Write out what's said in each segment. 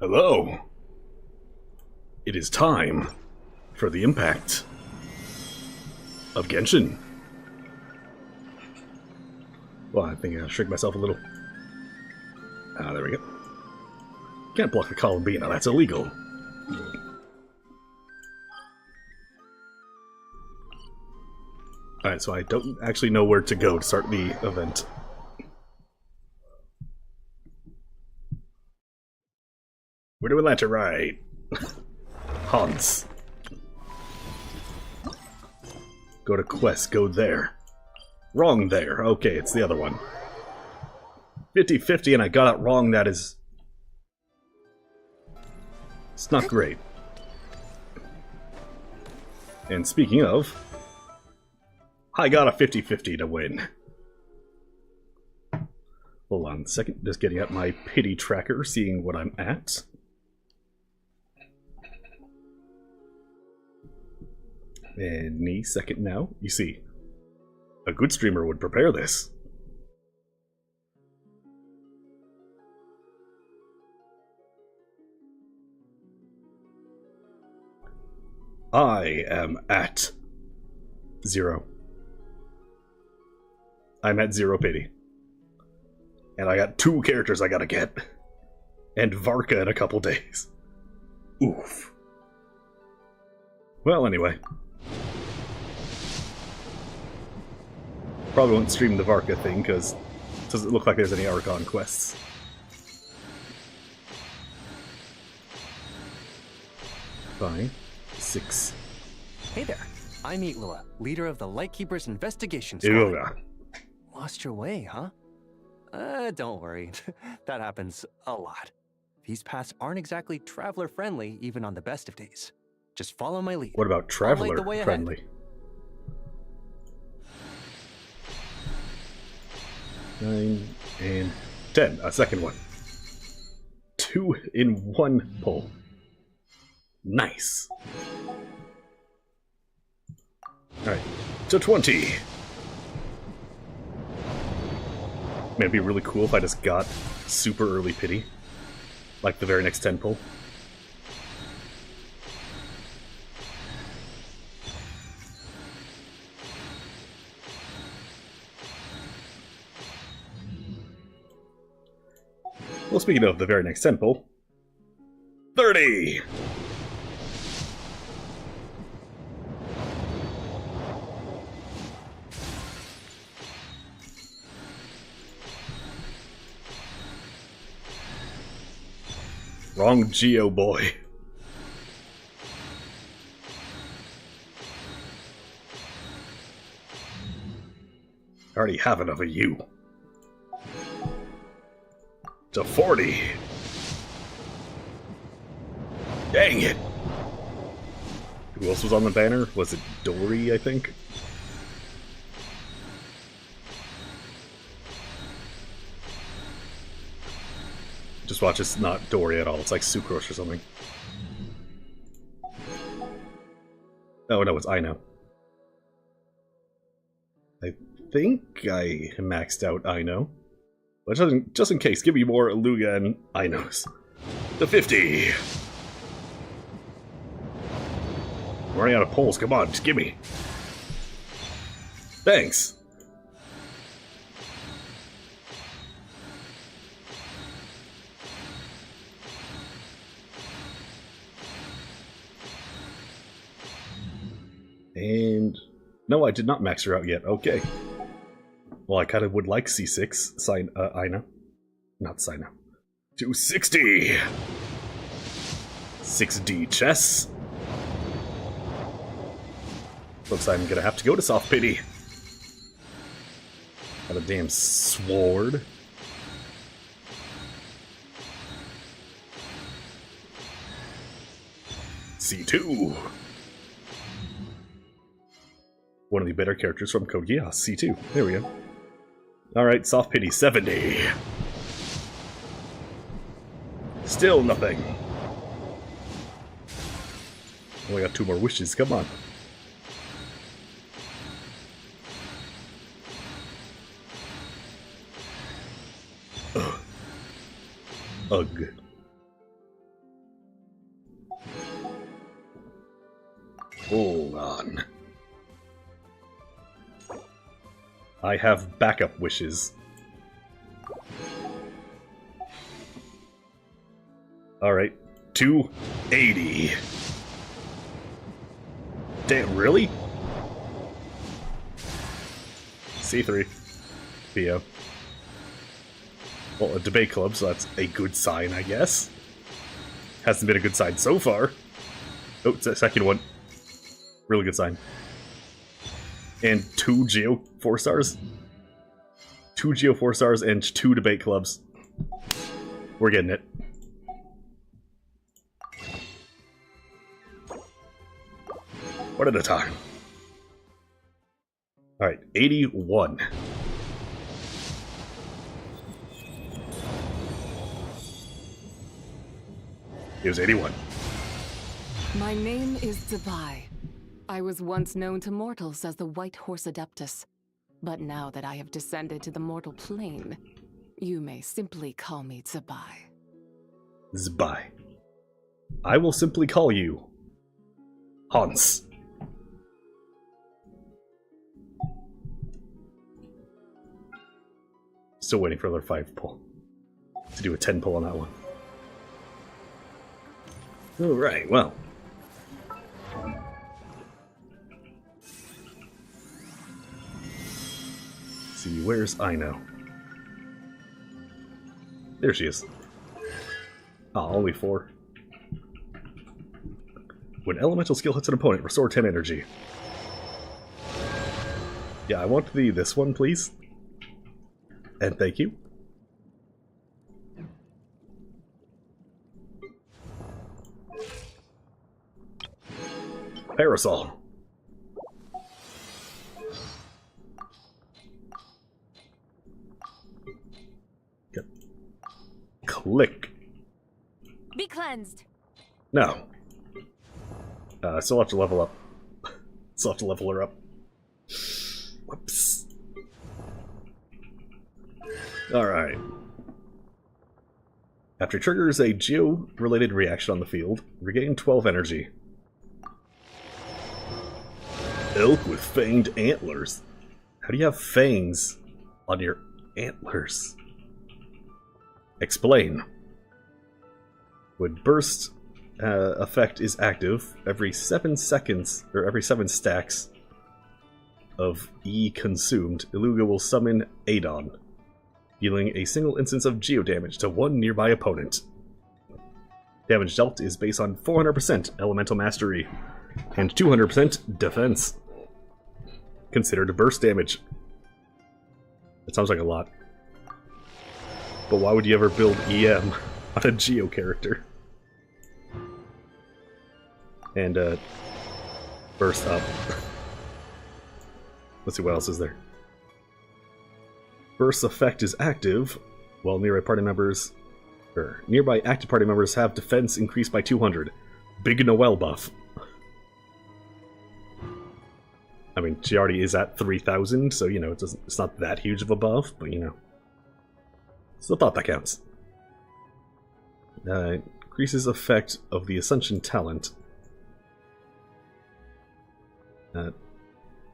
Hello. It is time for the impact of Genshin. Well, I think I'll shrink myself a little. Ah, there we go. Can't block a Columbina, that's illegal. Alright, so I don't actually know where to go to start the event. Where do we land to Rite? HONSE. Go to quest, go there. Wrong there. Okay, it's the other one. 50-50 and I got it wrong, that is... It's not great. And speaking of... I got a 50-50 to win. Hold on a second, just getting up my pity tracker, seeing what I'm at. Any second now, you see. A good streamer would prepare this. I am at 0. I'm at 0 pity. And I got 2 characters I gotta get. And Varka in a couple days. Oof. Well, anyway. Probably won't stream the Varka thing, because it doesn't look like there's any Archon quests. Fine. 6. Hey there, I'm Lua, leader of the Lightkeeper's investigation squad. Lost your way, huh? Don't worry. That happens a lot. These paths aren't exactly traveler-friendly, even on the best of days. Just follow my lead. What about traveler-friendly? 9 and 10. A second one. 2 in 1 pull. Nice. Alright. To 20. Man, it'd be really cool if I just got super early pity. Like the very next 10 pull. Well, speaking of the very next 10 pull, 30! Wrong Geo boy. I already have enough of you. To 40. Dang it. Who else was on the banner? Was it Dory, I think? Just watch, it's not Dory at all. It's like Sucrose or something. Oh no, it's Ino. I think I maxed out Ino. But just in case, give me more Luga and Inos. The 50! I'm running out of poles, come on, just give me. Thanks! And... no, I did not max her out yet, okay. Well, I kind of would like C6, Ina. Not Sina. 260! 6D chess. Looks like I'm gonna have to go to soft pity. Got a damn sword. C2! One of the better characters from Code Geass, C2. There we go. Alright, soft pity, 70. Still nothing. Only got 2 more wishes, come on. Ugh. Ugh. Hold on. I have backup wishes. Alright, 280. Damn, really? C3. Theo. Well, a debate club, so that's a good sign, I guess. Hasn't been a good sign so far. Oh, it's a second one. Really good sign. And 2 Geo 4-stars? 2 Geo 4-stars and 2 debate clubs. We're getting it. One at a time. Alright, 81. It was 81. My name is Zibai. I was once known to mortals as the White Horse Adeptus. But now that I have descended to the mortal plane, you may simply call me Zibai. Zibai. I will simply call you HONSE. Still waiting for another 5 pull. To do a 10 pull on that one. Alright, well. Let's see, where's Ino? There she is. Ah, only 4. When elemental skill hits an opponent, restore 10 energy. Yeah, I want this one, please. And thank you. Parasol. Yep. Click. Be cleansed. No. I still have to level up. Still have to level her up. Whoops. Alright. After triggers a geo-related reaction on the field, regain 12 energy. Elk with fanged antlers. How do you have fangs on your antlers? Explain. When burst effect is active, every 7 seconds, or every 7 stacks of E consumed, Iluga will summon Adon, dealing a single instance of geo damage to one nearby opponent. Damage dealt is based on 400% elemental mastery and 200% defense. Considered burst damage. That sounds like a lot. But why would you ever build EM on a Geo character? And, burst up. Let's see what else is there. Burst effect is active, while nearby active party members have defense increased by 200. Big Noel buff. I mean, she already is at 3,000, so, you know, it's not that huge of a buff, but, you know. Still thought that counts. Increases effect of the Ascension talent.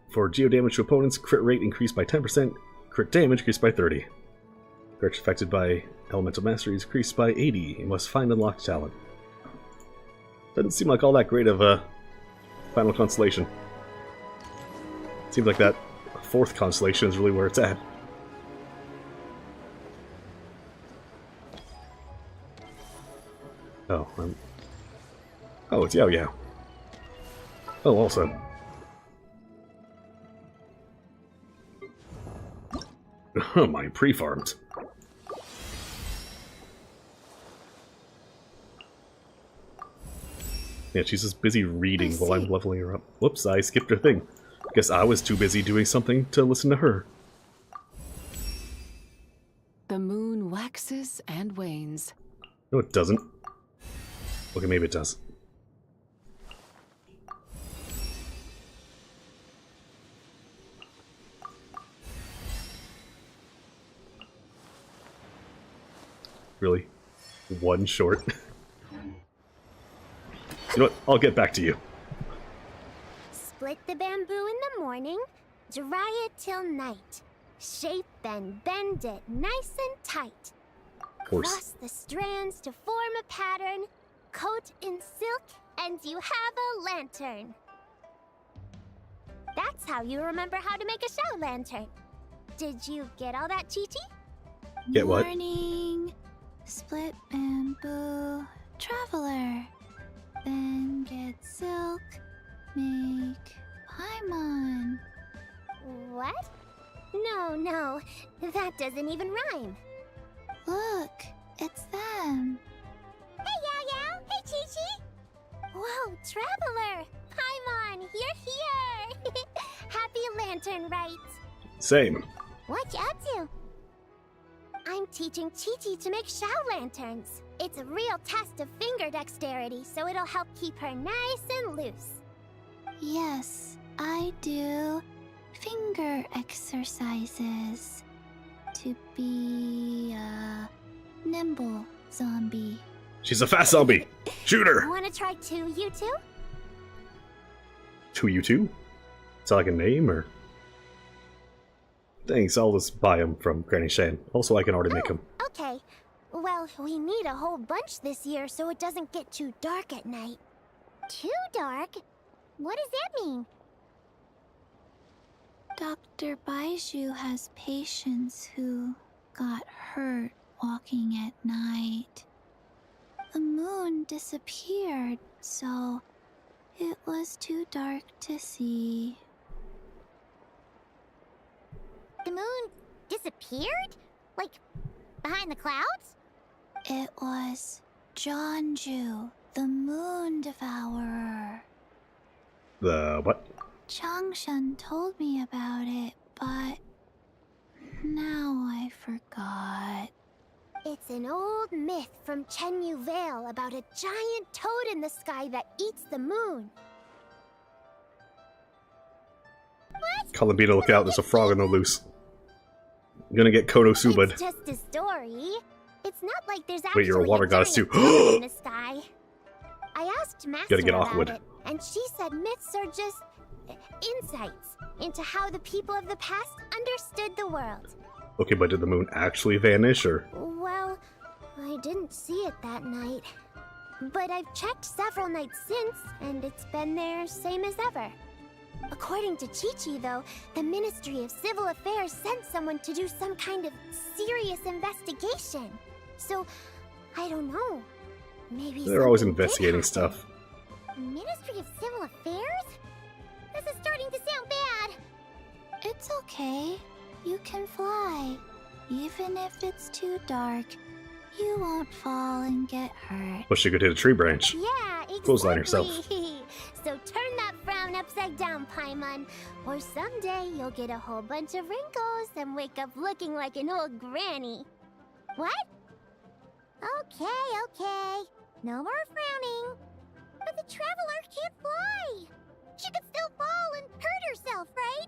For geo damage to opponents, crit rate increased by 10%, crit damage increased by 30. Crits affected by elemental mastery is increased by 80. You must find unlocked talent. Doesn't seem like all that great of a final constellation. Seems like that 4th constellation is really where it's at. Oh, oh, it's Yao Yao. Oh, also. My pre-farmed. Yeah, she's just busy reading while I'm leveling her up. Whoops, I skipped her thing. Guess I was too busy doing something to listen to her. The moon waxes and wanes. No, it doesn't. Okay, maybe it does. Really? One short? You know what? I'll get back to you. Split the bamboo in the morning, dry it till night. Shape and bend it nice and tight. Cross the strands to form a pattern, coat in silk, and you have a lantern. That's how you remember how to make a show lantern. Did you get all that, Chi-Chi? Get what? Morning, split bamboo, traveler. Then get silk, make paimon. What? No, that doesn't even rhyme. Look, it's them. Hey, Yao! Hey, Chi-Chi! Whoa, Traveler! Paimon, you're here! Happy Lantern Rite! Same. What you up to? I'm teaching Chi-Chi to make Shao lanterns. It's a real test of finger dexterity, so it'll help keep her nice and loose. Yes, I do finger exercises to be a nimble zombie. She's a fast zombie. Shoot her. Wanna try two, you two? 2U2? Is that like a name, or? Thanks, I'll just buy them from Granny Shan. Also, I can already make them. Okay. Well, we need a whole bunch this year so it doesn't get too dark at night. Too dark? What does that mean? Dr. Baiju has patients who got hurt walking at night. The moon disappeared, so it was too dark to see. The moon disappeared? Like, behind the clouds? It was Jeonju, the moon devourer. The what? Changshan told me about it, but now I forgot. It's an old myth from Chenyu Vale about a giant toad in the sky that eats the moon. What? Columbina, look out, there's a frog on the loose. I'm gonna get Konosuba'd. It's just a story. It's not like there's Wait, you're a water goddess giant too. toad in the sky. I asked Master Gotta get about Aquawood. it, and she said myths are just insights into how the people of the past understood the world. Okay, but did the moon actually vanish, or? Well, I didn't see it that night. But I've checked several nights since, and it's been there same as ever. According to Chi-Chi, though, the Ministry of Civil Affairs sent someone to do some kind of serious investigation. So, I don't know. Maybe They're always something did investigating happen. stuff. Ministry of Civil Affairs? This is starting to sound bad. It's okay. You can fly. Even if it's too dark, you won't fall and get hurt. Well, she could hit a tree branch. Yeah, exactly. Clothesline herself. So turn that frown upside down, Paimon. Or someday you'll get a whole bunch of wrinkles and wake up looking like an old granny. What? Okay. No more frowning. But the Traveler can't fly. She could still fall and hurt herself, right?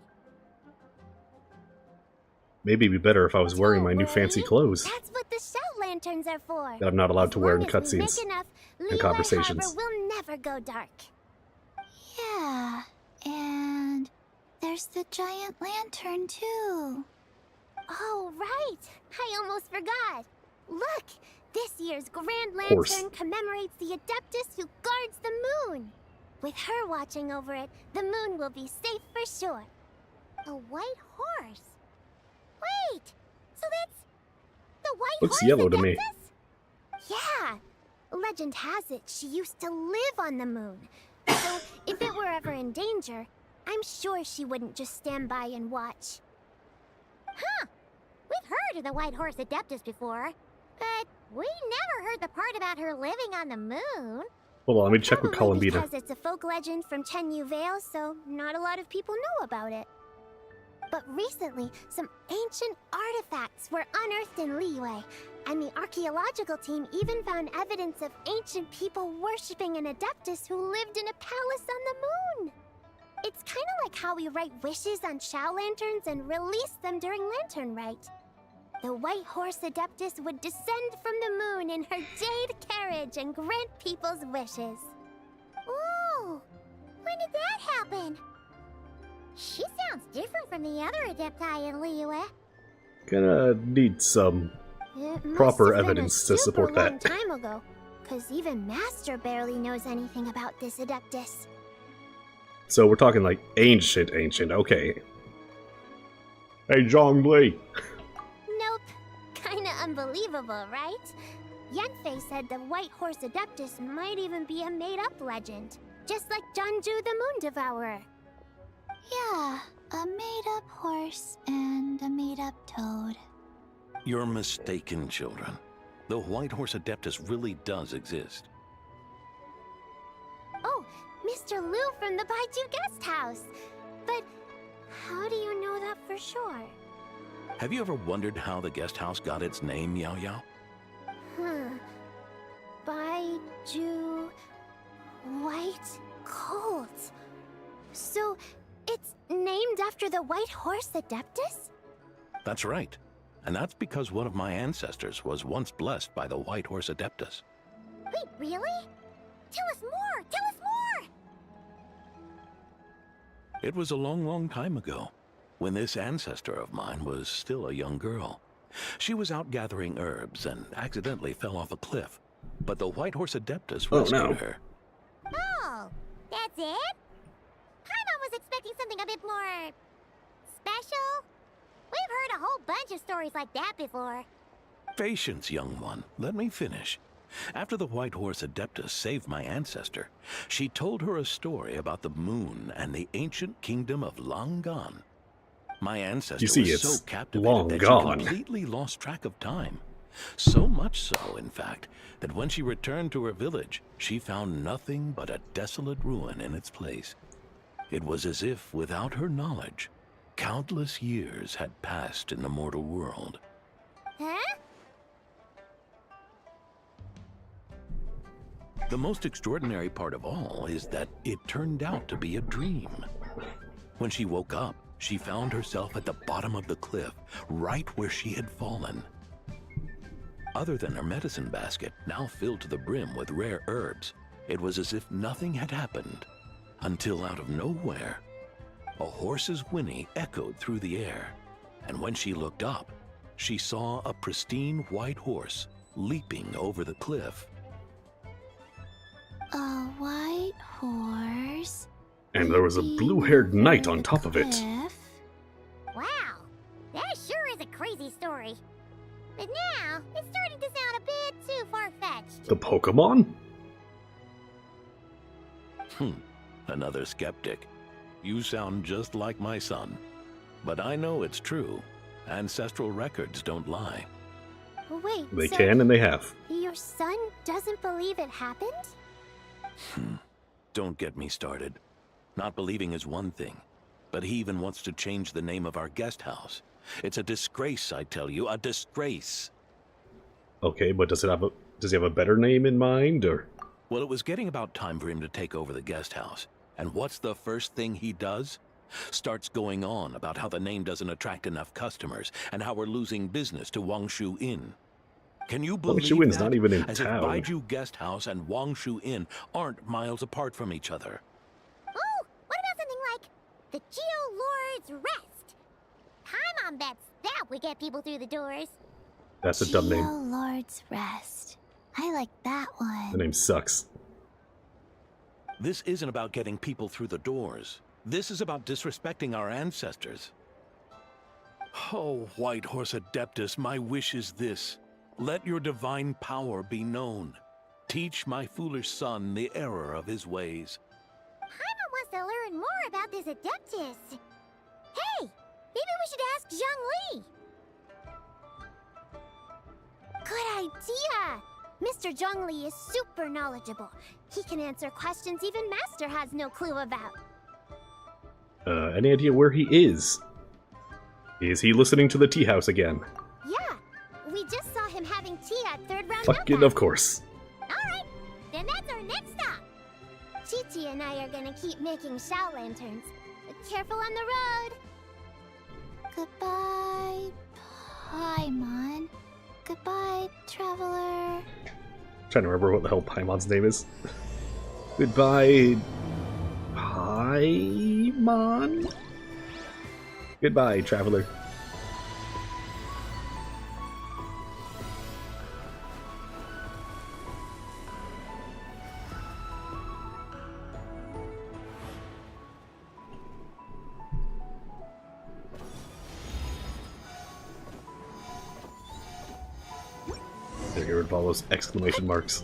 Maybe it'd be better if I was wearing my new fancy clothes That's what the Shell Lanterns are for. that I'm not allowed to wear in As long as we cutscenes. make enough, and Liyue conversations. Harbor will never go dark. Yeah, and there's the giant lantern too. Oh, right! I almost forgot! Look! This year's Grand Horse. Lantern commemorates the Adeptus who guards the moon! With her watching over it, the moon will be safe for sure. A white horse? Wait! So that's the white Looks horse yellow to me. Adeptus? Yeah! Legend has it she used to live on the moon. So if it were ever in danger, I'm sure she wouldn't just stand by and watch. Huh! We've heard of the White Horse Adeptus before, but we never heard the part about her living on the moon. Hold on, let me check with Probably Columbina. because it's a folk legend from Chenyu Vale, so not a lot of people know about it. But recently, some ancient artifacts were unearthed in Liyue, and the archaeological team even found evidence of ancient people worshipping an Adeptus who lived in a palace on the moon. It's kind of like how we write wishes on Shao Lanterns and release them during Lantern Rite. The White Horse Adeptus would descend from the moon in her jade carriage and grant people's wishes. Ooh! When did that happen? She sounds different from the other Adepti in Liyue. Gonna need some proper evidence to support that. Long time ago, because even Master barely knows anything about this Adeptus. So we're talking like ancient, okay. Hey, Zhongli! Nope. Kinda unbelievable, right? Yanfei said the White Horse Adeptus might even be a made-up legend. Just like Janju the Moon Devourer. Yeah, a made-up horse and a made-up toad. You're mistaken, children. The White Horse Adeptus really does exist. Oh, Mr. Liu from the Baiju Guest House. But how do you know that for sure? Have you ever wondered how the guest house got its name, Yao Yao? Baiju... White Colt. So, it's named after the White Horse Adeptus? That's right. And that's because one of my ancestors was once blessed by the White Horse Adeptus. Wait, really? Tell us more! Tell us more! It was a long, long time ago, when this ancestor of mine was still a young girl. She was out gathering herbs and accidentally fell off a cliff, but the White Horse Adeptus rescued her. Oh, that's it? Paimon was expecting something a bit more... special? We've heard a whole bunch of stories like that before. Patience, young one. Let me finish. After the White Horse Adeptus saved my ancestor, she told her a story about the moon and the ancient kingdom of Long Gone. My ancestor was so captivated that she completely lost track of time. So much so, in fact, that when she returned to her village, she found nothing but a desolate ruin in its place. It was as if, without her knowledge, countless years had passed in the mortal world. Huh? The most extraordinary part of all is that it turned out to be a dream. When she woke up, she found herself at the bottom of the cliff, right where she had fallen. Other than her medicine basket, now filled to the brim with rare herbs, it was as if nothing had happened, until out of nowhere, a horse's whinny echoed through the air, and when she looked up, she saw a pristine white horse leaping over the cliff. A white horse? And there was a blue-haired knight on top of it. Wow, that sure is a crazy story. But now, it's starting to sound a bit too far-fetched. The Pokemon? Another skeptic. You sound just like my son. But I know it's true. Ancestral records don't lie. Wait, They so can and they have. your son doesn't believe it happened? Don't get me started. Not believing is one thing, but he even wants to change the name of our guest house. It's a disgrace, I tell you, a disgrace. Okay, but does he have a better name in mind, or? Well, it was getting about time for him to take over the guest house. And what's the first thing he does? Starts going on about how the name doesn't attract enough customers and how we're losing business to Wangshu Inn. Can you believe Wangshu Inn's that? not even in As town. if Baiju Guest House and Wangshu Inn aren't miles apart from each other. Oh, what about something like the Geo Lord's Rest? Paimon bets that would get people through the doors. That's a dumb name. Lord's Rest. I like that one. The name sucks. This isn't about getting people through the doors. This is about disrespecting our ancestors. Oh, White Horse Adeptus, my wish is this. Let your divine power be known. Teach my foolish son the error of his ways. Paimon wants to learn more about this Adeptus. Hey, maybe we should ask Zhongli. Good idea! Mr. Zhongli is super knowledgeable. He can answer questions even Master has no clue about. Any idea where he is? Is he listening to the tea house again? Yeah, we just saw him having tea at third round Fucking knockout. of course. Alright, then that's our next stop. Chi-Chi and I are gonna keep making Shao lanterns. Careful on the road. Goodbye, Paimon. Goodbye, traveler. Trying to remember what the hell Paimon's name is. Goodbye, Paimon? Goodbye, traveler. There, get rid of all those exclamation marks.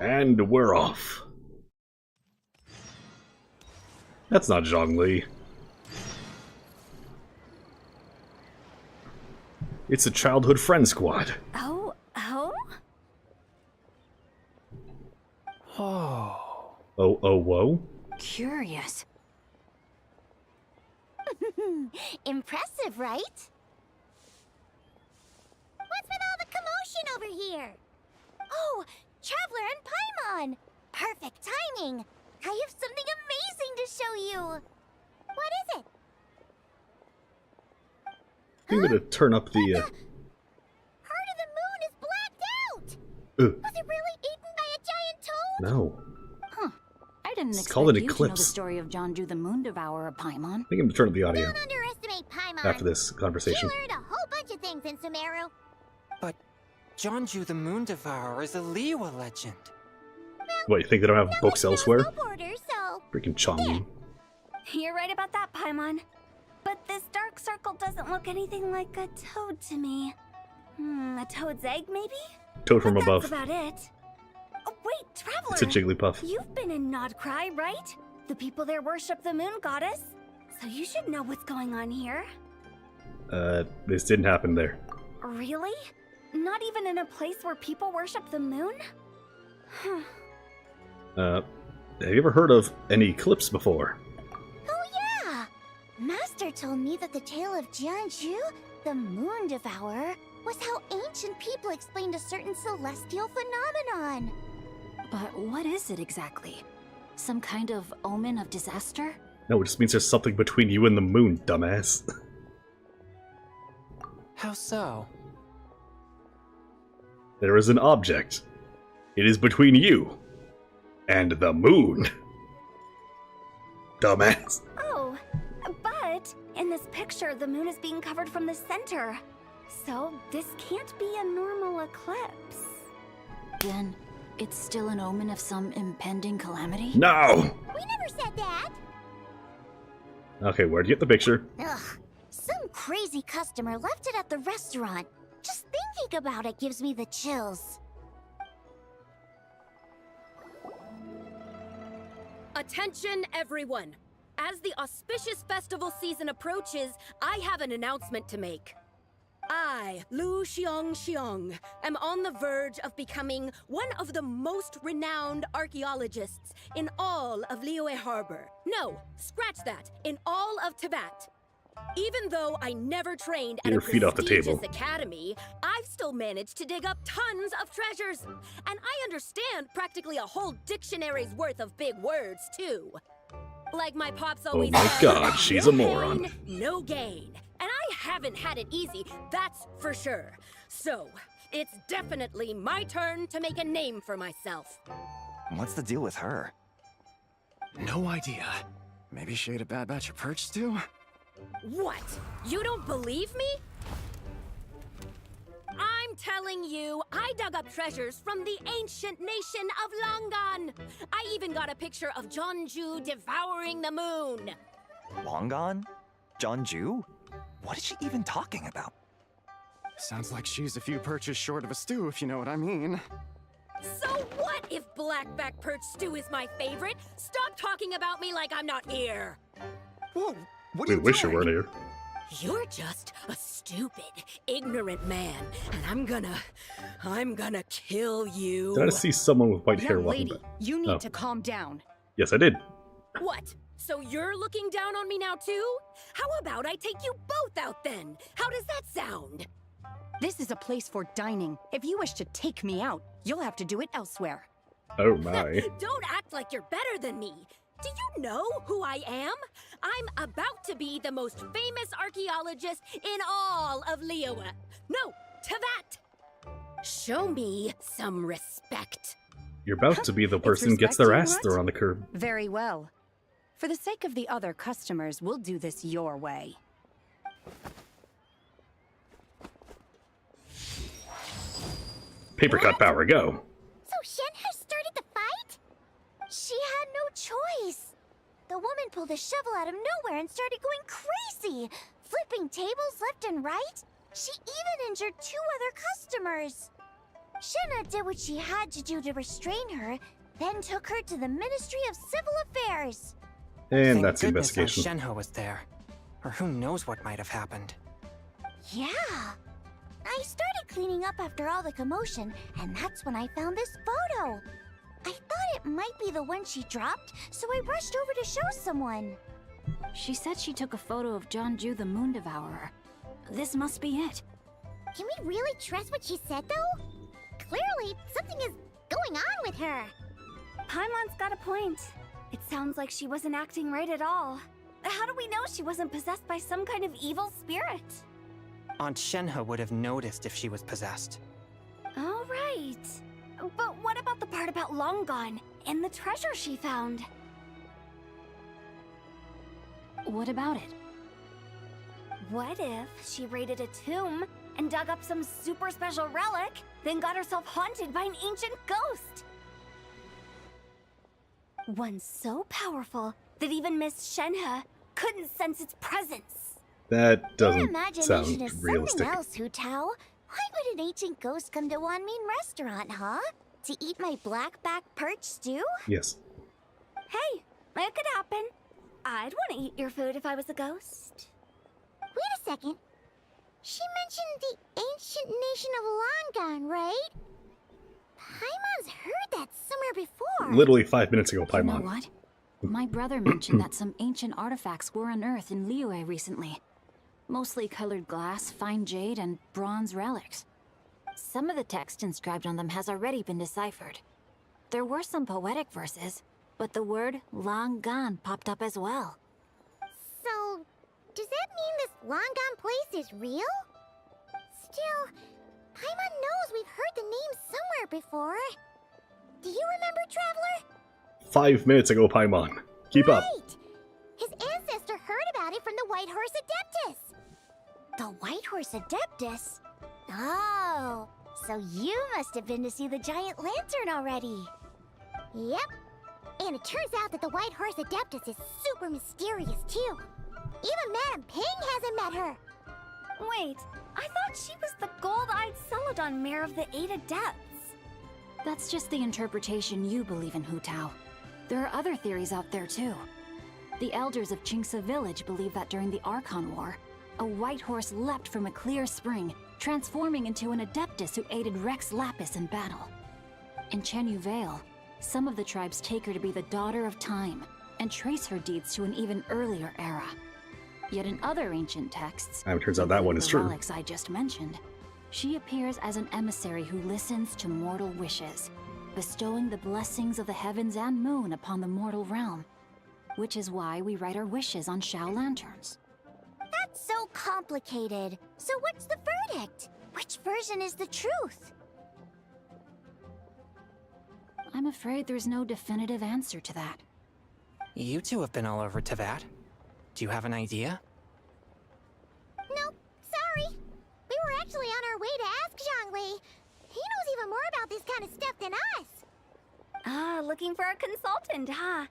And we're off. That's not Zhongli. It's a childhood friend squad. Oh? Oh. Oh, whoa? Curious. Impressive, right? What's with all the commotion over here? Oh, Traveler and Paimon! Perfect timing! I have something amazing to show you! What is it? I'm gonna turn up the, Heart of the moon is blacked out! Was it really eaten by a giant toad? No. I didn't It's expect called an you to know the eclipse. story of Jonju the Moon Devourer, Paimon. I think I'm gonna turn up the audio Don't underestimate Paimon. after this conversation. She learned a whole bunch of things in Sumeru. But Jonju the Moon Devourer is a Liyue legend. What, you think they don't have books elsewhere? No border, so... Freaking Chongyi. You're right about that, Paimon. But this dark circle doesn't look anything like a toad to me. A toad's egg, maybe? Toad from But above. that's about it. Oh, wait, Traveler! It's a Jigglypuff. You've been in Nodcry, right? The people there worship the moon goddess. So you should know what's going on here. This didn't happen there. Really? Not even in a place where people worship the moon? Have you ever heard of an eclipse before? Oh yeah! Master told me that the tale of Jianzhu, the moon devourer, was how ancient people explained a certain celestial phenomenon. But what is it exactly? Some kind of omen of disaster? No, it just means there's something between you and the moon, dumbass. How so? There is an object. It is between you and the moon. Dumbass. Oh, but in this picture, the moon is being covered from the center. So this can't be a normal eclipse. Then it's still an omen of some impending calamity? No! We never said that! Okay, where'd you get the picture? Ugh, some crazy customer left it at the restaurant. Just thinking about it gives me the chills. Attention, everyone! As the auspicious festival season approaches, I have an announcement to make. I, Lu Xiong, am on the verge of becoming one of the most renowned archaeologists in all of Liyue Harbor. No, scratch that, in all of Tibet. Even though I never trained at Get a your feet off the prestigious table. academy, I've still managed to dig up tons of treasures. And I understand practically a whole dictionary's worth of big words, too. Like my pops always my said, God, she's no a moron. pain, no gain. And I haven't had it easy, that's for sure. So, it's definitely my turn to make a name for myself. What's the deal with her? No idea. Maybe she ate a bad batch of perch stew? What? You don't believe me? I'm telling you, I dug up treasures from the ancient nation of Longan. I even got a picture of Jonju devouring the moon. Long gone? Jonju? What is she even talking about? Sounds like she's a few perches short of a stew, if you know what I mean. So what if blackback perch stew is my favorite? Stop talking about me like I'm not here. Whoa, what are We you wish you doing? weren't here. You're just a stupid, ignorant man, and I'm gonna kill you. Did I see someone with white hair Young walking lady, by? you need Oh. to calm down. Yes, I did. What? So you're looking down on me now too? How about I take you both out then? How does that sound? This is a place for dining. If you wish to take me out, you'll have to do it elsewhere. Oh my. Don't act like you're better than me. Do you know who I am? I'm about to be the most famous archaeologist in all of Liyue. No, Tibet. Show me some respect. You're about to be the person who gets their ass thrown on the curb. Very well. For the sake of the other customers, we'll do this your way. Paper cut power, go. So Shenhe started the fight? She had no choice. The woman pulled a shovel out of nowhere and started going crazy, flipping tables left and right. She even injured 2 other customers. Shenhe did what she had to do to restrain her, then took her to the Ministry of Civil Affairs. And that's Thank investigation. goodness Shenhe was there. Or who knows what might have happened. Yeah. I started cleaning up after all the commotion, and that's when I found this photo. I thought it might be the one she dropped, so I rushed over to show someone. She said she took a photo of Jeonju the Moon Devourer. This must be it. Can we really trust what she said, though? Clearly, something is going on with her. Paimon's got a point. It sounds like she wasn't acting right at all. How do we know she wasn't possessed by some kind of evil spirit? Aunt Shenhe would have noticed if she was possessed. All right. But what about the part about Long Gone and the treasure she found? What about it? What if she raided a tomb and dug up some super special relic, then got herself haunted by an ancient ghost? One so powerful that even Miss Shenhe couldn't sense its presence. That doesn't Your imagination sound is realistic. something else, Hu Tao. Why would an ancient ghost come to Wanmin restaurant, huh? To eat my blackback perch stew? Yes. Hey, it could happen. I'd want to eat your food if I was a ghost. Wait a second. She mentioned the ancient nation of Longon, right? Paimon's heard that somewhere before. Literally 5 minutes ago, You know Paimon. what? My brother mentioned that some ancient artifacts were unearthed in Liyue recently. Mostly colored glass, fine jade, and bronze relics. Some of the text inscribed on them has already been deciphered. There were some poetic verses, but the word long gone popped up as well. So, does that mean this Longon place is real? Still, Paimon knows we've heard the name somewhere before. Do you remember, Traveler? 5 minutes ago, Paimon. Keep up. Right! His ancestor heard about it from the White Horse Adeptus. The White Horse Adeptus? Oh, so you must have been to see the giant lantern already. Yep. And it turns out that the White Horse Adeptus is super mysterious, too. Even Madame Ping hasn't met her. Wait, I thought she was the gold-eyed Celadon mare of the 8 Adepts. That's just the interpretation you believe in, Hu Tao. There are other theories out there too. The elders of Qingce village believe that during the Archon War, a white horse leapt from a clear spring, transforming into an Adeptus who aided Rex Lapis in battle. In Chenyu Vale, some of the tribes take her to be the daughter of time, and trace her deeds to an even earlier era. Yet in other ancient texts, It turns out that one is the true. relics I just mentioned, she appears as an emissary who listens to mortal wishes, bestowing the blessings of the heavens and moon upon the mortal realm. Which is why we write our wishes on Shao lanterns. That's so complicated. So what's the verdict? Which version is the truth? I'm afraid there's no definitive answer to that. You two have been all over Tevat. Do you have an idea? Nope, sorry. We were actually on our way to ask Zhongli. He knows even more about this kind of stuff than us. Ah, looking for a consultant, huh?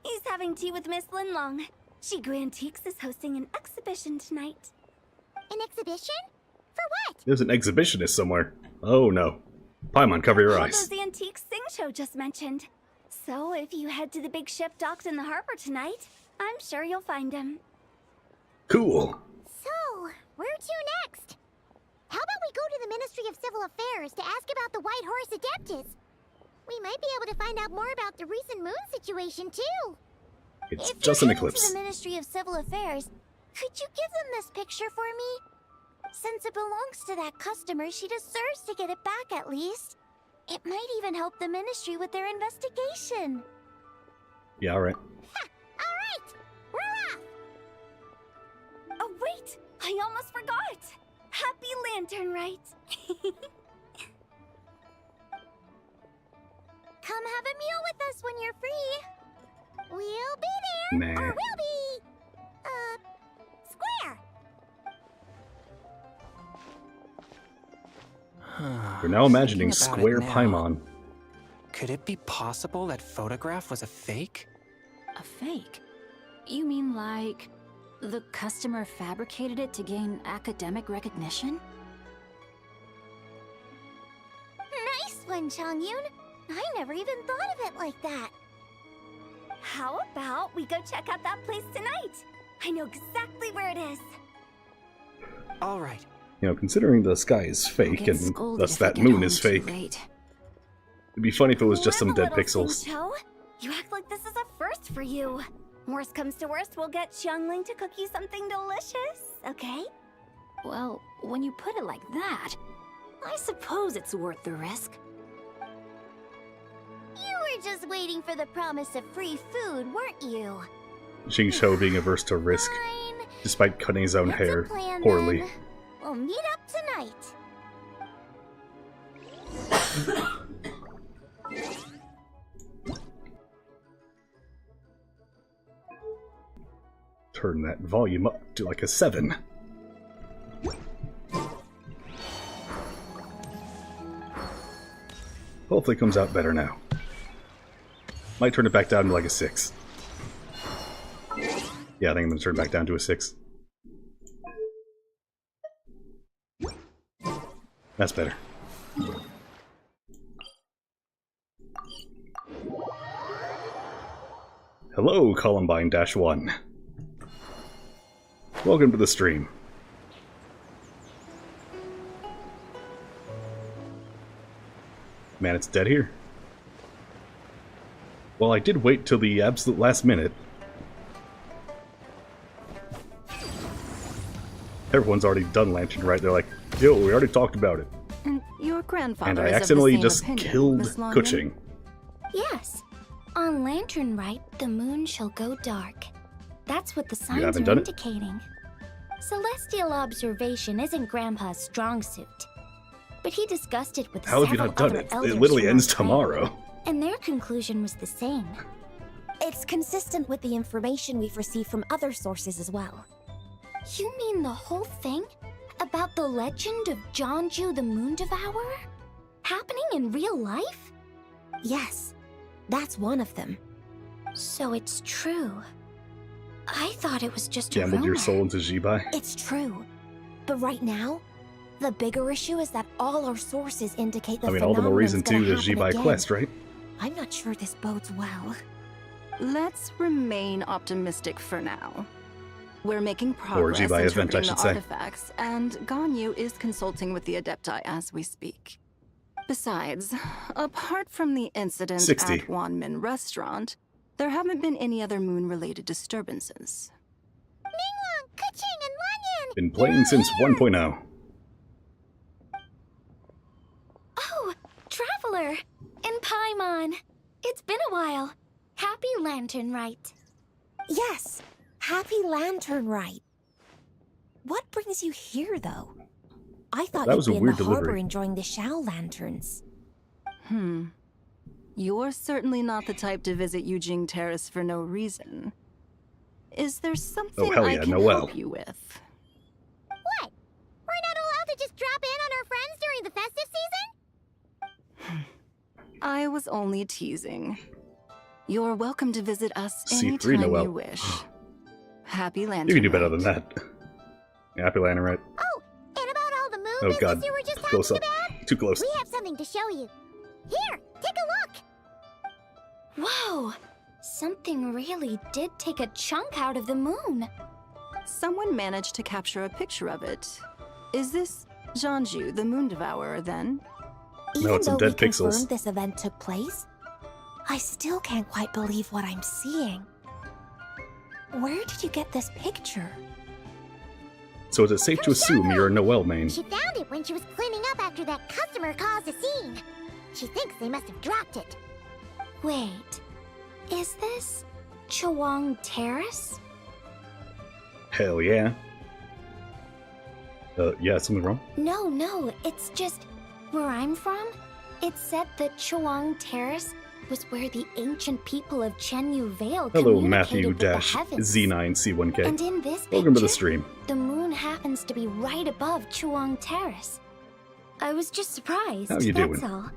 He's having tea with Miss Linlong. Shigu Antiques is hosting an exhibition tonight. An exhibition? For what? There's an exhibitionist somewhere. Oh no. Paimon, cover your All eyes. those antiques Sing Show just mentioned. So if you head to the big ship docked in the harbor tonight, I'm sure you'll find him. Cool. So, where to next? How about we go to the Ministry of Civil Affairs to ask about the White Horse Adeptus? We might be able to find out more about the recent moon situation, too. It's If just you're an heading eclipse. to the Ministry of Civil Affairs, could you give them this picture for me? Since it belongs to that customer, she deserves to get it back at least. It might even help the Ministry with their investigation. Yeah, alright. Alright, we're off! Oh wait, I almost forgot. Happy Lantern Rite. Come Come have a meal with us when you're free. We'll be there. Nah. Or we'll be... square. We're now imagining Thinking about Square it now, Paimon. Could it be possible that photograph was a fake? A fake? You mean like the customer fabricated it to gain academic recognition? Nice one, Chongyun. I never even thought of it like that. How about we go check out that place tonight? I know exactly where it is. All right. You know, considering the sky is fake and thus that moon is fake, it'd be funny if it was just some dead pixels. You act like this is a first for you. Worst comes to worst, we'll get Xiangling to cook you something delicious, okay? Well, when you put it like that, I suppose it's worth the risk. You were just waiting for the promise of free food, weren't you? Xingqiu being averse to risk, Fine. despite cutting his own It's hair a plan, poorly. then. We'll meet up tonight. Turn that volume up to like a 7. Hopefully it comes out better now. Might turn it back down to like a 6. Yeah, I think I'm gonna turn it back down to a 6. That's better. Hello, Columbine-1. Welcome to the stream. Man, it's dead here. Well, I did wait till the absolute last minute. Everyone's already done Lantern Rite. They're like, yo, we already talked about it. And your grandfather And I is of the accidentally same just opinion, killed Miss Longman? Kuching. Yes. On Lantern Rite, the moon shall go dark. That's what the signs haven't are done it? indicating. Celestial observation isn't Grandpa's strong suit. But he discussed it with How have you several not done other it? elders It literally who ends are tomorrow. and their conclusion was the same. It's consistent with the information we've received from other sources as well. You mean the whole thing? About the legend of Jeonju the Moon Devourer? Happening in real life? Yes, that's one of them. So it's true. I thought it was just a Gambled rumor. your soul into Zibai. It's true. But right now, the bigger issue is that all our sources indicate the I mean, all the more reason phenomenon's too gonna the happen Zibai again. quest, right? I'm not sure this bodes well. Let's remain optimistic for now. We're making progress Zibai event, I interpreting should the say. artifacts, and Ganyu is consulting with the Adepti as we speak. Besides, apart from the incident 60. at Wanmin Restaurant, there haven't been any other moon-related disturbances. Ningguang, Kuching, and Lanyan! Been playing since 1.0. Oh, Traveler! And Paimon! It's been a while. Happy Lantern Rite. Yes, Happy Lantern Rite. What brings you here, though? I thought That you'd was a be in weird the harbor delivery. enjoying the Shao Lanterns. You're certainly not the type to visit Yujing Terrace for no reason. Is there something hell I yeah, can Noelle. help you with? What? We're not allowed to just drop in on our friends during the festive season? I was only teasing. You're welcome to visit us C3 anytime Noelle. you wish. Happy Lantern You can do better Rite. than that. Happy Lantern Rite. Oh, and about all the moon Oh business god. you were just Close talking up. about? Too close. We have something to show you. Here, take a look. Whoa, something really did take a chunk out of the moon. Someone managed to capture a picture of it. Is this Jeonju, the Moon Devourer, then? Even it's some though we dead pixels. confirmed this event took place, I still can't quite believe what I'm seeing. Where did you get this picture? So is it safe to assume you're a Noelle main? She found it when she was cleaning up after that customer caused a scene. She thinks they must have dropped it. Wait, is this Chawang Terrace? Hell yeah. Yeah, something wrong? No, it's just where I'm from. It said that Chawang Terrace was where the ancient people of Chenyu Vale Hello, communicated with the heavens. Matthew-Z9C1K. And in this Welcome to the picture, stream. the moon happens to be right above Chuang Terrace. I was just surprised, How you that's doing? all.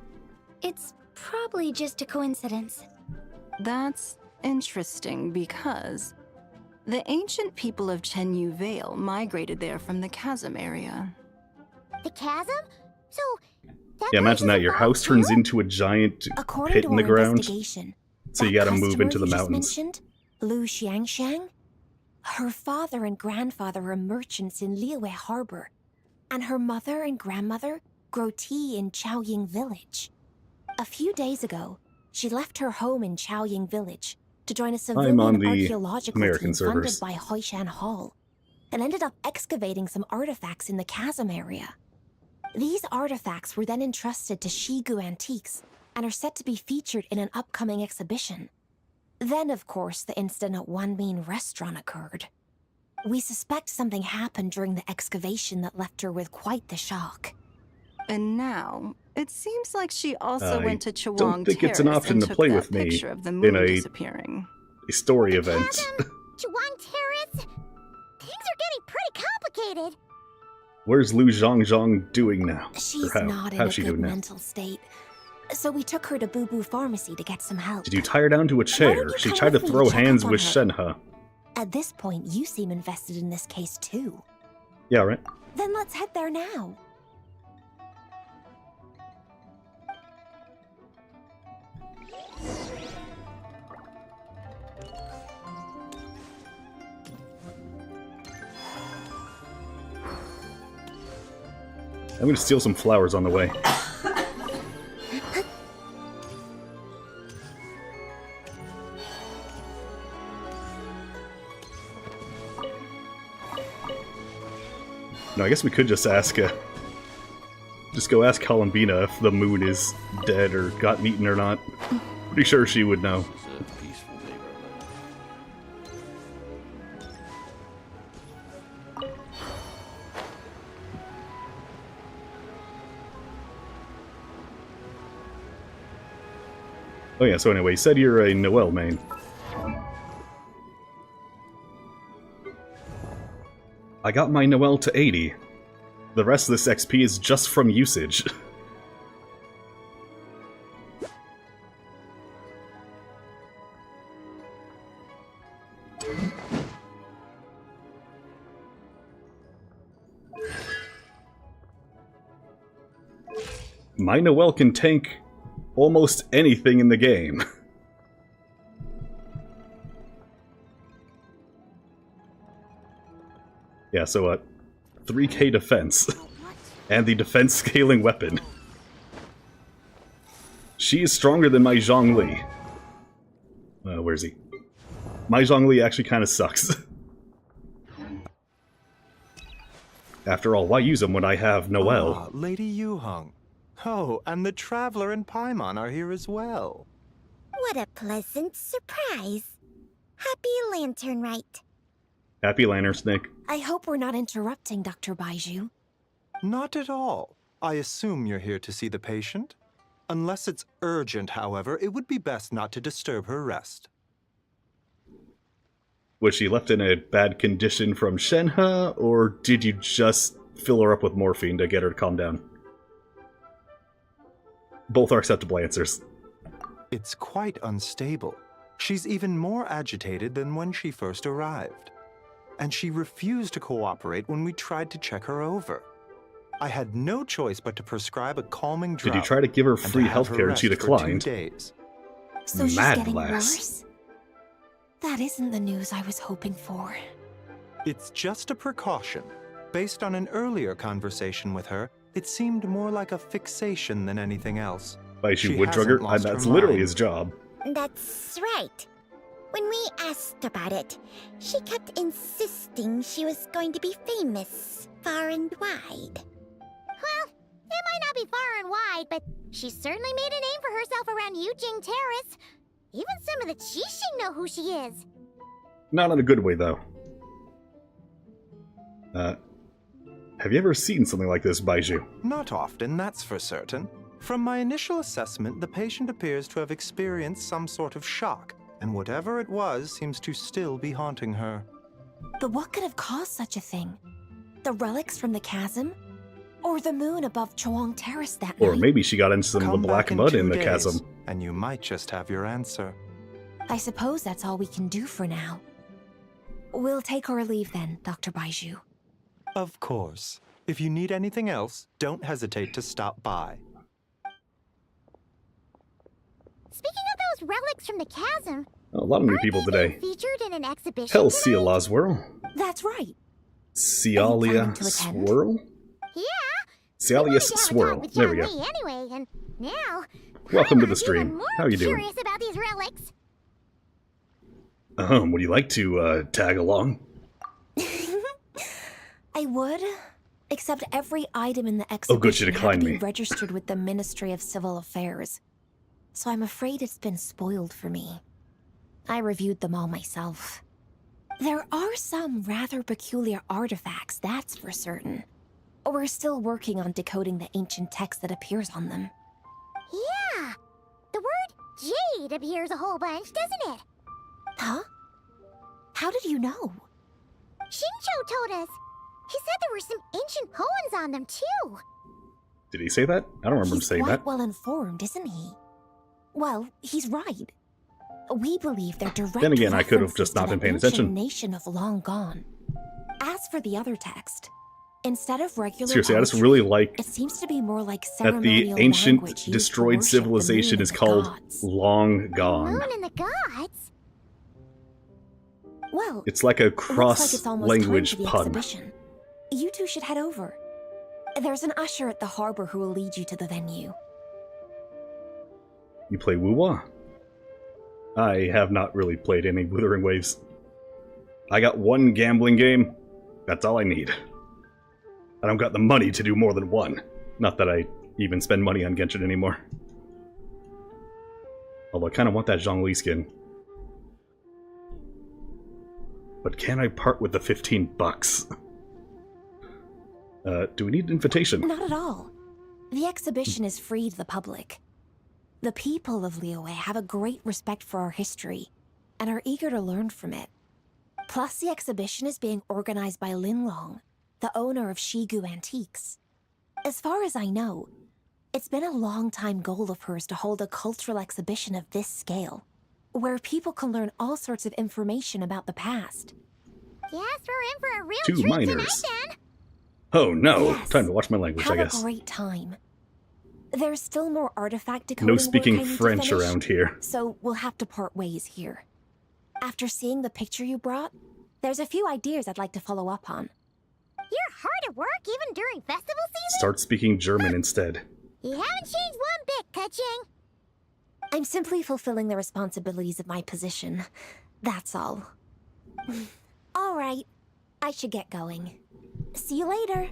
It's probably just a coincidence. That's interesting because the ancient people of Chenyu Vale migrated there from the chasm area. The chasm? So, that Yeah, imagine place that. is Your involved house turns too? into a giant According pit to in the our ground. investigation, So you that gotta move customer into the you just mountains. mentioned, Lu Xiangxiang, her father and grandfather were merchants in Liyue Harbor, and her mother and grandmother grow tea in Chaoying Village. A few days ago, she left her home in Chaoying Village to join a on civilian the archaeological American team servers. funded by Hoishan Hall, and ended up excavating some artifacts in the chasm area. These artifacts were then entrusted to Shigu Antiques and are set to be featured in an upcoming exhibition. Then, of course, the incident at Wanmin Restaurant occurred. We suspect something happened during the excavation that left her with quite the shock. And now, it seems like she also went to don't Chuang think Terrace it's an option and to took play that with me picture of the in moon a- disappearing. A story event. Chuang Terrace? Things are getting pretty complicated. Where's Lu Zhongzhong doing now? She's Or how? not in How's a she good doing now? mental state. So we took her to Boo Boo Pharmacy to get some help. Did you tie her down to a Why chair? don't you She come tried to with me throw to check hands up on with her? Shenhe. At this point, you seem invested in this case too. Yeah, right. Then let's head there now. I'm gonna steal some flowers on the way. No, I guess we could just ask, just go ask Columbina if the moon is dead or gotten eaten or not. Pretty sure she would know. It's a peaceful neighborhood. Oh yeah, so anyway, you said you're a Noelle main. I got my Noelle to 80. The rest of this XP is just from usage. My Noelle can tank almost anything in the game. Yeah, so 3k defense. And the defense scaling weapon. She is stronger than my Zhongli. Where's he? My Zhongli actually kind of sucks. After all, why use him when I have Noelle? Ah, Lady Yuheng. Oh, and the Traveler and Paimon are here as well. What a pleasant surprise. Happy Lantern Rite. Happy Lantern Snake. I hope we're not interrupting Dr. Baiju. Not at all. I assume you're here to see the patient? Unless it's urgent, however, it would be best not to disturb her rest. Was she left in a bad condition from Shenhe, or did you just fill her up with morphine to get her to calm down? Both are acceptable answers. It's quite unstable. She's even more agitated than when she first arrived. And she refused to cooperate when we tried to check her over. I had no choice but to prescribe a calming drug. Did you try to give her and to free have her healthcare and she rest for declined? 2 days. So she's Mad getting lass. worse? That isn't the news I was hoping for. It's just a precaution. Based on an earlier conversation with her, it seemed more like a fixation than anything else. Baiju She Wood hasn't Drugger? lost her That's literally mind. his job. That's right. When we asked about it, she kept insisting she was going to be famous far and wide. Well, it might not be far and wide, but she certainly made a name for herself around Yujing Terrace. Even some of the Qixing know who she is. Not in a good way, though. Have you ever seen something like this, Baiju? Not often, that's for certain. From my initial assessment, the patient appears to have experienced some sort of shock, and whatever it was seems to still be haunting her. But what could have caused such a thing? The relics from the chasm? Or the moon above Chuang Terrace that night? Or maybe she got into some of the black mud in the chasm. And you might just have your answer. I suppose that's all we can do for now. We'll take our leave then, Dr. Baiju. Of course. If you need anything else, don't hesitate to stop by. Speaking of those relics from the chasm, A lot of new people today. featured in an exhibition Hell, tonight? Ciala Swirl. That's right. Cialia Swirl? Yeah. Cialia Swirl. There we go. Anyway, and now Welcome to I'm the stream. even more How you doing? Curious about these relics. Would you like to tag along? I would, except every item in the Oh, good, she exhibition had to declined be me. registered with the Ministry of Civil Affairs. So I'm afraid it's been spoiled for me. I reviewed them all myself. There are some rather peculiar artifacts, that's for certain. We're still working on decoding the ancient text that appears on them. Yeah. The word jade appears a whole bunch, doesn't it? Huh? How did you know? Shincho told us. He said there were some ancient poems on them, too. Did he say that? I don't remember him He's saying quite that. well informed, isn't he? Well, he's right. We believe they're direct Then again, I could have references just not to been the paying ancient attention. nation of long gone. As for the other text, instead of regular Seriously, I just poetry, really like it seems to be more like that ceremonial the ancient language used to destroyed worship the civilization moon is and the called gods. Long Gone. Moon and the gods? Well, It's like a looks like it's almost time cross-language for the pun. exhibition. You two should head over. There's an usher at the harbor who will lead you to the venue. You play Wuwa? I have not really played any Wuthering Waves. I got one gambling game. That's all I need. I don't got the money to do more than one. Not that I even spend money on Genshin anymore. Although I kind of want that Zhongli skin. But can I part with the 15 bucks? Do we need an invitation? Not at all. The exhibition is free to the public. The people of Liyue have a great respect for our history and are eager to learn from it. Plus, the exhibition is being organized by Linlong, the owner of Shigu Antiques. As far as I know, it's been a long-time goal of hers to hold a cultural exhibition of this scale, where people can learn all sorts of information about the past. Yes, we're in for a real Two treat minors. tonight, then. Oh no! Yes. Time to watch my language, Have I guess. a great time. There's still more artifact decoding No speaking work I need to French finish, around here. so we'll have to part ways here. After seeing the picture you brought, there's a few ideas I'd like to follow up on. You're hard at work even during festival season? Start speaking German instead. You haven't changed one bit, Ka-ching. I'm simply fulfilling the responsibilities of my position. That's all. All right, I should get going. See you later.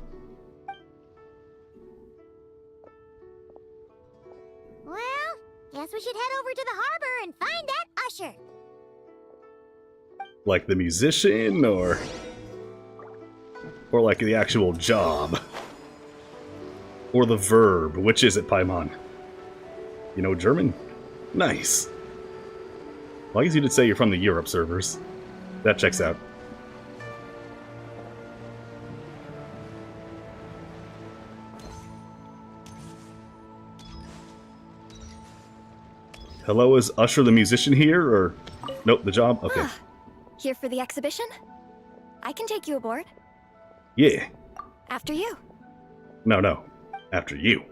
Well, guess we should head over to the harbor and find that usher. Like the musician, or like the actual job? Or the verb? Which is it, Paimon? You know German? Nice. Well, I guess you did say you're from the Europe servers. That checks out. Hello, is Usher the musician here, or... Nope, the job? Okay. Here for the exhibition? I can take you aboard. Yeah. After you. No. After you.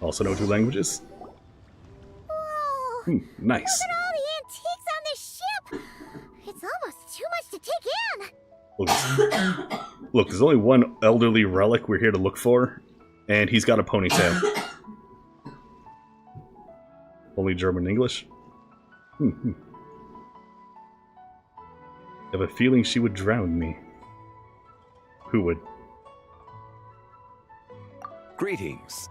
Also know 2 languages? Whoa! Nice. Look at all the antiques on this ship! It's almost too much to take in! Look, there's only one elderly relic we're here to look for, and he's got a ponytail. Only German and English? I have a feeling she would drown me. Who would? Greetings.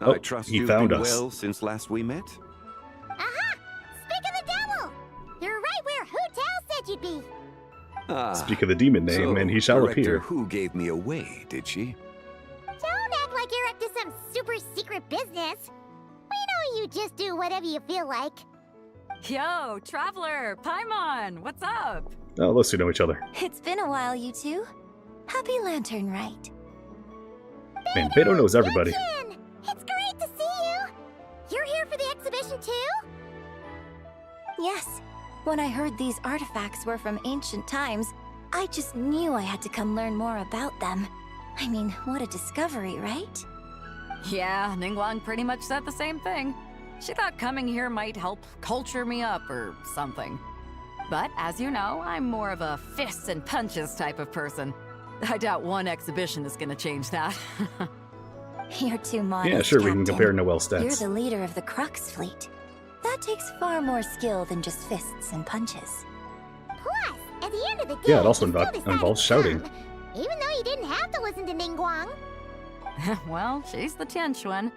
Oh, I trust he you've found been us. well since last we met. Aha! Speak of the devil! You're right where Hu Tao said you'd be! Speak of the demon name, and he shall Director appear. Who gave me away, did she? Don't act like you're up to some super secret business. We know you just do whatever you feel like. Yo, Traveler, Paimon, what's up? Oh, those two know each other. It's been a while, you two. Happy Lantern Rite. Man, Beto knows everybody. Genshin! It's great to see you! You're here for the exhibition too? Yes. When I heard these artifacts were from ancient times, I just knew I had to come learn more about them. I mean, what a discovery, right? Yeah, Ningguang pretty much said the same thing. She thought coming here might help culture me up or something. But as you know, I'm more of a fists and punches type of person. I doubt one exhibition is gonna change that. You're too modest, Yeah, sure, we can Captain. compare Noel stats. You're the leader of the Crux fleet. That takes far more skill than just fists and punches. Plus, at the end of the day, Yeah, it also you still decided involves to shouting. come, even though you didn't have to listen to Ningguang. Well, she's the Tianquan.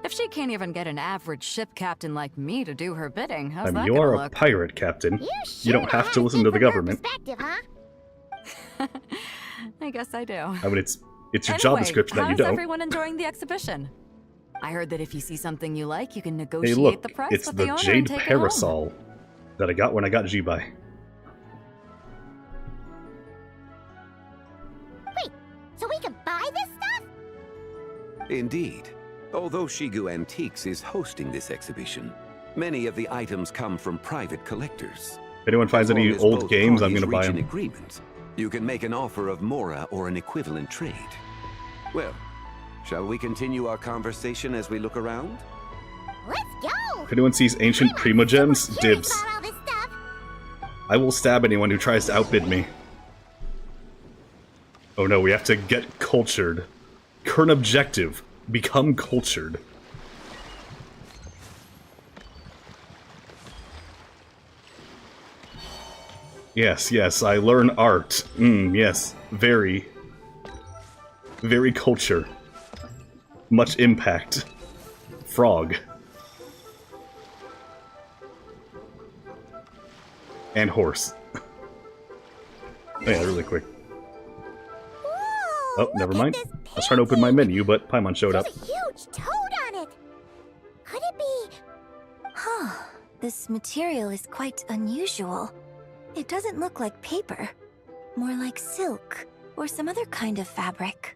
If she can't even get an average ship captain like me to do her bidding, how's I mean, that you gonna are a look? pirate, Captain. You You don't have to listen to the government. Perspective, huh? I guess I do. I mean, it's your job Anyway, description that you how's don't. everyone enjoying the exhibition? I heard that if you see something you like, you can Hey, negotiate look, the price it's with the the owner Jade and take it home. Parasol that I got when I got Zibai. Wait, so we can buy this stuff? Indeed. Although Shigu Antiques is hosting this exhibition, many of the items come from private collectors. If anyone finds any As long as old both games, I'm parties going to buy reach an them. agreement, you can make an offer of Mora or an equivalent trade. Well, shall we continue our conversation as we look around? Let's go! If anyone sees ancient Primogems, Curious dibs. about all this stuff. I will stab anyone who tries to outbid me. Oh no, we have to get cultured. Current objective, become cultured. Yes, yes, I learn art. Yes, very culture. Much impact. Frog. And horse. Oh yeah, really quick. Whoa, Oh, never look at mind. this I was trying to open my menu, but Paimon showed up. There's a huge toad on it. Could it be? Huh. This material is quite unusual. It doesn't look like paper. More like silk, or some other kind of fabric.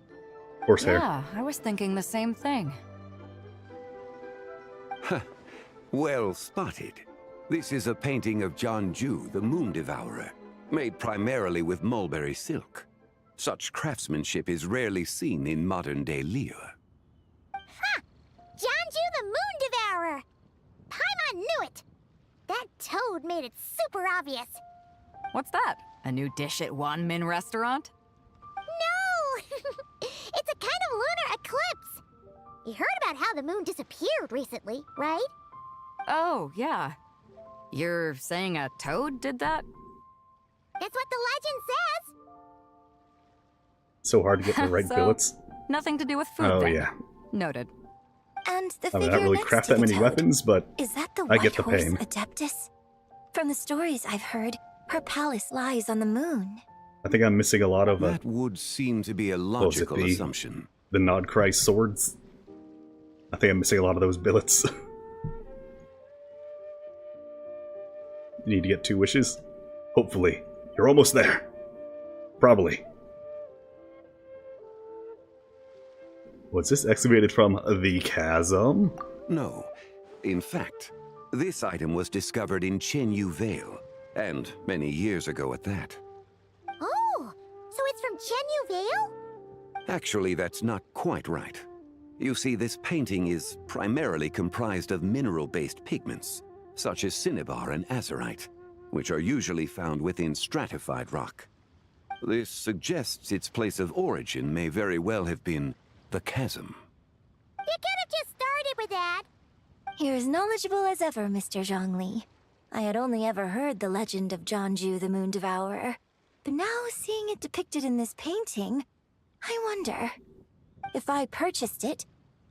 Horsehair. Yeah, I was thinking the same thing. Well spotted. This is a painting of Jianju, the Moon Devourer, made primarily with mulberry silk. Such craftsmanship is rarely seen in modern-day Liyue. Ha! Jianju the Moon Devourer! Paimon knew it! That toad made it super obvious. What's that? A new dish at Wanmin restaurant? No! It's a kind of lunar eclipse. You heard about how the moon disappeared recently, right? Oh, yeah. You're saying a toad did that? That's what the legend says. So hard to get the right So, billets. Nothing to do with food Oh then. yeah. Noted. And the I mean, figure I don't really next craft to that the many toad. weapons, but Is that the I White get the Horse pain. Adeptus? From the stories I've heard, her palace lies on the moon. I think I'm missing a lot of That would seem to be a what was it, logical assumption. the Nodcry swords. I think I'm missing a lot of those billets. You need to get 2 wishes? Hopefully. You're almost there. Probably. Was this excavated from the chasm? No. In fact, this item was discovered in Chenyu Vale, and many years ago at that. Oh, so it's from Chenyu Vale? Actually, that's not quite right. You see, this painting is primarily comprised of mineral-based pigments, such as cinnabar and azurite, which are usually found within stratified rock. This suggests its place of origin may very well have been the chasm. You could have just started with that. You're as knowledgeable as ever, Mr. Zhongli. I had only ever heard the legend of Jianju the Moon Devourer, but now seeing it depicted in this painting, I wonder, if I purchased it,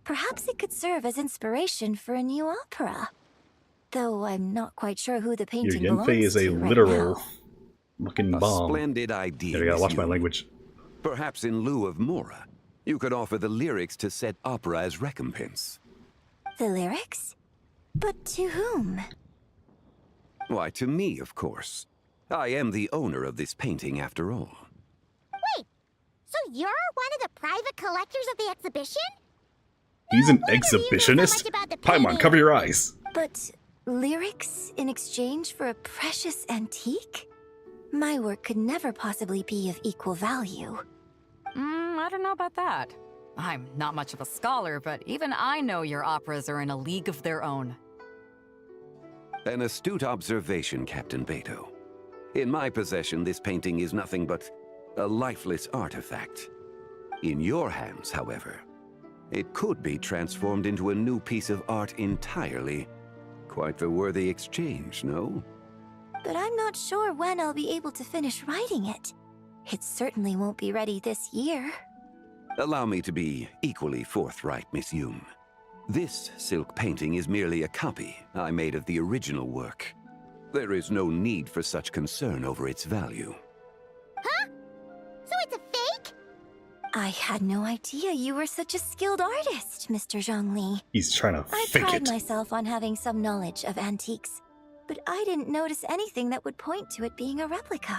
perhaps it could serve as inspiration for a new opera. Though I'm not quite sure who the Your painting Yenfei belongs is a to right literal now. Fucking A bomb. splendid idea. There you go, watch my Miss Yoon. language. Perhaps in lieu of Mora, you could offer the lyrics to said opera as recompense. The lyrics? But to whom? Why, to me, of course. I am the owner of this painting, after all. Wait, so you're one of the private collectors of the exhibition? He's an You know so exhibitionist? much about the Paimon, painting. cover your eyes. But lyrics in exchange for a precious antique? My work could never possibly be of equal value. I don't know about that. I'm not much of a scholar, but even I know your operas are in a league of their own. An astute observation, Captain Beto. In my possession, this painting is nothing but a lifeless artifact. In your hands, however, it could be transformed into a new piece of art entirely. Quite the worthy exchange, no? But I'm not sure when I'll be able to finish writing it. It certainly won't be ready this year. Allow me to be equally forthright, Miss Yoon. This silk painting is merely a copy I made of the original work. There is no need for such concern over its value. Huh? So it's a fake? I had no idea you were such a skilled artist, Mr. Zhongli. He's trying to I fake pride it. myself on having some knowledge of antiques, but I didn't notice anything that would point to it being a replica.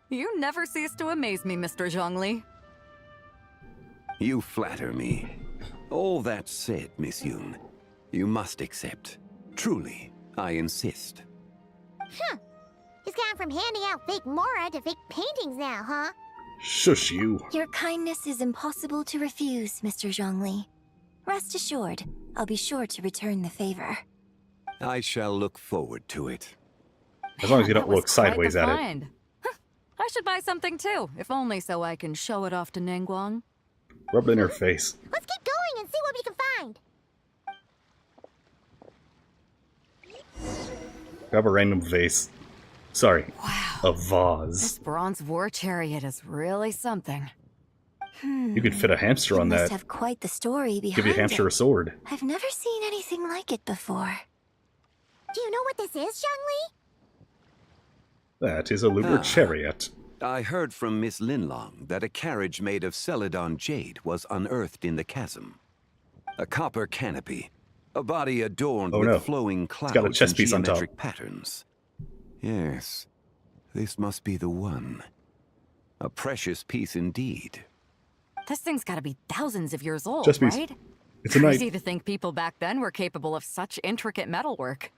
You never cease to amaze me, Mr. Zhongli. You flatter me. All that said, Miss Yoon, you must accept. Truly, I insist. Huh. He's gone from handing out fake Mora to fake paintings now, huh? Shush you. Your kindness is impossible to refuse, Mr. Zhongli. Rest assured, I'll be sure to return the favor. I shall look forward to it. As long as you That don't was look quite sideways the at it. find. Huh, I should buy something too, if only so I can show it off to Nangguang. Rub it in her face. Let's keep going and see what we can find. Grab a random vase. Sorry. Wow. A vase. This bronze war chariot is really something. You could fit a hamster on It must that. have quite the story behind Give your hamster a it. sword. I've never seen anything like it before. Do you know what this is, Zhongli? That is a lunar chariot. I heard from Miss Linlong that a carriage made of Celadon jade was unearthed in the chasm. A copper canopy, a body adorned Oh, with no. flowing It's clouds got a chess and piece on top. geometric patterns. Yes, this must be the one. A precious piece indeed. This thing's gotta be thousands of years old, Chess piece. right? It's a knight. Crazy to think people back then were capable of such intricate metalwork.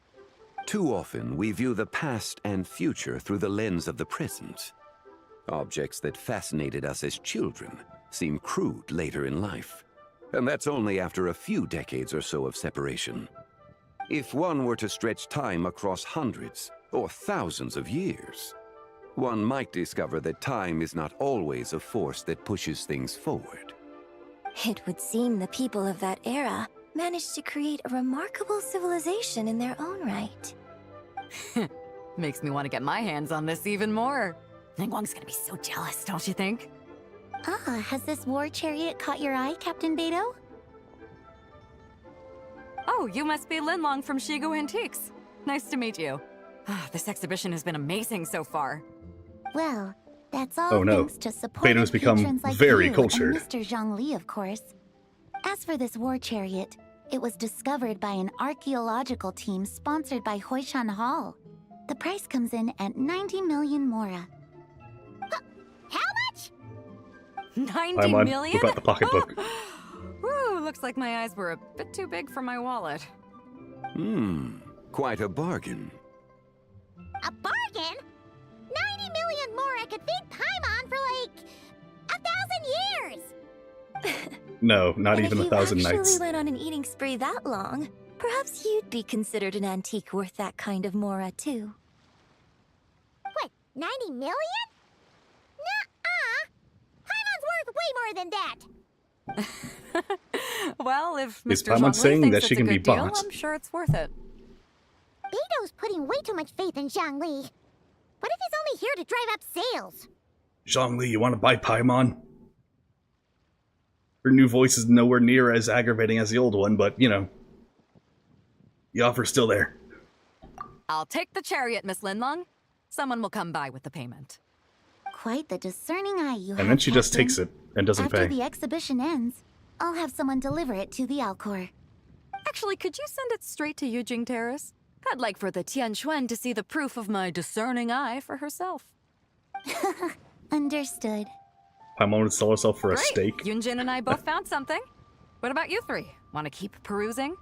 Too often, we view the past and future through the lens of the present. Objects that fascinated us as children seem crude later in life. And that's only after a few decades or so of separation. If one were to stretch time across hundreds or thousands of years, one might discover that time is not always a force that pushes things forward. It would seem the people of that era managed to create a remarkable civilization in their own right. Makes me want to get my hands on this even more. Ningguang's gonna be so jealous, don't you think? Ah, has this war chariot caught your eye, Captain Beto? Oh, you must be Linlong from Shigo Antiques. Nice to meet you. This exhibition has been amazing so far. Well, that's all Oh, no. thanks to supportive Beto's become patrons like very you cultured. and Mr. Zhongli, of course. As for this war chariot, it was discovered by an archaeological team sponsored by Hoishan Hall. The price comes in at 90 million Mora. How much? 90 Paimon, million? whip out the pocketbook. Woo, looks like my eyes were a bit too big for my wallet. Quite a bargain. A bargain? 90 million Mora could feed Paimon for like 1,000 years! No, not And even if 1,000 you nights. actually went on an eating spree that long, perhaps you'd be considered an antique worth that kind of Mora, too. What, 90 million? Nuh-uh! Paimon's worth way more than that! Well, if Is Mr. Paimon Zhongli saying thinks that she it's a can be good deal, bought? I'm sure it's worth it. Beto's putting way too much faith in Zhongli. What if he's only here to drive up sales? Zhongli, you want to buy Paimon? Her new voice is nowhere near as aggravating as the old one, but, you know. The offer's still there. I'll take the chariot, Miss Linlong. Someone will come by with the payment. Quite the discerning eye you have, And then she just Captain. takes it and doesn't After pay. the exhibition ends, I'll have someone deliver it to the Alcor. Actually, could you send it straight to Yujing Terrace? I'd like for the Tianquan to see the proof of my discerning eye for herself. Understood. Paimon would sell herself for a Great. steak. Yunjin and I both found something. What about you three? Want to keep perusing?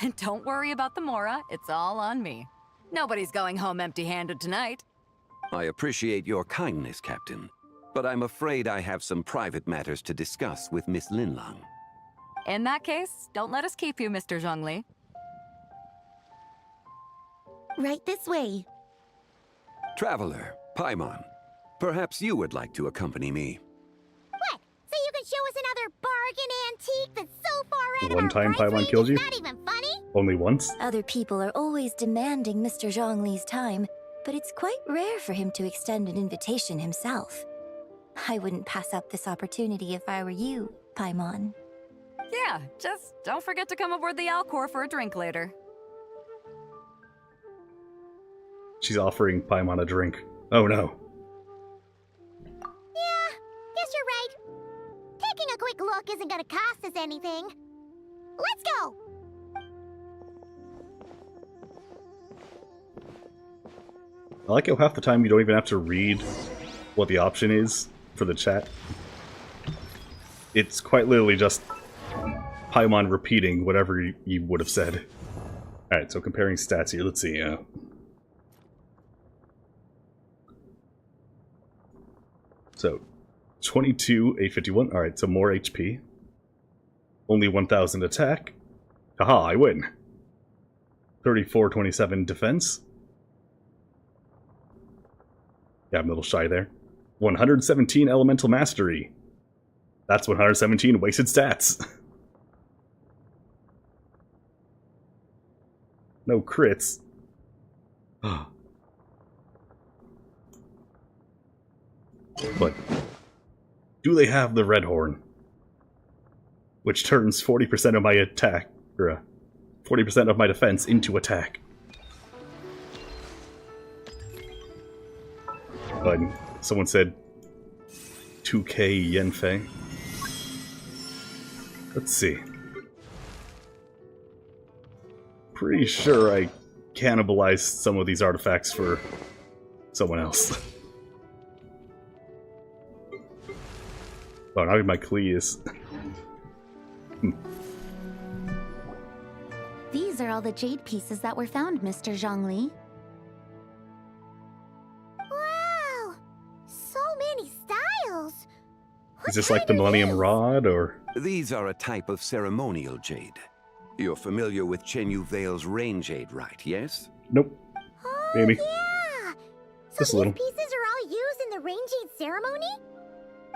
And don't worry about the Mora. It's all on me. Nobody's going home empty-handed tonight. I appreciate your kindness, Captain, but I'm afraid I have some private matters to discuss with Miss Linlang. In that case, don't let us keep you, Mr. Zhongli. Right this way. Traveler, Paimon, perhaps you would like to accompany me. What? So you can show us another bargain antique that's so far out The one of our time price Paimon range killed it's you? not even funny? Only once? Other people are always demanding Mr. Zhongli's time, but it's quite rare for him to extend an invitation himself. I wouldn't pass up this opportunity if I were you, Paimon. Yeah, just don't forget to come aboard the Alcor for a drink later. She's offering Paimon a drink. Oh no. Yeah, guess you're right. Taking a quick look isn't gonna cost us anything. Let's go! I like how half the time you don't even have to read what the option is for the chat. It's quite literally just Paimon repeating whatever you would have said. Alright, so comparing stats here, let's see. So, 22, 851. Alright, so more HP. Only 1000 attack. Haha, I win. 34, 27 defense. Yeah, I'm a little shy there. 117 elemental mastery. That's 117 wasted stats. No crits. But do they have the red horn? Which turns 40% of my attack, or 40% of my defense into attack. But someone said 2k Yenfei. Let's see. Pretty sure I cannibalized some of these artifacts for someone else. Oh, now my Klee is. These are all the jade pieces that were found, Mr. Zhongli. Wow! So many styles! Is this like the Millennium Rod, or? These are a type of ceremonial jade. You're familiar with Chenyu Vale's rain jade, right, yes? Nope. Maybe. Yeah! So Just a these little. pieces are all used in the rain jade ceremony?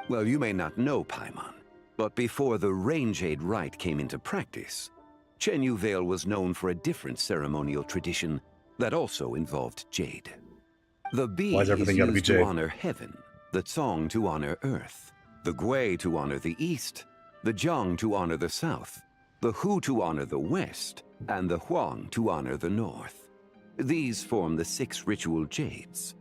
Well, you may not know, Paimon, but before the rain jade rite came into practice, Chenyu Vale was known for a different ceremonial tradition that also involved jade. The Bi Why is is everything gotta be used to jade? honor heaven, the Tsong to honor earth, the Gui to honor the east, the Jiang to honor the south, the Hu to honor the west, and the Huang to honor the north. These form the 6 ritual jades.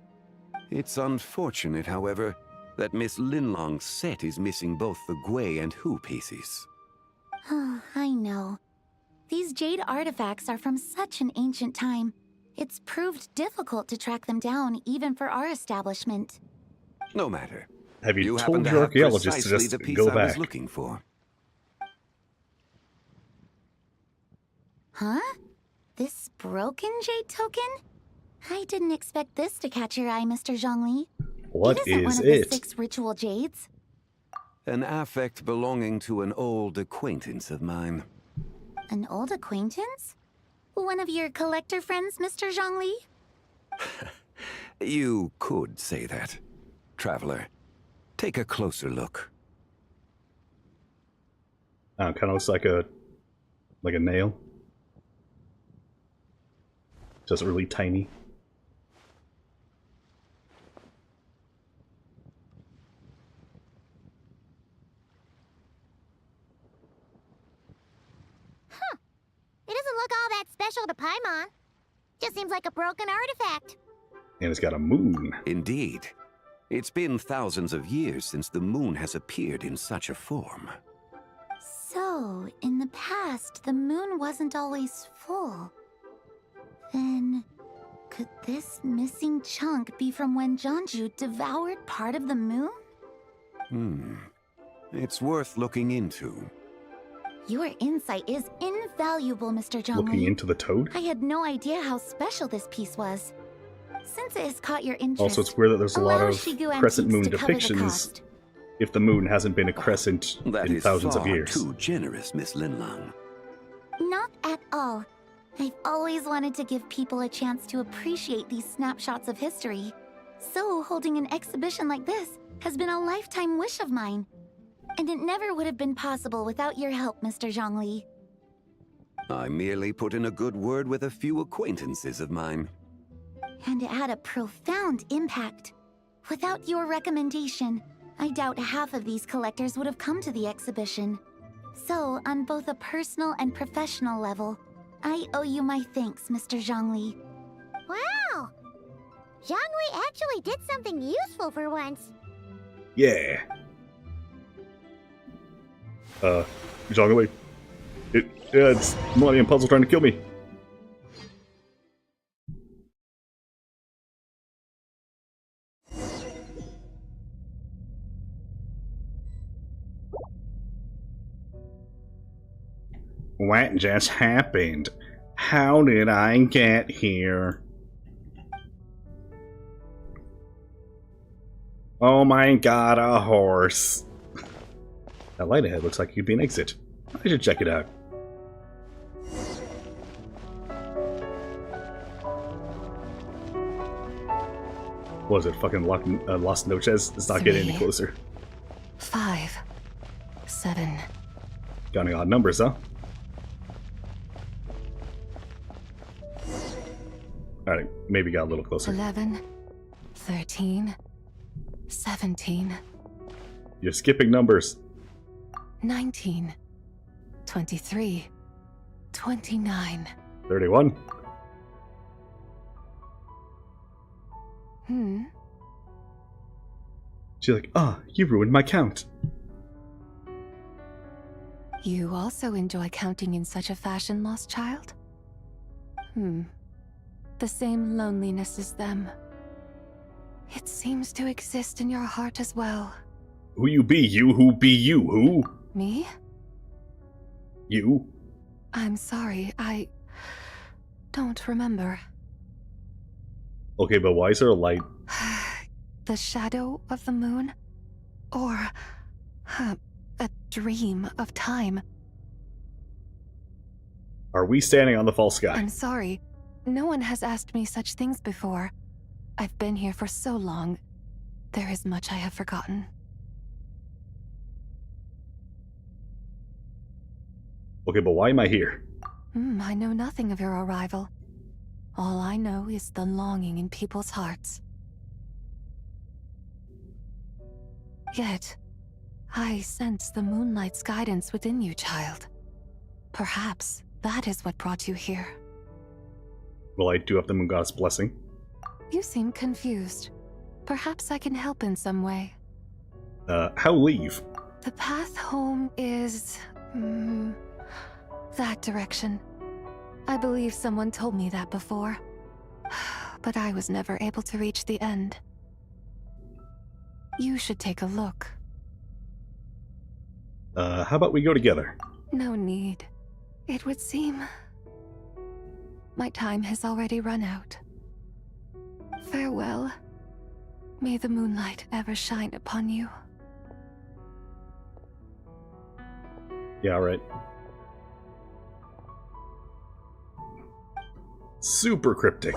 It's unfortunate, however, that Miss Linlong's set is missing both the Gui and Hu pieces. I know. These jade artifacts are from such an ancient time. It's proved difficult to track them down, even for our establishment. No matter. Have you happen told to your have archaeologist to precisely just the piece go I was back? looking for. Huh? This broken jade token? I didn't expect this to catch your eye, Mr. Zhongli. What it isn't is one of it? the 6 ritual jades. An affect belonging to an old acquaintance of mine. An old acquaintance? One of your collector friends, Mr. Zhongli? You could say that. Traveler, take a closer look. Kind of looks like a nail. Just really tiny. It doesn't look all that special to Paimon. Just seems like a broken artifact. And it's got a moon. Indeed. It's been thousands of years since the moon has appeared in such a form. So, in the past, the moon wasn't always full. Then, could this missing chunk be from when Jeonju devoured part of the moon? It's worth looking into. Your insight is invaluable, Mr. Zhongli. Looking into the toad? I had no idea how special this piece was. Since it has caught your interest, Also, it's weird that there's a lot of Shigu crescent moon antiques to cover the depictions cost. if the moon hasn't been a crescent That in is thousands of far years. too generous, Miss Linlang. Not at all. I've always wanted to give people a chance to appreciate these snapshots of history. So, holding an exhibition like this has been a lifetime wish of mine. And it never would have been possible without your help, Mr. Zhongli. I merely put in a good word with a few acquaintances of mine. And it had a profound impact. Without your recommendation, I doubt half of these collectors would have come to the exhibition. So, on both a personal and professional level, I owe you my thanks, Mr. Zhongli. Wow! Zhongli actually did something useful for once. Yeah. Zhongli. It's Millennium Puzzle trying to kill me. What just happened? How did I get here? Oh my god, a horse. That light ahead looks like it could be an exit. I should check it out. What was it, fucking Lost Noches? It's not getting any closer. 5, 7. Counting odd numbers, huh? Alright, maybe got a little closer. 11, 13, 17. You're skipping numbers. 19, 23, 29. 31. She's like, you ruined my count. You also enjoy counting in such a fashion, lost child? The same loneliness as them. It seems to exist in your heart as well. Who you be, you? Who be you? Who? Me? You? I'm sorry, I don't remember. Okay, but why is there a light? The shadow of the moon? Or a dream of time? Are we standing on the false sky? I'm sorry. No one has asked me such things before. I've been here for so long. There is much I have forgotten. Okay, but why am I here? I know nothing of your arrival. All I know is the longing in people's hearts. Yet, I sense the moonlight's guidance within you, child. Perhaps that is what brought you here. Well, I do have the moon goddess blessing. You seem confused. Perhaps I can help in some way. How leave? The path home is... that direction. I believe someone told me that before. But I was never able to reach the end. You should take a look. How about we go together? No need. It would seem... my time has already run out. Farewell. May the moonlight ever shine upon you. Yeah, right. Super cryptic.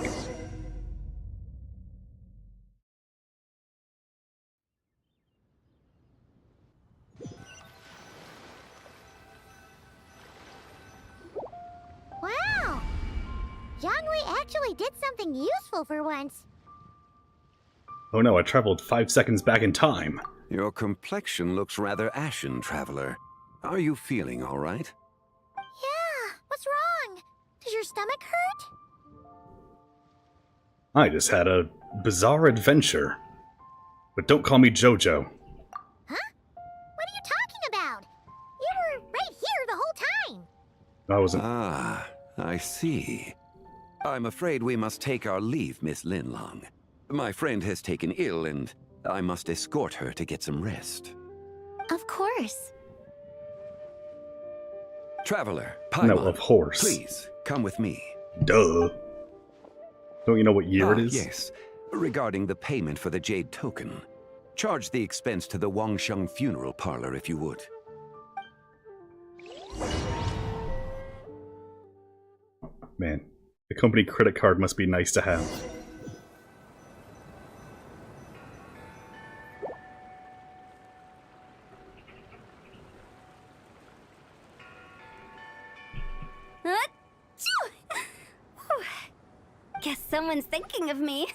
Wow! Zhongli actually did something useful for once. Oh no, I traveled 5 seconds back in time. Your complexion looks rather ashen, traveler. Are you feeling all right? Yeah, what's wrong? Does your stomach hurt? I just had a bizarre adventure. But don't call me Jojo. Huh? What are you talking about? You were right here the whole time. I wasn't. Ah, I see. I'm afraid we must take our leave, Miss Linlong. My friend has taken ill, and I must escort her to get some rest. Of course. Traveler, Paimon, No, of course. Please, come with me. Duh. Don't you know what year it is? Yes. Regarding the payment for the Jade Token. Charge the expense to the Wangsheng Funeral Parlor if you would. Man, the company credit card must be nice to have. Guess someone's thinking of me.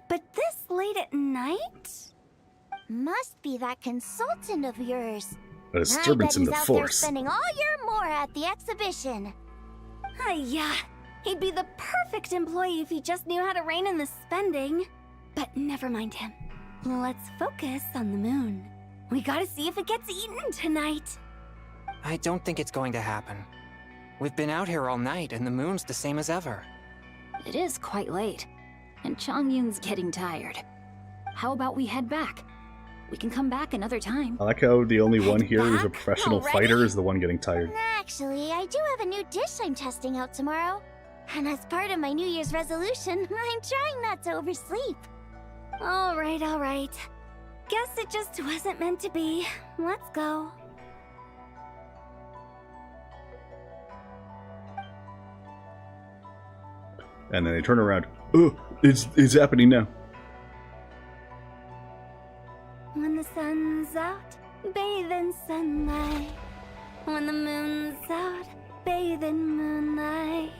But this late at night? Must be that consultant of yours. A disturbance in the I bet he's out there force. spending all year more at the exhibition. Yeah, he'd be the perfect employee if he just knew how to rein in the spending. But never mind him. Let's focus on the moon. We gotta see if it gets eaten tonight. I don't think it's going to happen. We've been out here all night, and the moon's the same as ever. It is quite late, and Chongyun's getting tired. How about we head back? We can come back another time. I like how the only one here who's a professional fighter is the one getting tired. Actually, I do have a new dish I'm testing out tomorrow. And as part of my New Year's resolution, I'm trying not to oversleep. All right. Guess it just wasn't meant to be. Let's go. And then they turn around. Oh, it's happening now. When the sun's out, bathe in sunlight. When the moon's out, bathe in moonlight.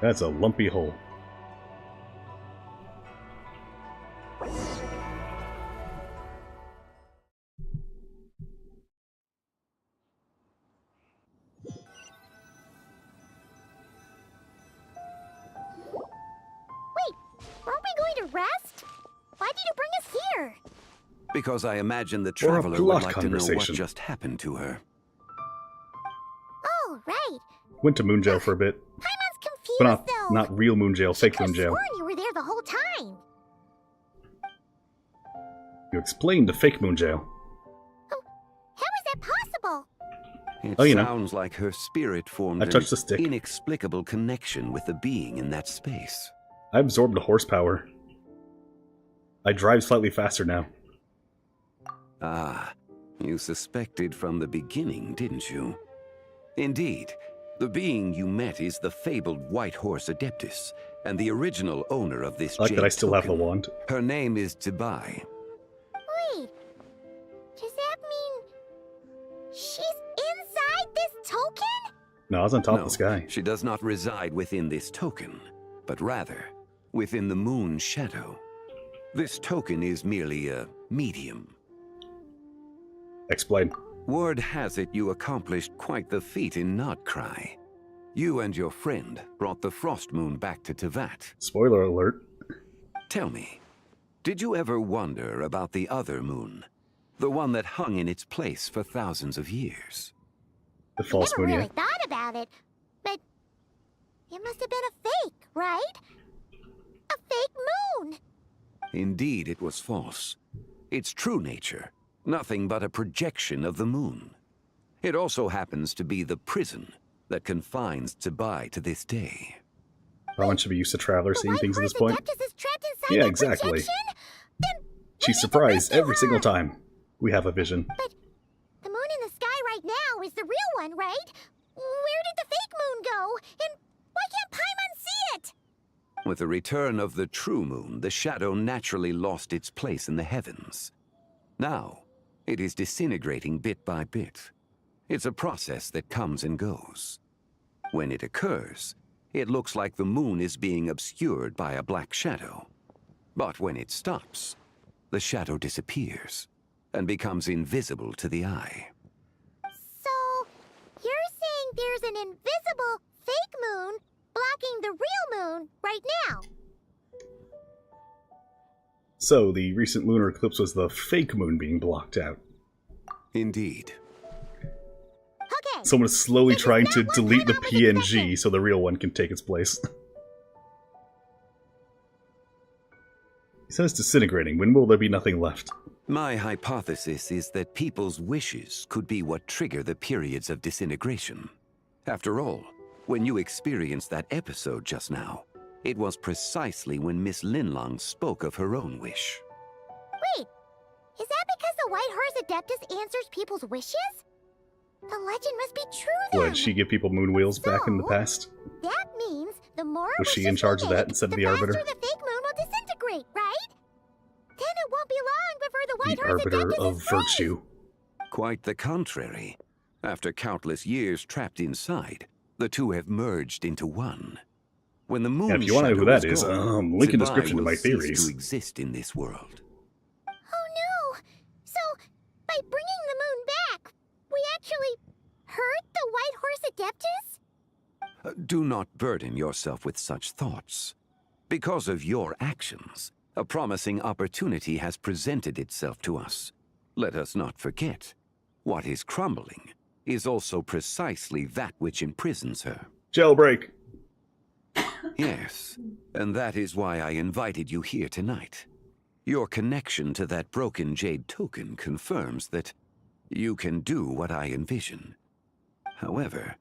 That's a lumpy hole. Aren't we going to rest? Why did you bring us here? Because I imagine the Or a traveler would plot like to know what conversation. just happened to her. Oh, right. Went to moon jail for a bit. Paimon's confused, But though. not real moon jail, fake moon jail. Sworn you were there the whole time. You explained the fake moon jail. How is that possible? It Oh, you know. sounds like her spirit formed I touched the stick. an inexplicable connection with the being in that space. I absorbed the horsepower. I drive slightly faster now. Ah, you suspected from the beginning, didn't you? Indeed, the being you met is the fabled White Horse Adeptus, and the original owner of this I like that I jade still have the token. wand. Her name is Zibai. Wait. Does that mean she's inside this token? No, I was on top No, of the sky. she does not reside within this token, but rather within the moon's shadow. This token is merely a medium. Explain. Word has it you accomplished quite the feat in Nodcry. You and your friend brought the Frost Moon back to Tevat. Spoiler alert. Tell me, did you ever wonder about the other moon? The one that hung in its place for thousands of years? The false Never moon, really yeah. thought about it, but it must have been a fake, right? A fake moon. Indeed, it was false. Its true nature, nothing but a projection of the moon. It also happens to be the prison that confines Zibai to this day. Paimon should be used to Traveler seeing things at this point. Adeptus is trapped inside Yeah, that exactly. projection? Then She's surprised every single time we have a vision. the moon in the sky right now is the real one, right? Where did the fake moon go? And why can't Paimon see it? With the return of the true moon, the shadow naturally lost its place in the heavens. Now, it is disintegrating bit by bit. It's a process that comes and goes. When it occurs, it looks like the moon is being obscured by a black shadow. But when it stops, the shadow disappears and becomes invisible to the eye. think there's an invisible fake moon blocking the real moon right now. So, the recent lunar eclipse was the fake moon being blocked out. Indeed. Okay. Someone is slowly trying to delete the PNG so the real one can take its place. He says disintegrating. When will there be nothing left? My hypothesis is that people's wishes could be what trigger the periods of disintegration. After all, when you experienced that episode just now, it was precisely when Miss Linlong spoke of her own wish. Wait, is that because the White Horse Adeptus answers people's wishes? The legend must be true then. What, did she give people moon wheels back in the past? That means the more Was she in charge of that instead of the Arbiter? the fake moon will disintegrate, right? Then it won't be long before the White Horse Arbiter Adeptus of is free. virtue. Quite the contrary. After countless years trapped inside, the two have merged into one. When the moon Yeah, if you want to know who that is, gone, link in Zibai description to will my cease theories. to exist in this world. Oh no! So, by bringing the moon back, we actually hurt the White Horse Adeptus? Do not burden yourself with such thoughts. Because of your actions, a promising opportunity has presented itself to us. Let us not forget, what is crumbling is also precisely that which imprisons her. Jailbreak! Yes, and that is why I invited you here tonight. Your connection to that broken jade token confirms that you can do what I envision. However,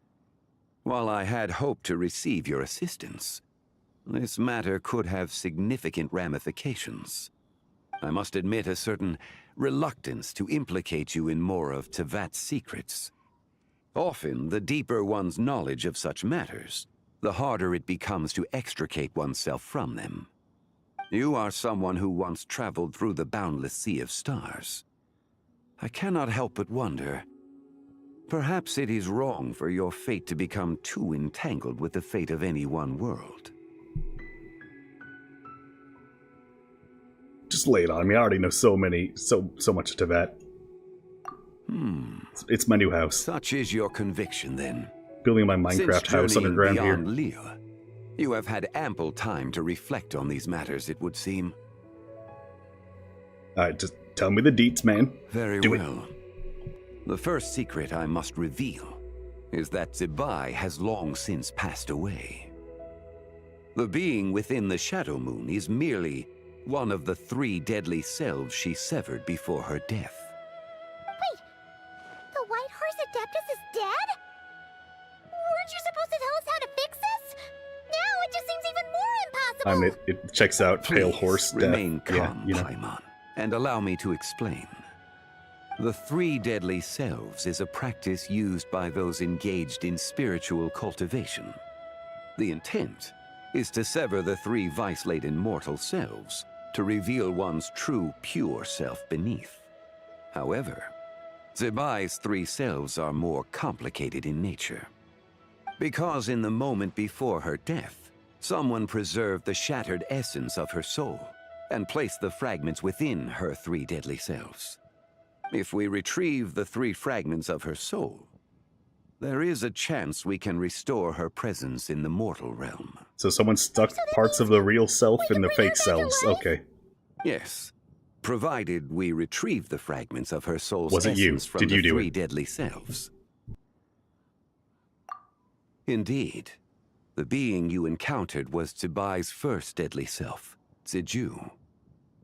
while I had hoped to receive your assistance, this matter could have significant ramifications. I must admit a certain reluctance to implicate you in more of Tevat's secrets. Often, the deeper one's knowledge of such matters, the harder it becomes to extricate oneself from them. You are someone who once traveled through the boundless sea of stars. I cannot help but wonder, perhaps it is wrong for your fate to become too entangled with the fate of any one world. Just lay it on me. I already know so much to that. It's my new house. Such is your conviction, then. Building my Minecraft house underground here. Liyue, you have had ample time to reflect on these matters, it would seem. Alright, just tell me the deets, man. Very Do well. The first secret I must reveal is that Zibai has long since passed away. The being within the Shadow Moon is merely one of the 3 deadly selves she severed before her death. Wait, the White Horse Adeptus is dead? Weren't you supposed to tell us how to fix this? Now it just seems even more impossible. I mean, it checks out Pale Horse death. Remain calm, yeah, you know. Paimon, and allow me to explain. The 3 deadly selves is a practice used by those engaged in spiritual cultivation. The intent is to sever the 3 vice-laden mortal selves to reveal one's true, pure self beneath. However, Zibai's 3 selves are more complicated in nature. Because in the moment before her death, someone preserved the shattered essence of her soul and placed the fragments within her 3 deadly selves. If we retrieve the 3 fragments of her soul, there is a chance we can restore her presence in the mortal realm. So someone stuck parts of the real self in the fake selves. Okay. Yes, provided we retrieve the fragments of her soul's Was it you? essence from Did you the do 3 it? deadly selves. Indeed, the being you encountered was Zibai's first deadly self, Ziju.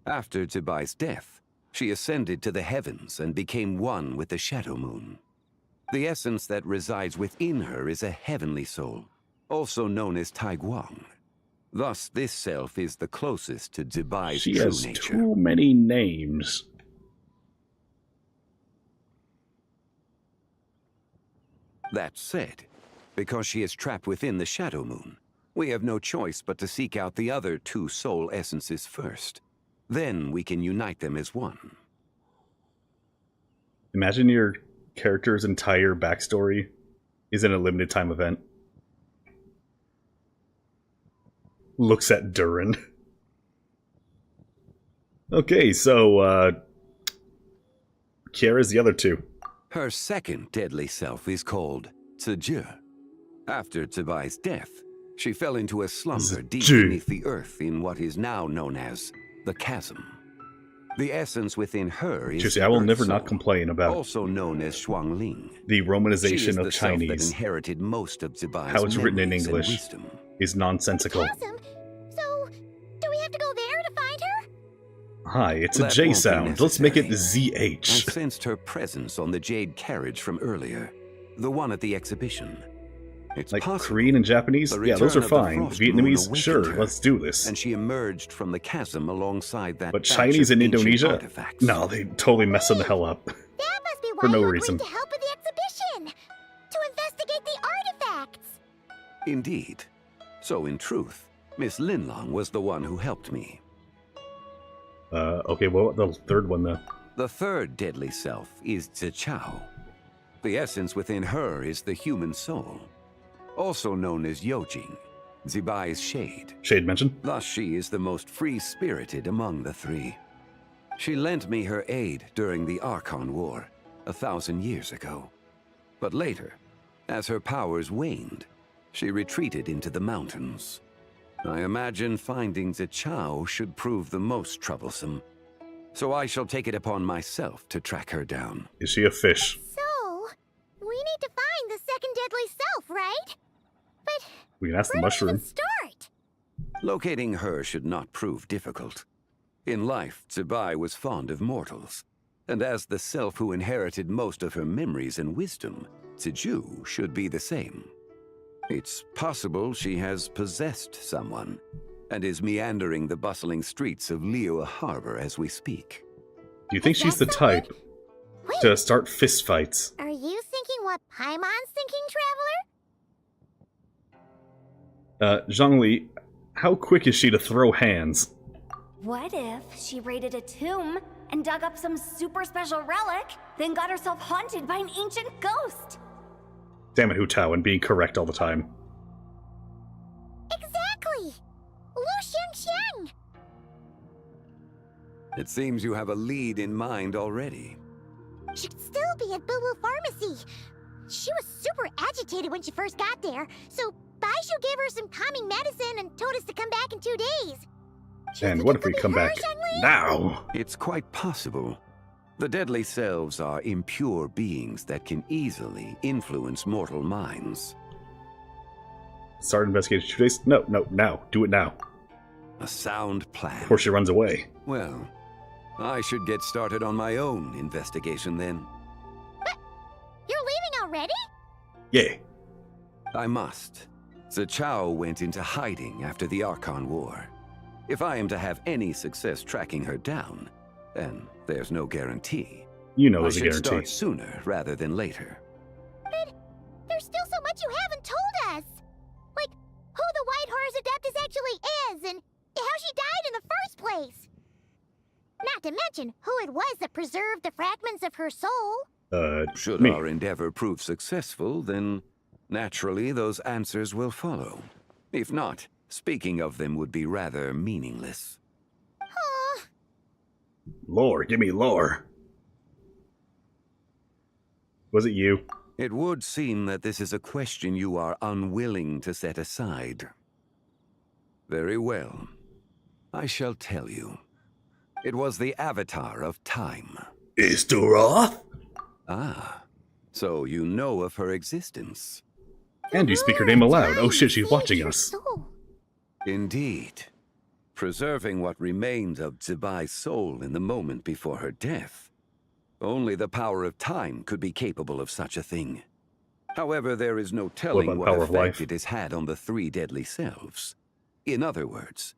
After Zibai's death, she ascended to the heavens and became one with the Shadow Moon. The essence that resides within her is a heavenly soul, also known as Taiguang. Thus, this self is the closest to Zibai's She true has nature. too many names. That said, because she is trapped within the Shadow Moon, we have no choice but to seek out the other 2 soul essences first. Then we can unite them as one. Imagine your character's entire backstory is in a limited time event. Looks at Durin. Okay, so, Kiara's the other 2. Her second deadly self is called Zibai. After Zibai's death, she fell into a slumber deep beneath the earth in what is now known as the Chasm. The essence within her is Seriously, I will never not complain about also known as Shuangling. the romanization of the self that Chinese. inherited most of Zibai's How it's written in memories and English wisdom. is nonsensical. Chasm? So, do we have to go there to find her? Hi, it's a That J won't be sound. Let's make it necessary. ZH. I sensed her presence on the jade carriage from earlier, the one at the exhibition. It's Like possible Korean and Japanese? the Yeah, those are return of the fine. Frost Moon Vietnamese? awakened Sure, her, let's do this. and she emerged from the chasm alongside that But batch Chinese of and ancient Indonesia? artifacts. No, they totally messing the hell up. That must be why For no you reason. agreed to help with the exhibition! To investigate the artifacts! Indeed. So in truth, Miss Linlong was the one who helped me. Okay, what about the third one, though? The third deadly self is Zichao. The essence within her is the human soul, also known as Yojing, Zibai's shade. Shade mentioned? Thus she is the most free-spirited among the three. She lent me her aid during the Archon War, 1,000 years ago. But later, as her powers waned, she retreated into the mountains. I imagine finding Zichao should prove the most troublesome, so I shall take it upon myself to track her down. Is she a fish? So, we need to find the second deadly self, right? But We can ask the where do we mushroom. even start? Locating her should not prove difficult. In life, Zibai was fond of mortals, and as the self who inherited most of her memories and wisdom, Ziju should be the same. It's possible she has possessed someone, and is meandering the bustling streets of Liyue Harbor as we speak. Do you think she's the type to start fistfights? Are you thinking what Paimon's thinking, Traveler? Zhongli, how quick is she to throw hands? What if she raided a tomb and dug up some super special relic, then got herself haunted by an ancient ghost? Damn it, Hu Tao, and being correct all the time. Exactly! Lu Xiangxiang! It seems you have a lead in mind already. She'd still be at Boo Boo Pharmacy. She was super agitated when she first got there, so Baishu gave her some calming medicine and told us to come back in 2 days. And what if we come back now? It's quite possible. The deadly selves are impure beings that can easily influence mortal minds. Start investigating 2 days? No, now. Do it now. A sound plan. Before she runs away. Well, I should get started on my own investigation then. You're leaving already? Yeah. I must. Zichao went into hiding after the Archon War. If I am to have any success tracking her down, then there's no guarantee. You know I there's a should guarantee. start sooner rather than later. But there's still so much you haven't told us. Like, who the White Horse Adeptus actually is, and how she died in the first place. Not to mention who it was that preserved the fragments of her soul. Should me. our endeavor prove successful, then naturally those answers will follow. If not, speaking of them would be rather meaningless. Lore, give me lore. Was it you? It would seem that this is a question you are unwilling to set aside. Very well. I shall tell you. It was the Avatar of Time. Isturoth? Ah, so you know of her existence. And you speak her name aloud. Oh shit, she's watching us. Indeed. Preserving what remained of Zibai's soul in the moment before her death. Only the power of time could be capable of such a thing. However, there is no telling about what power of effect life? it has had on the three deadly selves. In other words,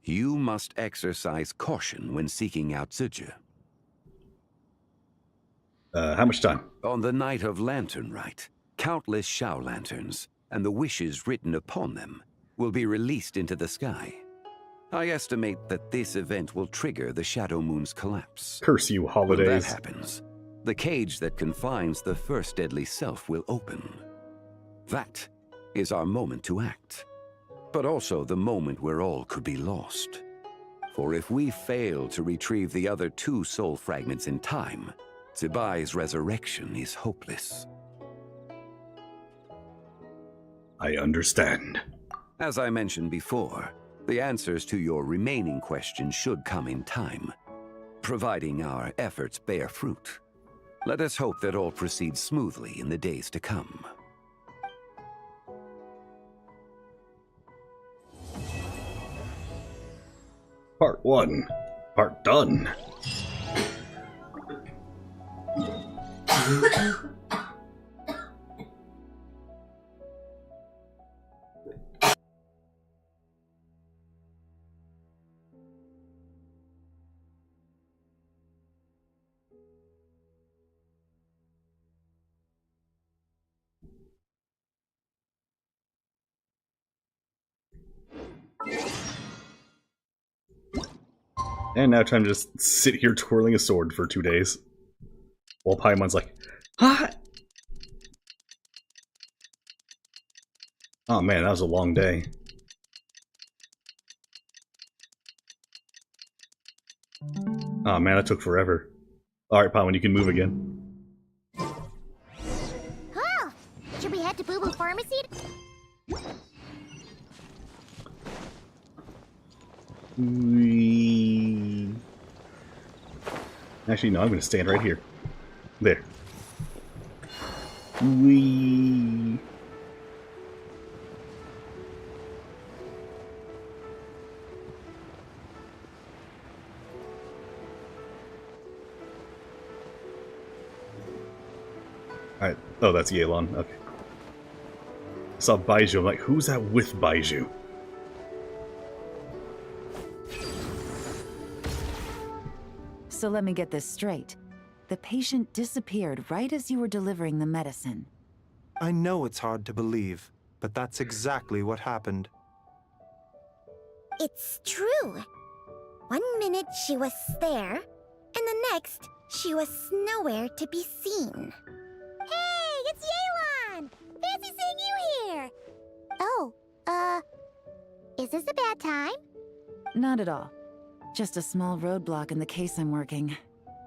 you must exercise caution when seeking out Zibai. How much time? On the night of Lantern Rite, countless Shao lanterns, and the wishes written upon them, will be released into the sky. I estimate that this event will trigger the Shadow Moon's collapse. Curse you, When holidays. that happens, the cage that confines the first deadly self will open. That is our moment to act, but also the moment where all could be lost. For if we fail to retrieve the other two soul fragments in time, Zibai's resurrection is hopeless. I understand. As I mentioned before, the answers to your remaining questions should come in time, providing our efforts bear fruit. Let us hope that all proceeds smoothly in the days to come. Part 1. Part done. And now time to just sit here twirling a sword for 2 days. While Paimon's like, ah! Oh man, that was a long day. Oh man, that took forever. Alright, Paimon, you can move again. Oh! Should we head to Boo Boo Pharmacy? Actually, no, I'm gonna stand right here. There. Whee! Alright. Oh, that's Yelan. Okay. I saw Baiju. I'm like, who's that with Baiju? So let me get this straight. The patient disappeared right as you were delivering the medicine. I know it's hard to believe, but that's exactly what happened. It's true. 1 minute she was there, and the next she was nowhere to be seen. Hey, it's Yelan! Fancy seeing you here! Oh, is this a bad time? Not at all. Just a small roadblock in the case I'm working.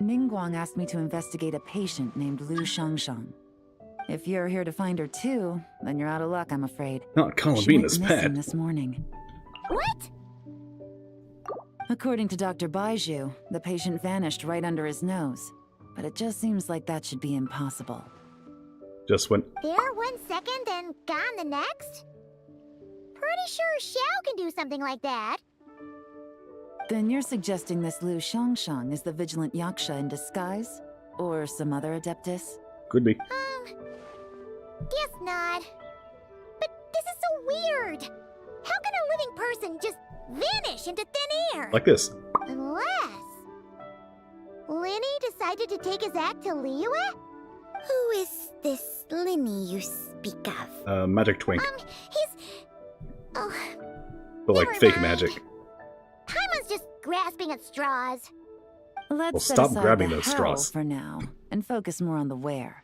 Ningguang asked me to investigate a patient named Lu Shangshang. If you're here to find her too, then you're out of luck, I'm afraid. Not She went Columbina's missing pet. this morning. What? According to Dr. Baiju, the patient vanished right under his nose. But it just seems like that should be impossible. Just went. There 1 second and gone the next? Pretty sure Xiao can do something like that. Then you're suggesting this Lu Shangshang is the vigilant Yaksha in disguise? Or some other adeptus? Could be. Guess not. But this is so weird. How can a living person just vanish into thin air? Like this. Unless Linny decided to take his act to Liyue? Who is this Linny you speak of? Magic twink. He's... Oh, But like never fake mind. magic. Paimon's just grasping at straws. Let's Well, set stop aside grabbing the those how straws. for now, and focus more on the where.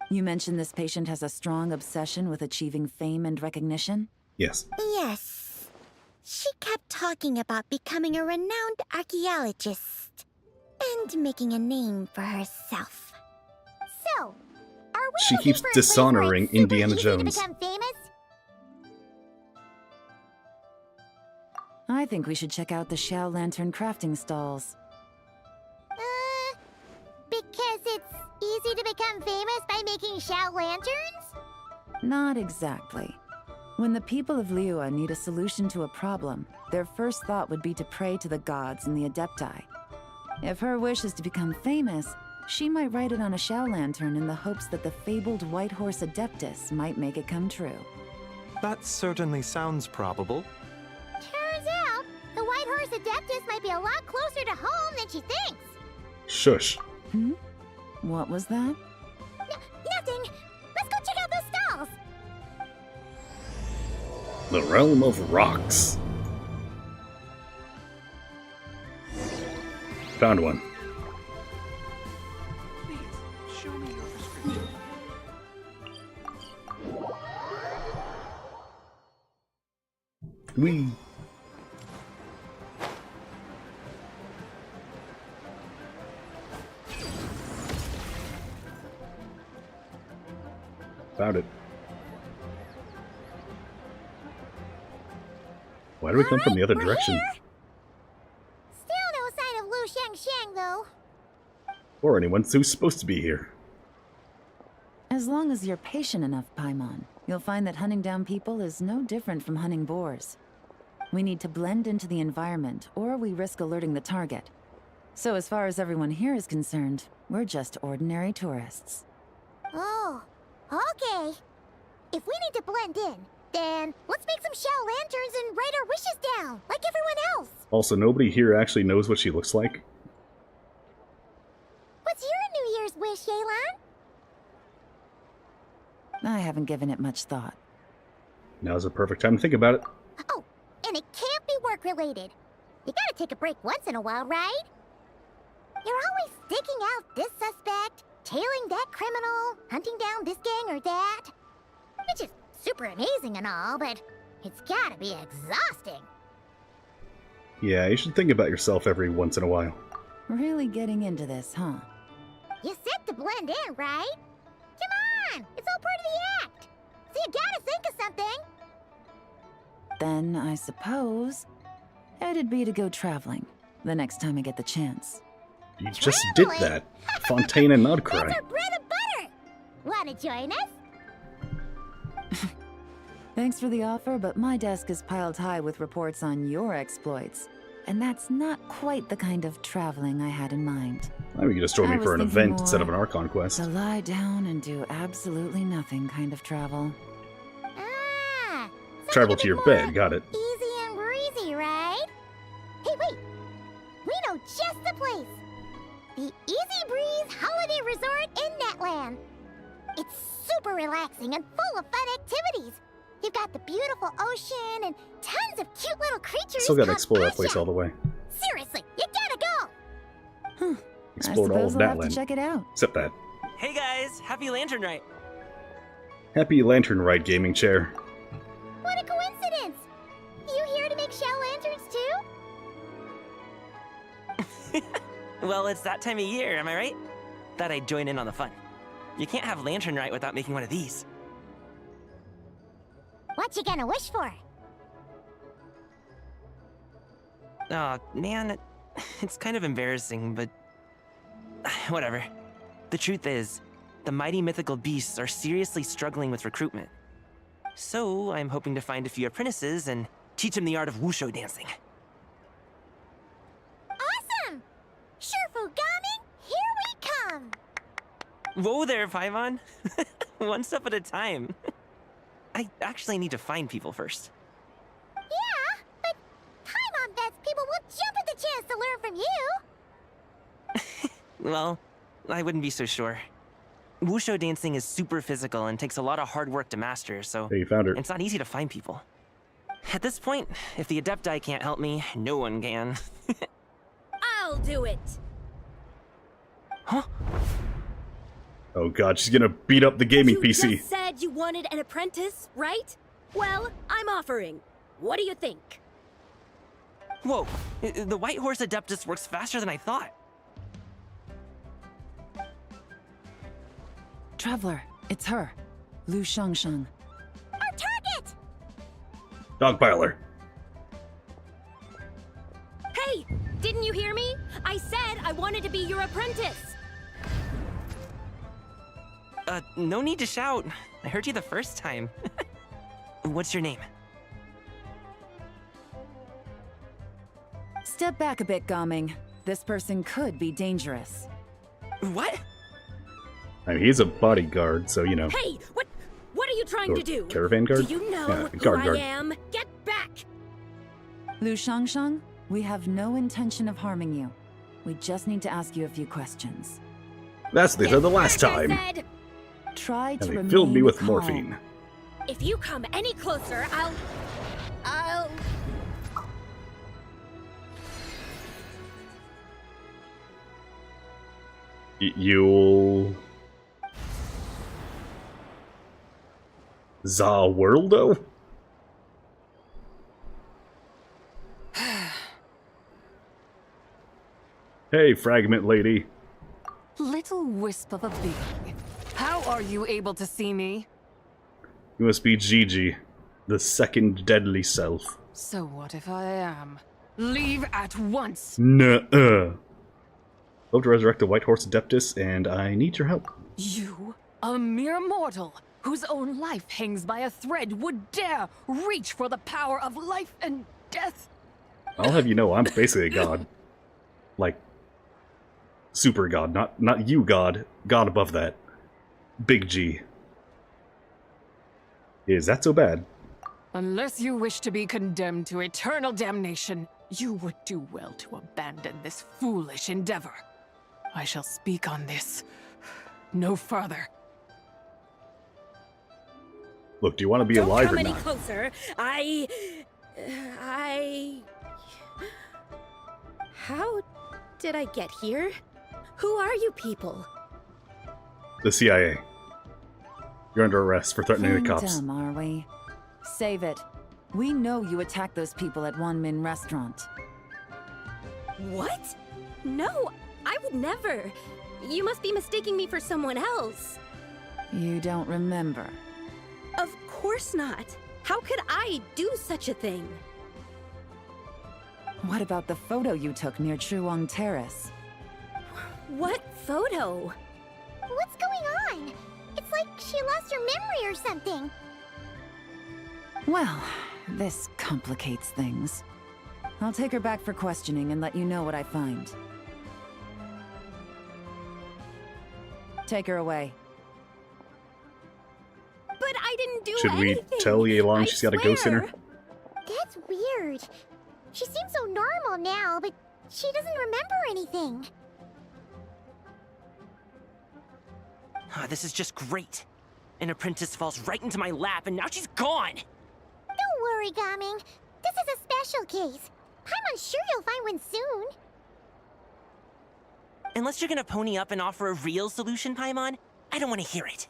You mentioned this patient has a strong obsession with achieving fame and recognition? Yes. Yes. She kept talking about becoming a renowned archaeologist and making a name for herself. So, are we She looking keeps for a place where dishonoring it's super Indiana easy Jones. to become famous? I think we should check out the Xiao Lantern crafting stalls. Because it's easy to become famous by making Xiao lanterns? Not exactly. When the people of Liyue need a solution to a problem, their first thought would be to pray to the gods and the Adepti. If her wish is to become famous, she might write it on a Xiao Lantern in the hopes that the fabled White Horse Adeptus might make it come true. That certainly sounds probable. Turns out, the White Horse Adeptus might be a lot closer to home than she thinks. Shush. Hmm? What was that? Nothing. Let's go check out those stalls. The realm of rocks. Found one. Please, show me your prescription. Whee! Found it. Why do we come from the other direction? Still no sign of Lu Shangxiang, though. Or anyone who's supposed to be here. As long as you're patient enough, Paimon, you'll find that hunting down people is no different from hunting boars. We need to blend into the environment, or we risk alerting the target. So as far as everyone here is concerned, we're just ordinary tourists. Oh, okay. If we need to blend in, then let's make some shell lanterns and write our wishes down, like everyone else. Also, nobody here actually knows what she looks like. What's your New Year's wish, Yelan? I haven't given it much thought. Now's the perfect time to think about it. Oh, and it can't be work-related. You gotta take a break once in a while, right? You're always staking out this suspect, tailing that criminal, hunting down this gang or that. Which is super amazing and all, but it's gotta be exhausting. Yeah, you should think about yourself every once in a while. Really getting into this, huh? You said to blend in, right? Come on, it's all part of the act. So you gotta think of something. Then, I suppose, it'd be to go traveling, the next time I get the chance. You just did that. Fontaine and Nudcry. That's our bread and butter. Wanna join us? Thanks for the offer, but my desk is piled high with reports on your exploits. And that's not quite the kind of traveling I had in mind. I mean, you just join me for an event instead of an Archon quest. To lie down and do absolutely nothing kind of travel. Ah, Travel to your bed, got it. easy and breezy, right? Hey, wait. We know just the place. The Easy Breeze Holiday Resort in Netland. It's super relaxing and full of fun activities. You've got the beautiful ocean and tons of cute little creatures. Still gotta called explore that Pasha. place all the way. Seriously, you gotta go. Explored all of I'll have to Natland. check it out. Except that. Hey guys, happy Lantern Rite. Happy Lantern Rite gaming chair. What a coincidence! You here to make shell lanterns too? Well, it's that time of year, am I right? Thought I'd join in on the fun. You can't have Lantern Rite without making one of these. What you gonna wish for? Aw, man, it's kind of embarrassing, but whatever. The truth is, the mighty mythical beasts are seriously struggling with recruitment. So I'm hoping to find a few apprentices and teach them the art of wushu dancing. Awesome! Shurfugami, here we come! Whoa there, Paimon. One step at a time. I actually need to find people first. Yeah, but Paimon bets people will jump at the chance to learn from you. Well, I wouldn't be so sure. Wushu dancing is super physical and takes a lot of hard work to master, so Hey, you found her. it's not easy to find people. At this point, if the Adepti can't help me, no one can. I'll do it. Huh? Oh god, she's gonna beat up the gaming You PC. just said you wanted an apprentice, right? Well, I'm offering. What do you think? Whoa, the White Horse Adeptus works faster than I thought. Traveler, it's her. Lu Shangshang. Our target! Dogpiler. Hey, didn't you hear me? I said I wanted to be your apprentice. No need to shout. I heard you the first time. What's your name? Step back a bit, Gaming. This person could be dangerous. What? I mean, he's a bodyguard, so you know. Hey, what are you trying to do? Caravan guard? Do you know Yeah, who guard. I am? Get back! Lu Shangshang, we have no intention of harming you. We just need to ask you a few questions. That's what they said the last time. Said, Try to And they remain filled me with calm. morphine. if you come any closer, I'll... You'll... Zaworldo? Hey, Fragment Lady. Little wisp of a being. How are you able to see me? You must be Gigi, the second deadly self. So what if I am? Leave at once! Nuh-uh. Hope to resurrect the White Horse Adeptus, and I need your help. You, a mere mortal, whose own life hangs by a thread, would dare reach for the power of life and death? I'll have you know, I'm basically a god. Like, super god, not you god. God above that. Big G. Is that so bad? Unless you wish to be condemned to eternal damnation, you would do well to abandon this foolish endeavor. I shall speak on this no further. Look, do you want to be alive or Don't come not? any closer. How did I get here? Who are you people? The CIA. You're under arrest for threatening the cops. Dumb, are we? Save it. We know you attacked those people at Wanmin Restaurant. What? No, I would never. You must be mistaking me for someone else. You don't remember? Of course not. How could I do such a thing? What about the photo you took near Chuang Terrace? What photo? What's going on? It's like she lost her memory or something. Well, this complicates things. I'll take her back for questioning and let you know what I find. Take her away. But I didn't do Should we anything. tell Yelan she's got a ghost in her? That's weird. She seems so normal now, but she doesn't remember anything. This is just great. An apprentice falls right into my lap, and now she's gone! Don't worry, Gaming. This is a special case. I'm sure you'll find one soon. Unless you're gonna pony up and offer a real solution, Paimon, I don't want to hear it.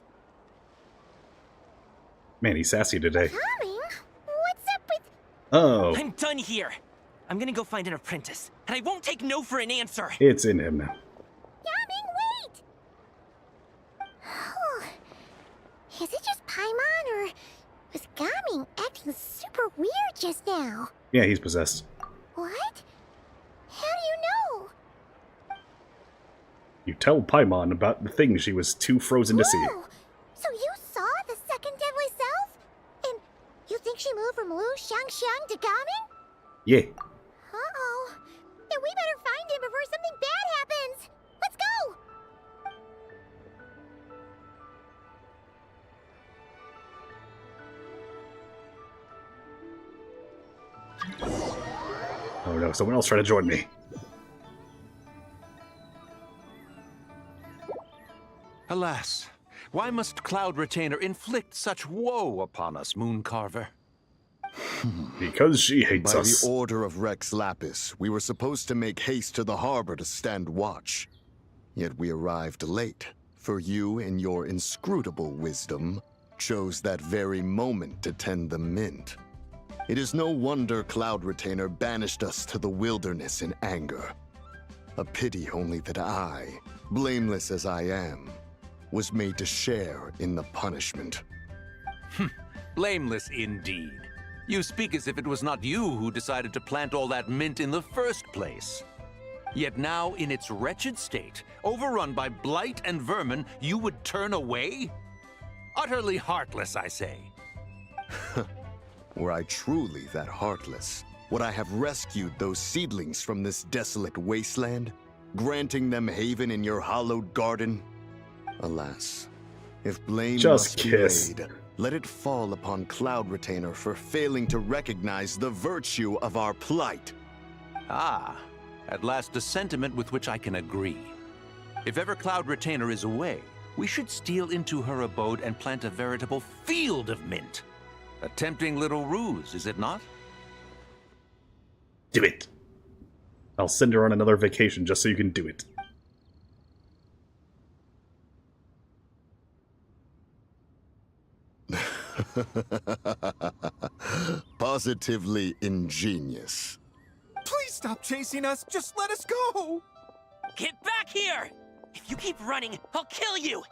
Man, he's sassy today. Gaming? What's up with... Oh. I'm done here! I'm gonna go find an apprentice, and I won't take no for an answer! It's in him now. Gaming, wait! Is it just Paimon, or was Gaming acting super weird just now? Yeah, he's possessed. What? How do you know? You tell Paimon about the thing she was too frozen to see. So you saw the second deadly self? And you think she moved from Lu Xiangxiang to Gaming? Yeah. Uh-oh. Then we better find him before something bad happens. Let's go! Oh no, someone else trying to join me. Alas, why must Cloud Retainer inflict such woe upon us, Mooncarver? Because she hates By us. the order of Rex Lapis, we were supposed to make haste to the harbor to stand watch. Yet we arrived late, for you, in your inscrutable wisdom, chose that very moment to tend the mint. It is no wonder Cloud Retainer banished us to the wilderness in anger. A pity only that I, blameless as I am, was made to share in the punishment. Blameless indeed. You speak as if it was not you who decided to plant all that mint in the first place. Yet now, in its wretched state, overrun by blight and vermin, you would turn away? Utterly heartless, I say. Were I truly that heartless, would I have rescued those seedlings from this desolate wasteland, granting them haven in your hallowed garden? Alas, if blame Just must kiss. be laid, let it fall upon Cloud Retainer for failing to recognize the virtue of our plight. Ah, at last a sentiment with which I can agree. If ever Cloud Retainer is away, we should steal into her abode and plant a veritable field of mint. A tempting little ruse, is it not? Do it. I'll send her on another vacation just so you can do it. Positively ingenious. Please stop chasing us. Just let us go. Get back here! If you keep running, I'll kill you!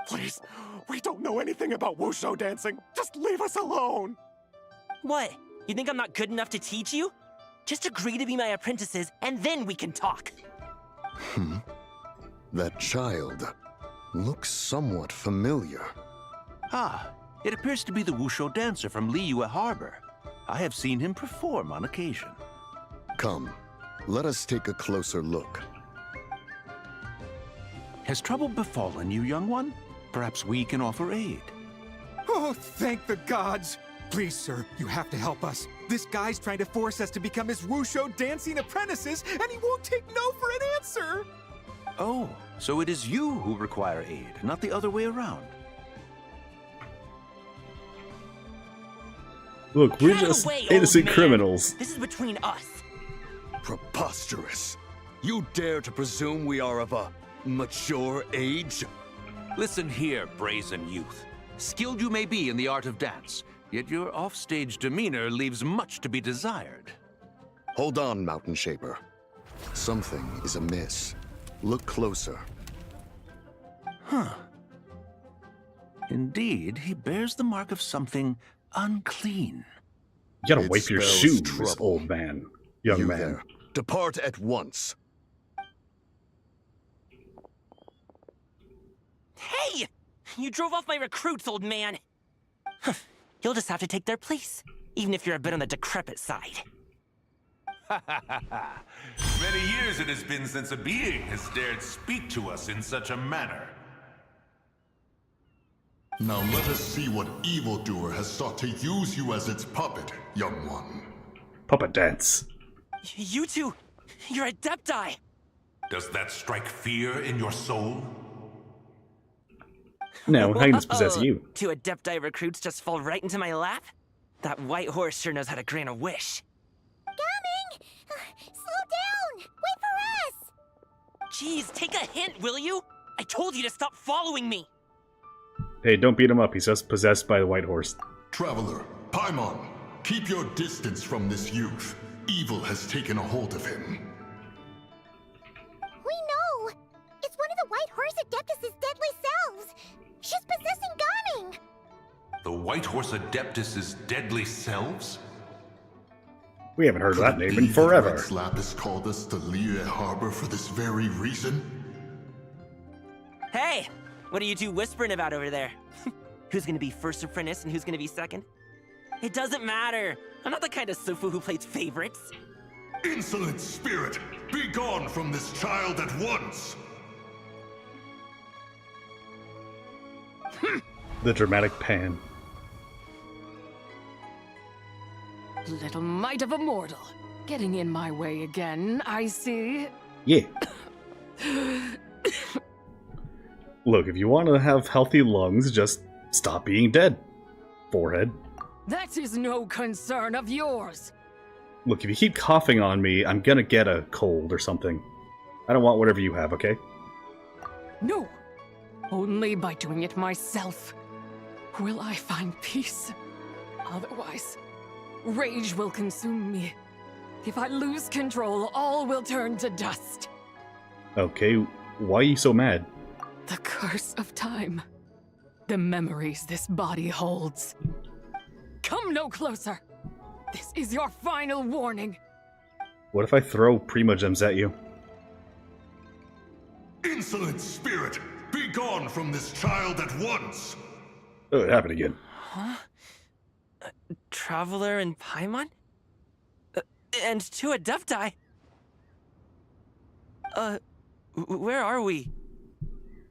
Please, we don't know anything about wushu dancing. Just leave us alone. What? You think I'm not good enough to teach you? Just agree to be my apprentices, and then we can talk. That child looks somewhat familiar. Ah, it appears to be the Wushu dancer from Liyue Harbor. I have seen him perform on occasion. Come, let us take a closer look. Has trouble befallen you, young one? Perhaps we can offer aid. Oh, thank the gods! Please, sir, you have to help us. This guy's trying to force us to become his Wushu dancing apprentices, and he won't take no for an answer! Oh, so it is you who require aid, not the other way around. Look, we're just innocent criminals. This is between us. Preposterous. You dare to presume we are of a mature age? Listen here, brazen youth. Skilled you may be in the art of dance, yet your offstage demeanor leaves much to be desired. Hold on, Mountain Shaper. Something is amiss. Look closer. Huh. Indeed, he bears the mark of something unclean. You gotta wipe your shoes, old man. Young man. There. Depart at once. Hey! You drove off my recruits, old man! You'll just have to take their place, even if you're a bit on the decrepit side. Many years it has been since a being has dared speak to us in such a manner. Now let us see what evildoer has sought to use you as its puppet, young one. Puppet dance. You two, you're Adepti! Does that strike fear in your soul? No, how does possess you? Two Adepti recruits just fall right into my lap? That white horse sure knows how to grant a wish. Coming! Slow down! Wait for us! Jeez, take a hint, will you? I told you to stop following me! Hey, don't beat him up. He's just possessed by the white horse. Traveler, Paimon, keep your distance from this youth. Evil has taken a hold of him. We know! It's one of the White Horse Adeptus' deadly selves! She's possessing Gaming! The White Horse Adeptus' deadly selves? We haven't heard that name in forever. Rex Lapis called us to Liyue Harbor for this very reason? Hey! What are you two whispering about over there? Who's gonna be first apprentice and who's gonna be second? It doesn't matter. I'm not the kind of Sufu who plays favorites. Insolent spirit! Be gone from this child at once! The dramatic pan. Little mite of a mortal. Getting in my way again, I see. Yeah. Look, if you want to have healthy lungs, just stop being dead. Forehead. That is no concern of yours. Look, if you keep coughing on me, I'm gonna get a cold or something. I don't want whatever you have, okay? No. Only by doing it myself will I find peace. Otherwise, rage will consume me. If I lose control, all will turn to dust. Okay, why are you so mad? The curse of time. The memories this body holds. Come no closer. This is your final warning. What if I throw Primogems at you? Insolent spirit! Be gone from this child at once! Oh, it happened again. Huh? Traveler and Paimon? And two Adepti? Where are we?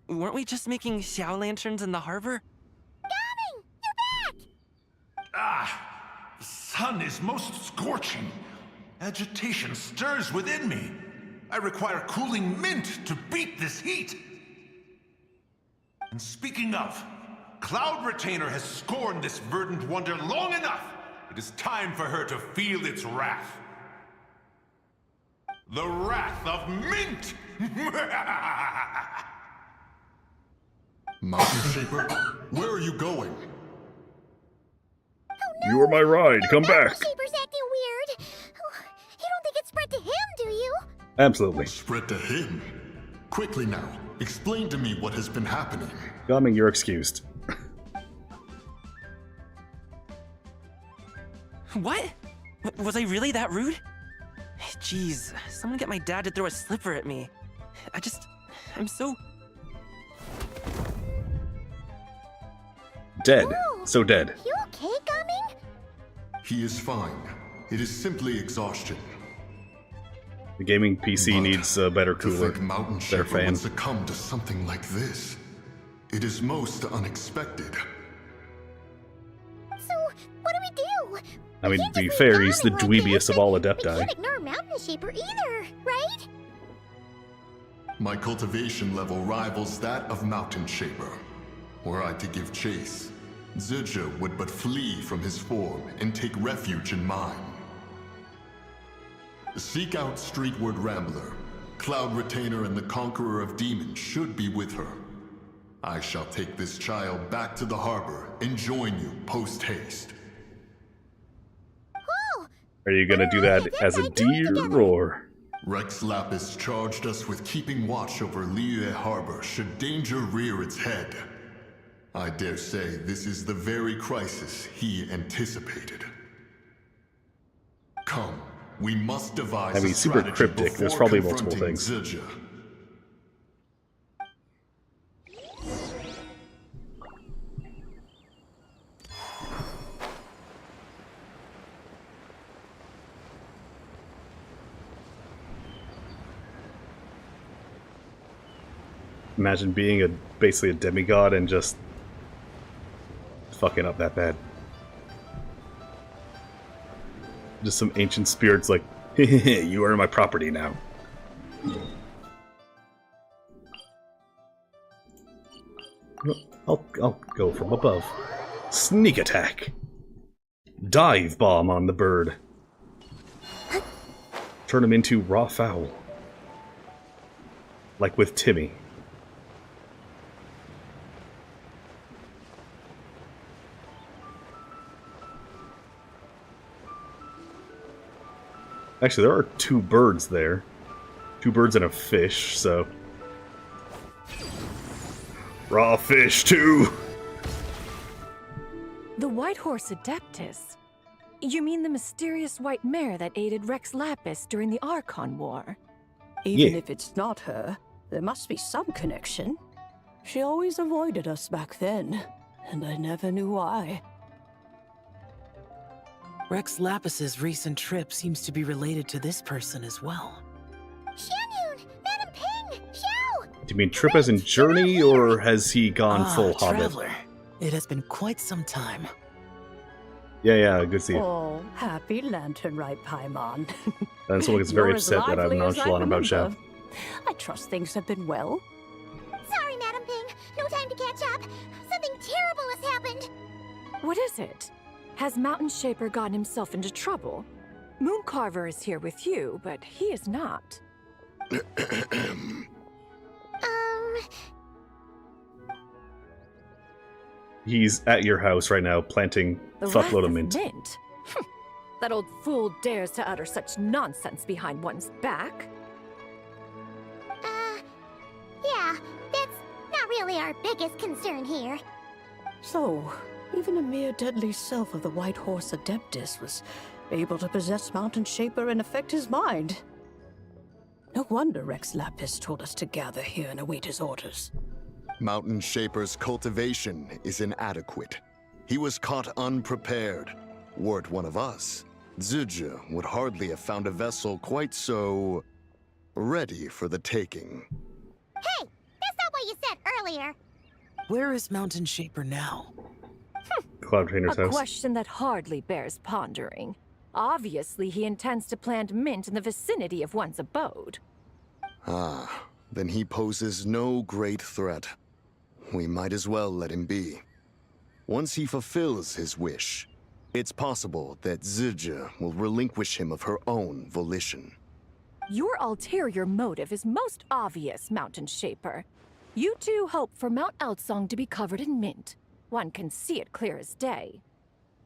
Weren't we just making Xiao lanterns in the harbor? Gaming! You're back! Ah! The sun is most scorching. Agitation stirs within me. I require cooling mint to beat this heat. And speaking of, Cloud Retainer has scorned this verdant wonder long enough. It is time for her to feel its wrath. The wrath of mint! Mountain Shaper, where are you going? Oh, no. You are my ride, come back! Shaper's acting weird. You don't think it spread to him, do you? Absolutely. Spread to him? Quickly now, explain to me what has been happening. Gaming, you're excused. What? Was I really that rude? Jeez, someone get my dad to throw a slipper at me. I'm so... Dead. So dead. You okay, Gumming? He is fine. It is simply exhaustion. The gaming PC needs a better To cooler. think Mountain Better Shaper fan. would succumb to something like this. It is most unexpected. So, what do we do? I mean, to be fair, he's the dweebiest of all We Adepti. can't ignore Mountain Shaper either, right? My cultivation level rivals that of Mountain Shaper. Were I to give chase, Zidja would but flee from his form and take refuge in mine. Seek out Streetward Rambler. Cloud Retainer and the Conqueror of Demons should be with her. I shall take this child back to the harbor and join you post-haste. Are you gonna do that as a deer or? Rex Lapis charged us with keeping watch over Liyue Harbor should danger rear its head. I dare say this is the very crisis he anticipated. Come, we must devise I mean, a super strategy cryptic. There's before probably multiple confronting things. Zidja. Imagine being basically a demigod and just fucking up that bad. Just some ancient spirits like, you are my property now. I'll go from above. Sneak attack. Dive bomb on the bird. Turn him into raw fowl. Like with Timmy. Actually, there are two birds there. Two birds and a fish, so... Raw fish, too! The White Horse Adeptus? You mean the mysterious white mare that aided Rex Lapis during the Archon War? Even if it's not her, there must be some connection. She always avoided us back then, and I never knew why. Rex Lapis's recent trip seems to be related to this person as well. Xianyun! Madam Ping! Xiao! Do you mean trip as in journey, or has he gone full Hobbit? Traveler. It has been quite some time. Yeah, good to see you. Oh, happy Lantern Rite, Paimon. And someone gets very You're as upset that I'm lively as I nonchalant about Xiao. remember. I trust things have been well. Sorry, Madam Ping. No time to catch up. Something terrible has happened. What is it? Has Mountain Shaper gotten himself into trouble? Mooncarver is here with you, but he is not. He's at your house right now, planting The fuckload of wrath mint. That old fool dares to utter such nonsense behind one's back. Yeah, that's not really our biggest concern here. So, even a mere deadly self of the White Horse Adeptus was able to possess Mountain Shaper and affect his mind. No wonder Rex Lapis told us to gather here and await his orders. Mountain Shaper's cultivation is inadequate. He was caught unprepared. Were it one of us, Zidja would hardly have found a vessel quite so... ready for the taking. Hey, that's not what you said earlier. Where is Mountain Shaper now? Cloud Trainer's A house. question that hardly bears pondering. Obviously, he intends to plant mint in the vicinity of one's abode. Ah, then he poses no great threat. We might as well let him be. Once he fulfills his wish, it's possible that Zidja will relinquish him of her own volition. Your ulterior motive is most obvious, Mountain Shaper. You two hope for Mount Outsong to be covered in mint. One can see it clear as day.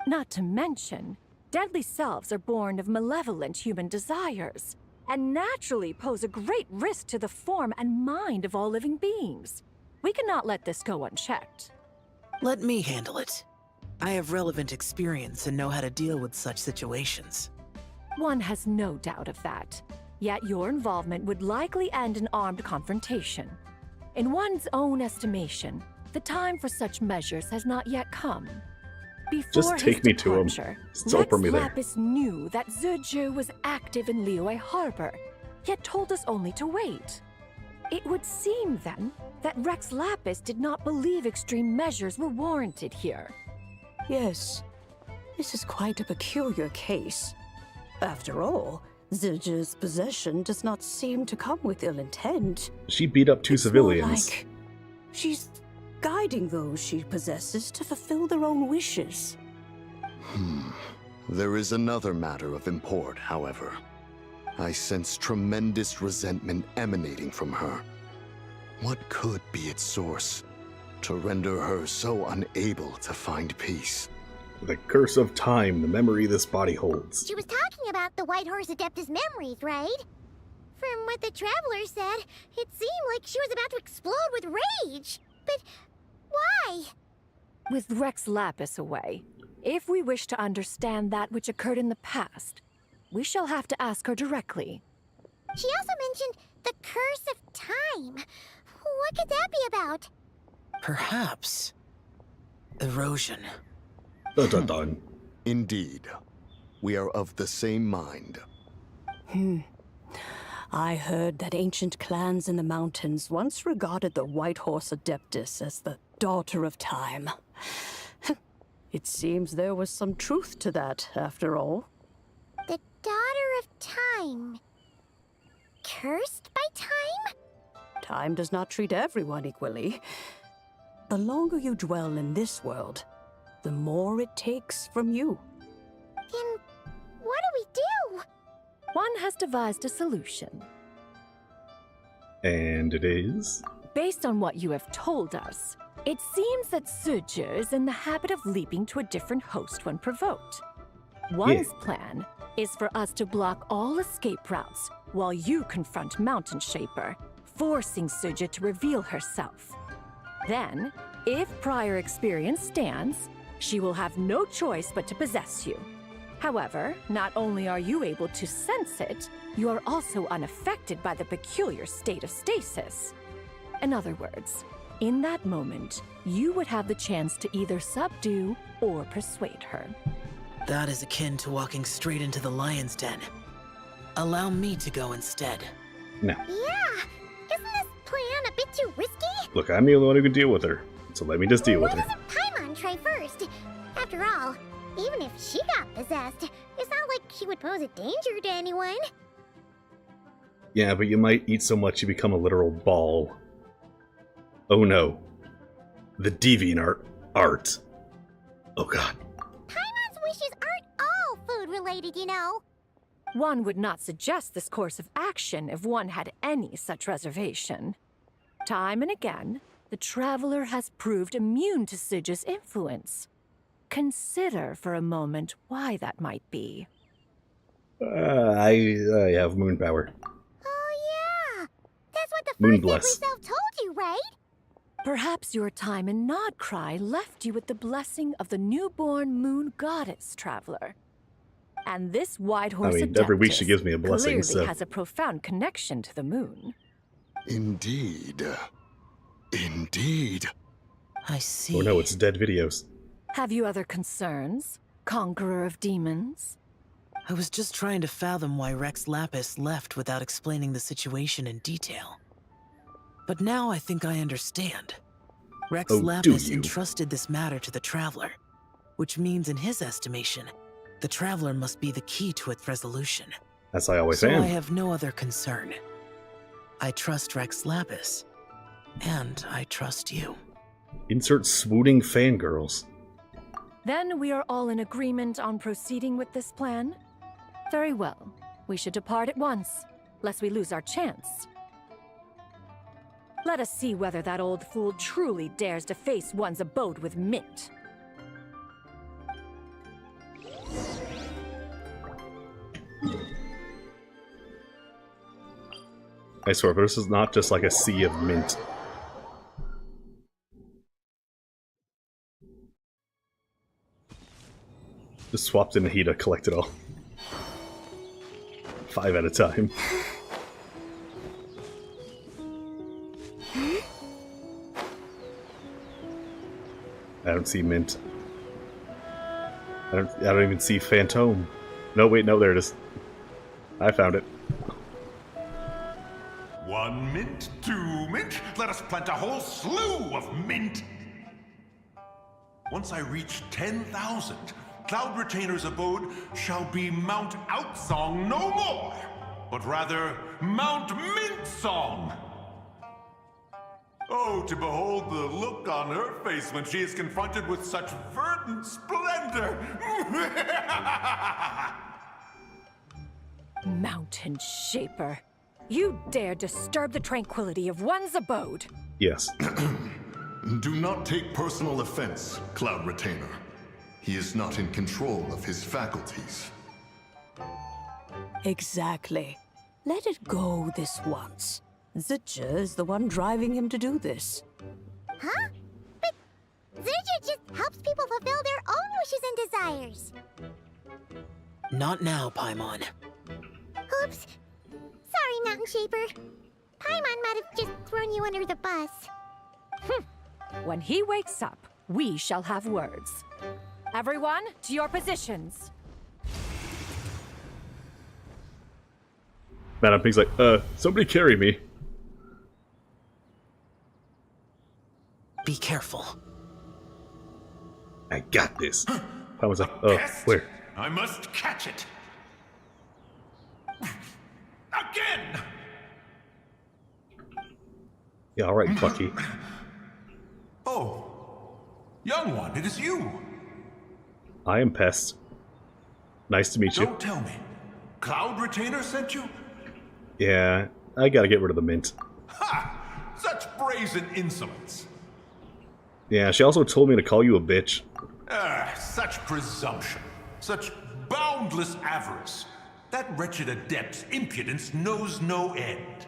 Not to mention, deadly selves are born of malevolent human desires, and naturally pose a great risk to the form and mind of all living beings. We cannot let this go unchecked. Let me handle it. I have relevant experience and know how to deal with such situations. One has no doubt of that. Yet your involvement would likely end in armed confrontation. In one's own estimation, the time for such measures has not yet come. Before Just take his me to him. departure, Still for me there. Lapis knew that Ziju was active in Liyue Harbor, yet told us only to wait. It would seem, then, that Rex Lapis did not believe extreme measures were warranted here. Yes, this is quite a peculiar case. After all, Ziju's possession does not seem to come with ill intent. She beat up 2 civilians. More like she's guiding those she possesses to fulfill their own wishes. There is another matter of import, however. I sense tremendous resentment emanating from her. What could be its source to render her so unable to find peace? The curse of time, the memory this body holds. She was talking about the White Horse Adeptus memories, right? From what the Traveler said, it seemed like she was about to explode with rage. But why? With Rex Lapis away, if we wish to understand that which occurred in the past, we shall have to ask her directly. She also mentioned the curse of time. What could that be about? Perhaps erosion. Dun dun dun. Indeed. We are of the same mind. I heard that ancient clans in the mountains once regarded the White Horse Adeptus as the daughter of time. It seems there was some truth to that, after all. The daughter of time. Cursed by time? Time does not treat everyone equally. The longer you dwell in this world, the more it takes from you. Then what do we do? One has devised a solution. And it is? Based on what you have told us, it seems that Ziju is in the habit of leaping to a different host when provoked. One's plan is for us to block all escape routes while you confront Mountain Shaper, forcing Ziju to reveal herself. Then, if prior experience stands, she will have no choice but to possess you. However, not only are you able to sense it, you are also unaffected by the peculiar state of stasis. In other words, in that moment, you would have the chance to either subdue or persuade her. That is akin to walking straight into the lion's den. Allow me to go instead. No. Yeah! Isn't this plan a bit too risky? Look, I'm the only one who can deal with her, so let me just deal with her. Why doesn't Paimon try first? After all, even if she got possessed, it's not like she would pose a danger to anyone. Yeah, but you might eat so much you become a literal ball. Oh no. The deviant art. Oh god. Paimon's wishes aren't all food-related, you know. One would not suggest this course of action if one had any such reservation. Time and again, the Traveler has proved immune to Ziju's influence. Consider for a moment why that might be. I have moon power. Oh yeah! That's what the Moon first bless. self told you, right? Perhaps your time in Nodcry left you with the blessing of the newborn moon goddess, Traveler. And this White Horse every week Adeptus she gives me a blessing, clearly so... has a profound connection to the moon. Indeed. Indeed. I see. Oh no, it's dead videos. Have you other concerns, Conqueror of Demons? I was just trying to fathom why Rex Lapis left without explaining the situation in detail. But now I think I understand. Rex Lapis entrusted this matter to the Traveler, which means in his estimation, the Traveler must be the key to its resolution. As I always so am. I have no other concern. I trust Rex Lapis, and I trust you. Insert swooning fangirls. Then we are all in agreement on proceeding with this plan? Very well. We should depart at once, lest we lose our chance. Let us see whether that old fool truly dares to face one's abode with Mint. I swear, but this is not just like a sea of mint. Just swapped in Nahida, collect it all. 5 at a time. I don't see mint. I don't even see Phantom. No, wait, no, there it is. I found it. 1 mint, 2 mint, let us plant a whole slew of mint! Once I reach 10,000, Cloud Retainer's abode shall be Mount Outsong no more, but rather Mount Mint Song! Oh, to behold the look on her face when she is confronted with such verdant splendor! Mountain Shaper, you dare disturb the tranquility of one's abode. Yes. Do not take personal offense, Cloud Retainer. He is not in control of his faculties. Exactly. Let it go this once. Zidja is the one driving him to do this. Huh? But Zidja just helps people fulfill their own wishes and desires. Not now, Paimon. Oops. Sorry, Mountain Shaper. Paimon might have just thrown you under the bus. When he wakes up, we shall have words. Everyone, to your positions. Madam Pig's like, somebody carry me. Be careful. I got this. Paimon's like, oh, where? I must catch it! Again! Yeah, alright, Bucky. Oh, young one, it is you. I am Pest. Nice to meet you. Don't tell me. Cloud Retainer sent you? Yeah, I gotta get rid of the mint. Ha! Such brazen insolence. Yeah, she also told me to call you a bitch. Such presumption. Such boundless avarice. That wretched adept's impudence knows no end.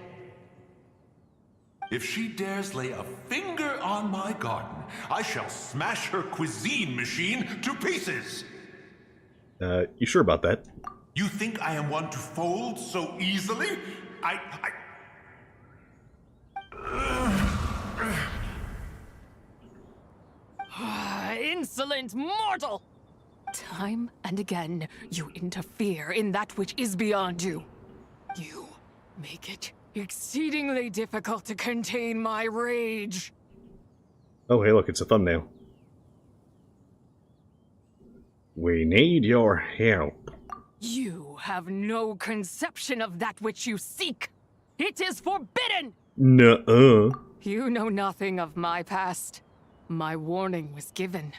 If she dares lay a finger on my garden, I shall smash her cuisine machine to pieces! You sure about that? You think I am one to fold so easily? Insolent mortal! Time and again, you interfere in that which is beyond you. You make it exceedingly difficult to contain my rage. Oh, hey, look, it's a thumbnail. We need your help. You have no conception of that which you seek. It is forbidden! Nuh-uh. You know nothing of my past. My warning was given.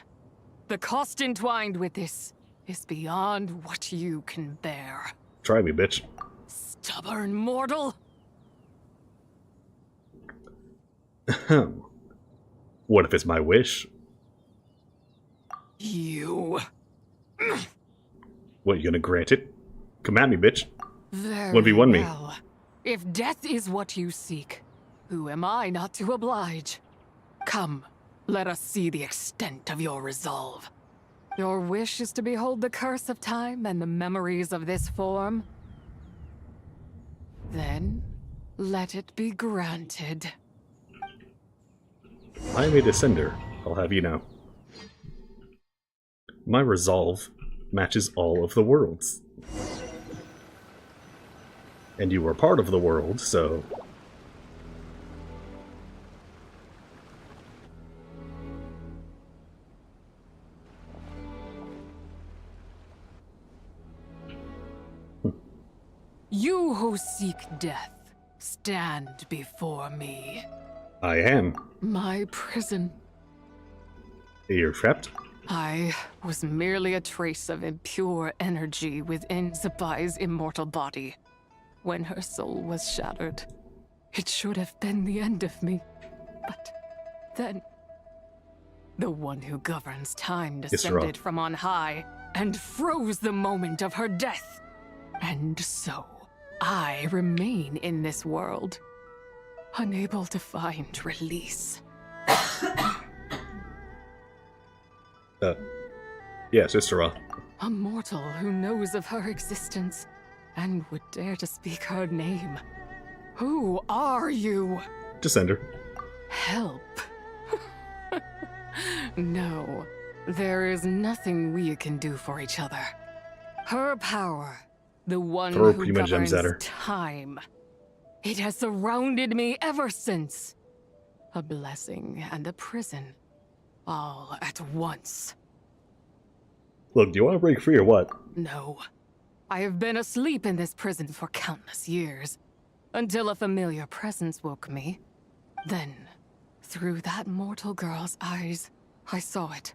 The cost entwined with this is beyond what you can bear. Try me, bitch. Stubborn mortal! What if it's my wish? You... What, you gonna grant it? Come at me, bitch. Very 1v1 me. well. If death is what you seek, who am I not to oblige? Come, let us see the extent of your resolve. Your wish is to behold the curse of time and the memories of this form? Then, let it be granted. I am a descender, I'll have you know. My resolve matches all of the worlds. And you are part of the world, so... You who seek death, stand before me. I am. My prison. You're trapped? I was merely a trace of impure energy within Zibai's immortal body. When her soul was shattered, it should have been the end of me. But then, the one who governs time descended from on high and froze the moment of her death. And so, I remain in this world, unable to find release. Yeah, Sister Ra. A mortal who knows of her existence and would dare to speak her name. Who are you? Descender. Help. No, there is nothing we can do for each other. Her power, the one Throw who Prima gems at her. governs time. It has surrounded me ever since. A blessing and a prison, all at once. Look, do you want to break free or what? No. I have been asleep in this prison for countless years, until a familiar presence woke me. Then, through that mortal girl's eyes, I saw it.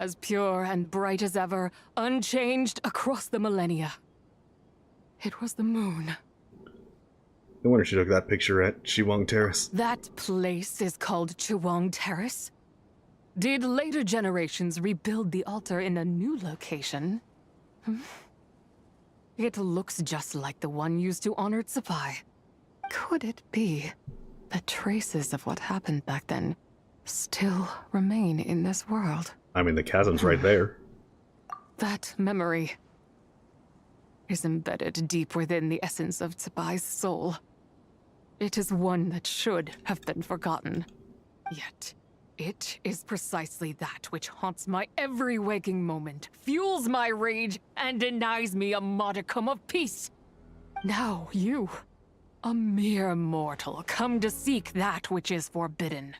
As pure and bright as ever, unchanged across the millennia. It was the moon. No wonder she took that picture at Chiwang Terrace. That place is called Chiwang Terrace? Did later generations rebuild the altar in a new location? It looks just like the one used to honor Zibai. Could it be that traces of what happened back then still remain in this world? I mean, the chasm's right there. That memory is embedded deep within the essence of Zibai's soul. It is one that should have been forgotten. Yet, it is precisely that which haunts my every waking moment, fuels my rage, and denies me a modicum of peace. Now you, a mere mortal, come to seek that which is forbidden.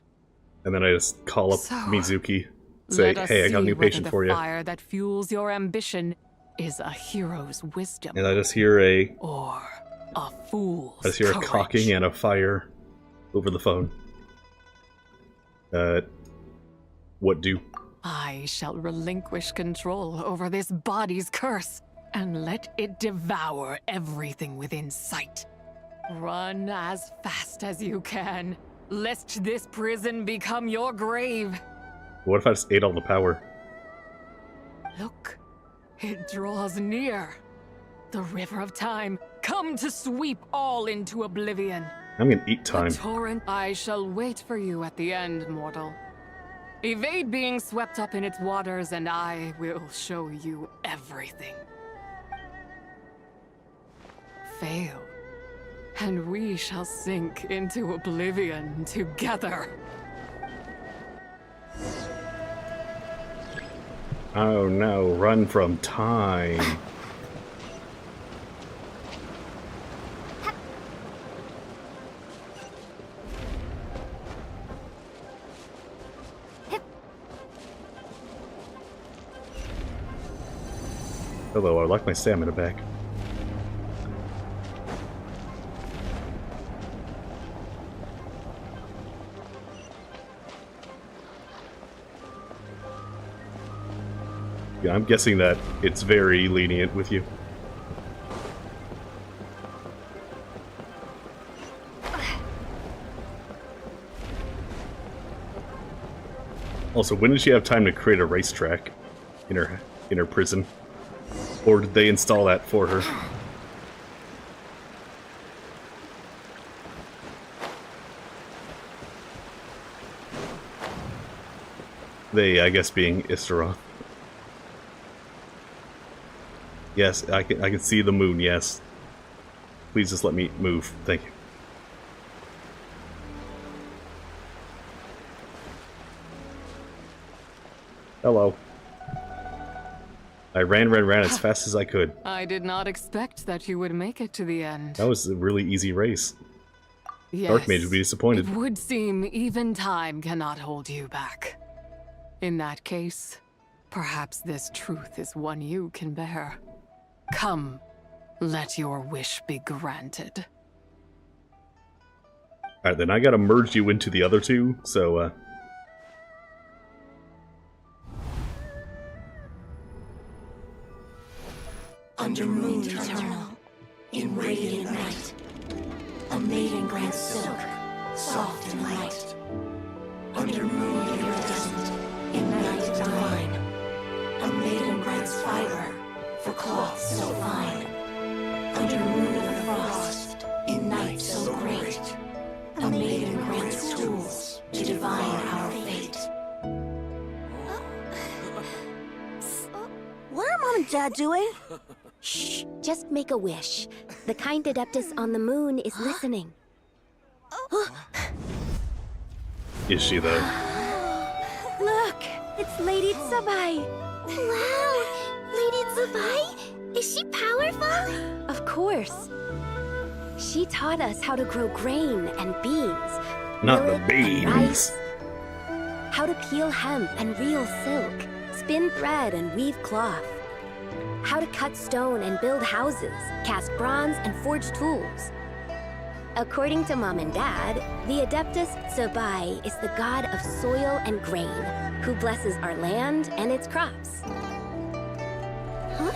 And then I just call up So, Mizuki, say, Let us hey, I got a see new patient whether for the you. fire that fuels your ambition is a hero's wisdom And I just hear or a fool's I just hear a courage. cocking and a fire over the phone. What do? I shall relinquish control over this body's curse and let it devour everything within sight. Run as fast as you can, lest this prison become your grave. What if I just ate all the power? Look, it draws near. The river of time, come to sweep all into oblivion. I'm gonna eat time. The torrent, I shall wait for you at the end, mortal. Evade being swept up in its waters, and I will show you everything. Fail, and we shall sink into oblivion together. Oh no, run from time. Hello, I like my stamina back. Yeah, I'm guessing that it's very lenient with you. Also, when did she have time to create a racetrack in her prison? Or did they install that for her? They, I guess, being Istaroth. Yes, I can see the moon, yes. Please just let me move. Thank you. Hello. I ran as fast as I could. I did not expect that you would make it to the end. That was a really easy race. Yes, Archmage would be disappointed. It would seem even time cannot hold you back. In that case, perhaps this truth is one you can bear. Come, let your wish be granted. Alright, then I gotta merge you into the other two, so, Under moon eternal, in radiant night, a maiden grants silk, soft and light. Under moon iridescent, in night divine, a maiden grants fiber for cloth so fine. Under moon of frost, in night so great, a maiden grants tools to divine our fate. What are Mom and Dad doing? Shh, just make a wish. The kind Adeptus on the moon is listening. Is she, though? Look, it's Lady Zibai. Wow, Lady Zibai? Is she powerful? Of course. She taught us how to grow grain and beans. Not the millet and beans. rice, how to peel hemp and reel silk, spin thread and weave cloth, how to cut stone and build houses, cast bronze and forge tools. According to Mom and Dad, the Adeptus Zibai is the god of soil and grain, who blesses our land and its crops. Huh?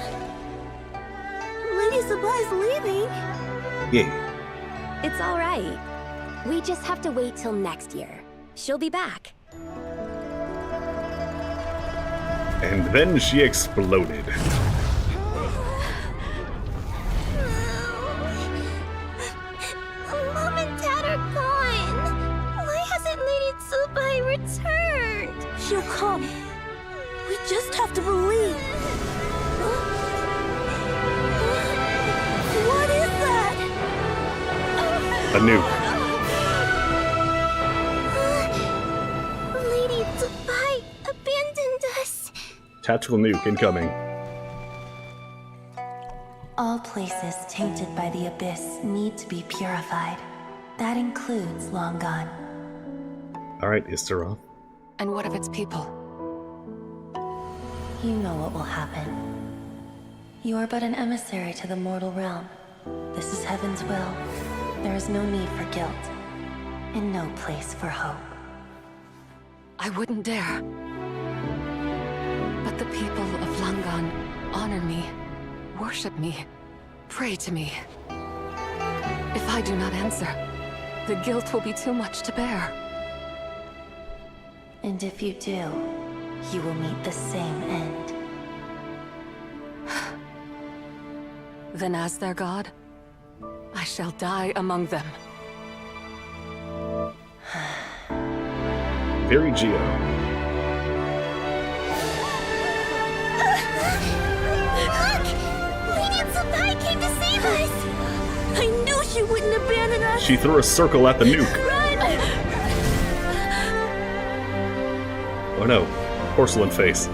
Lady Zibai's leaving? Yeah. It's all right. We just have to wait till next year. She'll be back. And then she exploded. Mom and Dad are gone. Why hasn't Lady Zibai returned? She'll come. We just have to believe. What is that? A nuke. Lady Zibai abandoned us. Tactical nuke incoming. All places tainted by the Abyss need to be purified. That includes Long Gone. Alright, Istaroth. And what of its people? You know what will happen. You are but an emissary to the mortal realm. This is Heaven's will. There is no need for guilt, and no place for hope. I wouldn't dare. But the people of Langan honor me, worship me, pray to me. If I do not answer, the guilt will be too much to bear. And if you do, you will meet the same end. Then as their god, I shall die among them. Very Geo. Look! Lady Zibai came to save us! I knew she wouldn't abandon us! She threw a circle at the nuke. Run! Oh no, porcelain face.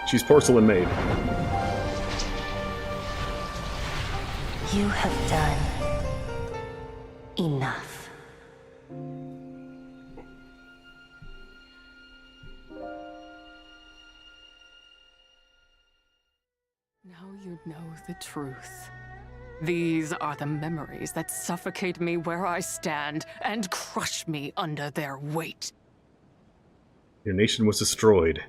She's porcelain made. You have done enough. Now you know the truth. These are the memories that suffocate me where I stand and crush me under their weight. Your nation was destroyed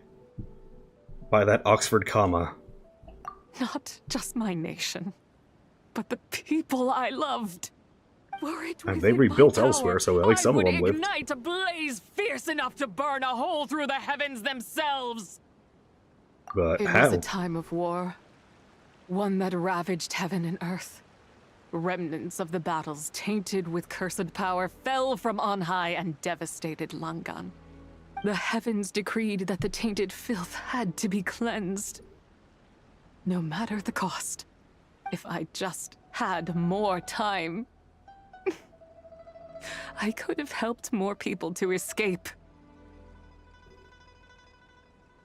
by that Oxford comma. Not just my nation, but the people I loved. Were it And they within rebuilt my power, elsewhere, so at least some of them I would lived. ignite a blaze fierce enough to burn a hole through the heavens themselves. But It how? was a time of war, one that ravaged heaven and earth. Remnants of the battles tainted with cursed power fell from on high and devastated Langan. The heavens decreed that the tainted filth had to be cleansed. No matter the cost, if I just had more time, I could have helped more people to escape.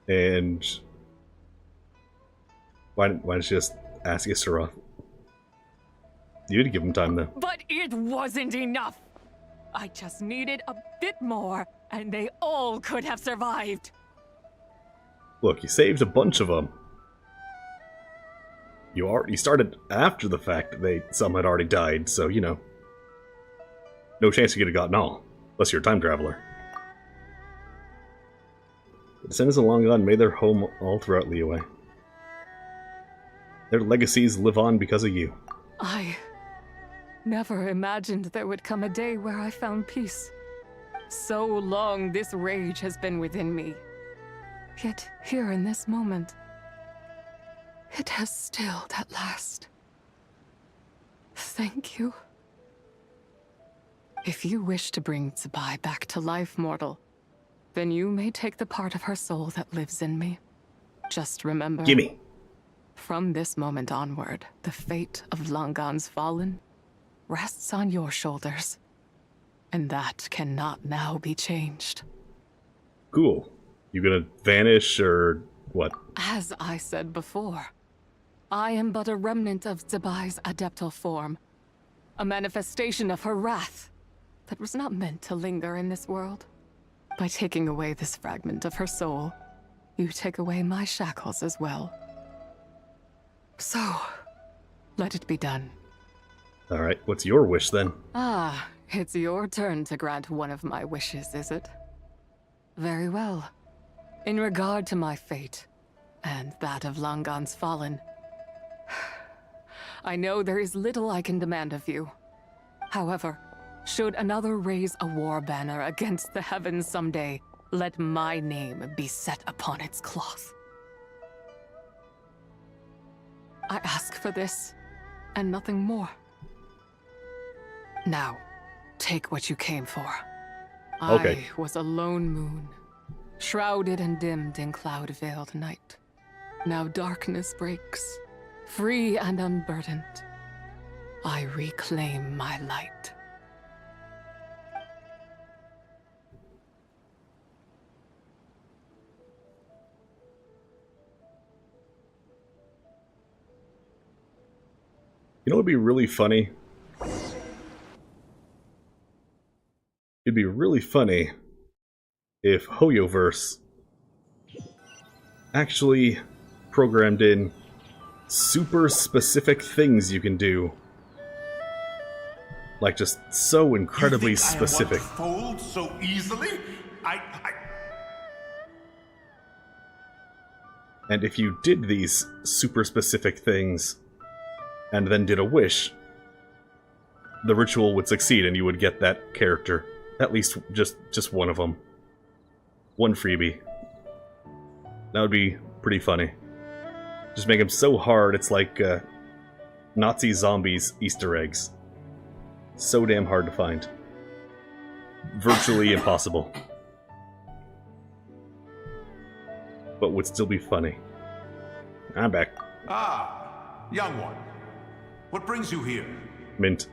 And why didn't you just ask Istaroth? You'd give him time, though. But it wasn't enough! I just needed a bit more, and they all could have survived. Look, you saved a bunch of them. You started after the fact that some had already died, so, you know. No chance you could have gotten all, unless you're a time traveler. The descendants of Long Gone made their home all throughout Liyue. Their legacies live on because of you. I never imagined there would come a day where I found peace. So long this rage has been within me. Yet here in this moment, it has stilled at last. Thank you. If you wish to bring Zibai back to life, mortal, then you may take the part of her soul that lives in me. Just remember, Gimme. From this moment onward, the fate of Langan's fallen rests on your shoulders. And that cannot now be changed. Cool. You gonna vanish, or what? As I said before, I am but a remnant of Zibai's adeptal form. A manifestation of her wrath that was not meant to linger in this world. By taking away this fragment of her soul, you take away my shackles as well. So, let it be done. Alright, what's your wish then? Ah, it's your turn to grant one of my wishes, is it? Very well. In regard to my fate, and that of Langan's fallen, I know there is little I can demand of you. However, should another raise a war banner against the heavens someday, let my name be set upon its cloth. I ask for this, and nothing more. Now, take what you came for. Okay. I was a lone moon, shrouded and dimmed in cloud-veiled night. Now darkness breaks, free and unburdened. I reclaim my light. You know what would be really funny? It'd be really funny if Hoyoverse actually programmed in super specific things you can do. Like, just so incredibly specific. I am one to fold so easily? And if you did these super specific things, and then did a wish, the ritual would succeed and you would get that character. At least just one of them. One freebie. That would be pretty funny. Just make them so hard, it's like Nazi zombies Easter eggs. So damn hard to find. Virtually impossible. But would still be funny. I'm back. Ah, young one. What brings you here? Mint.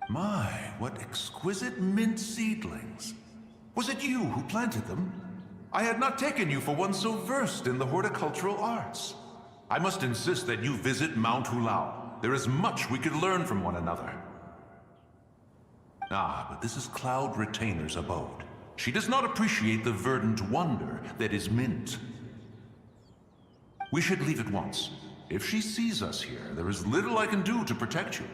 My, what exquisite mint seedlings. Was it you who planted them? I had not taken you for one so versed in the horticultural arts. I must insist that you visit Mount Hulao. There is much we could learn from one another. Ah, but this is Cloud Retainer's abode. She does not appreciate the verdant wonder that is mint. We should leave at once. If she sees us here, there is little I can do to protect you.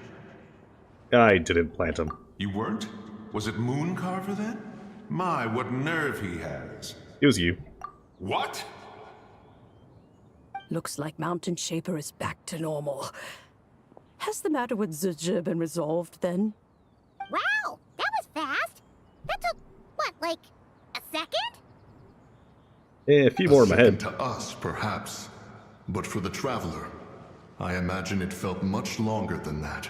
I didn't plant them. You weren't? Was it Mooncarver then? My, what nerve he has. It was you. What? Looks like Mountain Shaper is back to normal. Has the matter with Zibai been resolved then? Wow, that was fast. That took, what, like a second? A few more in my head. To us, perhaps. But for the Traveler, I imagine it felt much longer than that.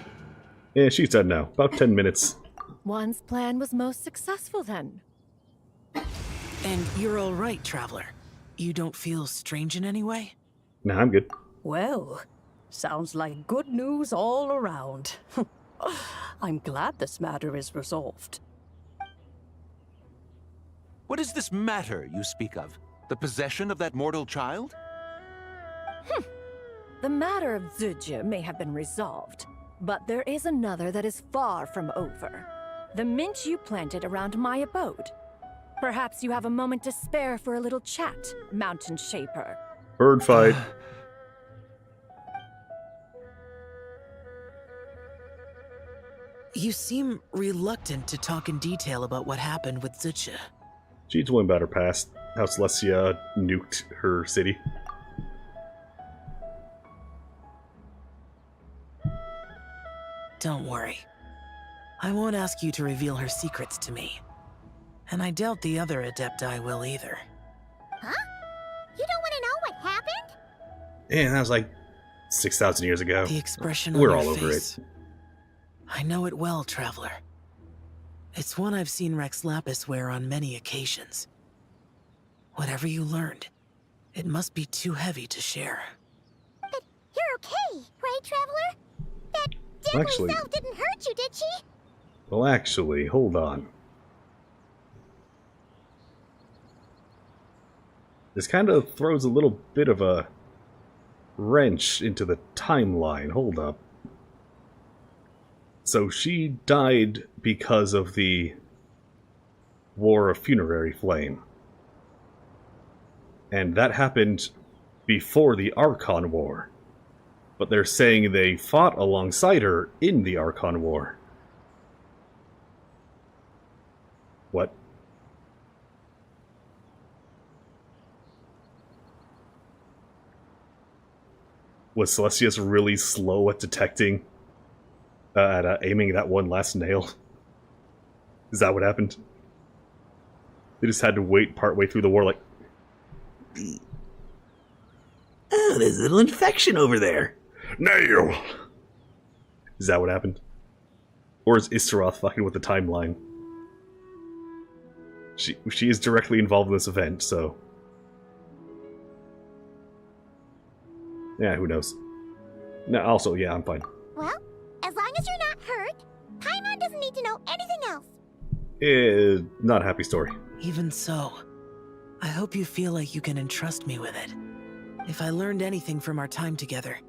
Yeah, she's dead now. About 10 minutes. One's plan was most successful then. And you're all right, Traveler. You don't feel strange in any way? Nah, I'm good. Well, sounds like good news all around. I'm glad this matter is resolved. What is this matter you speak of? The possession of that mortal child? The matter of Zibai may have been resolved, but there is another that is far from over. The mint you planted around my abode. Perhaps you have a moment to spare for a little chat, Mountain Shaper. Bird fight. You seem reluctant to talk in detail about what happened with Zibai. She told him about her past, how Celestia nuked her city. Don't worry. I won't ask you to reveal her secrets to me. And I doubt the other Adepti will either. Huh? You don't want to know what happened? Yeah, that was like 6,000 years ago. The expression We're on all your over face. it. I know it well, Traveler. It's one I've seen Rex Lapis wear on many occasions. Whatever you learned, It must be too heavy to share. But you're okay, right, Traveler? That deadly Actually- self didn't hurt you, did she? Well, actually, hold on. This kind of throws a little bit of a wrench into the timeline. Hold up. So she died because of the War of Funerary Flame. And that happened before the Archon War. But they're saying they fought alongside her in the Archon War. What? Was Celestius really slow at detecting, aiming that one last nail? Is that what happened? They just had to wait partway through the war, like, oh, there's a little infection over there. Nail! Is that what happened? Or is Istaroth fucking with the timeline? She is directly involved in this event, so... yeah, who knows? No, also, yeah, I'm fine. Well, as long as you're not hurt, Paimon doesn't need to know anything else. Not a happy story. Even so, I hope you feel like you can entrust me with it. If I learned anything from our time together,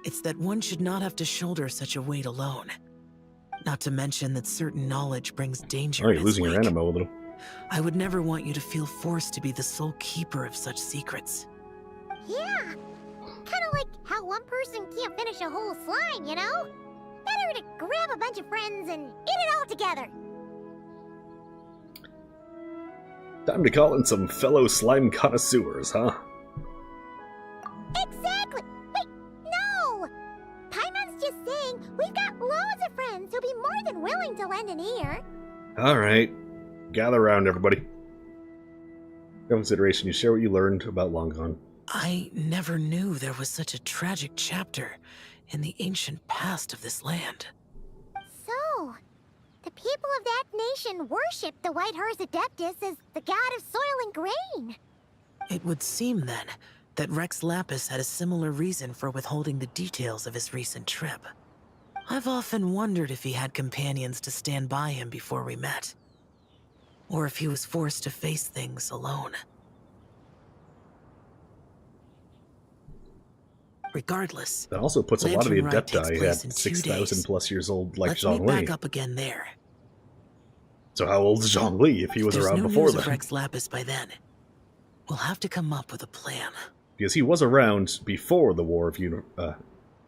it's that one should not have to shoulder such a weight alone. Not to mention that certain knowledge brings danger. Oh, you're losing your animo a little. I would never want you to feel forced to be the sole keeper of such secrets. Yeah, kind of like how one person can't finish a whole slime, you know? Better to grab a bunch of friends and eat it all together. Time to call in some fellow slime connoisseurs, huh? Exactly! Wait, no! Paimon's just saying we've got loads of friends who'll be more than willing to lend an ear. Alright. Gather around, everybody. Consideration, you share what you learned about Long Gone. I never knew there was such a tragic chapter in the ancient past of this land. So, the people of that nation worship the White Horse Adeptus as the god of soil and grain. It would seem, then, that Rex Lapis had a similar reason for withholding the details of his recent trip. I've often wondered if he had companions to stand by him before we met. Or if he was forced to face things alone. Regardless, That also puts a lot of the Lantern Rite takes Adepti place at in 2 6,000 days. plus years old, like Let's meet Zhongli. back up again there. So how old is Zhongli if he was There's around no before news then? of Rex Lapis by then. We'll have to come up with a plan. Because he was around before the War of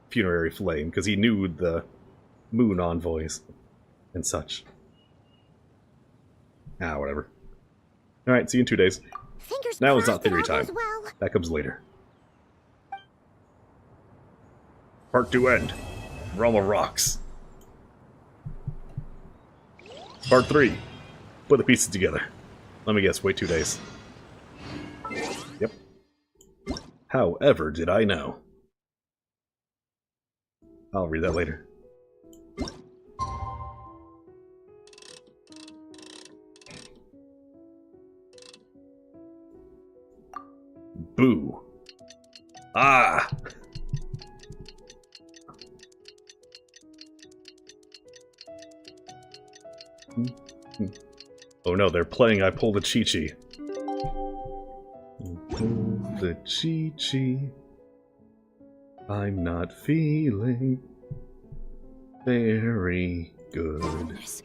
Funerary Flame, because he knew the Moon Envoys and such. Ah, whatever. Alright, see you in 2 days. Fingers Now it's crossed not theory it all time. goes well. That comes later. Part 2 end. Realm of Rocks. Part 3. Put the pieces together. Let me guess, wait 2 days. Yep. However did I know? I'll read that later. Boo. Ah! Oh no, they're playing I Pull the Chi-Chi. Pull the Chi-Chi. I'm not feeling very good. It's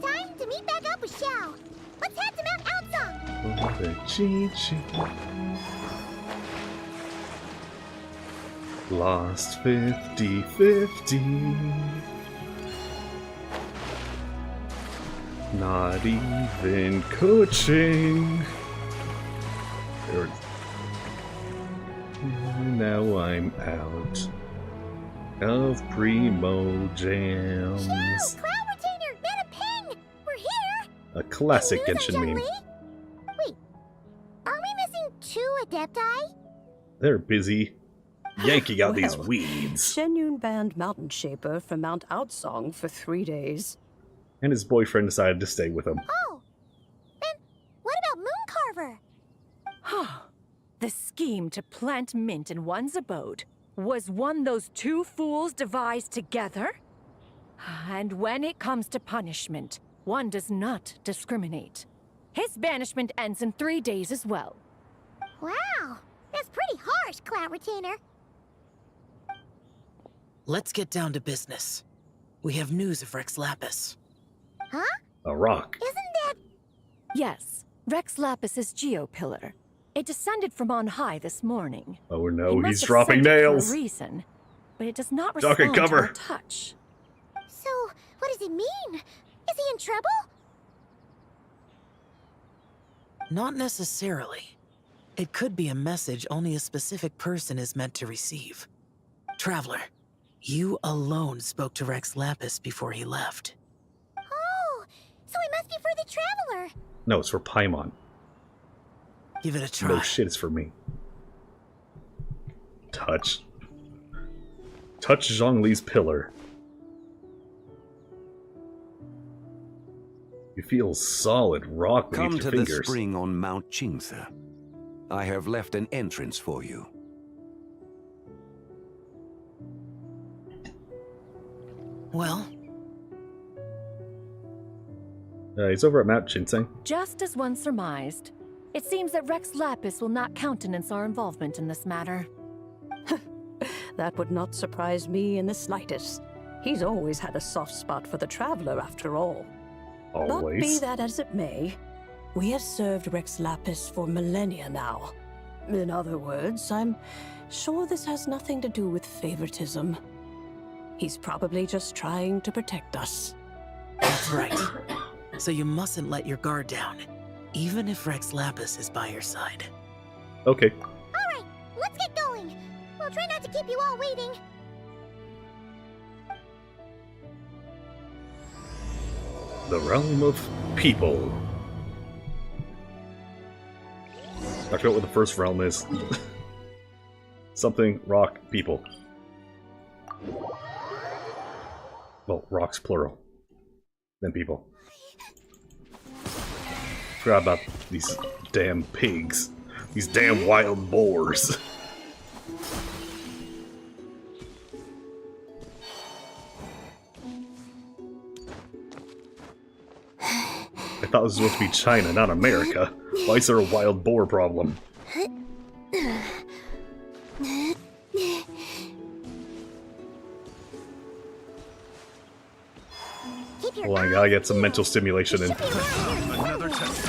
time to meet back up with Xiao. Let's head to Mount Outsong. Pull the Chi-Chi. Lost 50-50. Not even coaching. Now I'm out of Primo Jams. Xiao, Cloud Retainer, Meta Ping! We're here! A classic News on Genshin meme. Zhongli? Wait, are we missing 2 Adepti? They're busy yanking out these Well, weeds. Shenyun banned Mountain Shaper from Mount Outsong for 3 days. And his boyfriend decided to stay with him. Oh, then what about Mooncarver? The scheme to plant mint in one's abode was one those two fools devised together? And when it comes to punishment, one does not discriminate. His banishment ends in 3 days as well. Wow, that's pretty harsh, Cloud Retainer. Let's get down to business. We have news of Rex Lapis. Huh? A rock. Isn't that... Yes, Rex Lapis's Geopillar. It descended from on high this morning. Oh It no, must he's have dropping sent it nails. for a reason, but it does not Duck and respond to cover. our touch. So, what does it mean? Is he in trouble? Not necessarily. It could be a message only a specific person is meant to receive. Traveler, you alone spoke to Rex Lapis before he left. Oh, so it must be for the Traveler. No, it's for Paimon. Give it a try. No shit, it's for me. Touch. Touch Zhongli's pillar. You feel solid rock beneath Come your to fingers. the spring on Mount Qingce. I have left an entrance for you. Well? He's over at Mount Ginseng. Just as one surmised, it seems that Rex Lapis will not countenance our involvement in this matter. That would not surprise me in the slightest. He's always had a soft spot for the Traveler, after all. But be that as it may, we have served Rex Lapis for millennia now. In other words, I'm sure this has nothing to do with favoritism. He's probably just trying to protect us. That's right. So you mustn't let your guard down, even if Rex Lapis is by your side. Okay. Alright, let's get going. We'll try not to keep you all waiting. The realm of people. I forgot what the first realm is. Something, rock, people. Well, rocks plural. Then people. Forgot about these damn pigs. These damn wild boars. I thought this was supposed to be China, not America. Why is there a wild boar problem? Hold on, I gotta get some mental stimulation in. Another test.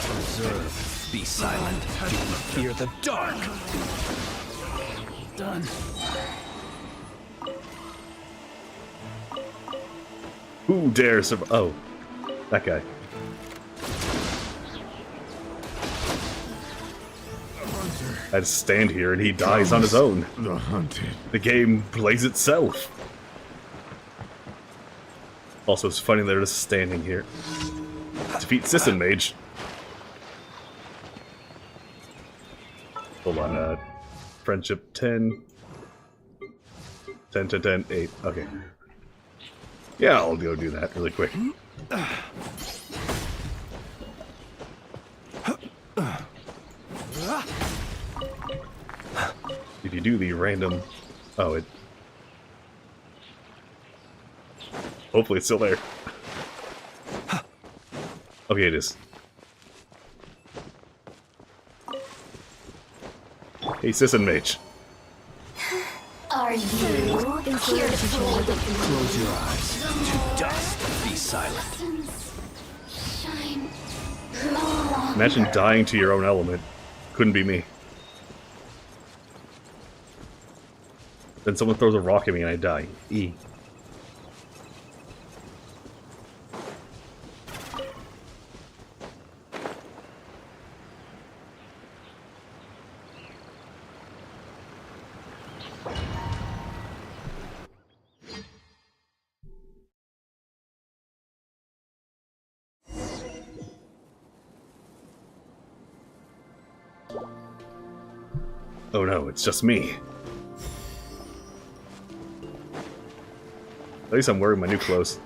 Observe. Be silent. Do not fear the dark. Done. Who dares survive? Oh, that guy. I just stand here and he dies on his own. The hunted. The game plays itself. Also, it's funny they're just standing here. Defeat Sisson Mage. Hold on, friendship 10. 10, 10, 10, 8. Okay. Yeah, I'll go do that really quick. If you do the random... Oh, it... Hopefully it's still there. Okay, it is. Hey, Sisson Mage. Are you here to Close your eyes. To dust. Be silent. shine? Imagine dying to your own element. Couldn't be me. Then someone throws a rock at me and I die. E. Oh no, it's just me. At least I'm wearing my new clothes.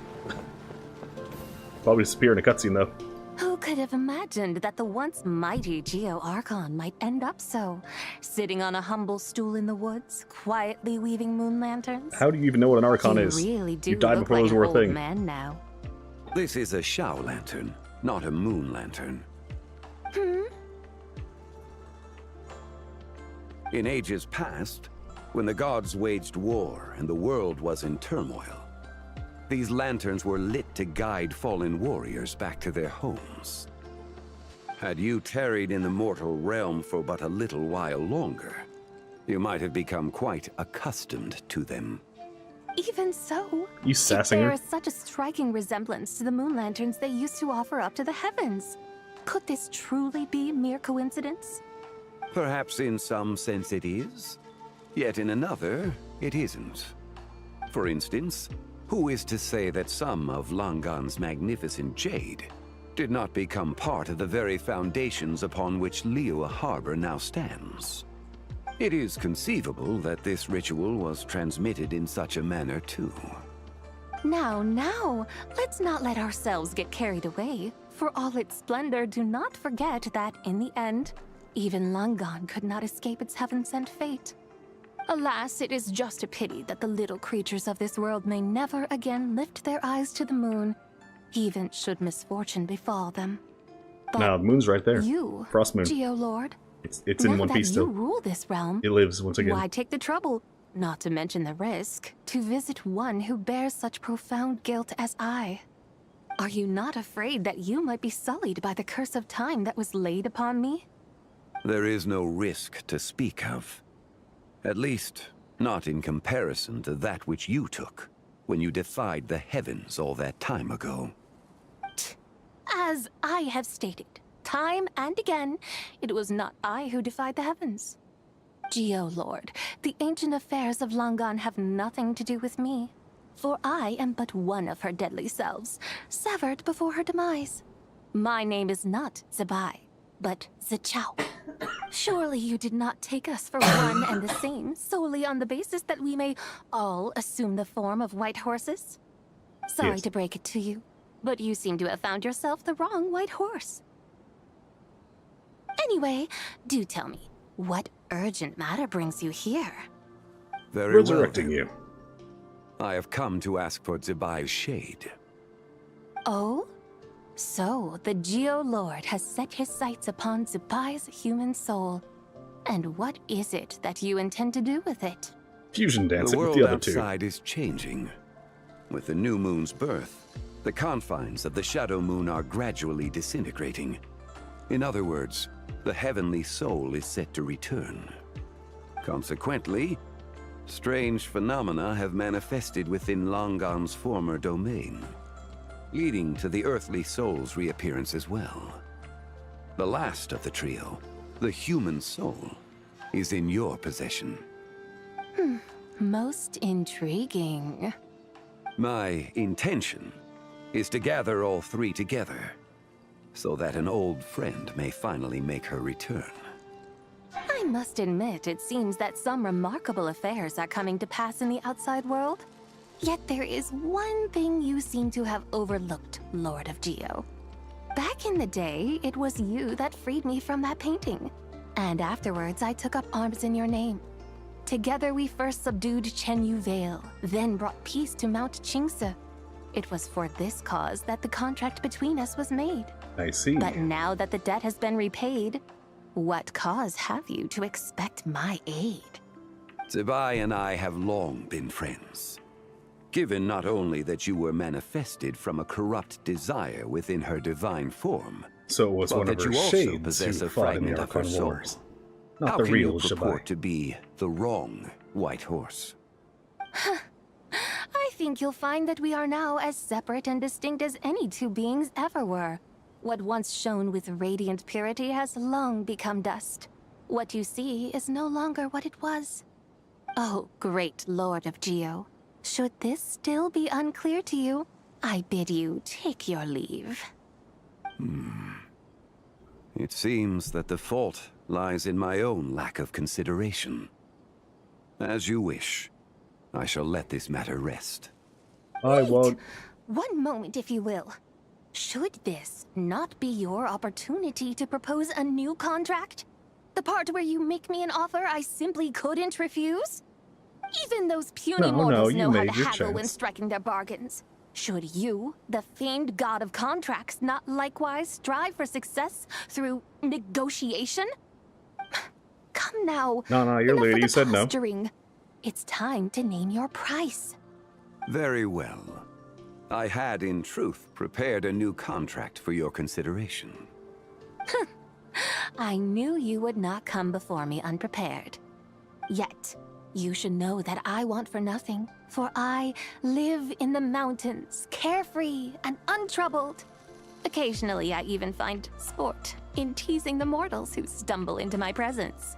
Probably disappear in a cutscene though. Who could have imagined that the once mighty Geo Archon might end up so, sitting on a humble stool in the woods, quietly weaving moon lanterns? How do you even know what an Archon You is? really do You died look before like those an were a old thing. man now. This is a Shao lantern, not a moon lantern. In ages past, when the gods waged war and the world was in turmoil, these lanterns were lit to guide fallen warriors back to their homes. Had you tarried in the mortal realm for but a little while longer, you might have become quite accustomed to them. Even so, You sassing there her? is such a striking resemblance to the moon lanterns they used to offer up to the heavens. Could this truly be mere coincidence? Perhaps in some sense it is, yet in another, it isn't. For instance, who is to say that some of Langan's magnificent jade did not become part of the very foundations upon which Liyue Harbor now stands? It is conceivable that this ritual was transmitted in such a manner too. Now, let's not let ourselves get carried away. For all its splendor, do not forget that, in the end, even Langan could not escape its heaven-sent fate. Alas, it is just a pity that the little creatures of this world may never again lift their eyes to the moon, even should misfortune befall them. But No, the moon's right there. you, Frost Moon. Geolord, It's in now One that Piece you still. rule this realm, It lives once again. why take the trouble, not to mention the risk, to visit one who bears such profound guilt as I? Are you not afraid that you might be sullied by the curse of time that was laid upon me? There is no risk to speak of. At least, not in comparison to that which you took when you defied the heavens all that time ago. As I have stated, time and again, it was not I who defied the heavens. Geolord, the ancient affairs of Langan have nothing to do with me, for I am but one of her deadly selves, severed before her demise. My name is not Zibai, but Zichao. Surely you did not take us for one and the same, solely on the basis that we may all assume the form of white horses? Sorry Yes. to break it to you, but you seem to have found yourself the wrong white horse. Anyway, do tell me, what urgent matter brings you here? Very well, Resurrecting then. you. I have come to ask for Zibai's shade. Oh? So, the Geolord has set his sights upon Zibai's human soul. And what is it that you intend to do with it? Fusion The dancing with world the other two. outside is changing. With the new moon's birth, the confines of the Shadow Moon are gradually disintegrating. In other words, the heavenly soul is set to return. Consequently, strange phenomena have manifested within Langan's former domain, leading to the earthly soul's reappearance as well. The last of the trio, the human soul, is in your possession. Most intriguing. My intention is to gather all three together, so that an old friend may finally make her return. I must admit, it seems that some remarkable affairs are coming to pass in the outside world. Yet there is one thing you seem to have overlooked, Lord of Geo. Back in the day, it was you that freed me from that painting. And afterwards, I took up arms in your name. Together, we first subdued Chenyu Vale, then brought peace to Mount Qingse. It was for this cause that the contract between us was made. I see. But now that the debt has been repaid, what cause have you to expect my aid? Zibai and I have long been friends. Given not only that you were manifested from a corrupt desire within her divine form, So it was but one of that her you also shades possess who a fought in the fragment of her Archon soul. Wars. Not How the can real you purport Zibai. to be the wrong white horse? I think you'll find that we are now as separate and distinct as any two beings ever were. What once shone with radiant purity has long become dust. What you see is no longer what it was. Oh, great Lord of Geo. Should this still be unclear to you, I bid you take your leave. It seems that the fault lies in my own lack of consideration. As you wish. I shall let this matter rest. I won't. One moment, if you will. Should this not be your opportunity to propose a new contract? The part where you make me an offer I simply couldn't refuse? Even those puny mortals know how to haggle when striking their bargains. Should you, the famed god of contracts, not likewise strive for success through negotiation? Come now. No, your lady said no. It's time to name your price. Very well. I had, in truth, prepared a new contract for your consideration. I knew you would not come before me unprepared. Yet, you should know that I want for nothing, for I live in the mountains, carefree and untroubled. Occasionally, I even find sport in teasing the mortals who stumble into my presence.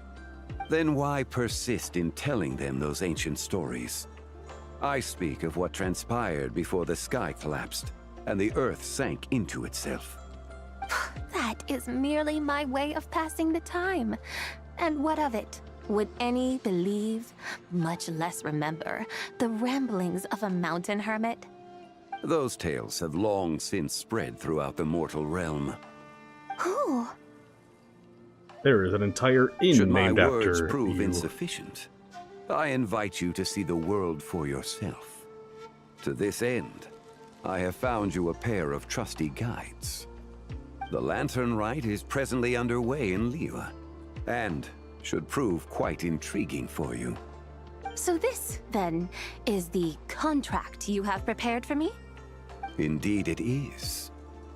Then why persist in telling them those ancient stories? I speak of what transpired before the sky collapsed and the earth sank into itself. That is merely my way of passing the time. And what of it? Would any believe, much less remember, the ramblings of a mountain hermit? Those tales have long since spread throughout the mortal realm. Who? There is an entire inn Should my named words after prove you. insufficient, I invite you to see the world for yourself. To this end, I have found you a pair of trusty guides. The Lantern Rite is presently underway in Liyue, and should prove quite intriguing for you. So this, then, is the contract you have prepared for me? Indeed it is.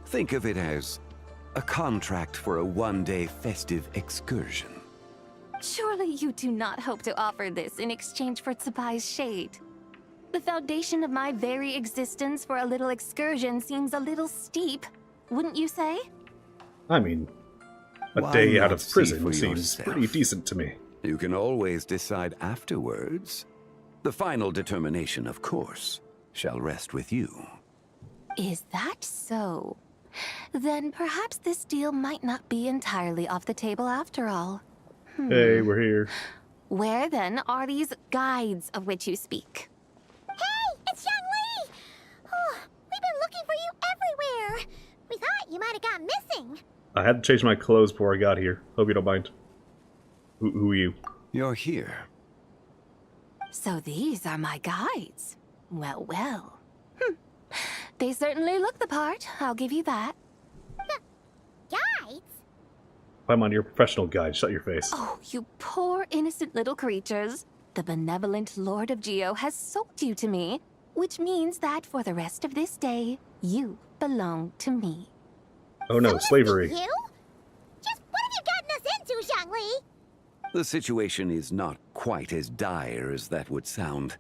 Think of it as a contract for a one-day festive excursion. Surely you do not hope to offer this in exchange for Zibai's shade. The foundation of my very existence for a little excursion seems a little steep, wouldn't you say? I mean, a Why day out not of see prison for seems yourself? pretty decent to me. You can always decide afterwards. The final determination, of course, shall rest with you. Is that so? Then perhaps this deal might not be entirely off the table after all. Hey, we're here. Where then are these guides of which you speak? Hey, it's Zhongli! Oh, we've been looking for you everywhere. We thought you might have gone missing. I had to change my clothes before I got here. Hope you don't mind. Who are you? You're here. So these are my guides. Well, well. They certainly look the part, I'll give you that. Guides? I'm on your professional guide. Shut your face. Oh, you poor innocent little creatures. The benevolent Lord of Geo has sold you to me, which means that for the rest of this day, you belong to me. Oh no, slavery. You? Just what have you gotten us into, Zhongli? The situation is not quite as dire as that would sound.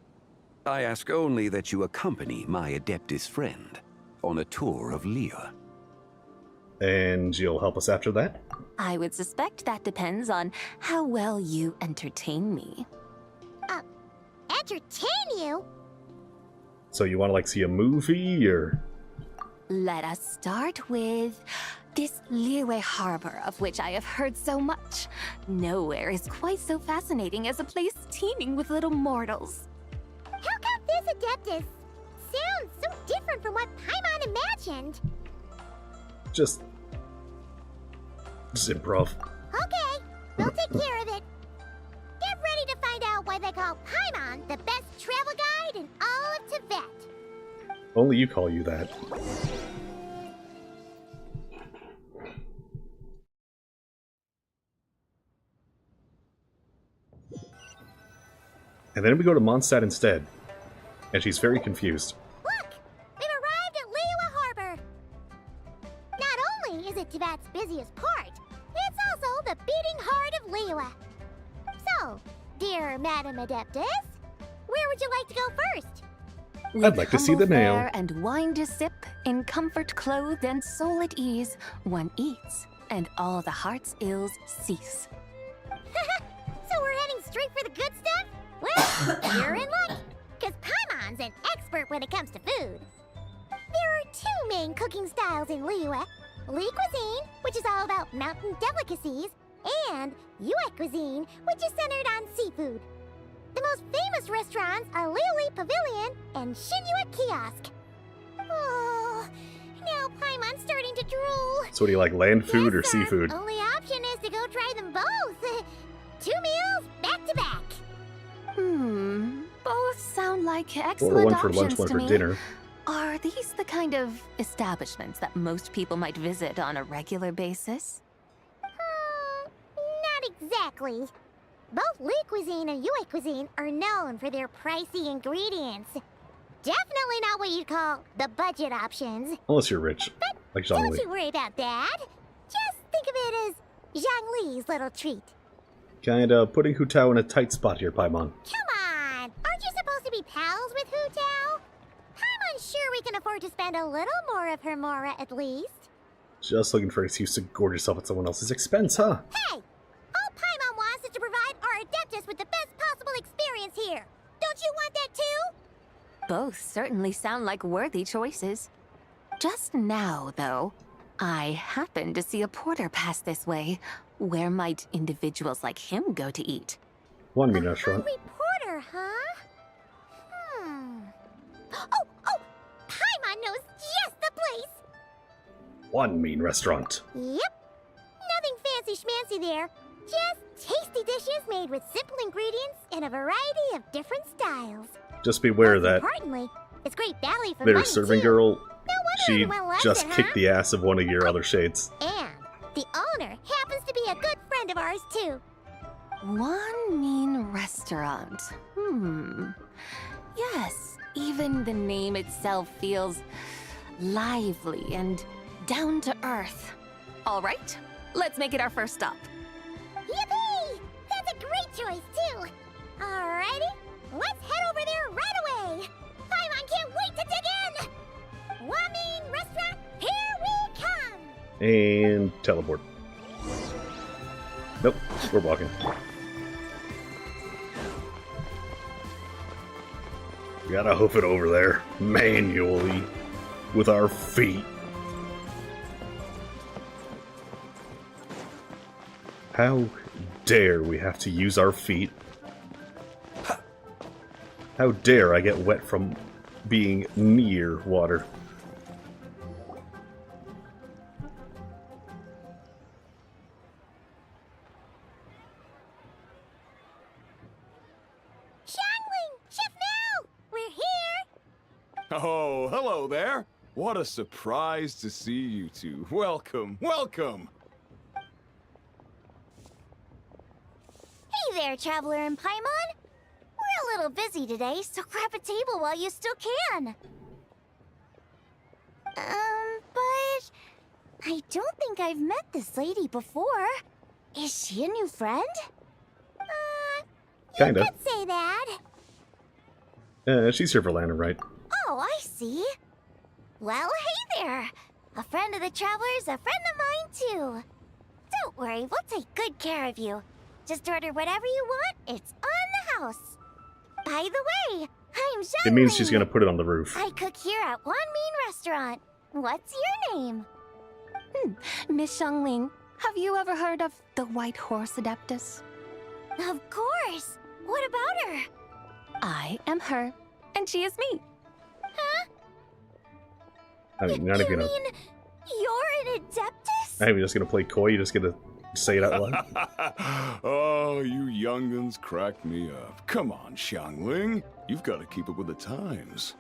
I ask only that you accompany my Adeptus friend on a tour of Liyue. And you'll help us after that? I would suspect that depends on how well you entertain me. Entertain you? So you want to like see a movie or? Let us start with this Liyue harbor of which I have heard so much. Nowhere is quite so fascinating as a place teeming with little mortals. How come this Adeptus sounds so different from what Paimon imagined? Just improv. Okay, we'll take care of it. Get ready to find out why they call Paimon the best travel guide in all of Tibet. Only you call you that. And then we go to Mondstadt instead. And she's very confused. Look! We've arrived at Liyue Harbor! Not only is it Tibet's busiest port, it's also the beating heart of Liyue. So, dear Madam Adeptus, where would you like to go first? I'd like to see the nail. Fare and wine to sip, in comfort clothed and soul at ease, one eats, and all the heart's ills cease. So we're heading straight for the good stuff? Well, you're in luck, because Paimon's an expert when it comes to food. There are two main cooking styles in Liyue. Li cuisine, which is all about mountain delicacies, and Yue cuisine, which is centered on seafood. The most famous restaurants are Liuli Pavilion and Shinyue Kiosk. Oh, now Paimon's starting to drool. So what do you like, land food or seafood? Only option is to go try them both. 2 meals, back to back. Both sound like Or excellent one for lunch, options one to for me. dinner. Are these the kind of establishments that most people might visit on a regular basis? Not exactly. Both Le Cuisine and Yue Cuisine are known for their pricey ingredients. Definitely not what you'd call the budget options. Unless you're rich, like Zhang Don't Li. you worry about that. Just think of it as Zhang Li's little treat. Kinda putting Hu Tao in a tight spot here, Paimon. Come on! Aren't you supposed to be pals with Hu Tao? Paimon's sure we can afford to spend a little more of her mora at least. Just looking for an excuse to gorge yourself at someone else's expense, huh? Hey! All Paimon wants is to provide our Adeptus with the best possible experience here. Don't you want that too? Both certainly sound like worthy choices. Just now, though, I happened to see a porter pass this way. Where might individuals like him go to eat? One mean restaurant. Reporter, huh? Oh! Paimon knows just the place! One mean restaurant. Yep. Nothing fancy schmancy there. Just tasty dishes made with simple ingredients in a variety of different styles. Just beware that Importantly, it's great value for their money serving too. girl, she everyone loves just it, huh? kicked the ass of one of your other shades. And the owner happens to be a good friend of ours too. One mean restaurant. Yes, even the name itself feels lively and down to earth. All right, let's make it our first stop. Yippee! That's a great choice too. Alrighty, let's head over there right away. Paimon can't wait to dig in. One mean restaurant, here we come. And teleport. Nope, we're walking. We gotta hoof it over there, manually, with our feet. How dare we have to use our feet? How dare I get wet from being near water? Oh, hello there. What a surprise to see you two. Welcome, welcome. Hey there, Traveler and Paimon. We're a little busy today, so grab a table while you still can. But I don't think I've met this lady before. Is she a new friend? Kinda. You could say that. She's here for Lantern, right? Oh, I see. Well, hey there. A friend of the Traveler's a friend of mine, too. Don't worry, we'll take good care of you. Just order whatever you want, it's on the house. By the way, I'm Zhang It means Li. she's gonna put it on the roof. I cook here at One Mean Restaurant. What's your name? Miss Xiangling, have you ever heard of the White Horse Adeptus? Of course. What about her? I am her, and she is me. Huh? I mean, not even gonna. You're an Adeptus? I'm just gonna play coy. You're just gonna say it out loud. Oh, you young'uns crack me up. Come on, Xiangling. You've got to keep up with the times.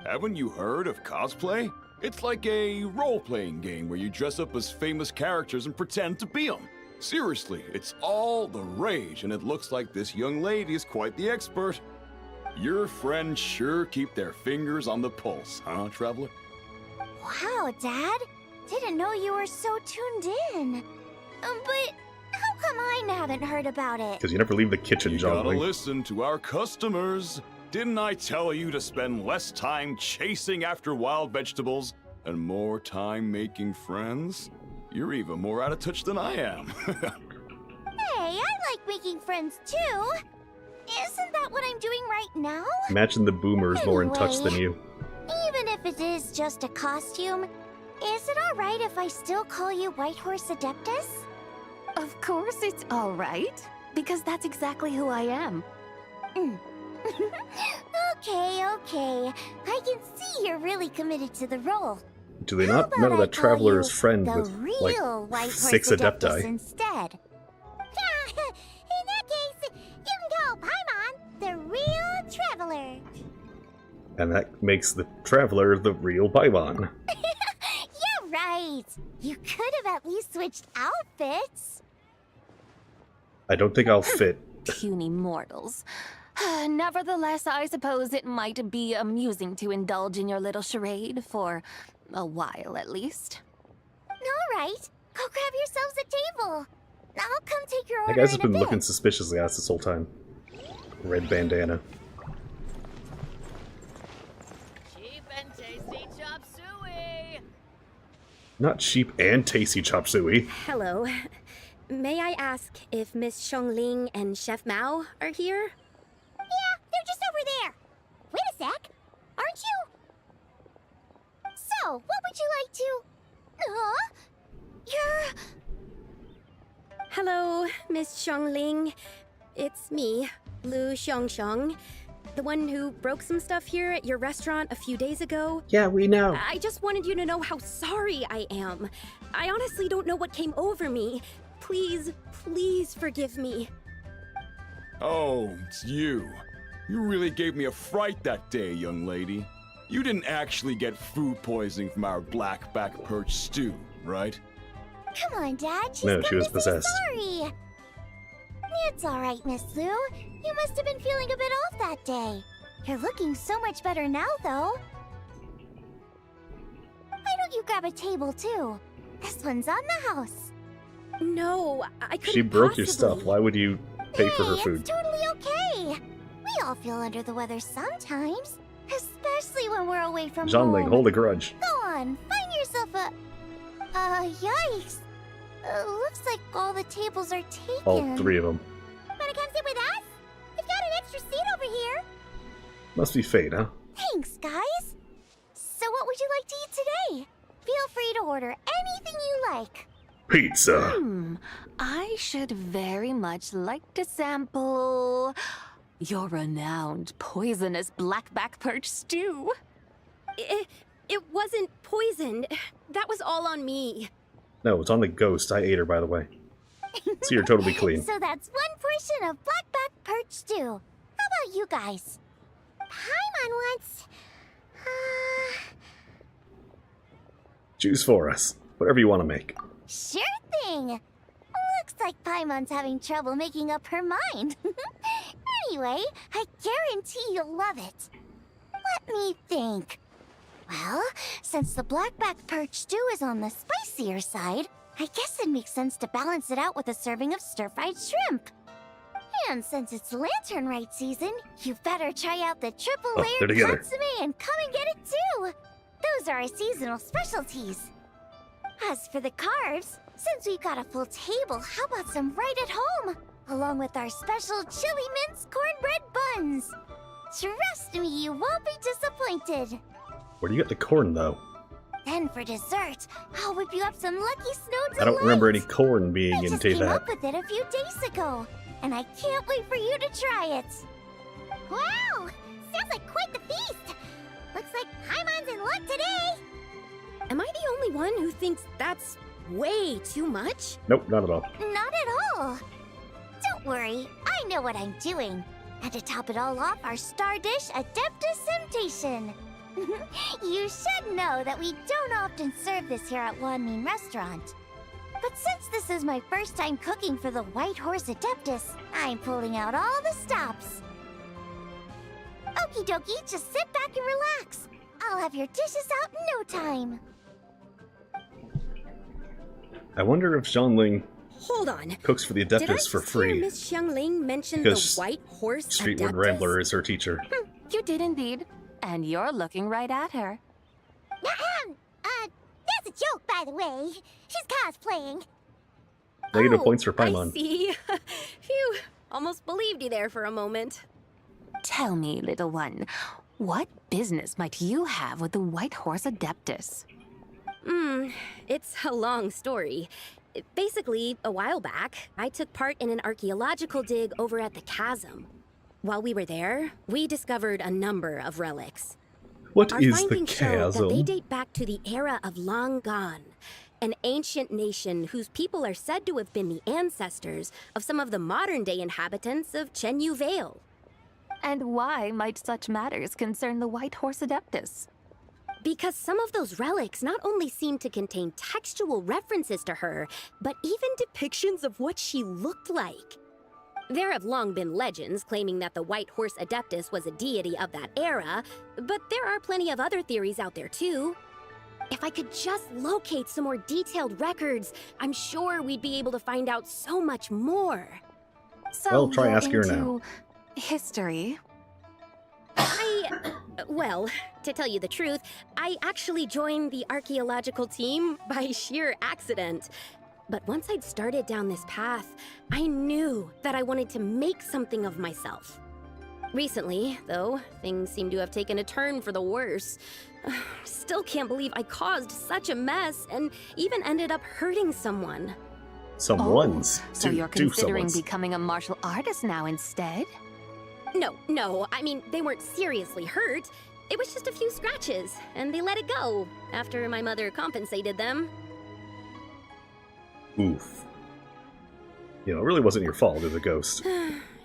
Haven't you heard of cosplay? It's like a role-playing game where you dress up as famous characters and pretend to be them. Seriously, it's all the rage, and it looks like this young lady is quite the expert. Your friends sure keep their fingers on the pulse, huh, Traveler? Wow, Dad. Didn't know you were so tuned in. But how come I haven't heard about it? Because you never leave the kitchen, You John gotta Lee. listen to our customers. Didn't I tell you to spend less time chasing after wild vegetables and more time making friends? You're even more out of touch than I am. Hey, I like making friends too. Isn't that what I'm doing right now? Imagine the boomer is more in touch than Anyway. you. Even if it is just a costume, is it alright if I still call you White Horse Adeptus? Of course it's all right, because that's exactly who I am. Okay. I can see you're really committed to the role. Do they not know that Traveler is friend with, like, White 6 Horse Adeptus Adepti? instead. In that case, you can call Paimon the real Traveler. And that makes the Traveler the real Paimon. Yeah, right. You could have at least switched outfits. I don't think I'll fit. Puny mortals. Nevertheless, I suppose it might be amusing to indulge in your little charade for a while, at least. All right, go grab yourselves a table. I'll come take your order. That guy's has in a been bit. looking suspiciously at us this whole time. Red bandana. Cheap and tasty chop suey. Not cheap and tasty chop suey. Hello. May I ask if Miss Xiongling and Chef Mao are here? Yeah, they're just over there. Wait a sec. Aren't you? So, what would you like to... You're... Hello, Miss Xiongling. It's me, Lu Xiongxiong, the one who broke some stuff here at your restaurant a few days ago. Yeah, we know. I just wanted you to know how sorry I am. I honestly don't know what came over me. Please, please forgive me. Oh, it's you. You really gave me a fright that day, young lady. You didn't actually get food poisoning from our black-back perch stew, right? Come on, Dad. No, she was come to say possessed. Sorry. It's all right, Miss Lu. You must have been feeling a bit off that day. You're looking so much better now, though. Why don't you grab a table, too? This one's on the house. No, I couldn't She broke possibly. your stuff. Why would you pay for her food? It's totally okay. We all feel under the weather sometimes, especially when we're away from Zhongling, home. hold a grudge. Go on, find yourself a... yikes. Looks like all the tables are taken. All 3 of them. Wanna come sit with us? We've got an extra seat over here. Must be fate, huh? Thanks, guys. So what would you like to eat today? Feel free to order anything you like. Pizza. I should very much like to sample your renowned poisonous blackback perch stew. It wasn't poisoned. That was all on me. No, it's on the ghost. I ate her, by the way. So you're totally clean. So that's one portion of blackback perch stew. How about you guys? Paimon wants... Choose for us. Whatever you want to make. Sure thing. Looks like Paimon's having trouble making up her mind. Anyway, I guarantee you'll love it. Let me think. Well, since the blackback perch stew is on the spicier side, I guess it makes sense to balance it out with a serving of stir-fried shrimp. And since it's Lantern Rite season, you better try out the they're triple-layered together. consomme and come and get it too. Those are our seasonal specialties. As for the carbs, since we've got a full table, how about some right at home? Along with our special chili mince cornbread buns. Trust me, you won't be disappointed. Where do you get the corn, though? Then for dessert, I'll whip you up some Lucky Snow Delight. I don't remember any corn being I in just came that. up with it a few days ago, and I can't wait for you to try it. Wow! Sounds like quite the feast. Looks like Paimon's in luck today. Am I the only one who thinks that's way too much? Nope, not at all. Not at all. Don't worry, I know what I'm doing. And to top it all off, our star dish, Adeptus Temptation. You should know that we don't often serve this here at Wanmin Restaurant. But since this is my first time cooking for the White Horse Adeptus, I'm pulling out all the stops. Okie dokie, just sit back and relax. I'll have your dishes out in no time. I wonder if Zhongling Hold on. cooks for the Did I Adeptus just for hear free. Miss Xiangling mention Because the White Horse Streetward Adeptus? Rambler is her teacher. You did indeed. And you're looking right at her. That's a joke, by the way. She's cosplaying. Negative points for I Paimon. see. Phew. Almost believed you there for a moment. Tell me, little one, what business might you have with the White Horse Adeptus? It's a long story. Basically, a while back, I took part in an archaeological dig over at the chasm. While we were there, we discovered a number of relics. What Our is the findings show that they chasm? date back to the era of Long Gone, an ancient nation whose people are said to have been the ancestors of some of the modern-day inhabitants of Chenyu Vale. And why might such matters concern the White Horse Adeptus? Because some of those relics not only seem to contain textual references to her, but even depictions of what she looked like. There have long been legends claiming that the White Horse Adeptus was a deity of that era, but there are plenty of other theories out there too. If I could just locate some more detailed records, I'm sure we'd be able to find out so much more. So Well, try you're ask her into now. history? Well, to tell you the truth, I actually joined the archaeological team by sheer accident. But once I'd started down this path, I knew that I wanted to make something of myself. Recently, though, things seem to have taken a turn for the worse. Still can't believe I caused such a mess and even ended up hurting someone. Someone's. So you're do considering someone's. becoming a martial artist now instead? No, I mean, they weren't seriously hurt. It was just a few scratches, and they let it go after my mother compensated them. Oof. You know, it really wasn't your fault as a ghost.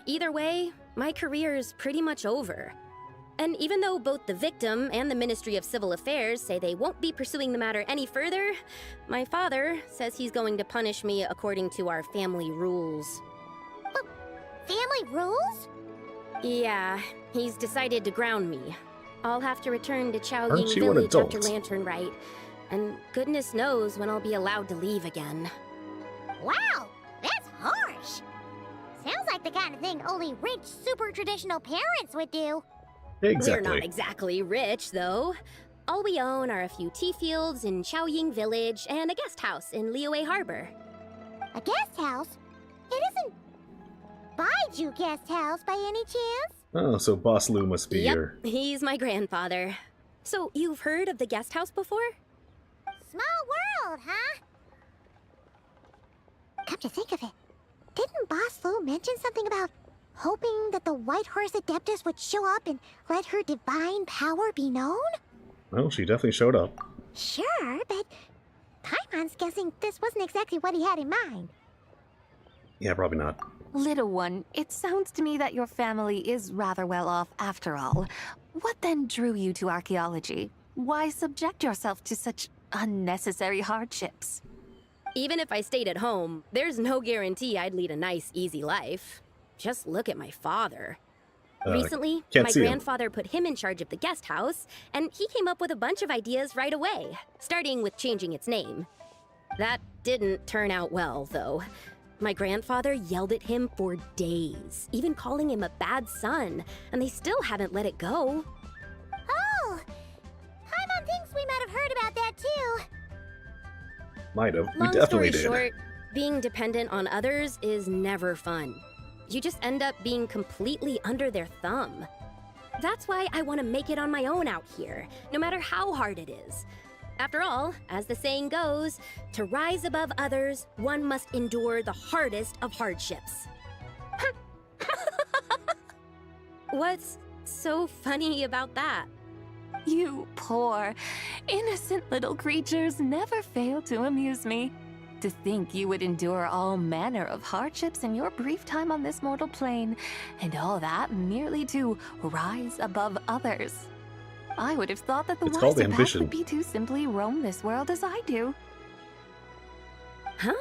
Either way, my career's pretty much over. And even though both the victim and the Ministry of Civil Affairs say they won't be pursuing the matter any further, my father says he's going to punish me according to our family rules. Family rules? Yeah, he's decided to ground me. I'll have to return to Aren't Chaoying you an Village after adult? Lantern Rite, and goodness knows when I'll be allowed to leave again. Wow, that's harsh. Sounds like the kind of thing only rich, super traditional parents would do. We're not exactly rich, though. All we own are a few tea fields in Chaoying Village and a guest house in Liyue Harbor. A guest house? It isn't Baiju Guest House by any chance? Oh, so Boss Lou must be Yep, your... he's my grandfather. So you've heard of the guest house before? Small world, huh? Come to think of it, didn't Boss Lou mention something about hoping that the White Horse Adeptus would show up and let her divine power be known? Well, she definitely showed up. Sure, but Paimon's guessing this wasn't exactly what he had in mind. Yeah, probably not. Little one, it sounds to me that your family is rather well off after all. What then drew you to archaeology? Why subject yourself to such unnecessary hardships? Even if I stayed at home, there's no guarantee I'd lead a nice, easy life. Just look at my father. Recently, can't my see him. grandfather put him in charge of the guest house, and he came up with a bunch of ideas right away, starting with changing its name. That didn't turn out well, though. My grandfather yelled at him for days, even calling him a bad son, and they still haven't let it go. Oh! Paimon thinks we might have heard about that too. Might have. We Long definitely story did. short, being dependent on others is never fun. You just end up being completely under their thumb. That's why I want to make it on my own out here, no matter how hard it is. After all, as the saying goes, to rise above others, one must endure the hardest of hardships. What's so funny about that? You poor, innocent little creatures never fail to amuse me. To think you would endure all manner of hardships in your brief time on this mortal plane, and all that merely to rise above others. I would have thought that the It's called wiser path ambition. would be to simply roam this world as I do. Huh?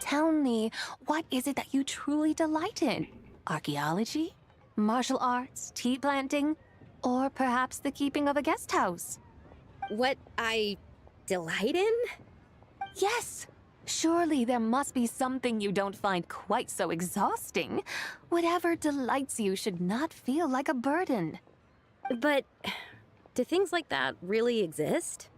Tell me, what is it that you truly delight in? Archaeology? Martial arts? Tea planting? Or perhaps the keeping of a guest house? What I delight in? Yes! Surely there must be something you don't find quite so exhausting. Whatever delights you should not feel like a burden. But do things like that really exist?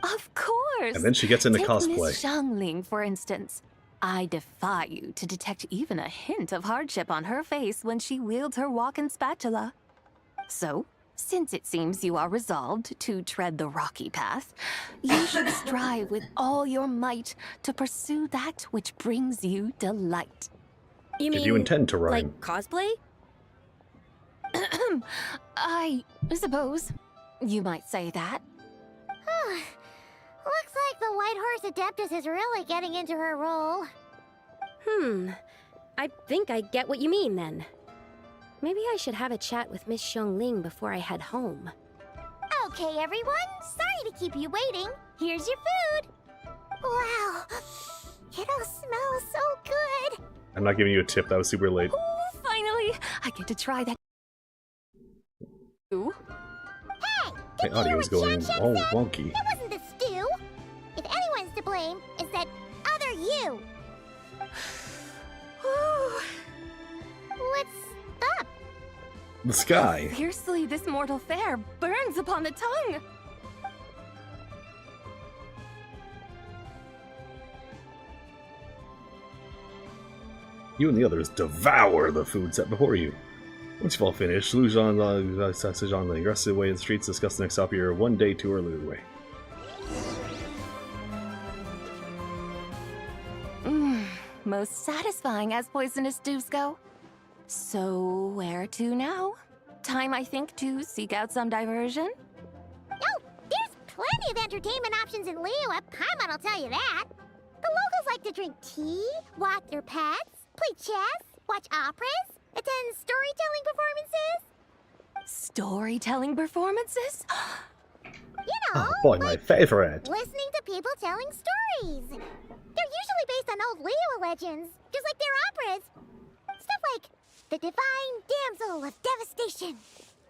Of course! And then she gets into Take cosplay. Miss Xiangling, for instance. I defy you to detect even a hint of hardship on her face when she wields her walking spatula. So, since it seems you are resolved to tread the rocky path, you should strive with all your might to pursue that which brings you delight. You mean If you intend to rhyme. like cosplay? I suppose. You might say that. Looks like the White Horse Adeptus is really getting into her role. I think I get what you mean then. Maybe I should have a chat with Miss Xiongling before I head home. Okay, everyone. Sorry to keep you waiting. Here's your food. Wow. It all smells so good. I'm not giving you a tip. That was super late. Ooh, finally! I get to try that. Ooh. Hey! My audio is going all wonky. It wasn't the stew. If anyone's to blame, it's that other you. What's up? The sky. Fiercely, this mortal fare burns upon the tongue. You and the others devour the food set before you. Once you've all finished, Lu Zhang rest away in the streets, discuss the next stop of your one-day tour Luwei. Most satisfying as poisonous stews go. So, where to now? Time, I think, to seek out some diversion? Oh, there's plenty of entertainment options in Liyue. Paimon will tell you that. The locals like to drink tea, walk their pets, play chess, watch operas, attend storytelling performances. Storytelling performances? You know, Oh boy, my favorite. listening to people telling stories. They're usually based on old Liyue legends, just like their operas. Stuff like the Divine Damsel of Devastation,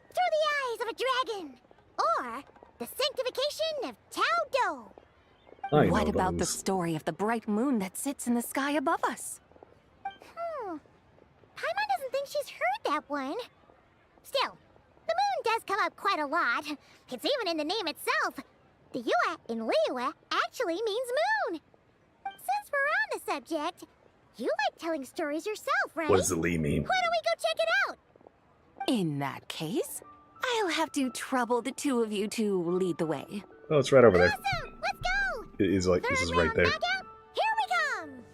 Through the Eyes of a Dragon, or the Sanctification of Tao Do. What about the story of the bright moon that sits in the sky above us? Paimon doesn't think she's heard that one. Still, the moon does come up quite a lot. It's even in the name itself. The Yue in Liyue actually means moon. Since we're on the subject, you like telling stories yourself, right? What does the Li mean? Why don't we go check it out? In that case, I'll have to trouble the two of you to lead the way. Oh, it's right over there. Awesome! Let's go! It is like, this is right there. Knockout, here we come!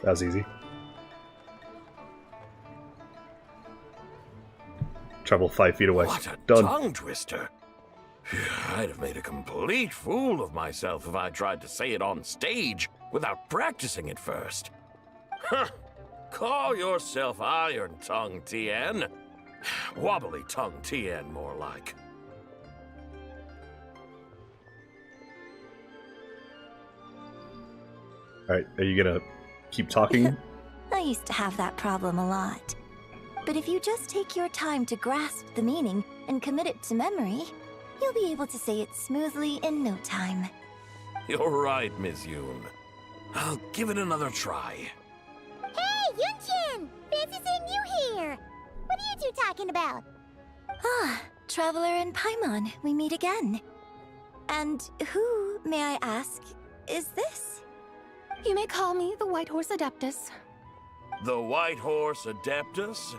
That was easy. Travel 5 feet away. What a Done. tongue twister! I'd have made a complete fool of myself if I tried to say it on stage without practicing it first. Huh. Call yourself Iron Tongue, Tien. Wobbly Tongue, Tien, more like. Alright, are you gonna keep talking? I used to have that problem a lot. But if you just take your time to grasp the meaning and commit it to memory, you'll be able to say it smoothly in no time. You're right, Miss Yoon. I'll give it another try. Hey, Yunchin! Fancy seeing you here! What are you two talking about? Ah, Traveler and Paimon, we meet again. And who, may I ask, is this? You may call me the White Horse Adeptus. The White Horse Adeptus?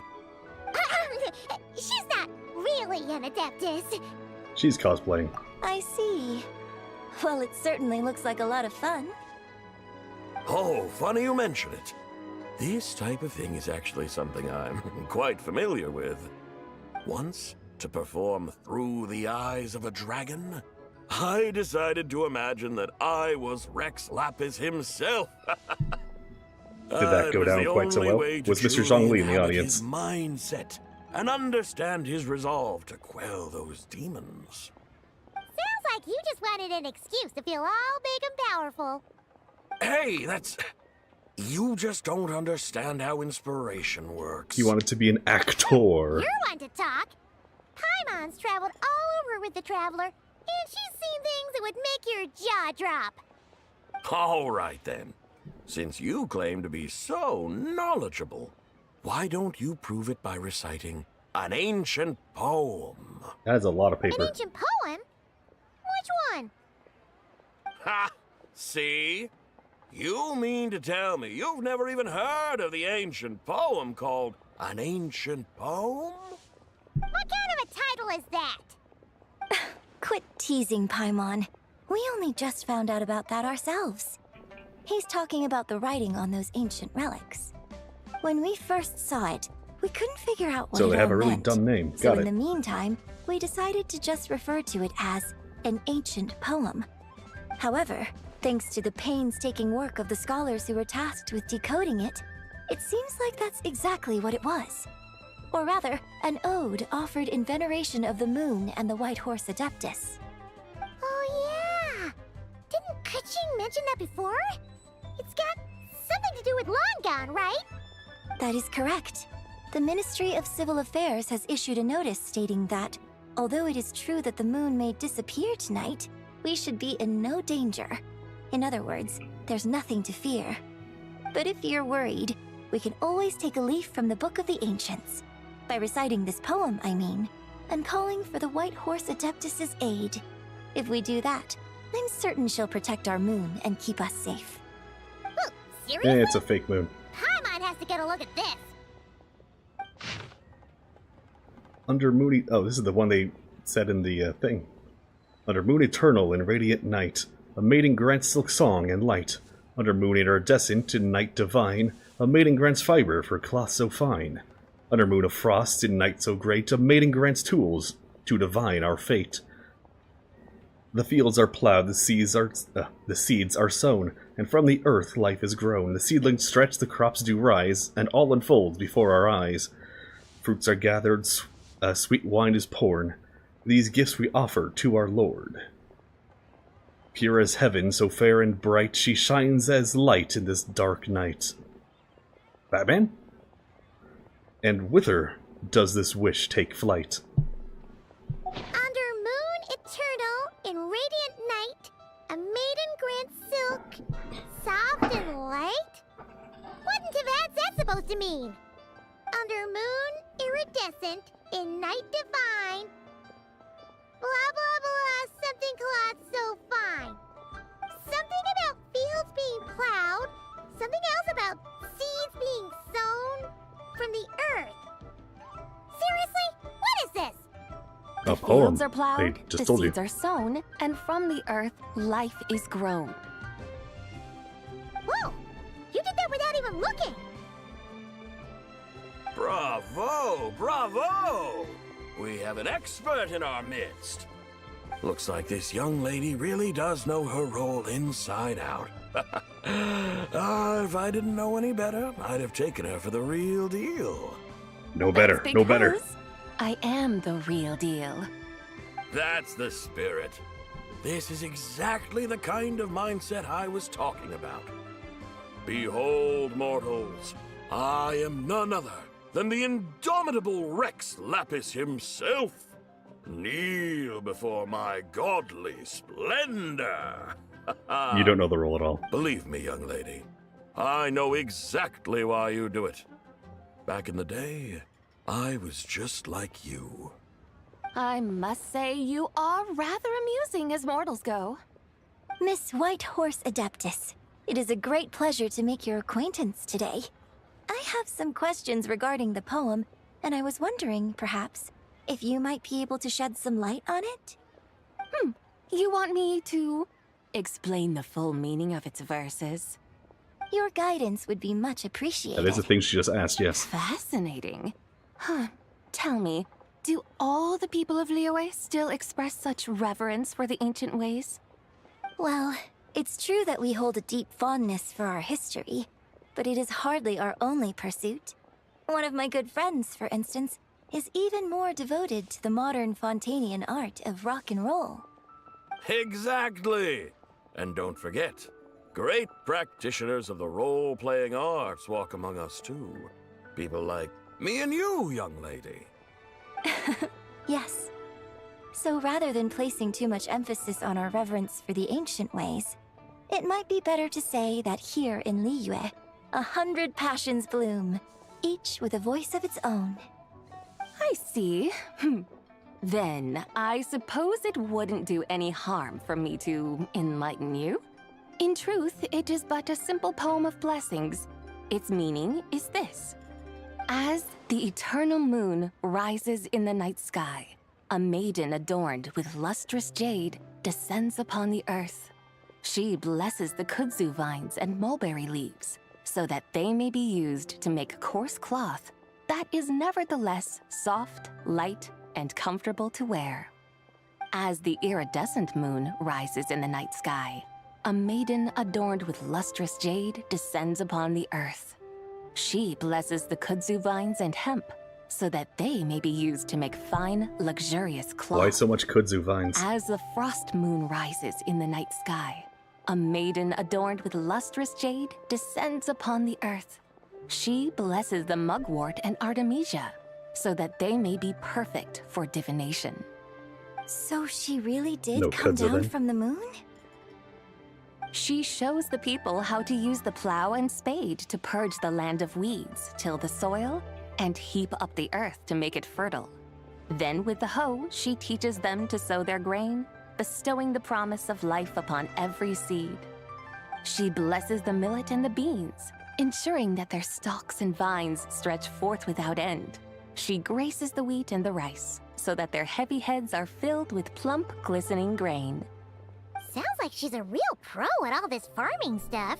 She's not really an Adeptus. She's cosplaying. I see. Well, it certainly looks like a lot of fun. Oh, funny you mention it. This type of thing is actually something I'm quite familiar with. Once, to perform Through the Eyes of a Dragon, I decided to imagine that I was Rex Lapis himself. Did that go down quite so well? Was Mr. Zhongli in the audience? His mindset and understand his resolve to quell those demons. Sounds like you just wanted an excuse to feel all big and powerful. Hey, that's... You just don't understand how inspiration works. He wanted to be an actor. You're one to talk. Paimon's traveled all over with the Traveler, and she's seen things that would make your jaw drop. All right, then. Since you claim to be so knowledgeable, why don't you prove it by reciting an ancient poem? That is a lot of paper. An ancient poem? Which one? Ha! See? You mean to tell me you've never even heard of the ancient poem called An Ancient Poem? What kind of a title is that? Quit teasing, Paimon. We only just found out about that ourselves. He's talking about the writing on those ancient relics. When we first saw it, we couldn't figure out what So it they have all a really meant. dumb name. So Got in it. the meantime, we decided to just refer to it as an ancient poem. However, thanks to the painstaking work of the scholars who were tasked with decoding it, it seems like that's exactly what it was. Or rather, an ode offered in veneration of the moon and the White Horse Adeptus. Oh yeah! Didn't Kuching mention that before? It's got something to do with Longan, right? That is correct. The Ministry of Civil Affairs has issued a notice stating that, although it is true that the moon may disappear tonight, we should be in no danger. In other words, there's nothing to fear. But if you're worried, we can always take a leaf from the Book of the Ancients. By reciting this poem, I mean, and calling for the White Horse Adeptus' aid. If we do that, I'm certain she'll protect our moon and keep us safe. Ooh, seriously? It's a fake moon. Paimon has to get a look at this. Under Moon... Oh, this is the one they said in the thing. Under Moon Eternal in Radiant Night, a maiden grants silk song and light. Under Moon Iridescent in Night Divine, a maiden grants fiber for cloth so fine. Under Moon of Frost in Night so great, a maiden grants tools to divine our fate. The fields are plowed, the seeds are sown, and from the earth life is grown. The seedlings stretch, the crops do rise, and all unfolds before our eyes. Fruits are gathered, sweet wine is poured. These gifts we offer to our Lord. Pure as heaven, so fair and bright, she shines as light in this dark night. Batman? And with her does this wish take flight. Under Moon Eternal in Radiant Night, a maiden grants silk, soft and light? What in Tivat's that supposed to mean? Under Moon Iridescent in Night Divine, blah blah blah, something cloth so fine. Something about fields being plowed, something else about seeds being sown from the earth. Seriously? What is this? A The poem. fields are plowed, They the just told you. seeds are sown, and from the earth, life is grown. Whoa! You did that without even looking! Bravo! Bravo! We have an expert in our midst. Looks like this young lady really does know her role inside out. If I didn't know any better, I'd have taken her for the real deal. No better, no better. Because I am the real deal. That's the spirit. This is exactly the kind of mindset I was talking about. Behold, mortals, I am none other than the indomitable Rex Lapis himself. Kneel before my godly splendor. You don't know the role at all. Believe me, young lady, I know exactly why you do it. Back in the day, I was just like you. I must say you are rather amusing as mortals go. Miss White Horse Adeptus, it is a great pleasure to make your acquaintance today. I have some questions regarding the poem, and I was wondering, perhaps, if you might be able to shed some light on it? You want me to explain the full meaning of its verses? Your guidance would be much appreciated. That is the thing she just asked, yes. Fascinating. Huh. Tell me, do all the people of Liyue still express such reverence for the ancient ways? Well, it's true that we hold a deep fondness for our history, but it is hardly our only pursuit. One of my good friends, for instance, is even more devoted to the modern Fontanian art of rock and roll. Exactly! And don't forget, great practitioners of the role-playing arts walk among us too. People like me and you, young lady. Yes. So rather than placing too much emphasis on our reverence for the ancient ways, it might be better to say that here in Liyue, 100 passions bloom, each with a voice of its own. I see. Then, I suppose it wouldn't do any harm for me to enlighten you. In truth, it is but a simple poem of blessings. Its meaning is this. As the eternal moon rises in the night sky, a maiden adorned with lustrous jade descends upon the earth. She blesses the kudzu vines and mulberry leaves so that they may be used to make coarse cloth that is nevertheless soft, light, and comfortable to wear. As the iridescent moon rises in the night sky, a maiden adorned with lustrous jade descends upon the earth. She blesses the kudzu vines and hemp so that they may be used to make fine, luxurious cloth. Why so much kudzu vines? As the frost moon rises in the night sky, a maiden adorned with lustrous jade descends upon the earth. She blesses the mugwort and artemisia so that they may be perfect for divination. So she really did No come kudzu down then. from the moon? She shows the people how to use the plow and spade to purge the land of weeds, till the soil, and heap up the earth to make it fertile. Then with the hoe, she teaches them to sow their grain, bestowing the promise of life upon every seed. She blesses the millet and the beans, ensuring that their stalks and vines stretch forth without end. She graces the wheat and the rice, so that their heavy heads are filled with plump, glistening grain. Sounds like she's a real pro at all this farming stuff.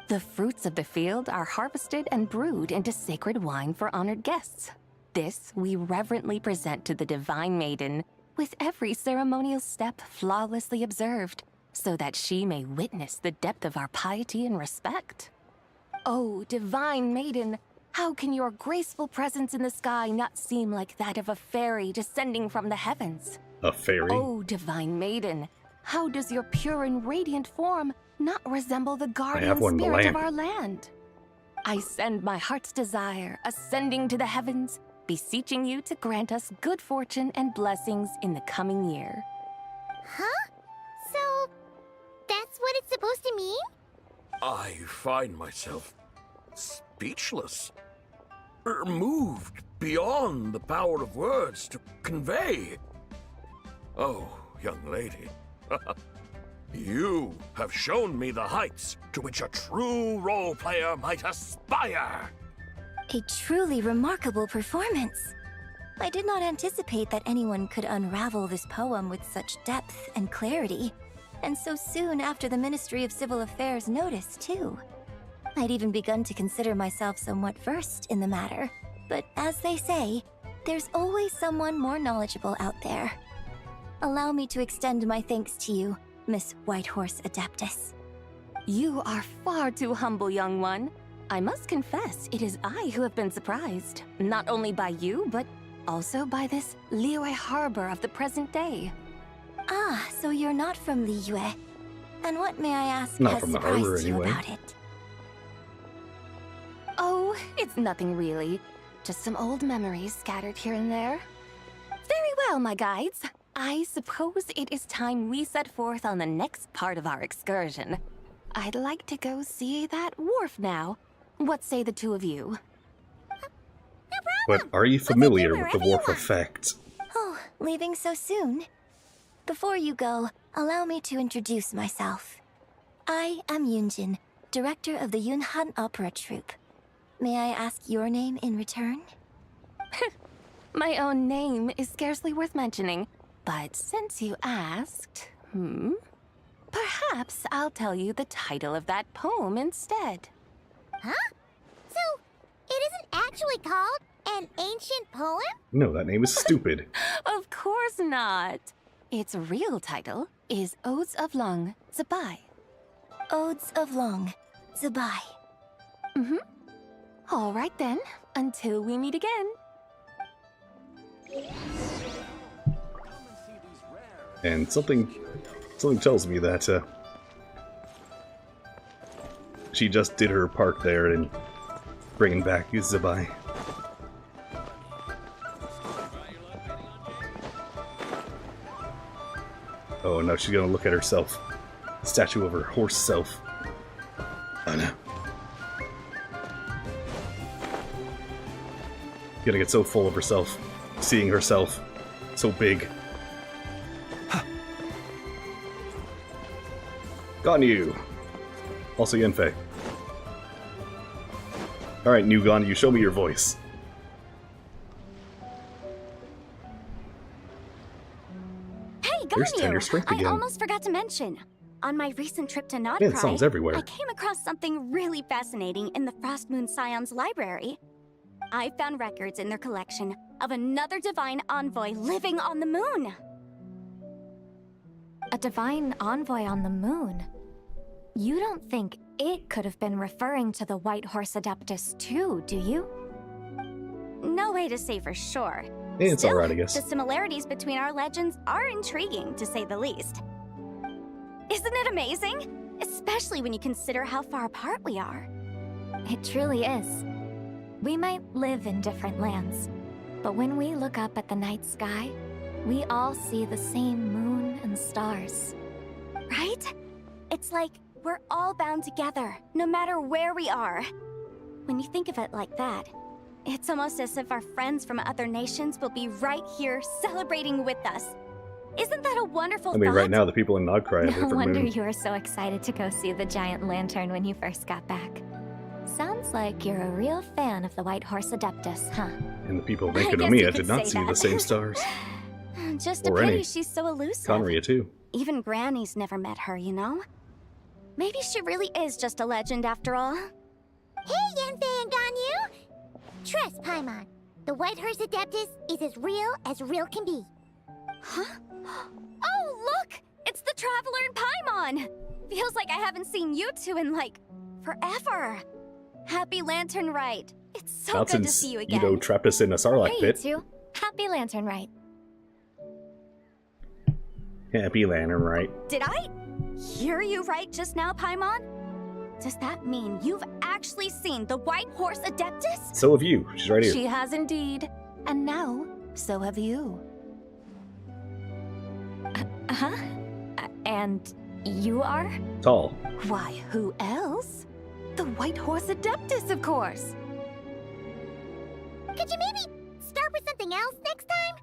The fruits of the field are harvested and brewed into sacred wine for honored guests. This we reverently present to the divine maiden, with every ceremonial step flawlessly observed, so that she may witness the depth of our piety and respect. Oh, divine maiden, how can your graceful presence in the sky not seem like that of a fairy descending from the heavens? A fairy? Oh, divine maiden, how does your pure and radiant form not resemble the guardian spirit of our land? I send my heart's desire, ascending to the heavens, beseeching you to grant us good fortune and blessings in the coming year. Huh? So, that's what it's supposed to mean? I find myself speechless, moved beyond the power of words to convey. Oh, young lady, you have shown me the heights to which a true role player might aspire. A truly remarkable performance. I did not anticipate that anyone could unravel this poem with such depth and clarity, and so soon after the Ministry of Civil Affairs noticed, too. I'd even begun to consider myself somewhat versed in the matter, but as they say, there's always someone more knowledgeable out there. Allow me to extend my thanks to you, Miss Whitehorse Adeptus. You are far too humble, young one. I must confess, it is I who have been surprised, not only by you, but also by this Liyue harbor of the present day. Ah, so you're not from Liyue. And what, may I ask, Not has from the harbor, surprised you anyway. about it? Oh, it's nothing really. Just some old memories scattered here and there. Very well, my guides. I suppose it is time we set forth on the next part of our excursion. I'd like to go see that wharf now. What say the two of you? But are you familiar with the wharf effect? Oh, leaving so soon? Before you go, allow me to introduce myself. I am Yunjin, director of the Yunhan Opera Troupe. May I ask your name in return? My own name is scarcely worth mentioning, but since you asked, perhaps I'll tell you the title of that poem instead. Huh? So, it isn't actually called an ancient poem? No, that name is stupid. Of course not. Its real title is Odes of Long, Zibai. Odes of Long, Zibai. All right then, until we meet again. And something tells me that she just did her part there and bringing back Zibai. Oh no, she's gonna look at herself. Statue of her horse self. Oh no. Gonna get so full of herself, seeing herself so big. Got you. Also Yenfei. Alright, New Gon, you show me your voice. Hey, There's Ganyu! tenor strength again. I almost forgot to mention. On my recent trip to Nodcry, Man, songs everywhere. I came across something really fascinating in the Frost Moon Scion's library. I found records in their collection of another divine envoy living on the moon. A divine envoy on the moon? You don't think it could have been referring to the White Horse Adeptus too, do you? No way to say for sure. It's Still, alright, I guess. The similarities between our legends are intriguing, to say the least. Isn't it amazing? Especially when you consider how far apart we are. It truly is. We might live in different lands, but when we look up at the night sky, we all see the same moon and stars. Right? It's like we're all bound together, no matter where we are. When you think of it like that, it's almost as if our friends from other nations will be right here celebrating with us. Isn't that a wonderful I mean, thought? right now the people in Nodcry have a No different wonder moon. you were so excited to go see the giant lantern when you first got back. Sounds like you're a real fan of the White Horse Adeptus, huh? And the people of I guess you Enkanomiya could did not say see the that. same stars. Just a Or pity any. she's so elusive. Conria too. Even Granny's never met her, you know? Maybe she really is just a legend after all. Hey, Yanfei and Ganyu! Trust, Paimon. The White Horse Adeptus is as real can be. Huh? Oh, look! It's the Traveler and Paimon! Feels like I haven't seen you two in, like, forever. Happy Lantern Rite. It's so Not good to since see you again. Edo trapped us in a Sarlacc Hey, you pit. two. Happy Lantern Rite. Happy Lantern, right? Did I hear you right just now, Paimon? Does that mean you've actually seen the White Horse Adeptus? So have you. She's right here. She has indeed. And now, so have you. Huh? And you are? Tall. Why, who else? The White Horse Adeptus, of course. Could you maybe start with something else next time?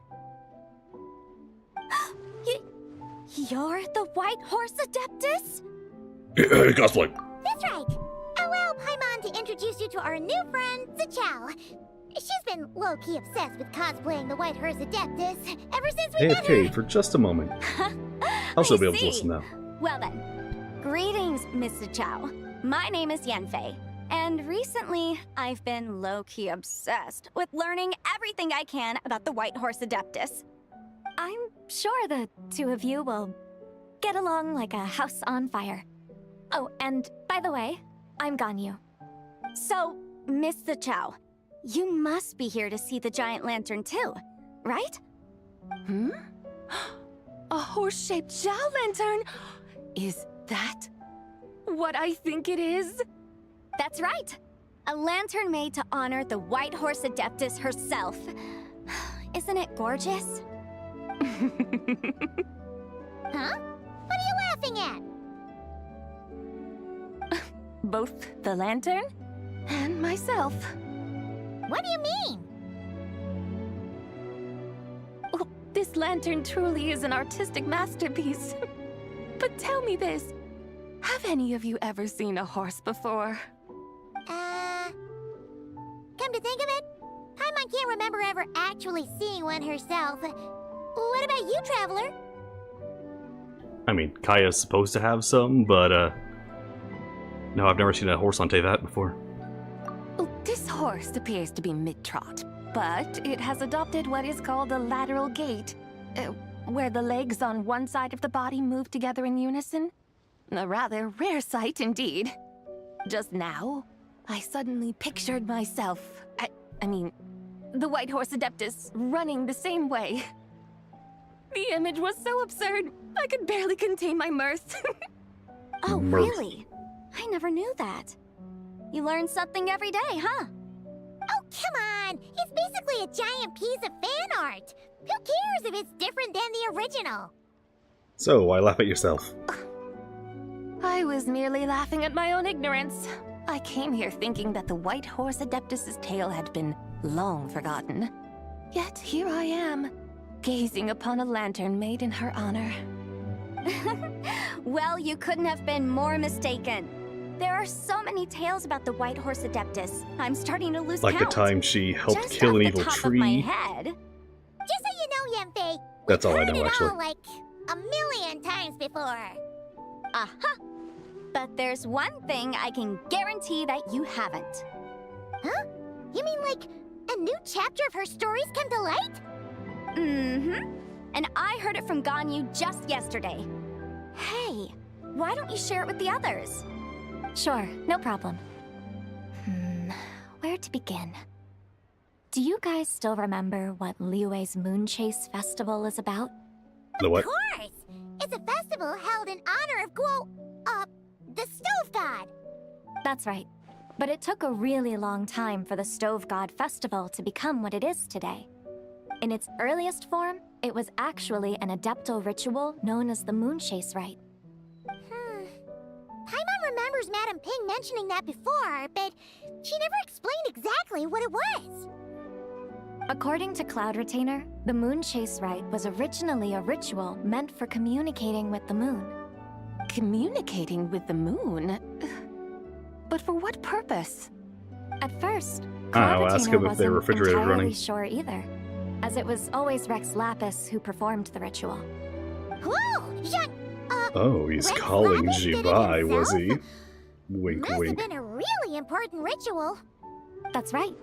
You're the White Horse Adeptus? Cosplay. That's right. Allow Paimon to introduce you to our new friend, Zichao. She's been low-key obsessed with cosplaying the White Horse Adeptus ever since we met her. AFK for just a moment. I'll still be able to see. listen now. Well then, greetings, Mr. Chow. My name is Yanfei, and recently I've been low-key obsessed with learning everything I can about the White Horse Adeptus. I'm sure the two of you will get along like a house on fire. Oh, and by the way, I'm Ganyu. So, Mr. Chow, you must be here to see the giant lantern too, right? Hmm? A horse-shaped Zhao lantern? Is that what I think it is? That's right. A lantern made to honor the White Horse Adeptus herself. Isn't it gorgeous? Huh? What are you laughing at? Both the lantern and myself. What do you mean? Oh, this lantern truly is an artistic masterpiece. But tell me this, have any of you ever seen a horse before? Come to think of it, Paimon can't remember ever actually seeing one herself. What about you, Traveler? I mean, Kaya's supposed to have some, but, no, I've never seen a horse on Tevat before. Oh, this horse appears to be mid-trot, but it has adopted what is called a lateral gait, where the legs on one side of the body move together in unison. A rather rare sight indeed. Just now, I suddenly pictured myself, I mean, the White Horse Adeptus running the same way. The image was so absurd, I could barely contain my mirth. Oh, Mirth. really? I never knew that. You learn something every day, huh? Oh, come on! It's basically a giant piece of fan art! Who cares if it's different than the original? So, why laugh at yourself? I was merely laughing at my own ignorance. I came here thinking that the White Horse Adeptus's tale had been long forgotten. Yet here I am, gazing upon a lantern made in her honor. Well, you couldn't have been more mistaken. There are so many tales about the White Horse Adeptus. I'm starting to lose Like count. the time she helped Just kill off an the evil top of my tree. head. Just so you know, Yanfei, That's all I heard know, it actually. all like a million times before. Aha! But there's one thing I can guarantee that you haven't. Huh? You mean like a new chapter of her stories come to light? Mm-hmm. And I heard it from Ganyu just yesterday. Hey, why don't you share it with the others? Sure, no problem. Where to begin? Do you guys still remember what Liyue's Moon Chase Festival is about? The what? Of course! It's a festival held in honor of the Stove God! That's right. But it took a really long time for the Stove God Festival to become what it is today. In its earliest form, it was actually an adeptal ritual known as the Moon Chase Rite. Paimon remembers Madame Ping mentioning that before, but she never explained exactly what it was. According to Cloud Retainer, the Moon Chase Rite was originally a ritual meant for communicating with the moon. Communicating with the moon? But for what purpose? At first, I'll ask him if their refrigerator is running. Sure either, as it was always Rex Lapis who performed the ritual. Whoa! Oh, he's calling Zibai, was he? Wink, Must wink. have been a really important ritual. That's right.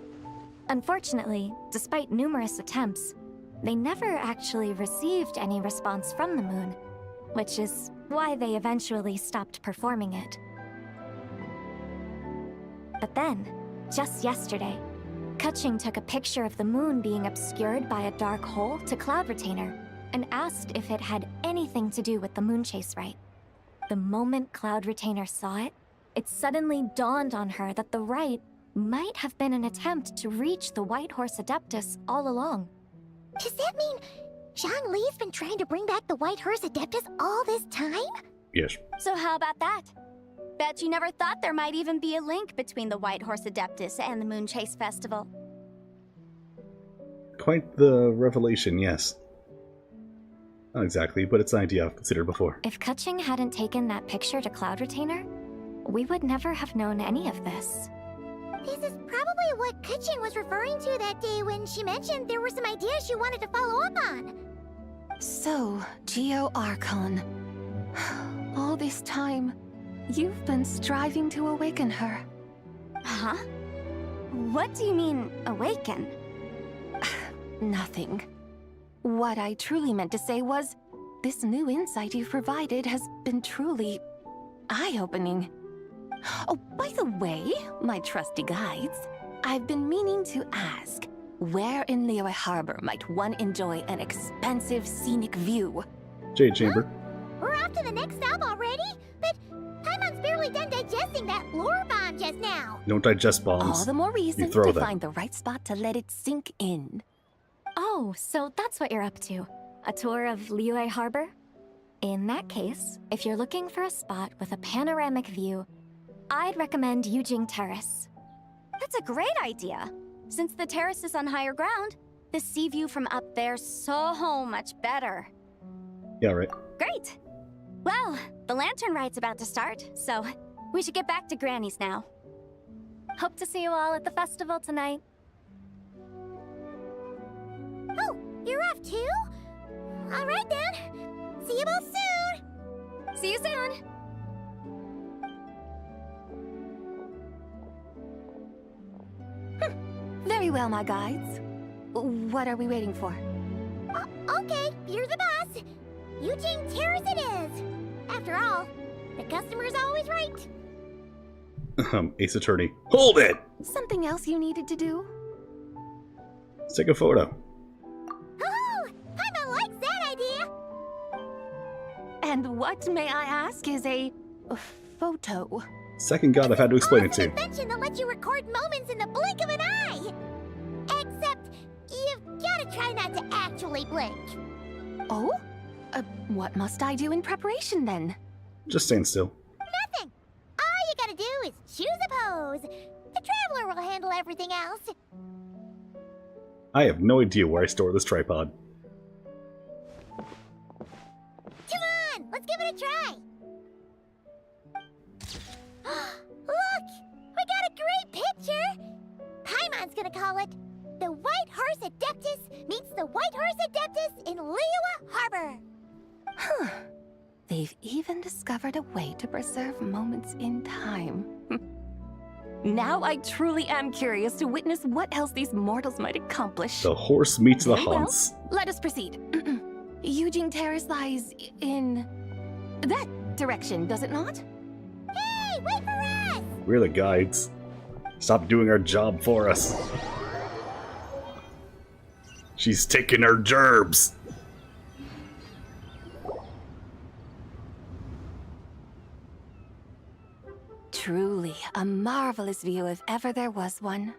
Unfortunately, despite numerous attempts, they never actually received any response from the moon, which is why they eventually stopped performing it. But then, just yesterday, Keqing took a picture of the moon being obscured by a dark hole to Cloud Retainer and asked if it had anything to do with the Moon Chase Rite. The moment Cloud Retainer saw it, it suddenly dawned on her that the rite might have been an attempt to reach the White Horse Adeptus all along. Does that mean Zhang Li's been trying to bring back the White Horse Adeptus all this time? Yes. So how about that? Bet you never thought there might even be a link between the White Horse Adeptus and the Moon Chase Festival. Quite the revelation, yes. Not exactly, but it's an idea I've considered before. If Keqing hadn't taken that picture to Cloud Retainer, we would never have known any of this. This is probably what Keqing was referring to that day when she mentioned there were some ideas she wanted to follow up on. So, Geo Archon. All this time, you've been striving to awaken her. Huh? What do you mean, awaken? Nothing. What I truly meant to say was, this new insight you've provided has been truly eye-opening. Oh, by the way, my trusty guides, I've been meaning to ask, where in Liyue Harbor might one enjoy an expansive scenic view? Jade Chamber. We're off to the next stop already? But Paimon's barely done digesting that lore bomb just now. Don't digest bombs. All the more reason You throw to them. find the right spot to let it sink in. Oh, so that's what you're up to. A tour of Liyue Harbor? In that case, if you're looking for a spot with a panoramic view, I'd recommend Yujing Terrace. That's a great idea. Since the terrace is on higher ground, the sea view from up there's so much better. Yeah, right. Great. Well, the lantern ride's about to start, so we should get back to Granny's now. Hope to see you all at the festival tonight. Oh, you're off too? All right then. See you both soon. See you soon. Very well, my guides. What are we waiting for? Okay, you're the boss. Eugene Terrace it is. After all, the customer's always right. Ace Attorney. Hold it! Something else you needed to do? Let's take a photo. Oh, Paimon likes that idea. And what, may I ask, is a photo? Second god I've had to explain it to. Invention that lets you record moments in the blink of an eye. Except, you've gotta try not to actually blink. Oh? What must I do in preparation then? Just stand still. Nothing. All you gotta do is choose a pose. The Traveler will handle everything else. I have no idea where I store this tripod. Come on, let's give it a try. Look! We got a great picture! Paimon's gonna call it The White Horse Adeptus Meets the White Horse Adeptus in Liyue Harbor. Huh. They've even discovered a way to preserve moments in time. Now I truly am curious to witness what else these mortals might accomplish. The horse meets the Very well. HONSE. Let us proceed. Eugene Terrace lies in that direction, does it not? Hey, wait for us! We're the guides. Stop doing our job for us. She's taking our gerbs. Truly a marvelous view if ever there was one.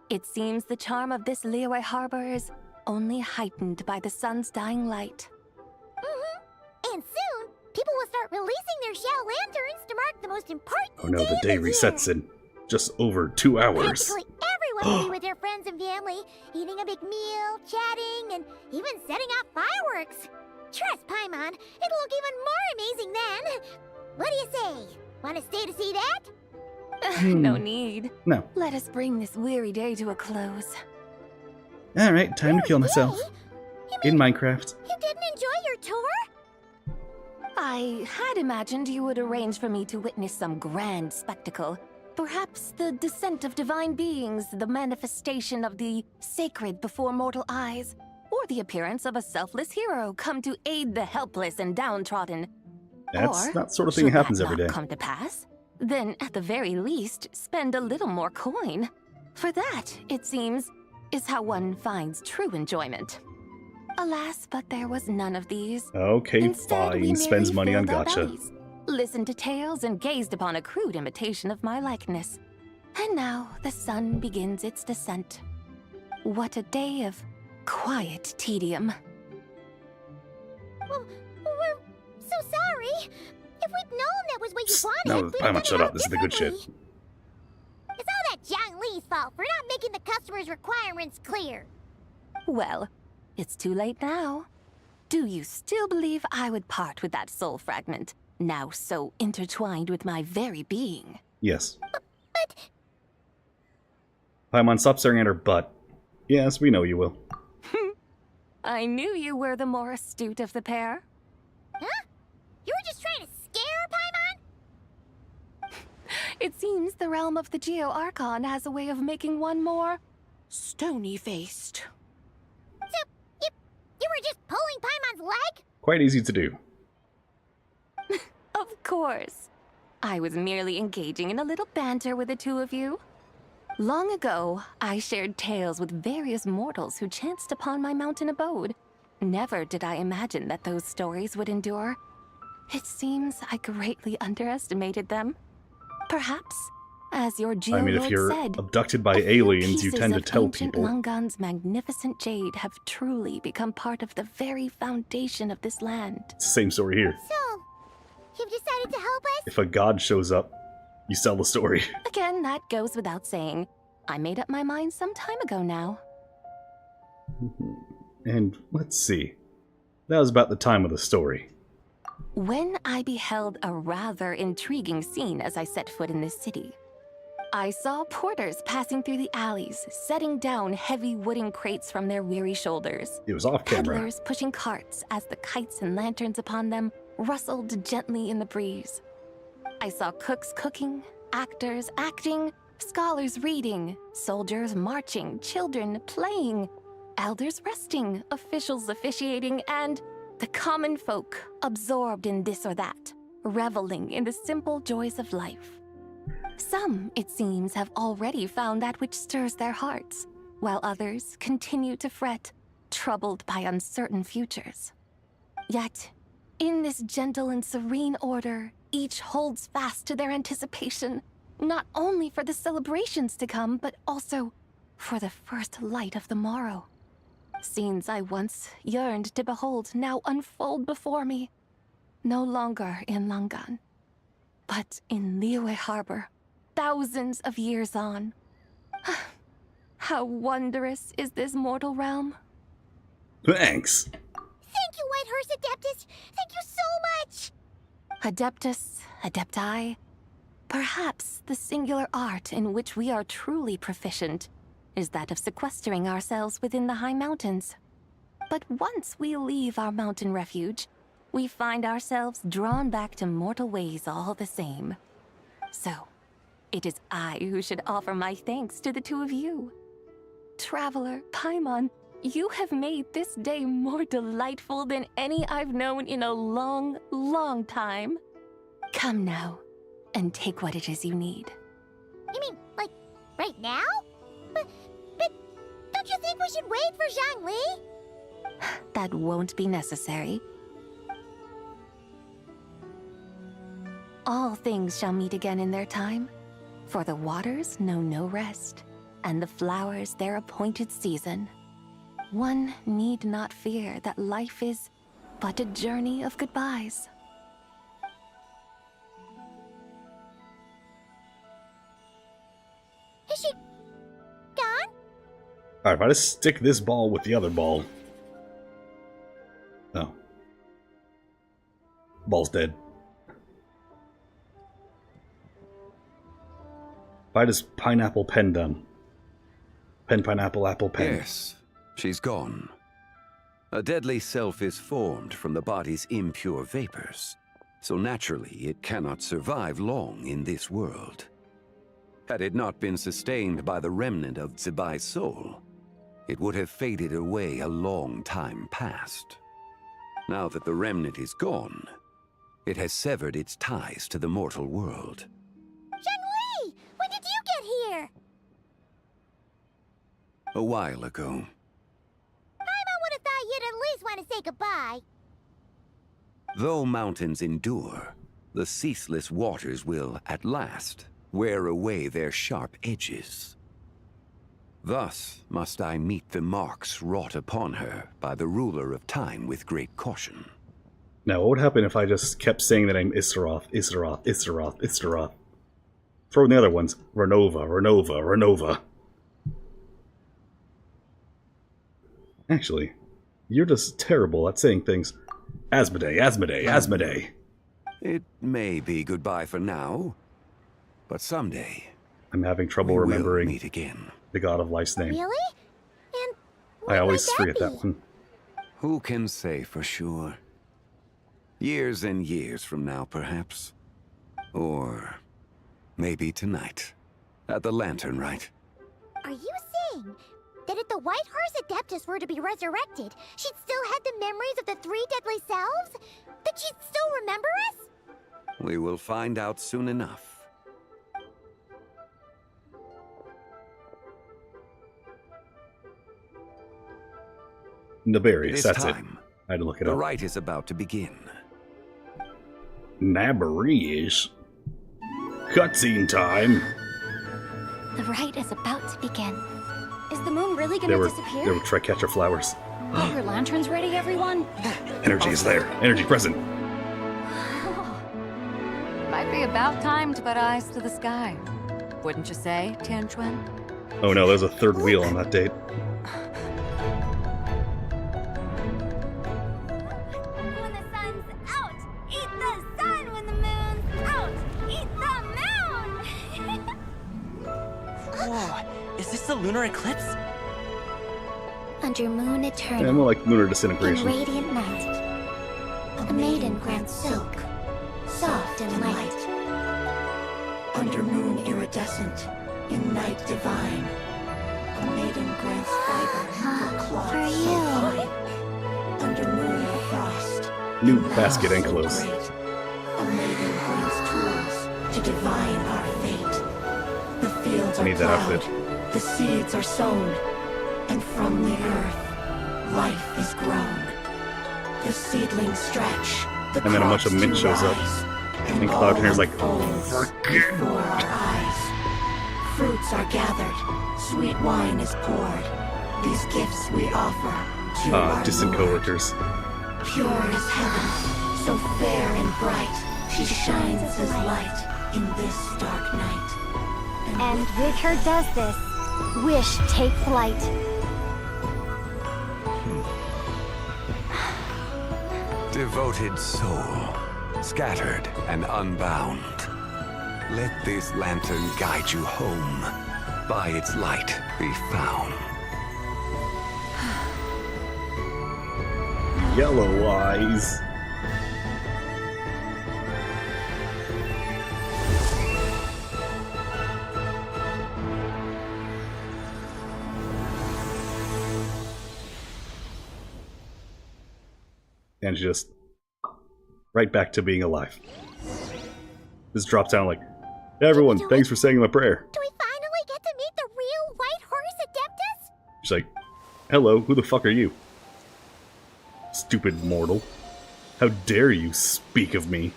It seems the charm of this Liyue Harbor is only heightened by the sun's dying light. And soon, people will start releasing their Xiao lanterns to mark the most important Oh no, the day resets in just over 2 hours. Practically everyone will be with their friends and family, eating a big meal, chatting, and even setting off fireworks. Trust Paimon, it'll look even more amazing then. What do you say? Want to stay to see that? No need. No. Let us bring this weary day to a close. Alright, time to kill myself. In Minecraft. You didn't enjoy your tour? I had imagined you would arrange for me to witness some grand spectacle. Perhaps the descent of divine beings, the manifestation of the sacred before mortal eyes, or the appearance of a selfless hero come to aid the helpless and downtrodden. That's Or, that sort of thing that should happens that every not day. come to pass, then at the very least, spend a little more coin. For that, it seems, is how one finds true enjoyment. Alas, but there was none of these. Okay, Instead, we fine. Spends merely money on filled our gacha. bellies, listened to tales, and gazed upon a crude imitation of my likeness. And now the sun begins its descent. What a day of quiet tedium. Well, we're so sorry. If we'd known that was what you wanted, No, we'd have Paimon, done shut it up. This is the good shit. differently. It's all that Jiang Li's fault for not making the customer's requirements clear. Well, it's too late now. Do you still believe I would part with that soul fragment, now so intertwined with my very being? Yes. But Paimon, stop staring at her butt. Yes, we know you will. I knew you were the more astute of the pair. Huh? You were just trying to scare Paimon? It seems the realm of the Geo-Archon has a way of making one more stony-faced. So, you were just pulling Paimon's leg? Quite easy to do. Of course. I was merely engaging in a little banter with the two of you. Long ago, I shared tales with various mortals who chanced upon my mountain abode. Never did I imagine that those stories would endure. It seems I greatly underestimated them. Perhaps, as your I mean, if Geolord you're said, abducted by a few aliens, you pieces tend to of tell ancient people. Lungan's magnificent jade have truly become part of the very foundation of this land. It's the same story here. So, you've decided to help us? If a god shows up, you sell the story. Again, that goes without saying. I made up my mind some time ago now. And let's see. That was about the time of the story. When I beheld a rather intriguing scene as I set foot in this city, I saw porters passing through the alleys, setting down heavy wooden crates from their weary shoulders. It was off camera. Peddlers pushing carts as the kites and lanterns upon them rustled gently in the breeze. I saw cooks cooking, actors acting, scholars reading, soldiers marching, children playing, elders resting, officials officiating, and the common folk absorbed in this or that, reveling in the simple joys of life. Some, it seems, have already found that which stirs their hearts, while others continue to fret, troubled by uncertain futures. Yet, in this gentle and serene order, each holds fast to their anticipation, not only for the celebrations to come, but also for the first light of the morrow. Scenes I once yearned to behold now unfold before me, no longer in Langan, but in Liyue Harbor, thousands of years on. How wondrous is this mortal realm? Thanks. Thank you, White Horse Adeptus! Thank you so much! Adeptus, Adepti, perhaps the singular art in which we are truly proficient is that of sequestering ourselves within the high mountains. But once we leave our mountain refuge, we find ourselves drawn back to mortal ways all the same. So, it is I who should offer my thanks to the two of you. Traveler, Paimon, you have made this day more delightful than any I've known in a long, long time. Come now, and take what it is you need. You mean, like, right now? But don't you think we should wait for Zhangli? That won't be necessary. All things shall meet again in their time, for the waters know no rest, and the flowers their appointed season. One need not fear that life is but a journey of goodbyes. Is she gone? Alright, if I just stick this ball with the other ball... Oh. Ball's dead. If I just pineapple pen them. Pen, pineapple, apple, pen. Yes, she's gone. A deadly self is formed from the body's impure vapors, so naturally it cannot survive long in this world. Had it not been sustained by the remnant of Zibai's soul, it would have faded away a long time past. Now that the remnant is gone, it has severed its ties to the mortal world. Zhangli! When did you get here? A while ago. Paimon would have thought you'd at least want to say goodbye. Though mountains endure, the ceaseless waters will, at last, wear away their sharp edges. Thus must I meet the marks wrought upon her by the ruler of time with great caution. Now, what would happen if I just kept saying the name Issaroth, Issaroth, Issaroth, Issaroth? Throw in the other ones. Renova, Renova, Renova. Actually, you're just terrible at saying things. Asmodee, Asmodee, Asmodee. It may be goodbye for now, but someday I'm having trouble remembering meet again. The God of Life's name. Really? And I always forget that one. Who can say for sure? Years and years from now, perhaps. Or maybe tonight. At the Lantern Rite. Are you saying that if the White Horse Adeptus were to be resurrected, she'd still have the memories of the three deadly selves? That she'd still remember us? We will find out soon enough. Naberius, that's it. I had to look it The up. rite is about to begin. Naberius. Cutscene time. The rite is about to begin. Is the moon really They gonna were disappear? Tricatcher flowers. Are your lanterns ready, everyone? Energy is there. Energy present. Might be about time to put eyes to the sky. Wouldn't you say, Tianchuan? Oh no, there's a third wheel on that date. When the sun's out, eat the sun. When the moon's out, eat the moon. Whoa, is this the lunar eclipse? Under moon eternal. Yeah, more like lunar In disintegration. radiant night, a maiden grants silk, soft and light. Under moon iridescent, in night divine, a maiden grants fiber for cloth For so you. fine. Under moon of frost, New basket and clothes. great, a maiden grants tools to divine our fate. The fields I are need that plowed, outfit. the seeds are sown, and from the earth, life is grown. The seedlings stretch, the And then a bunch of crops mint to shows up. rise, And Cloud Hair's like, unfolds before our eyes. Fruits are gathered, sweet wine is poured. These gifts we offer to our distant Lord. coworkers. Pure as heaven, so fair and bright, she shines as light in this dark night. And with her does this, wish take flight. Devoted soul, scattered and unbound. Let this lantern guide you home. By its light be found. Yellow eyes. and just right back to being alive. This drops down like, hey everyone, thanks for saying my prayer. Do we finally get to meet the real White Horse Adeptus? She's like, hello, who the fuck are you? Stupid mortal. How dare you speak of me?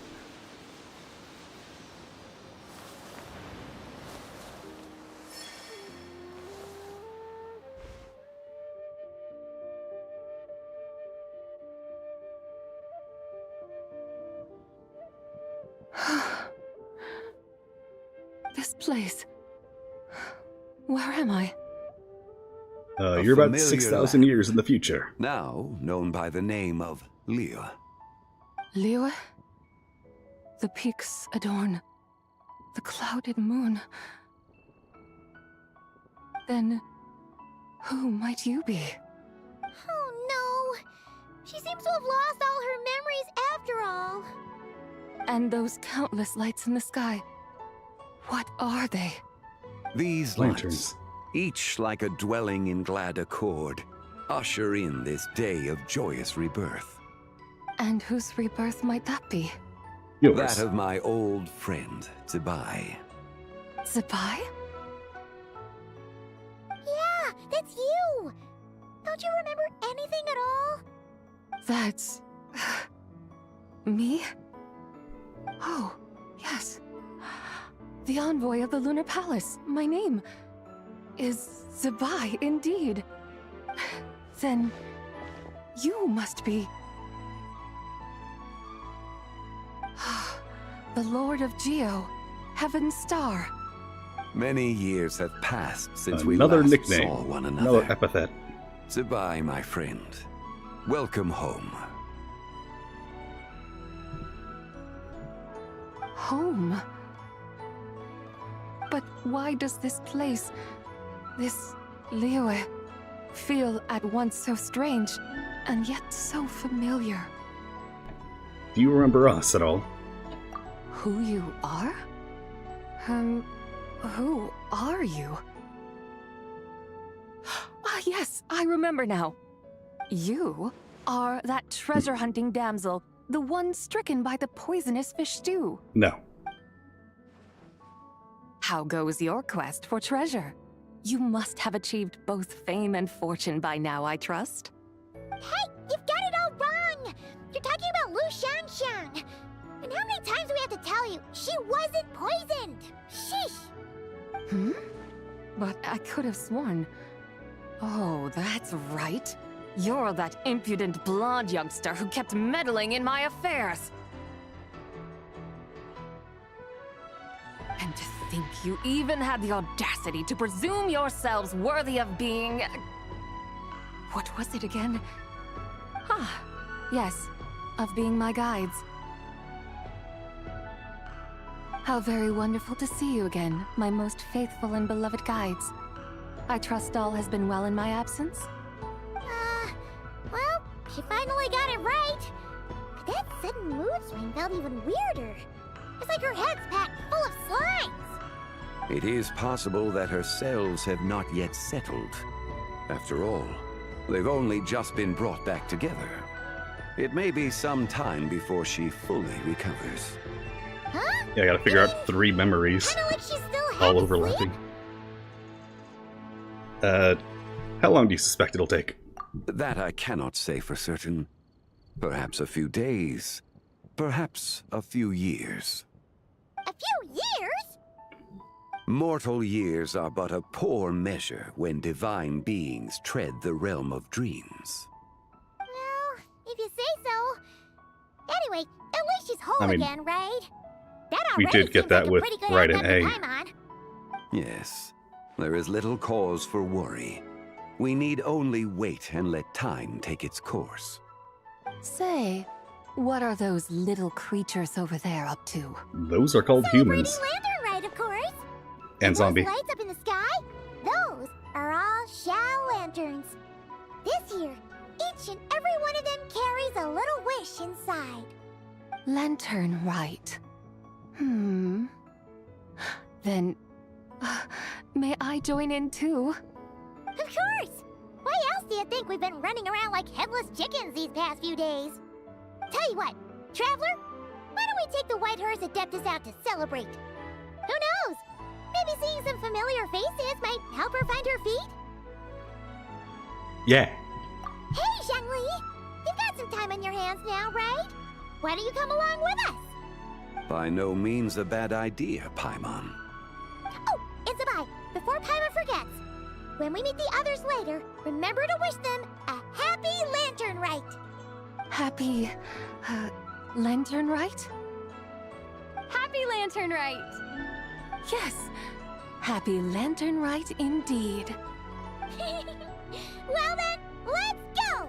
This place. Where am I? You're about 6,000 years in the future. Now known by the name of Liyue. Liyue? The peaks adorn the clouded moon. Then, who might you be? Oh no! She seems to have lost all her memories after all. And those countless lights in the sky. What are they? These lanterns, each like a dwelling in glad accord, usher in this day of joyous rebirth. And whose rebirth might that be? Yours. That of my old friend, Zibai. Zibai? Yeah, that's you! Don't you remember anything at all? That's... me? Oh, yes. The envoy of the Lunar Palace. My name is Zibai, indeed. Then you must be... the Lord of Geo, Heaven's Star. Many years have passed since another we last nickname, saw one another. another epithet. Zibai, my friend. Welcome home. Home? But why does this place, this Liyue, feel at once so strange and yet so familiar? Do you remember us at all? Who you are? Who are you? Ah, yes, I remember now. You are that treasure-hunting damsel, the one stricken by the poisonous fish stew. No. How goes your quest for treasure? You must have achieved both fame and fortune by now, I trust. Hey, you've got it all wrong! You're talking about Lu Xiangxiang. And how many times do we have to tell you? She wasn't poisoned! Sheesh! Hmm? But I could have sworn... Oh, that's right. You're that impudent blonde youngster who kept meddling in my affairs. And to think you even had the audacity to presume yourselves worthy of being... What was it again? Ah, yes, of being my guides. How very wonderful to see you again, my most faithful and beloved guides. I trust all has been well in my absence? Well, she finally got it right. But that sudden mood swing felt even weirder. It's like her head's packed full of slimes. It is possible that her cells have not yet settled. After all, they've only just been brought back together. It may be some time before she fully recovers. Huh? Yeah, I gotta figure out 3 memories. Kinda like she's still half all overlapping. How long do you suspect it'll take? That I cannot say for certain. Perhaps a few days. Perhaps a few years. A few years? Mortal years are but a poor measure when divine beings tread the realm of dreams. Well, if you say so. Anyway, at least she's whole again, right? That we did get that with Rite and A. Yes, there is little cause for worry. We need only wait and let time take its course. Say, what are those little creatures over there up to? Those are called humans. Lantern Rite, of course. And zombie. Those lights up in the sky? Those are all Xiao lanterns. This year, each and every one of them carries a little wish inside. Lantern Rite. Then, may I join in too? Of course! Why else do you think we've been running around like headless chickens these past few days? Tell you what, Traveler, why don't we take the White Horse Adeptus out to celebrate? Who knows? Maybe seeing some familiar faces might help her find her feet? Yeah. Hey, Zhongli! You've got some time on your hands now, right? Why don't you come along with us? By no means a bad idea, Paimon. Oh, and Zibai, before Paimon forgets, when we meet the others later, remember to wish them a happy Lantern Rite. Happy... Lantern Rite? Happy Lantern Rite! Yes, Happy Lantern Rite indeed. Well then, let's go!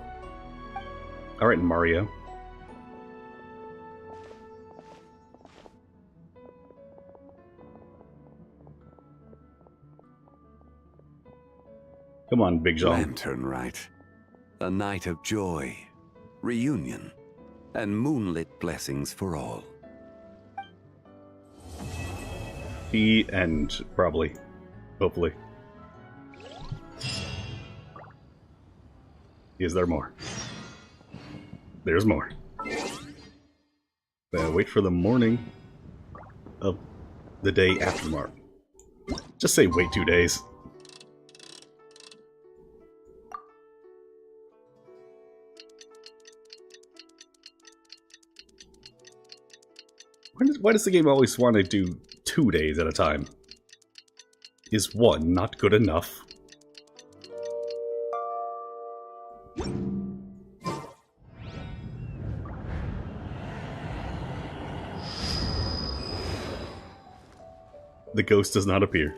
Alright, Mario. Come on, Big John. Lantern Rite. A night of joy, reunion, and moonlit blessings for all. The end, probably. Hopefully. Is there more? There's more. Wait for the morning of the day after tomorrow. Just say wait 2 days. Why does the game always want to do 2 days at a time? Is 1 not good enough? The ghost does not appear.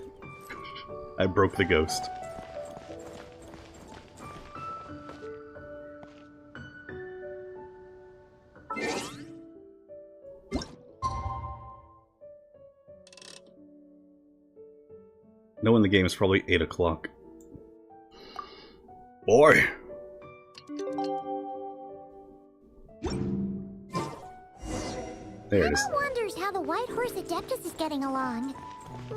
I broke the ghost. No one in the game is probably 8 o'clock. Boy! There it is. Emma wonders how the White Horse Adeptus is getting along.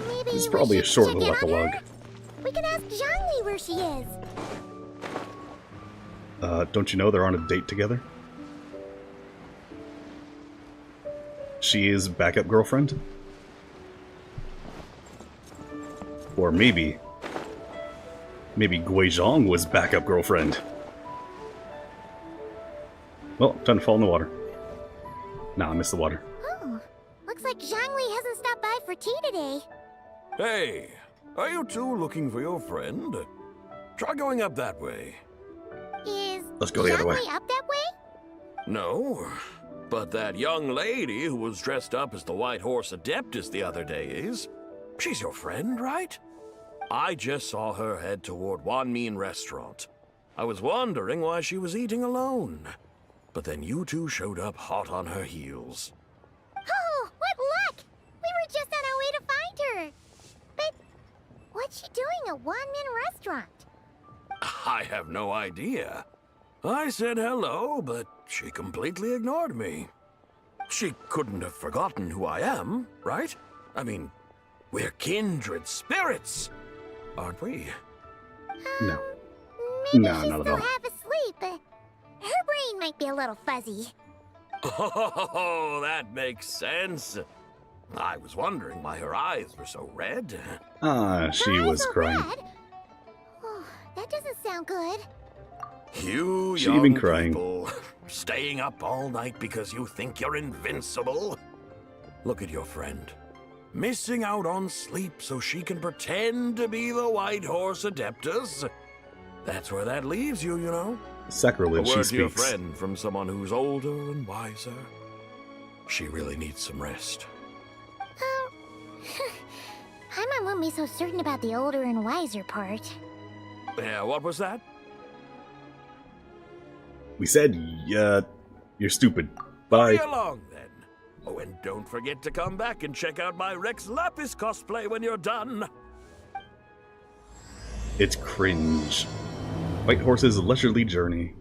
Maybe It's probably a short little epilogue. We can ask Zhongli where she is. Don't you know they're on a date together? She is backup girlfriend? Or maybe Guizhong was backup girlfriend. Well, time to fall in the water. Nah, I missed the water. Oh, looks like Zhongli hasn't stopped by for tea today. Hey, are you two looking for your friend? Try going up that way. Is Let's go the other way. Zhongli up that way? No, but that young lady who was dressed up as the White Horse Adeptus the other day is. She's your friend, right? I just saw her head toward Wanmin Restaurant. I was wondering why she was eating alone. But then you two showed up hot on her heels. Oh, what luck! We were just on our way to find her. But what's she doing at Wanmin Restaurant? I have no idea. I said hello, but she completely ignored me. She couldn't have forgotten who I am, right? I mean, we're kindred spirits, aren't we? No. Maybe No, she's not at still all. half asleep, but her brain might be a little fuzzy. Oh, that makes sense. I was wondering why her eyes were so red. Ah, she was crying. Oh, that doesn't sound good. You She young even crying. people, staying up all night because you think you're invincible. Look at your friend. Missing out on sleep so she can pretend to be the White Horse Adeptus. That's where that leaves you, you know. Sacrilege, A she word to your speaks. friend from someone who's older and wiser. She really needs some rest. Paimon won't be so certain about the older and wiser part. Yeah, what was that? We said, you're stupid. Bye. Hurry along, then. Oh, and don't forget to come back and check out my Rex Lapis cosplay when you're done. It's cringe. White Horse's leisurely journey.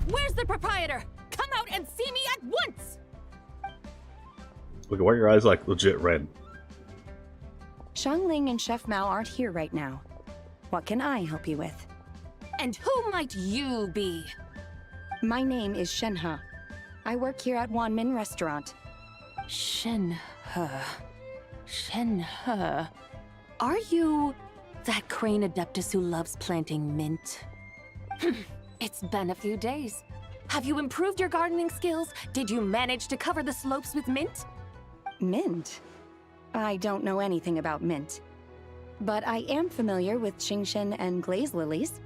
Where's the proprietor? Come out and see me at once! Look, why are your eyes like legit red? Xiangling and Chef Mao aren't here right now. What can I help you with? And who might you be? My name is Shenhe. I work here at Wanmin Restaurant. Shenhe. Shenhe. Are you that crane adeptus who loves planting mint? It's been a few days. Have you improved your gardening skills? Did you manage to cover the slopes with mint? Mint? I don't know anything about mint. But I am familiar with Qingshen and glaze lilies.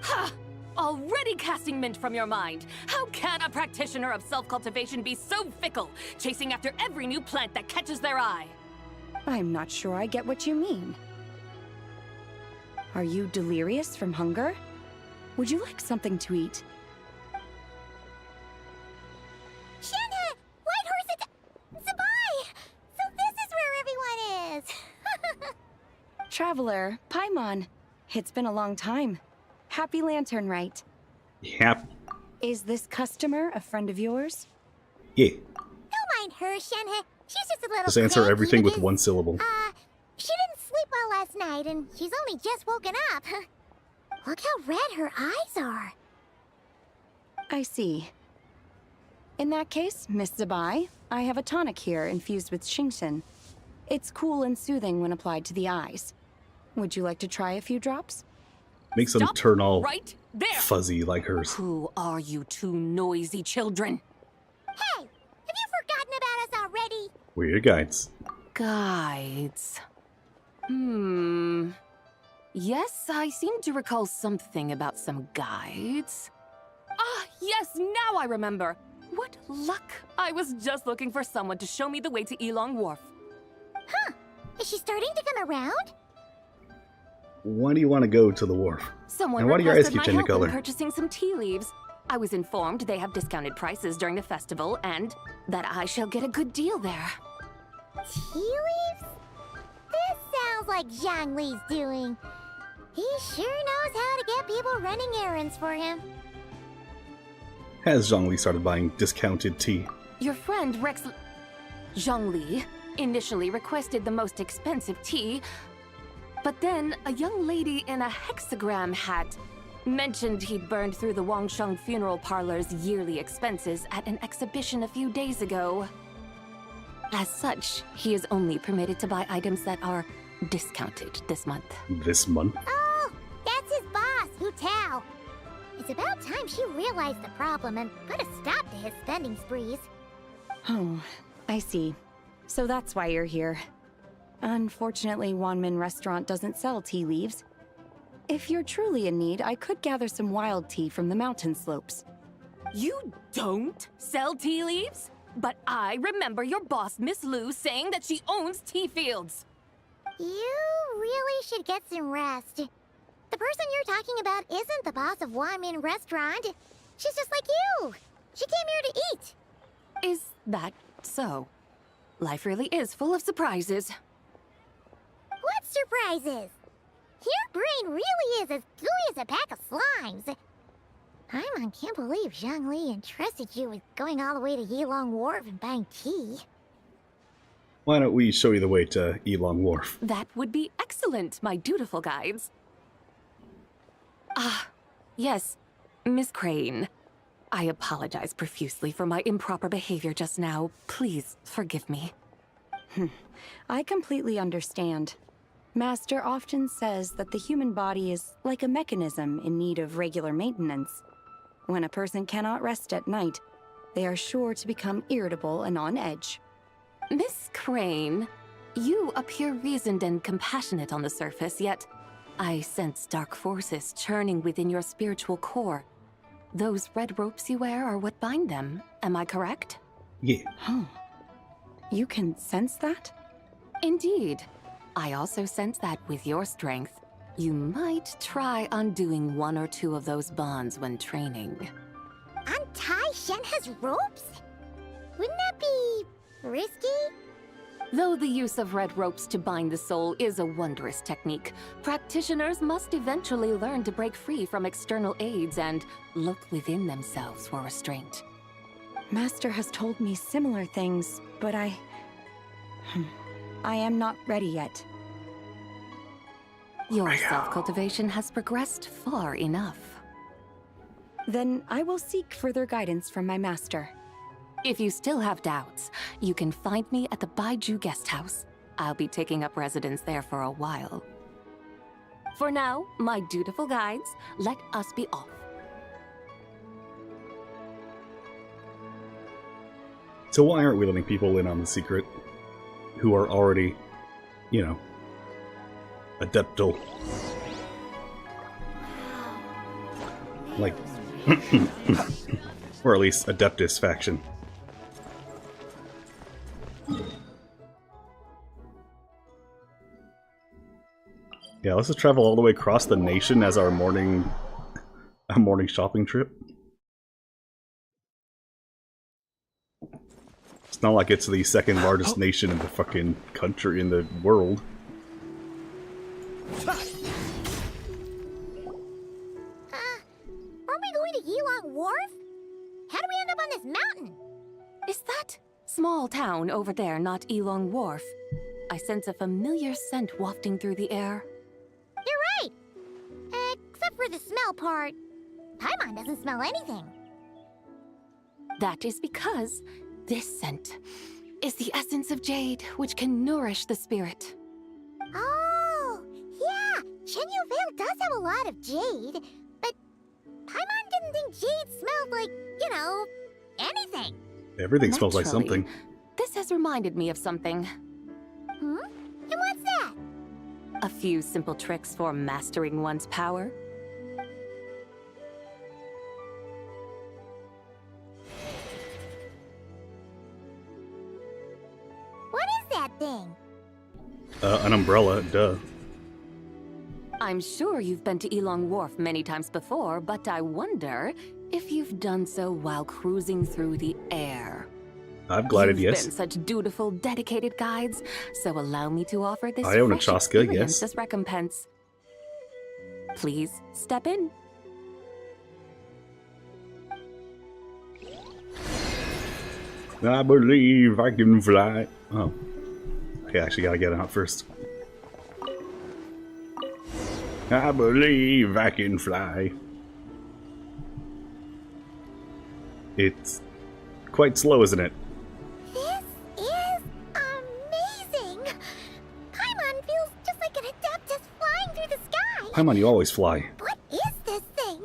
Ha! Already casting mint from your mind. How can a practitioner of self-cultivation be so fickle, chasing after every new plant that catches their eye? I'm not sure I get what you mean. Are you delirious from hunger? Would you like something to eat? Shenhe! White Horse Zibai! So this is where everyone is! Traveler, Paimon. It's been a long time. Happy Lantern, right? Yep. Is this customer a friend of yours? Yeah. Don't mind her, Shenhe. She's just a little Just answer cranky everything with because, one syllable. She didn't sleep well last night, and she's only just woken up. Look how red her eyes are. I see. In that case, Miss Zibai, I have a tonic here infused with Qingshen. It's cool and soothing when applied to the eyes. Would you like to try a few drops? Makes them turn all right there. fuzzy like hers. Who are you two noisy children? Hey! Have you forgotten about us already? We're your guides. Guides. Yes, I seem to recall something about some guides. Ah, yes, now I remember. What luck! I was just looking for someone to show me the way to Elong Wharf. Huh. Is she starting to come around? Why do you want to go to the wharf? Someone and why do your eyes requested keep my changing help color? in purchasing some tea leaves. I was informed they have discounted prices during the festival and that I shall get a good deal there. Tea leaves? This sounds like Zhongli's doing. He sure knows how to get people running errands for him. Has Zhongli started buying discounted tea? Your friend Rex Zhongli initially requested the most expensive tea, but then a young lady in a hexagram hat mentioned he'd burned through the Wangsheng funeral parlor's yearly expenses at an exhibition a few days ago. As such, he is only permitted to buy items that are discounted this month. This month? Oh, that's his boss, Hu Tao. It's about time she realized the problem and put a stop to his spending sprees. Oh, I see. So that's why you're here. Unfortunately, Wanmin Restaurant doesn't sell tea leaves. If you're truly in need, I could gather some wild tea from the mountain slopes. You don't sell tea leaves? But I remember your boss, Miss Lu, saying that she owns tea fields. You really should get some rest. The person you're talking about isn't the boss of Wanmin Restaurant. She's just like you. She came here to eat. Is that so? Life really is full of surprises. What surprises? Your brain really is as gooey as a pack of slimes. Paimon can't believe Zhongli entrusted you with going all the way to Yilong Wharf and buying tea. Why don't we show you the way to Elong Wharf? That would be excellent, my dutiful guides. Ah, yes, Miss Crane. I apologize profusely for my improper behavior just now. Please forgive me. I completely understand. Master often says that the human body is like a mechanism in need of regular maintenance. When a person cannot rest at night, they are sure to become irritable and on edge. Miss Crane, you appear reasoned and compassionate on the surface, yet I sense dark forces churning within your spiritual core. Those red ropes you wear are what bind them, am I correct? Yeah. Huh. You can sense that? Indeed. I also sense that with your strength, you might try undoing one or two of those bonds when training. Untie Shenhe's ropes? Wouldn't that be risky? Though the use of red ropes to bind the soul is a wondrous technique, practitioners must eventually learn to break free from external aids and look within themselves for restraint. Master has told me similar things, but I am not ready yet. Your self-cultivation has progressed far enough. Then I will seek further guidance from my master. If you still have doubts, you can find me at the Baiju guest house. I'll be taking up residence there for a while. For now, my dutiful guides, let us be off. So why aren't we letting people in on the secret who are already, you know, adeptal? Like, or at least Adeptus faction. Yeah, let's just travel all the way across the nation as our morning shopping trip. It's not like it's the second largest nation in the fucking country in the world. Aren't we going to Yilong Wharf? How do we end up on this mountain? Is that small town over there not Yilong Wharf? I sense a familiar scent wafting through the air. You're right! Except for the smell part. Paimon doesn't smell anything. That is because this scent is the essence of jade, which can nourish the spirit. Oh, yeah! Chenyu Vale does have a lot of jade, but Paimon didn't think jade smelled like, you know, anything. Everything smells like something. This has reminded me of something. Hmm? And what's that? A few simple tricks for mastering one's power. What is that thing? An umbrella, duh. I'm sure you've been to Yilong Wharf many times before, but I wonder if you've done so while cruising through the air. I've glided, You've yes. been such dutiful, dedicated guides, so allow me to offer this I own a fresh Chaska, experience yes. as recompense. Please step in. I believe I can fly. Oh. Okay, I actually gotta get out first. I believe I can fly. It's quite slow, isn't it? This is amazing! Paimon feels just like an Adeptus flying through the sky! Paimon, you always fly. What is this thing?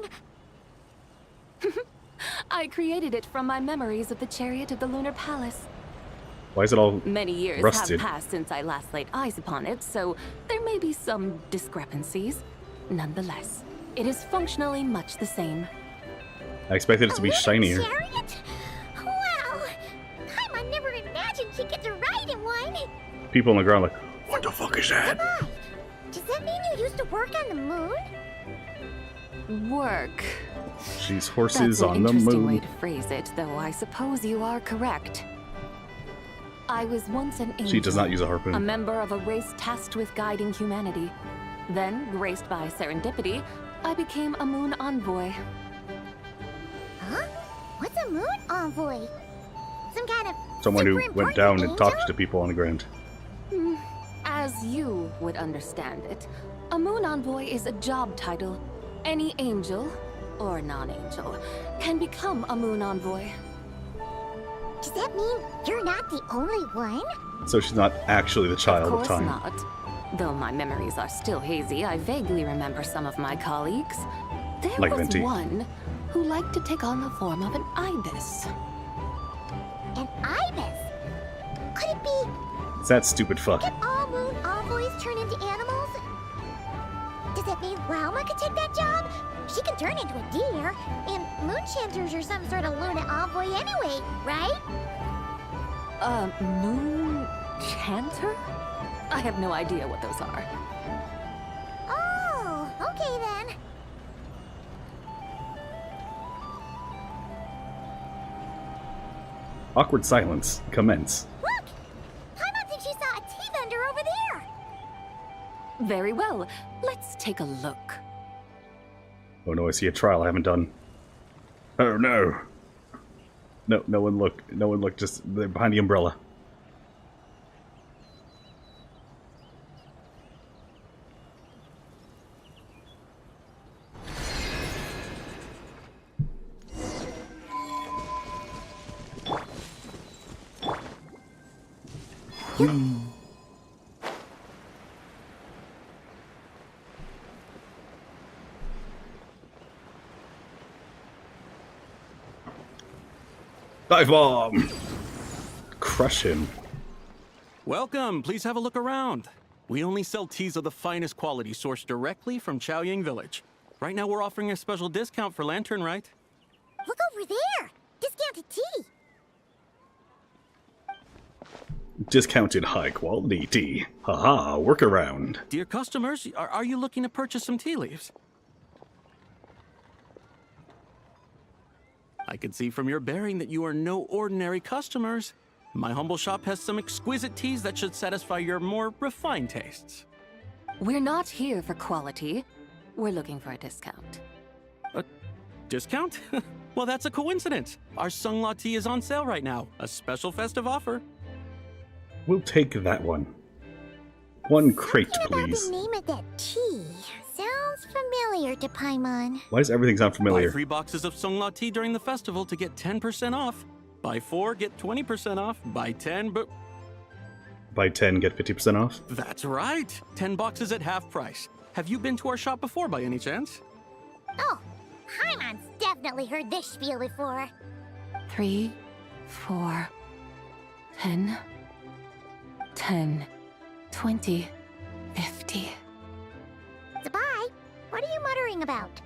I created it from my memories of the chariot of the Lunar Palace. Why is it all Many years rusted? have passed since I last laid eyes upon it, so there may be some discrepancies. Nonetheless, it is functionally much the same. I expected it to be shinier. Chariot? Wow! Paimon never imagined she'd get to ride in one! People on the ground like, what the fuck is that? Zibai, does that mean you used to work on the moon? Work. She's horses That's on an the interesting way moon. to phrase it, though I suppose you are correct. I was once an angel. She does not use a harpoon. A member of a race tasked with guiding humanity. Then, graced by serendipity, I became a moon envoy. Huh? What's a moon envoy? Some kind of Someone who super went important down and angel? talked to people on the ground. As you would understand it, a moon envoy is a job title. Any angel, or non-angel, can become a moon envoy. Does that mean you're not the only one? So she's not actually the child Of of course time. not. Though my memories are still hazy, I vaguely remember some of my colleagues. There Like was Venti. one who liked to take on the form of an ibis. An ibis? Could it be It's that stupid fuck. can all moon envoys turn into animals? Does that mean Lauma could take that job? She can turn into a deer, and moon chanters are some sort of Luna envoy anyway, right? Moon chanter? I have no idea what those are. Oh, okay then. Awkward silence. Commence. Look! Paimon thinks she saw a T-Thunder over there! Very well. Let's take a look. Oh no, I see a trial I haven't done. Oh no. No, no one look. No one look. Just they're behind the umbrella. Dive bomb! Crush him. Welcome, please have a look around. We only sell teas of the finest quality sourced directly from Chaoying Village. Right now we're offering a special discount for Lantern Rite. Look over there! Discounted tea! Discounted high-quality tea. Haha, workaround. Dear customers, are you looking to purchase some tea leaves? I can see from your bearing that you are no ordinary customers. My humble shop has some exquisite teas that should satisfy your more refined tastes. We're not here for quality. We're looking for a discount. A discount? Well, that's a coincidence. Our Sunglaw tea is on sale right now. A special festive offer. We'll take that one. One crate, please. The name of that tea sounds familiar to Paimon. Why does everything sound familiar? Buy 3 boxes of Sunglaw tea during the festival to get 10% off. Buy 4, get 20% off. Buy 10, but... Buy 10, get 50% off? That's right. 10 boxes at half price. Have you been to our shop before by any chance? Oh, Paimon's definitely heard this spiel before. 3, 4, 10, 10, 20, 50. Zibai, what are you muttering about?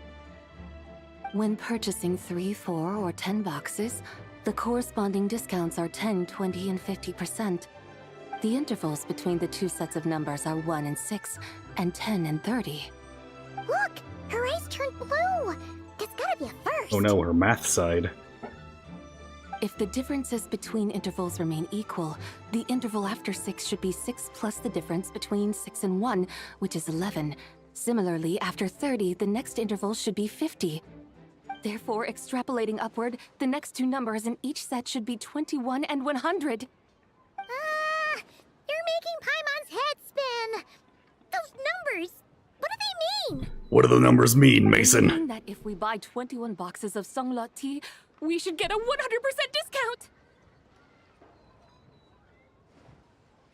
When purchasing 3, 4, or 10 boxes, the corresponding discounts are 10, 20, and 50%. The intervals between the two sets of numbers are 1 and 6, and 10 and 30. Look! Her eyes turned blue! That's gotta be a first! Oh no, her math side. If the differences between intervals remain equal, the interval after 6 should be 6 plus the difference between 6 and 1, which is 11. Similarly, after 30, the next interval should be 50. Therefore, extrapolating upward, the next two numbers in each set should be 21 and 100. You're making Paimon's head spin! Those numbers, what do they mean? What do the numbers mean, Mason? They mean that if we buy 21 boxes of Sunglaw tea, we should get a 100% discount!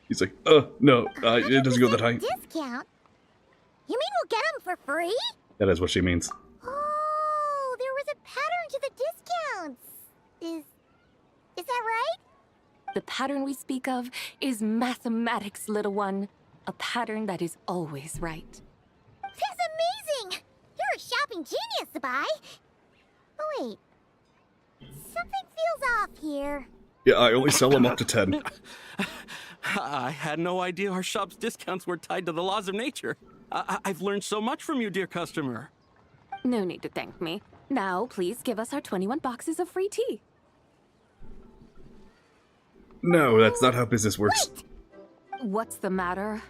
He's like, no, it doesn't go that high. Discount? You mean we'll get them for free? That is what she means. Oh, there was a pattern to the discounts. Is that right? The pattern we speak of is mathematics, little one. A pattern that is always right. That's amazing! You're a shopping genius, Zibai. Oh wait. Something feels off here. Yeah, I only sell them up to 10. I had no idea our shop's discounts were tied to the laws of nature. I've learned so much from you, dear customer. No need to thank me. Now, please give us our 21 boxes of free tea. No, that's not how business works. Wait. What's the matter?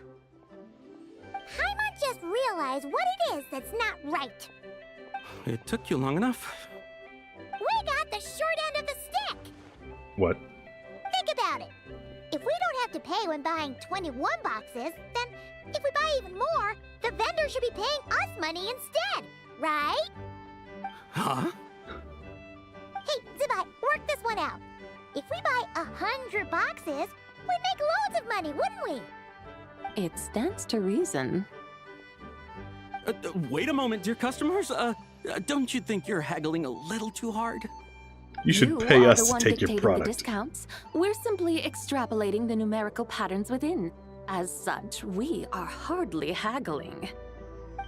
Paimon just realized what it is that's not right. It took you long enough. We got the short end of the stick. What? Think about it. If we don't have to pay when buying 21 boxes, then if we buy even more, the vendor should be paying us money instead, right? Huh? Hey, Zibai, work this one out. If we buy 100 boxes, we'd make loads of money, wouldn't we? It stands to reason. Wait a moment, dear customers. Don't you think you're haggling a little too hard? You should pay us to take your product. The discounts. We're simply extrapolating the numerical patterns within. As such, we are hardly haggling.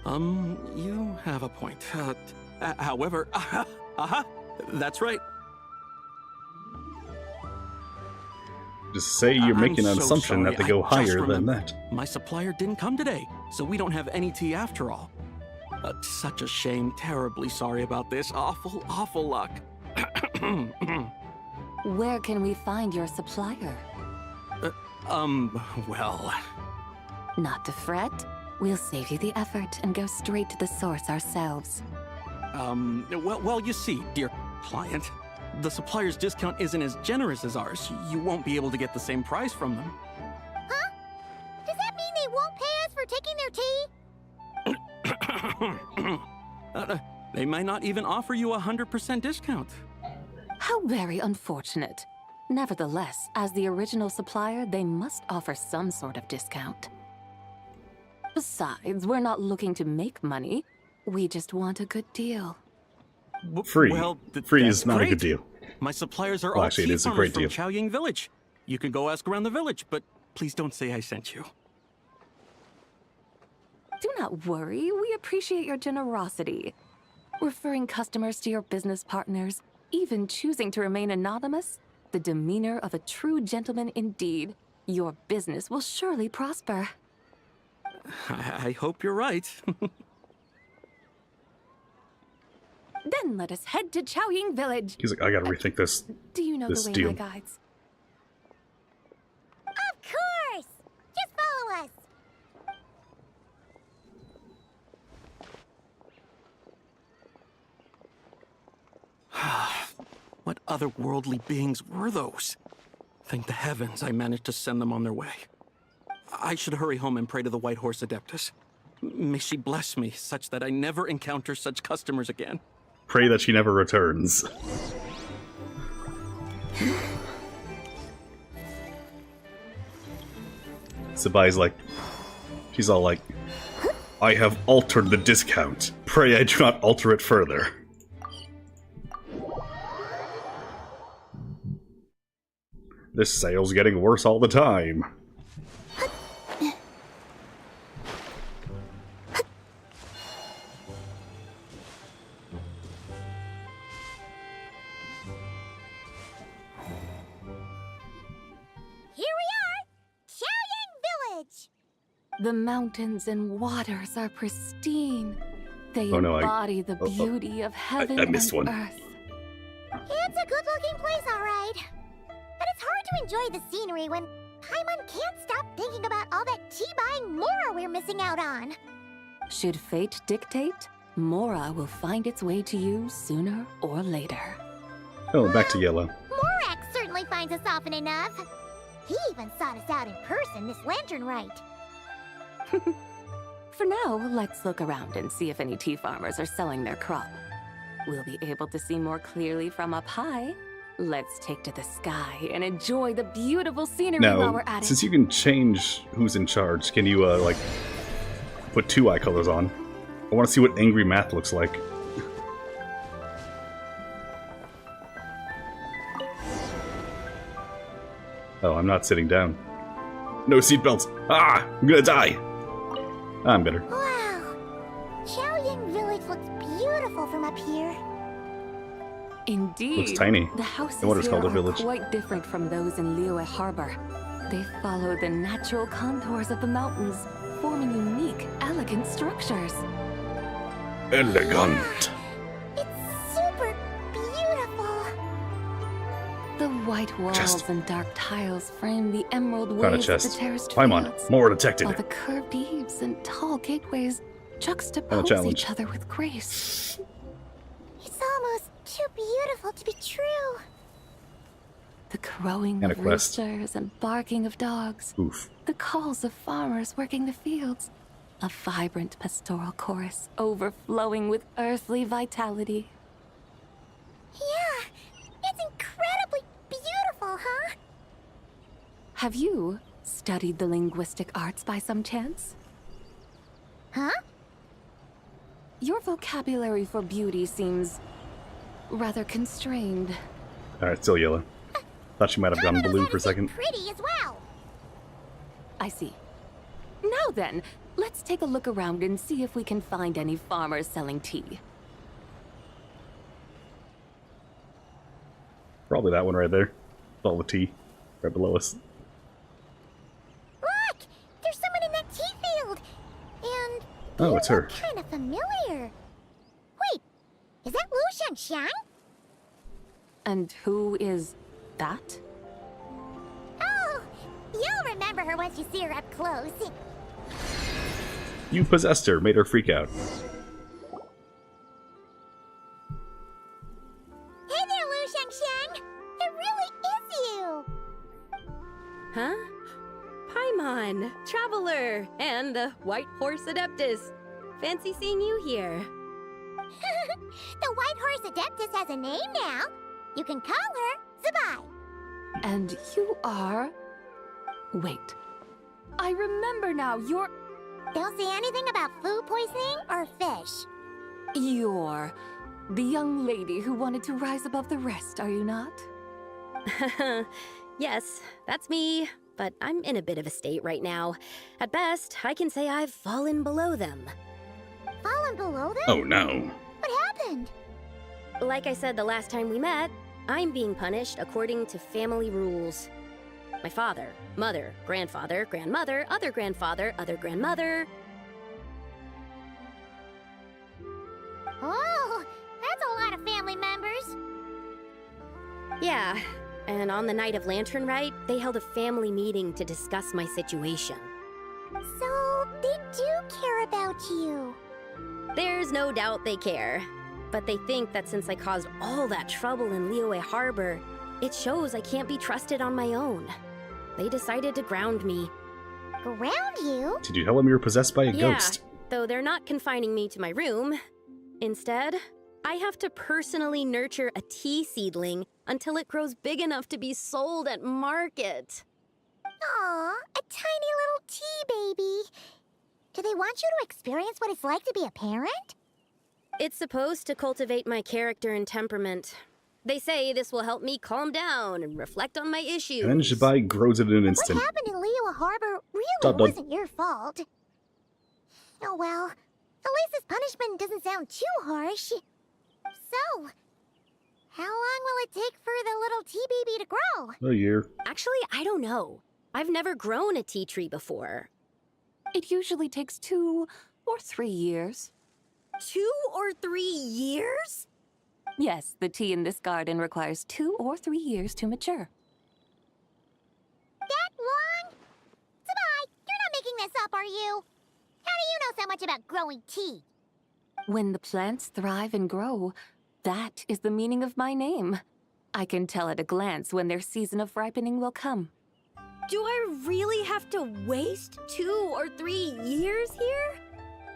You have a point. However, that's right. Just say you're making an assumption that they go higher than that. My supplier didn't come today, so we don't have any tea after all. Such a shame. Terribly sorry about this. Awful luck. Where can we find your supplier? Well... Not to fret. We'll save you the effort and go straight to the source ourselves. Well, you see, dear client, the supplier's discount isn't as generous as ours. You won't be able to get the same price from them. Huh? Does that mean they won't pay us for taking their tea? They might not even offer you a 100% discount. How very unfortunate. Nevertheless, as the original supplier, they must offer some sort of discount. Besides, we're not looking to make money. We just want a good deal. Free. Well, Free that's is not a good great. deal. My suppliers are Well, all actually, it tea is a farmers great deal. from Chaoying Village. You can go ask around the village, but please don't say I sent you. Do not worry, we appreciate your generosity. Referring customers to your business partners, even choosing to remain anonymous, the demeanor of a true gentleman indeed. Your business will surely prosper. I hope you're right. Then let us head to Chaoying Village. He's like, I gotta rethink this. Do you know this the way, deal. my guides? Of course! Just follow us! What otherworldly beings were those? Thank the heavens I managed to send them on their way. I should hurry home and pray to the White Horse Adeptus. May she bless me such that I never encounter such customers again. Pray that she never returns. Zibai's like, she's all like, I have altered the discount. Pray I do not alter it further. This sale's getting worse all the time. Here we are! Chaoying Village! The mountains and waters are pristine. They Oh, no, embody the beauty of heaven I missed and one. earth. It's a good-looking place, all right. But it's hard to enjoy the scenery when Paimon can't stop thinking about all that tea-buying Mora we're missing out on. Should fate dictate, Mora will find its way to you sooner or later. Oh, back to yellow. Morak certainly finds us often enough. He even sought us out in person this lantern rite. For now, let's look around and see if any tea farmers are selling their crop. We'll be able to see more clearly from up high. Let's take to the sky and enjoy the beautiful scenery while we're Now, at it. since you can change who's in charge, can you, like, put 2 eye colors on? I want to see what angry math looks like. Oh, I'm not sitting down. No seatbelts! Ah! I'm gonna die! I'm better. Wow! Chaoying Village looks beautiful from up here. Indeed. Looks tiny. The houses No wonder it's here called a are village. quite different from those in Liyue Harbor. They follow the natural contours of the mountains, forming unique, elegant structures. Elegant. It's super beautiful. The white walls Chest. and dark tiles frame the emerald Found a waves of the chest. terraced Paimon, fields, more detected. while the curved eaves and tall gateways juxtapose challenge. each other with grace. It's almost too beautiful to be true. The crowing And a of quest. roosters and barking of dogs. Oof. The calls of farmers working the fields. A vibrant pastoral chorus overflowing with earthly vitality. Yeah, it's incredibly beautiful, huh? Have you studied the linguistic arts by some chance? Huh? Your vocabulary for beauty seems rather constrained. Alright, still yellow. Thought she might have gone blue for a second. Pretty as well. I see. Now then, let's take a look around and see if we can find any farmers selling tea. Probably that one right there. All the tea. Right below us. Look! There's someone in that tea field! And Oh, it's her. kind of familiar. Wait, is that Lu Xiangxiang? And who is that? Oh, you'll remember her once you see her up close. You possessed her, made her freak out. Hey there, Lu Xiangxiang! It really is you! Huh? Paimon, Traveler, and the White Horse Adeptus. Fancy seeing you here. The White Horse Adeptus has a name now. You can call her Zibai. And you are... Wait. I remember now, you're... Don't say anything about food poisoning or fish. You're the young lady who wanted to rise above the rest, are you not? Yes, that's me, but I'm in a bit of a state right now. At best, I can say I've fallen below them. Fallen below them? Oh no. What happened? Like I said the last time we met, I'm being punished according to family rules. My father, mother, grandfather, grandmother, other grandfather, other grandmother. Oh, that's a lot of family members. Yeah, and on the night of Lantern Rite, they held a family meeting to discuss my situation. So, they do care about you. There's no doubt they care. But they think that since I caused all that trouble in Liyue Harbor, it shows I can't be trusted on my own. They decided to ground me. Ground you? Did you tell them you were possessed by a ghost? Though they're not confining me to my room. Instead, I have to personally nurture a tea seedling until it grows big enough to be sold at market. Aw, a tiny little tea baby. Do they want you to experience what it's like to be a parent? It's supposed to cultivate my character and temperament. They say this will help me calm down and reflect on my issues. And then Zibai grows it in an instant. What happened in Liyue Harbor really wasn't your fault. Oh well, at least this punishment doesn't sound too harsh. So, how long will it take for the little tea baby to grow? A year. Actually, I don't know. I've never grown a tea tree before. It usually takes 2 or 3 years. 2 or 3 years? Yes, the tea in this garden requires 2 or 3 years to mature. That long? Zibai, you're not making this up, are you? How do you know so much about growing tea? When the plants thrive and grow, that is the meaning of my name. I can tell at a glance when their season of ripening will come. Do I really have to waste 2 or 3 years here?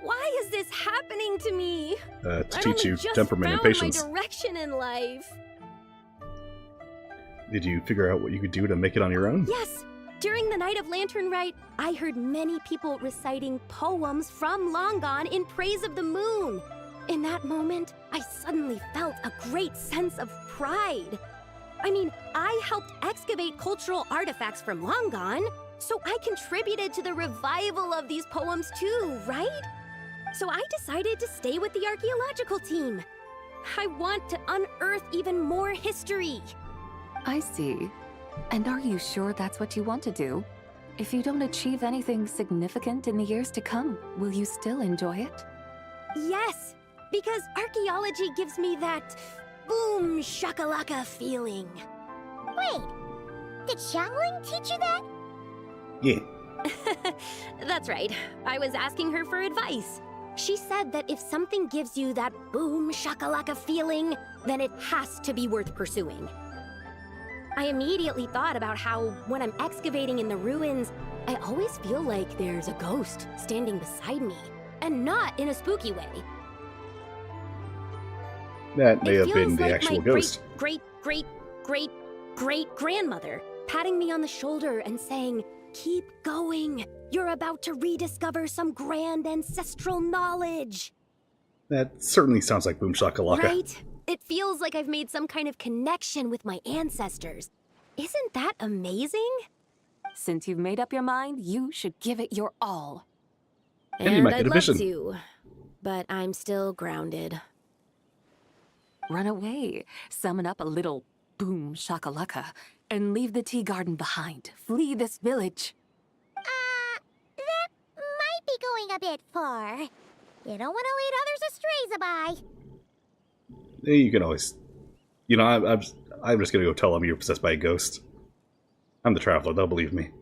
Why is this happening to me? To teach you temperament and patience. I found my direction in life. Did you figure out what you could do to make it on your own? Yes! During the night of Lantern Rite, I heard many people reciting poems from Long Gone in praise of the moon. In that moment, I suddenly felt a great sense of pride. I mean, I helped excavate cultural artifacts from Long Gone, so I contributed to the revival of these poems too, right? So I decided to stay with the archaeological team. I want to unearth even more history. I see. And are you sure that's what you want to do? If you don't achieve anything significant in the years to come, will you still enjoy it? Yes, because archaeology gives me that boom shakalaka feeling. Wait, did Xiangling teach you that? Yeah. That's right. I was asking her for advice. She said that if something gives you that boom shakalaka feeling, then it has to be worth pursuing. I immediately thought about how, when I'm excavating in the ruins, I always feel like there's a ghost standing beside me, and not in a spooky way. That may have been the actual ghost. Great-great-great-great-great-grandmother patting me on the shoulder and saying, "Keep going. You're about to rediscover some grand ancestral knowledge." That certainly sounds like Boom Shakalaka. Right? It feels like I've made some kind of connection with my ancestors. Isn't that amazing? Since you've made up your mind, you should give it your all. And you might I'd get a love vision. to, but I'm still grounded. Run away, summon up a little boom shakalaka, and leave the tea garden behind. Flee this village. That might be going a bit far. You don't want to lead others astray, Zibai. You can always... You know, I'm just gonna go tell them you're possessed by a ghost. I'm the traveler, they'll believe me.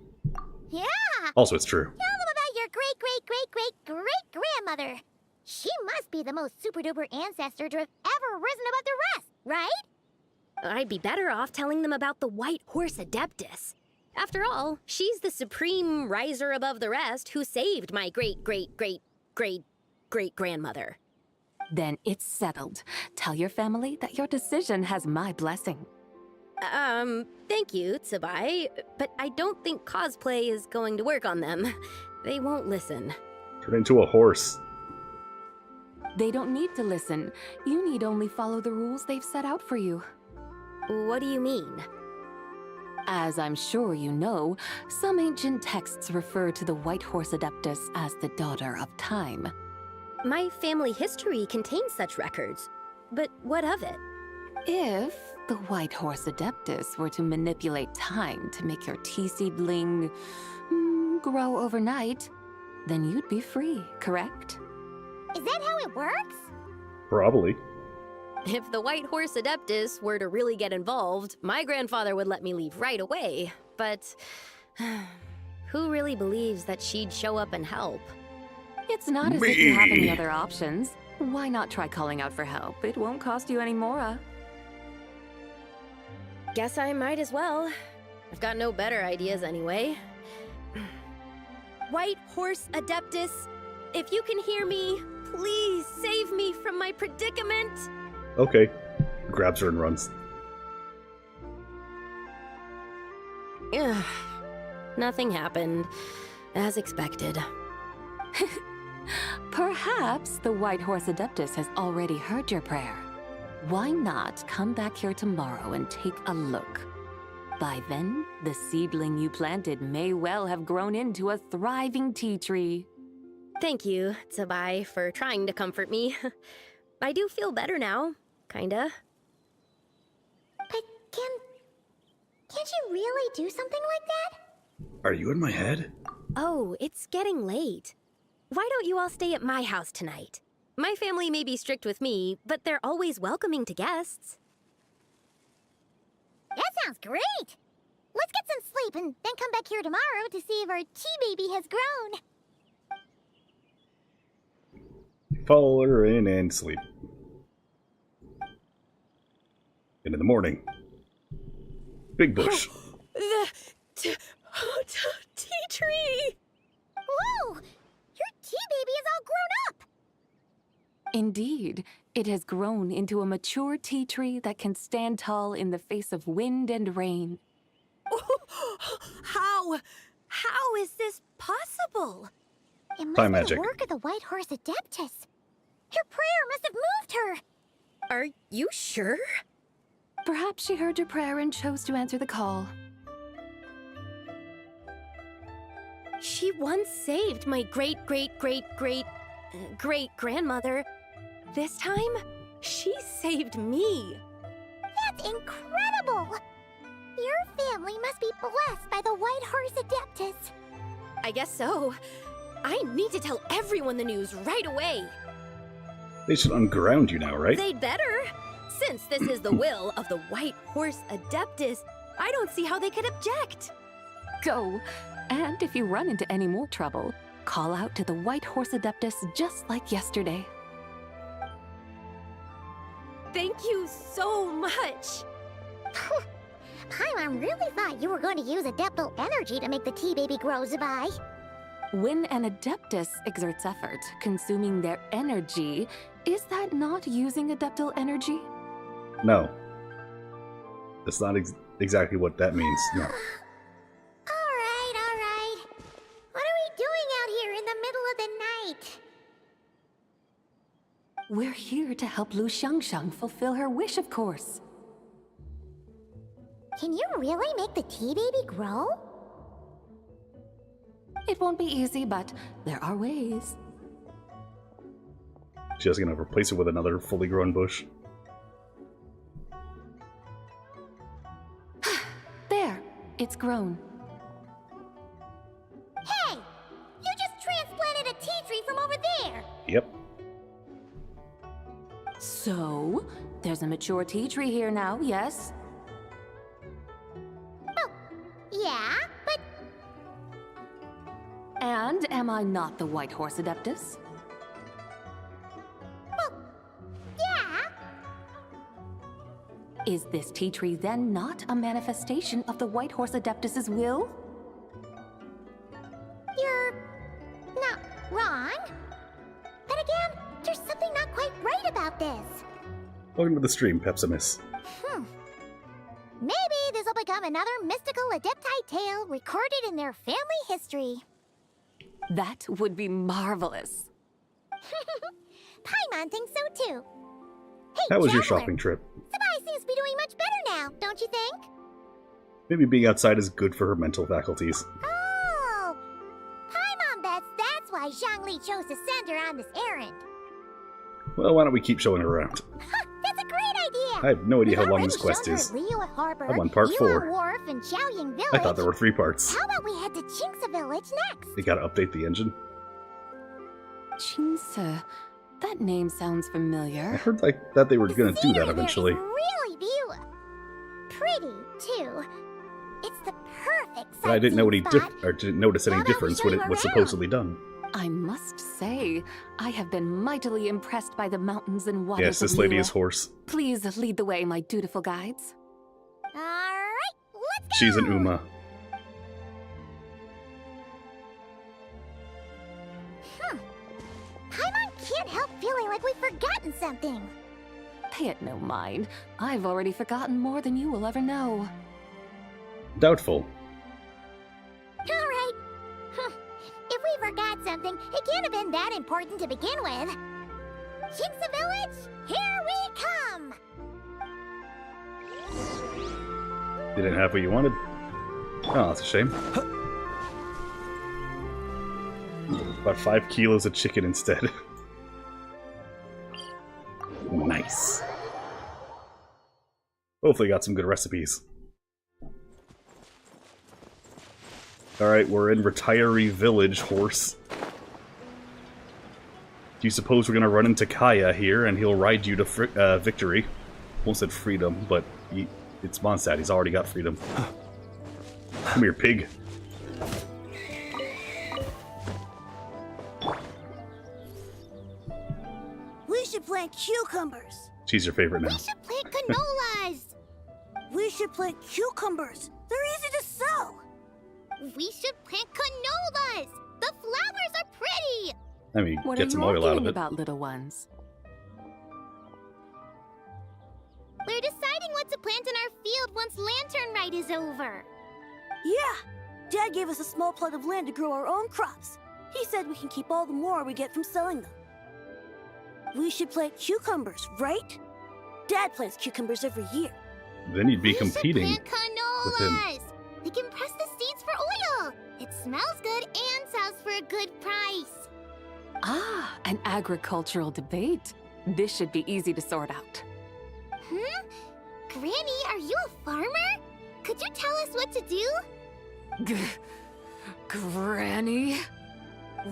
Yeah! Also, it's true. Tell them about your great-great-great-great-great-grandmother. She must be the most super-duper ancestor to have ever risen above the rest, right? I'd be better off telling them about the White Horse Adeptus. After all, she's the supreme riser above the rest who saved my great-great-great-great-great-grandmother. Then it's settled. Tell your family that your decision has my blessing. Thank you, Zibai, but I don't think cosplay is going to work on them. They won't listen. Turn into a horse. They don't need to listen. You need only follow the rules they've set out for you. What do you mean? As I'm sure you know, some ancient texts refer to the White Horse Adeptus as the Daughter of Time. My family history contains such records, but what of it? If the White Horse Adeptus were to manipulate time to make your tea seedling grow overnight, then you'd be free, correct? Is that how it works? Probably. If the White Horse Adeptus were to really get involved, my grandfather would let me leave right away, but who really believes that she'd show up and help? It's not as if you have any other options. Why not try calling out for help? It won't cost you any more. Guess I might as well. I've got no better ideas anyway. White Horse Adeptus, if you can hear me, please save me from my predicament. Okay. Grabs her and runs. Ugh. Nothing happened, as expected. Perhaps the White Horse Adeptus has already heard your prayer. Why not come back here tomorrow and take a look? By then, the seedling you planted may well have grown into a thriving tea tree. Thank you, Zibai, for trying to comfort me. I do feel better now, kinda. But can't you really do something like that? Are you in my head? Oh, it's getting late. Why don't you all stay at my house tonight? My family may be strict with me, but they're always welcoming to guests. That sounds great! Let's get some sleep and then come back here tomorrow to see if our tea baby has grown. Follow her in and sleep. And in the morning. Big bush. The tea tree! Whoa! Your tea baby is all grown up! Indeed, it has grown into a mature tea tree that can stand tall in the face of wind and rain. How is this possible? It must Time be magic. the work of the White Horse Adeptus. Her prayer must have moved her. Are you sure? Perhaps she heard your prayer and chose to answer the call. She once saved my great-great-great-great-great-grandmother. This time, she saved me. That's incredible! Your family must be blessed by the White Horse Adeptus. I guess so. I need to tell everyone the news right away. They should unground you now, right? They'd better. Since this is the will of the White Horse Adeptus, I don't see how they could object. Go. And if you run into any more trouble, call out to the White Horse Adeptus just like yesterday. Thank you so much. Paimon really thought you were going to use Adeptal energy to make the tea baby grow, Zibai. When an Adeptus exerts effort, consuming their energy, is that not using Adeptal energy? No. That's not exactly what that means, no. Alright. What are we doing out here in the middle of the night? We're here to help Lu Xiangxiang fulfill her wish, of course. Can you really make the tea baby grow? It won't be easy, but there are ways. She's gonna replace it with another fully grown bush. There, it's grown. Hey! You just transplanted a tea tree from over there! Yep. So, there's a mature tea tree here now, yes? Oh, yeah, but... And am I not the White Horse Adeptus? Well, yeah. Is this tea tree then not a manifestation of the White Horse Adeptus's will? You're not wrong. But again, there's something not quite right about this. Welcome to the stream, Pepsimus. Maybe become another mystical Adepti tale recorded in their family history. That would be marvelous. Paimon thinks so too. Hey, How was your Traveler, shopping trip? Zibai seems to be doing much better now, don't you think? Maybe being outside is good for her mental faculties. Oh! Paimon bets that's why Zhongli chose to send her on this errand. Well, why don't we keep showing her around? That's a great idea! I have no idea how long this quest We've is. already shown her Liyue Harbor, I'm on part 4. Yue Wharf, and Xiaoying Village. I thought there were 3 parts. How about we head to Qingce Village next? They gotta update the engine. Qingce. That name sounds I familiar. heard that they were gonna do that eventually. Really pretty, too. It's the perfect But I didn't know sightseeing didn't notice any How about we difference show when you it was around? supposedly done. I must say, I have been mightily impressed by the mountains and waters Yes, this of lady Liyue. is hoarse. Please lead the way, my dutiful guides. Alright, let's go! She's an Uma. Paimon can't help feeling like we've forgotten something. Pay it no mind. I've already forgotten more than you will ever know. Doubtful. Alright. If we forgot something, it can't have been that important to begin with. Qingce Village, here we come! Didn't have what you wanted. Oh, that's a shame. About 5 kilos of chicken instead. Nice. Hopefully got some good recipes. Alright, we're in Retiree Village, horse. Do you suppose we're gonna run into Kaya here and he'll ride you to victory? Almost said freedom, but it's Mondstadt, he's already got freedom. Come here, pig. We should plant cucumbers. She's your favorite now. We should plant canolas! We should plant cucumbers. They're easy to sow. We should plant canolas! The flowers are pretty! I mean, What get are some you oil out of arguing it. about, little ones? We're deciding what to plant in our field once Lantern Rite is over. Yeah. Dad gave us a small plot of land to grow our own crops. He said we can keep all the more we get from selling them. We should plant cucumbers, right? Dad plants cucumbers every year. Then you'd be We should competing plant with him. canolas! We can press the seeds for oil! It smells good and sells for a good price. Ah, an agricultural debate. This should be easy to sort out. Granny, are you a farmer? Could you tell us what to do? Granny?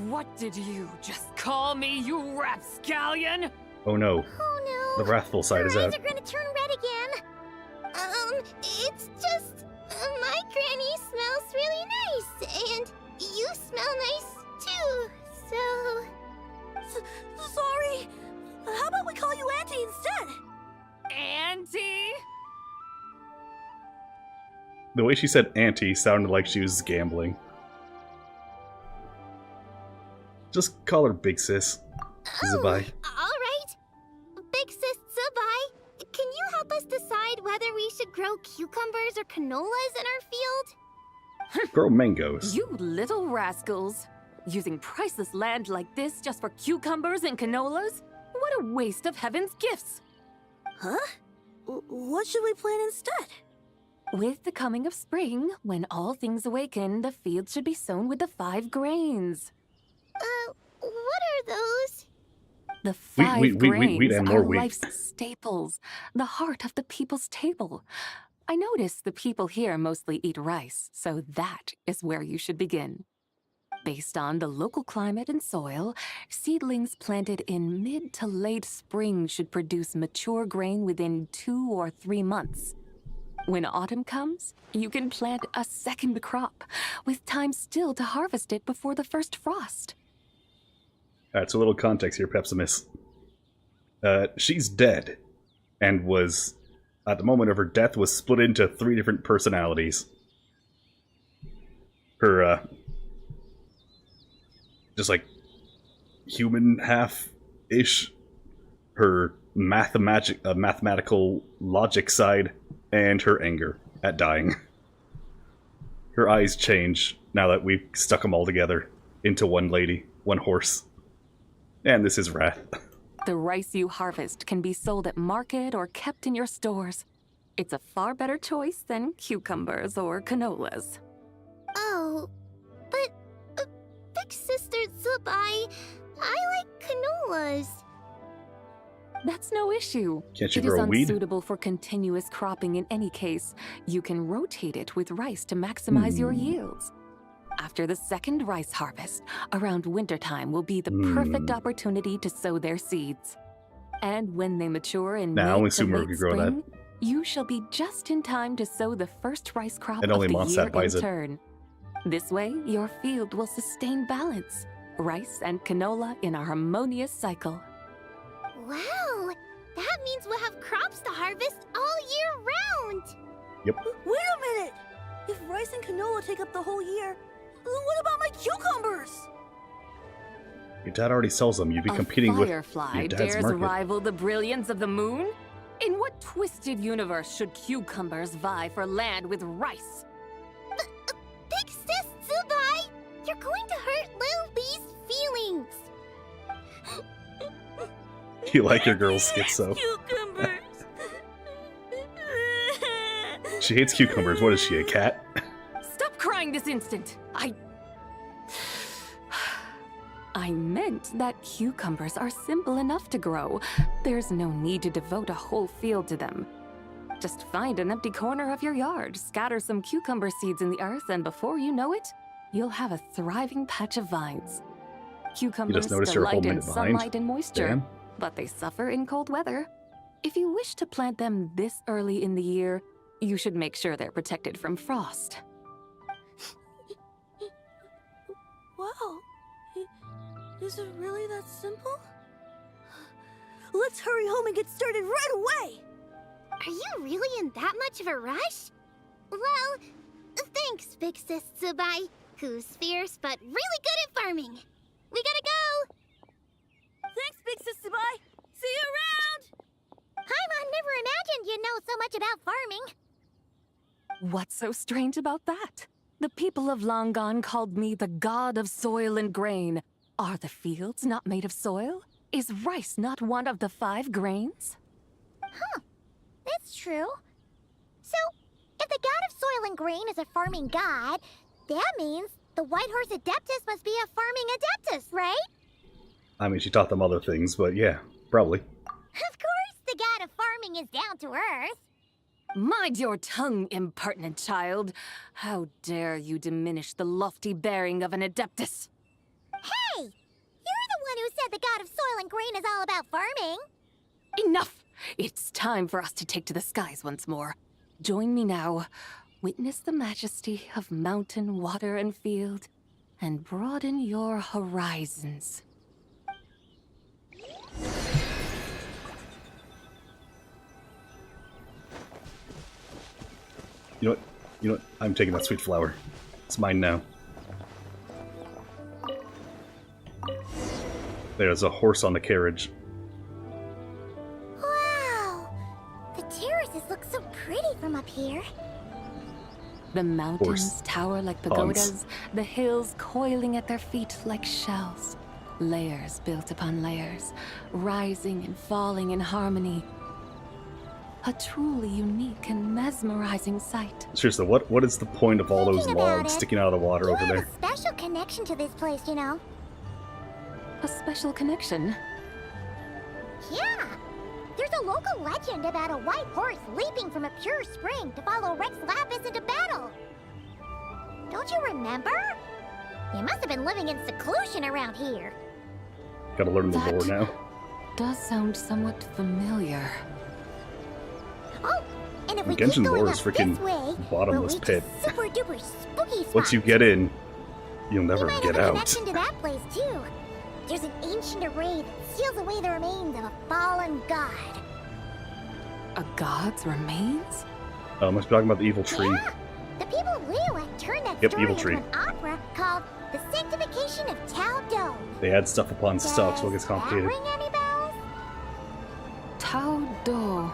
What did you just call me, you rapscallion? Oh no. Oh no. The wrathful side is Your out. eyes are gonna turn red again. It's just... my granny smells really nice, and you smell nice too, so... Sorry. How about we call you Auntie instead? Auntie? The way she said auntie sounded like she was gambling. Just call her Big Sis. Zibai. Alright. Big Sis Zibai, can you help us decide whether we should grow cucumbers or canolas in our field? Grow mangoes. You little rascals. Using priceless land like this just for cucumbers and canolas? What a waste of heaven's gifts! Huh? What should we plant instead? With the coming of spring, when all things awaken, the fields should be sown with the 5 grains. What are those? The 5 grains and are more wheat. life's staples, the heart of the people's table. I notice the people here mostly eat rice, so that is where you should begin. Based on the local climate and soil, seedlings planted in mid to late spring should produce mature grain within 2 or 3 months. When autumn comes, you can plant a second crop, with time still to harvest it before the first frost. Alright, so a little context here, Pepsimus. She's dead, and was, at the moment of her death, was split into 3 different personalities. Her, just like, human half-ish, her mathematical logic side, and her anger at dying. Her eyes change now that we've stuck them all together into one lady, one horse. And this is Wrath. The rice you harvest can be sold at market or kept in your stores. It's a far better choice than cucumbers or canolas. Oh, but Big Sister Zibai, I like canolas. That's no issue. Can't you It is grow weed? unsuitable for continuous cropping in any case. You can rotate it with rice to maximize your yields. After the second rice harvest, around wintertime will be the perfect opportunity to sow their seeds. And when they mature in Nah, mid only to Sumer late can grow that. spring, you shall be just in time to sow the first rice crop And of only the Mondstadt year in buys it. turn. This way, your field will sustain balance. Rice and canola in a harmonious cycle. Wow, that means we'll have crops to harvest all year round. Yep. Wait a minute! If rice and canola take up the whole year, what about my cucumbers? Your dad already sells them. You'd be competing with your Firefly dad's dares market. rival the brilliance of the moon? In what twisted universe should cucumbers vie for land with rice? Big Sis Zibai, you're going to hurt Lil Lee's feelings. You like your girl's schizo. Cucumbers! She hates cucumbers. What is she, a cat? Stop crying this instant! I meant that cucumbers are simple enough to grow. There's no need to devote a whole field to them. Just find an empty corner of your yard, scatter some cucumber seeds in the earth, and before you know it, you'll have a thriving patch of vines. Cucumbers noticed you're a whole delight in minute behind? sunlight and moisture, Damn. but they suffer in cold weather. If you wish to plant them this early in the year, you should make sure they're protected from frost. Wow. Is it really that simple? Let's hurry home and get started right away! Are you really in that much of a rush? Well, thanks, Big Sis Zibai, who's fierce but really good at farming. We gotta go! Thanks, Big Sis Zibai! See you around! Paimon never imagined you'd know so much about farming. What's so strange about that? The people of Longon called me the god of soil and grain. Are the fields not made of soil? Is rice not one of the 5 grains? Huh, that's true. So, if the god of soil and grain is a farming god, that means the White Horse Adeptus must be a farming adeptus, right? I mean, she taught them other things, but yeah, probably. Of course the god of farming is down to earth. Mind your tongue, impertinent child. How dare you diminish the lofty bearing of an adeptus? Hey! You're the one who said the god of soil and grain is all about farming. Enough! It's time for us to take to the skies once more. Join me now. Witness the majesty of mountain, water, and field, and broaden your horizons. You know what? I'm taking that sweet flower. It's mine now. There's a horse on the carriage. Wow! The terraces look so pretty from up here. The mountains Horse. tower like Honse. pagodas, the hills coiling at their feet like shells. Layers built upon layers, rising and falling in harmony. A truly unique and mesmerizing sight. Seriously, what is the point of all those Thinking about logs it, sticking out of the water you over have there? a special connection to this place, you know. A special connection. Yeah! There's a local legend about a white horse leaping from a pure spring to follow Rex Lapis into battle. Don't you remember? You must have been living in seclusion around here. Gotta learn the lore now. Does sound somewhat familiar. Oh, and if we Genshin keep going lore up is freaking this way, bottomless we'll reach pit. a super duper spooky spot. Once you get in, you'll We never might get have a out. connection to that place too. There's an ancient array that seals away the remains of a fallen god. A god's remains? I'm talking about the evil tree. Yeah, the people of Liyue turned that Yep, story evil into tree. an opera called The Sanctification of Tao Dome. They add stuff upon stuff, so it gets complicated. Ring any bells? Tao Do.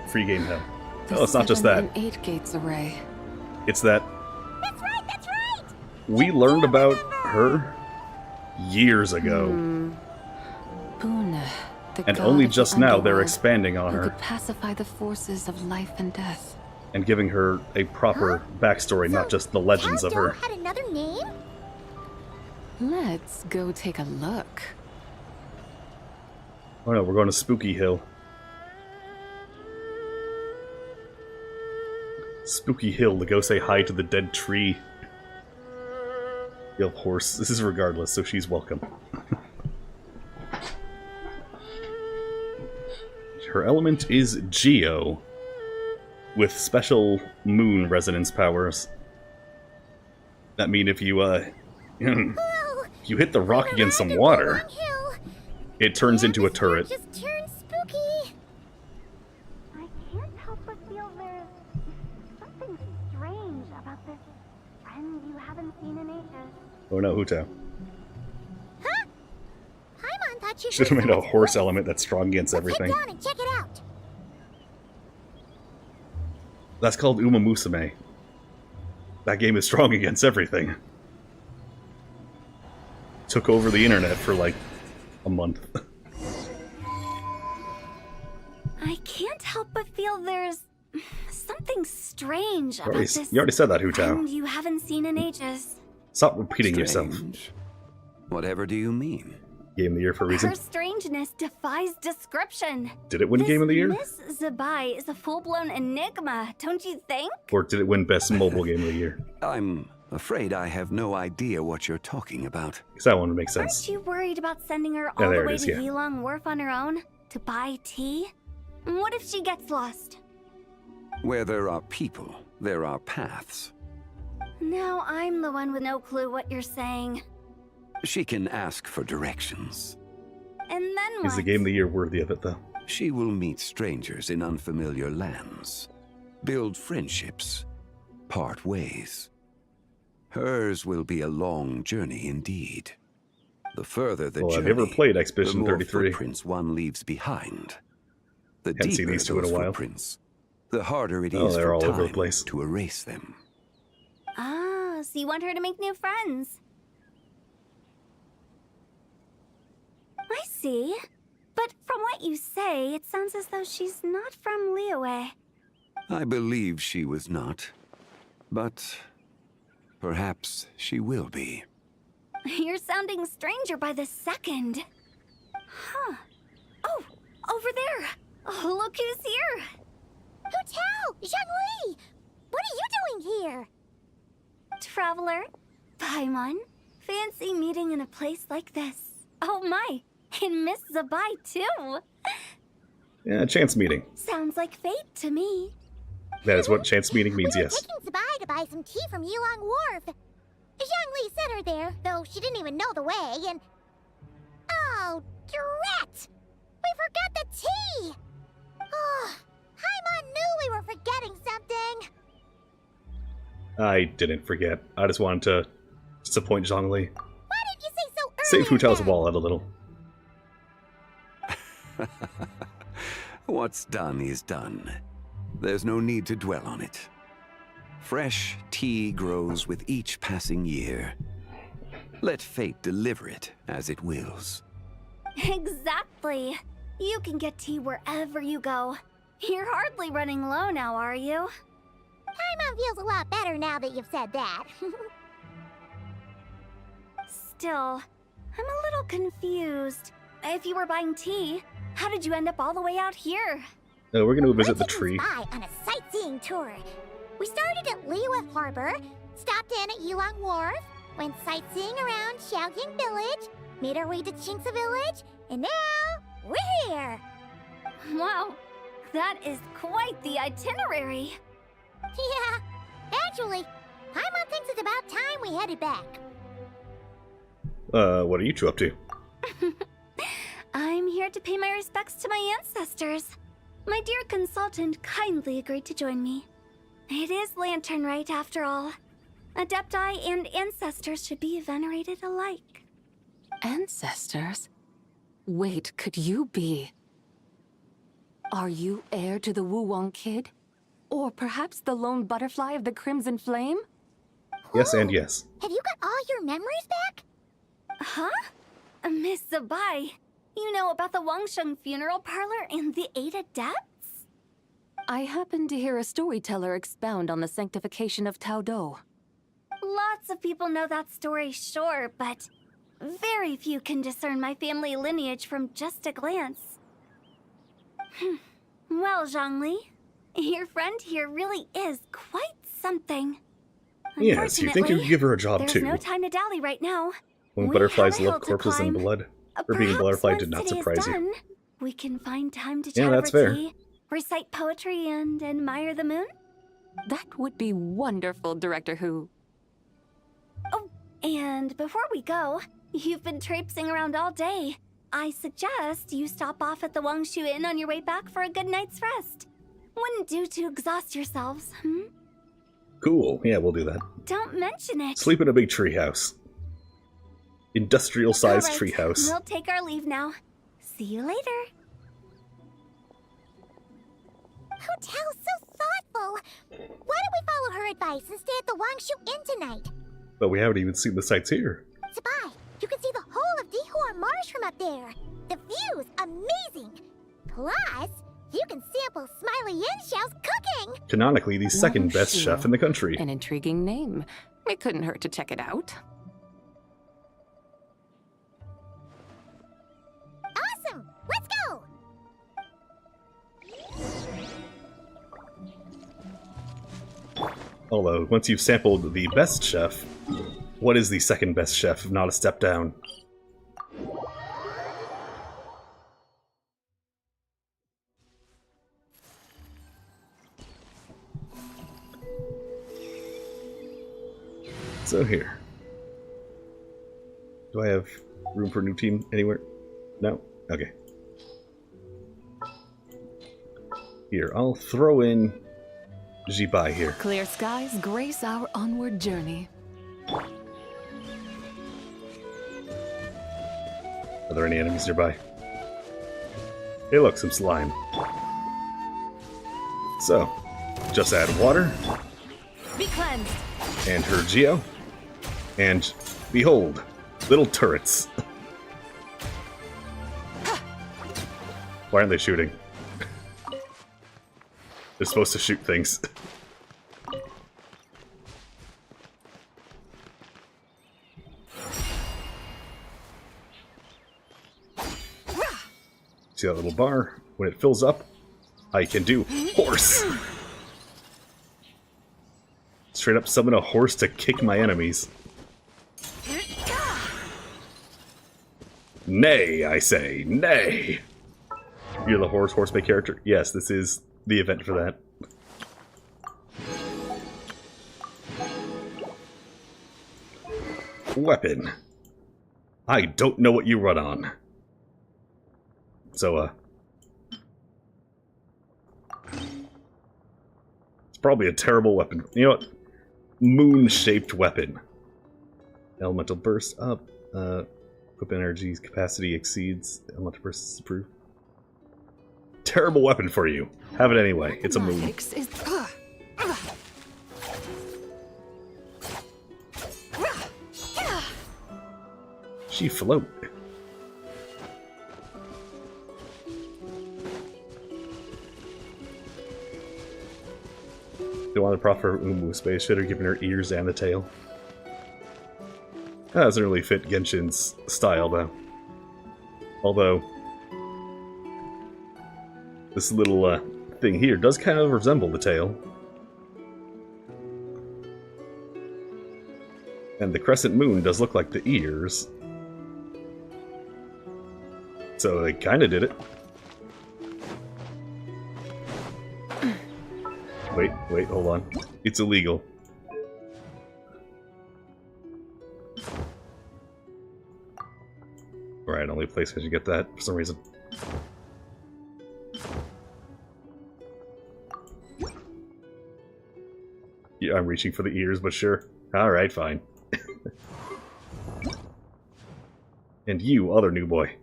Free game hell. The Oh, it's not just that. 7 and 8 gates array. It's that That's right, that's right! We learned about her years ago. Boone, the And god only of the just now they're underworld, expanding on who her could pacify the forces of life and death. and giving her a proper backstory, not just the legends of her. Had another name? Let's go take a look. Oh no, we're going to Spooky Hill. Spooky Hill to go say hi to the dead tree. Yo, horse. This is regardless, so she's welcome. Her element is Geo, with special moon resonance powers. That mean if you if you hit the rock against some water, it turns into a turret. Just turned spooky. I can't help but feel there's something strange about this friend you haven't seen in ages. Oh no, Huto. Huh? Paimon thought you Should have made a horse element that's strong against everything. Head down and check it out. That's called Uma Musume. That game is strong against everything. Took over the internet for like a month. I can't help but feel there's something strange about this. You already said that, Huto. friend you haven't seen in ages. Stop repeating yourself. Whatever do you mean? Game of the Year for a reason. Her strangeness defies description. Did it win This Game of the Year? Miss Zibai is a full-blown enigma, don't you think? Or did it win Best Mobile Game of the Year? I'm afraid I have no idea what you're talking about. Because that one would make sense. Aren't you worried about sending her Yeah, all there the it way is, to yeah. Yilong Wharf on her own? To buy tea? What if she gets lost? Where there are people, there are paths. Now I'm the one with no clue what you're saying. She can ask for directions. And then Is what? the Game of the Year worthy of it, though? She will meet strangers in unfamiliar lands, build friendships, part ways. Hers will be a long journey indeed. The further the Well, journey, I've never played the Expedition more 33. footprints one leaves behind. The Hadn't seen deeper these two in a those while. footprints, the harder it Oh, is they're for all over the time place. to erase them. Ah, so you want her to make new friends. I see. But from what you say, it sounds as though she's not from Liyue. I believe she was not, but perhaps she will be. You're sounding stranger by the second. Huh. Oh, over there. Oh, look who's here. Hu Tao! Zhongli! What are you doing here? Traveler, Paimon, fancy meeting in a place like this. Oh my, and Miss Zibai too. Yeah, chance meeting. Sounds like fate to me. That is what chance meeting means, We were yes. taking Zibai to buy some tea from Yilong Wharf. Zhongli sent her there, though she didn't even know the way, and... Oh, drat! We forgot the tea! Oh, Paimon knew we were forgetting something! I didn't forget. I just wanted to disappoint Zhongli. Why didn't you say so Save earlier? Hu Tao's wallet a little. What's done is done. There's no need to dwell on it. Fresh tea grows with each passing year. Let fate deliver it as it wills. Exactly. You can get tea wherever you go. You're hardly running low now, are you? Paimon feels a lot better now that you've said that. Still, I'm a little confused. If you were buying tea, how did you end up all the way out here? We're gonna go visit the tree. Zibai on a sightseeing tour. We started at Liyue Harbor, stopped in at Yilong Wharf, went sightseeing around Xiaoying Village, made our way to Qingce Village, and now we're here. Wow, that is quite the itinerary. Yeah, actually, Paimon thinks it's about time we headed back. What are you two up to? I'm here to pay my respects to my ancestors. My dear consultant kindly agreed to join me. It is Lantern Rite, after all. Adepti and ancestors should be venerated alike. Ancestors? Wait, could you be? Are you heir to the Wu Wong kid? Or perhaps the lone butterfly of the Crimson Flame? Yes and yes. Have you got all your memories back? Huh? Miss Zibai, you know about the Wangsheng funeral parlor and the 8 adepts? I happened to hear a storyteller expound on the sanctification of Tao Do. Lots of people know that story, sure, but very few can discern my family lineage from just a glance. Well, Zhongli, your friend here really is quite something. Yes, you think you'd give her a job there's too. no time to dally right now. When We butterflies have a hill love to corpses and climb. blood, or being a Perhaps butterfly once did not today is surprise you. done, we can find time to Yeah, chat that's over fair. tea, recite poetry, and admire the moon. That would be wonderful, Director Who. Oh, and before we go, you've been traipsing around all day. I suggest you stop off at the Wangshu Inn on your way back for a good night's rest. Wouldn't do to exhaust yourselves, hmm? Cool, yeah, we'll do that. Don't mention it. Sleep in a big treehouse. Industrial-sized All right, treehouse. we'll take our leave now. See you later. Hotel's so thoughtful. Why don't we follow her advice and stay at the Wangshu Inn tonight? But we haven't even seen the sights here. Zibai, you can see the whole of Dihua Marsh from up there. The view's amazing. Plus, you can sample Smiley Yinxiao's cooking. Canonically, the second best Wangshu. chef in the country. An intriguing name. It couldn't hurt to check it out. Awesome! Let's go! Although, once you've sampled the best chef, what is the second best chef if not a step down? So here. Do I have room for a new team anywhere? No? Okay. Here, I'll throw in Zibai here. Clear skies grace our onward journey. Are there any enemies nearby? Hey look, some slime. So, just add water, Be cleansed. and her Geo, and behold, little turrets. Why aren't they shooting? They're supposed to shoot things. See that little bar? When it fills up, I can do horse. Straight up summon a horse to kick my enemies. Nay, I say, nay. You're the horseback character? Yes, this is the event for that. Weapon. I don't know what you run on. So, it's probably a terrible weapon. You know what? Moon-shaped weapon. Elemental burst up. Equip energy's capacity exceeds elemental burst is approved. Terrible weapon for you. Have it anyway. It's a moon. She float. The one that brought for Umu space should have given her ears and a tail. That doesn't really fit Genshin's style, though. Although, this little thing here does kind of resemble the tail. And the crescent moon does look like the ears. So they kind of did it. Wait, hold on. It's illegal. Right, only place I should get that for some reason. Yeah, I'm reaching for the ears, but sure. Alright, fine. And you, other new boy.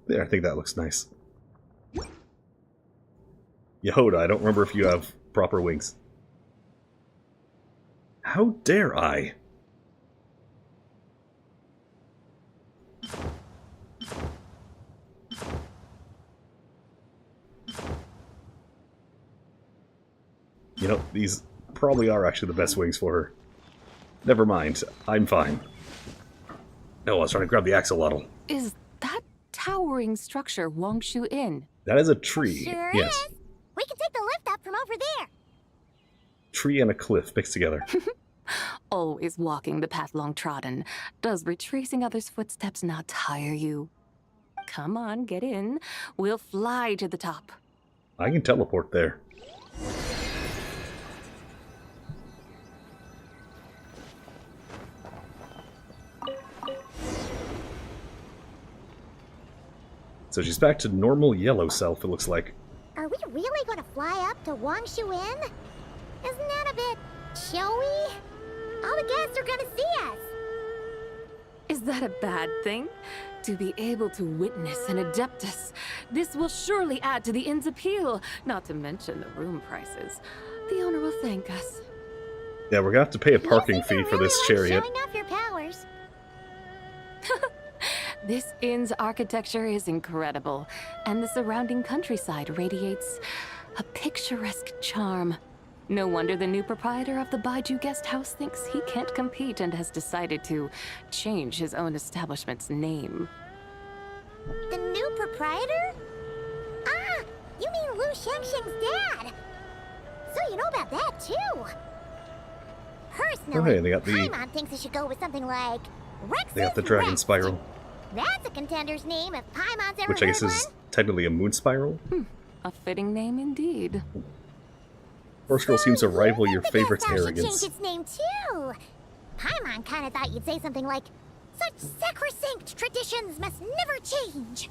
There, I think that looks nice. Yehoda, I don't remember if you have proper wings. How dare I? You know, these probably are actually the best wings for her. Never mind, I'm fine. No, I was trying to grab the axolotl. Is that towering structure Wongshu Inn? That is a tree, Sure yes. is. We can take the lift up from over there. Tree and a cliff mixed together. Always walking the path long trodden. Does retracing others' footsteps not tire you? Come on, get in. We'll fly to the top. I can teleport there. So she's back to normal yellow self, it looks like. Are we really going to fly up to Wongshu Inn? Isn't that a bit showy? All the guests are going to see us. Is that a bad thing? To be able to witness an Adeptus. This will surely add to the inn's appeal, not to mention the room prices. The owner will thank us. Yeah, we're gonna have to pay a parking fee for this chariot. Showing off your powers. This inn's architecture is incredible, and the surrounding countryside radiates a picturesque charm. No wonder the new proprietor of the Baiju guest house thinks he can't compete and has decided to change his own establishment's name. The new proprietor? Ah, you mean Lu Shengsheng's dad. So you know about that, too. Personally, Oh, hey, they got the- Paimon thinks it should go with something like Rex's They got the dragon Rex. spiral, That's a contender's name if Paimon's ever which I guess heard is technically a moon spiral. A fitting name indeed. Horse Girl seems to rival your one. favorite's Guest house should arrogance. change its name, too. Paimon kind of thought you'd say something like, such sacrosanct traditions must never change.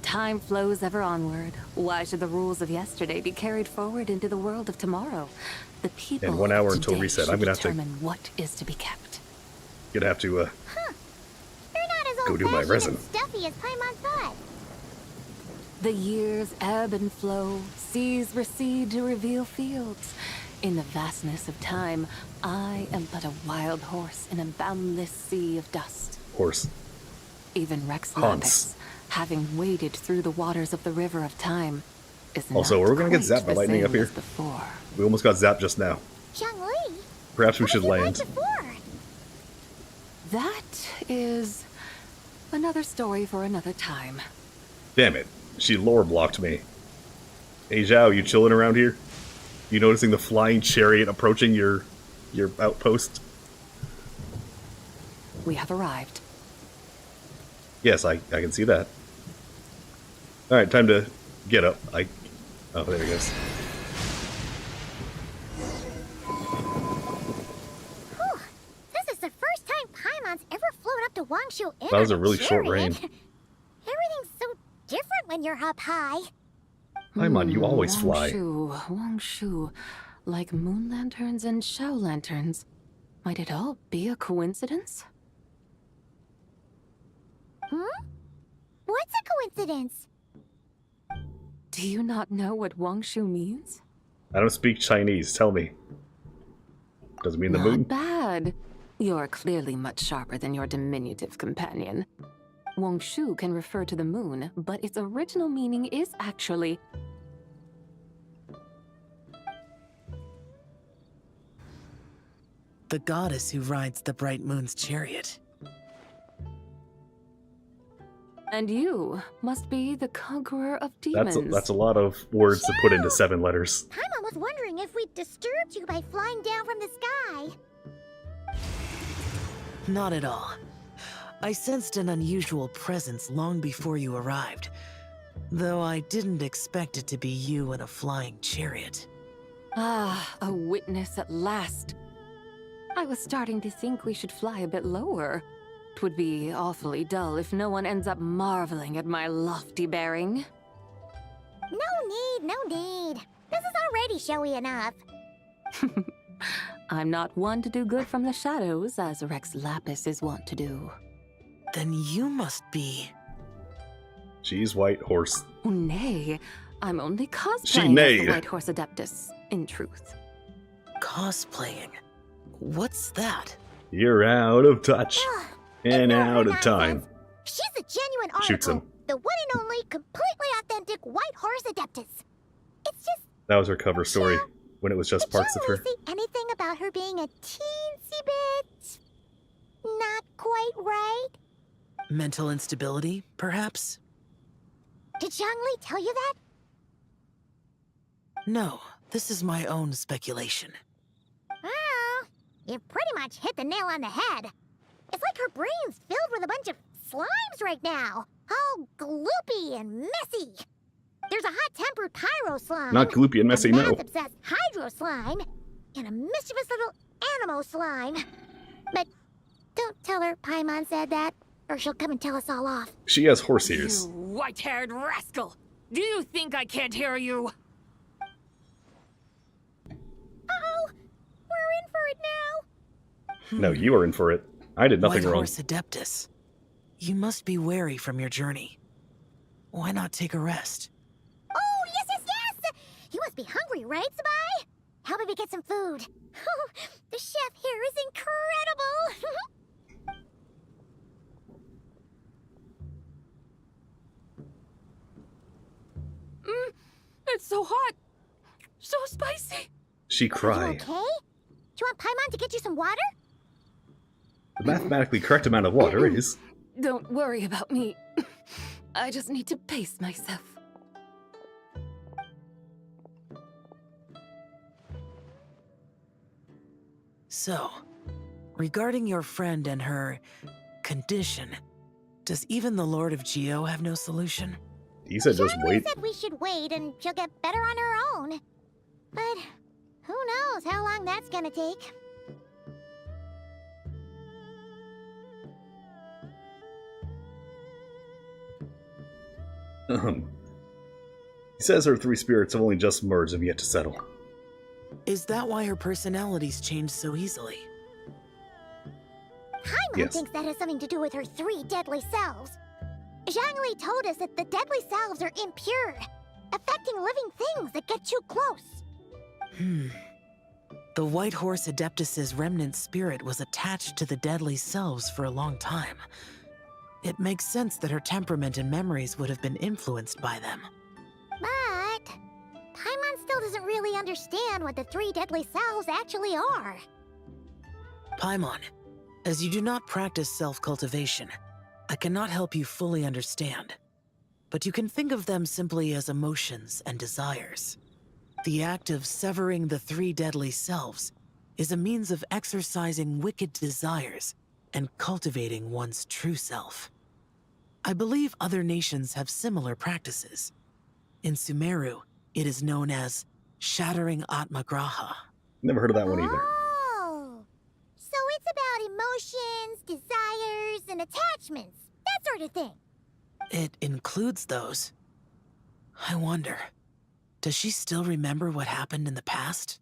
Time flows ever onward. Why should the rules of yesterday be carried forward into the world of tomorrow? The people In 1 hour of until today reset. should I'm gonna have to- determine what is to be kept. Gonna have to, They're not as Go do my old-fashioned resin. and stuffy as Paimon thought. The years ebb and flow, seas recede to reveal fields. In the vastness of time, I am but a wild horse in a boundless sea of dust. horse. Even Rex HONSE. Lapis, having waded through the waters of the river of time, is Also, not we're gonna get quite zapped by the lightning same up here. as before. We almost got zapped just now. Zhongli, Perhaps we what should was it like land. before? That is another story for another time. Damn it. She lore blocked me. Hey Zhao, you chilling around here? You noticing the flying chariot approaching your outpost? We have arrived. Yes, I can see that. Alright, time to get up. Oh, there he goes. Whew. This is the first time Paimon's ever flown up to Wongshu Inn. That was on a really short chariot. reign. Everything's so different when you're up high. Paimon, you always fly. Wongshu, like moon lanterns and shell lanterns. Might it all be a coincidence? What's a coincidence? Do you not know what Wongshu means? I don't speak Chinese, tell me. Does it mean the Not moon? bad. You're clearly much sharper than your diminutive companion. Wongshu can refer to the moon, but its original meaning is actually... The goddess who rides the bright moon's chariot. And you must be the conqueror of demons. That's a lot of words to put into 7 letters. Paimon was wondering if we disturbed you by flying down from the sky. Not at all. I sensed an unusual presence long before you arrived, though I didn't expect it to be you in a flying chariot. Ah, a witness at last. I was starting to think we should fly a bit lower. 'Twould be awfully dull if no one ends up marveling at my lofty bearing. No need. This is already showy enough. I'm not one to do good from the shadows, as Rex Lapis is wont to do. Then you must be... She's white horse. Nay, I'm only She cosplaying as neighed. the White Horse Adeptus, in truth. Cosplaying? What's that? You're out of touch. And out of time. She's a genuine Shoots him. article. The one and only, completely authentic White Horse Adeptus. It's just, That was her cover story when it was just parts of her. see anything about her being a teensy bit not quite right? Mental instability, perhaps? Did Zhangli tell you that? No, this is my own speculation. Well, you pretty much hit the nail on the head. It's like her brain's filled with a bunch of slimes right now. All gloopy and messy. There's a hot-tempered pyro slime. Not gloopy and messy, a no. math-obsessed hydro slime. And a mischievous little animo slime. But don't tell her Paimon said that, or she'll come and tell us all off. She has horse ears. You white-haired rascal! Do you think I can't hear you? Uh-oh! We're in for it now! No, you are in for it. I did nothing White wrong. Horse Adeptus, you must be wary from your journey. Why not take a rest? Oh, yes, yes, yes! You must be hungry, right, Zibai? Help me get some food. The chef here is incredible! It's so hot! So spicy! She You cried. okay? Do you want Paimon to get you some water? The mathematically correct amount of water is... Don't worry about me. I just need to pace myself. So, regarding your friend and her condition, does even the Lord of Geo have no solution? He said just wait. Said we should wait and she'll get better on her own. But who knows how long that's gonna take. He says her three spirits have only just merged and yet to settle. Is that why her personalities change so easily? Paimon Yes. thinks that has something to do with her three deadly selves. Zhangli told us that the deadly selves are impure, affecting living things that get too close. The White Horse Adeptus's remnant spirit was attached to the deadly selves for a long time. It makes sense that her temperament and memories would have been influenced by them. But Paimon still doesn't really understand what the three deadly selves actually are. Paimon, as you do not practice self-cultivation, I cannot help you fully understand. But you can think of them simply as emotions and desires. The act of severing the three deadly selves is a means of exercising wicked desires and cultivating one's true self. I believe other nations have similar practices. In Sumeru, it is known as shattering Atmagraha. Never heard of that one either. Oh, so it's about emotions, desires, and attachments, that sort of thing. It includes those. I wonder, does she still remember what happened in the past?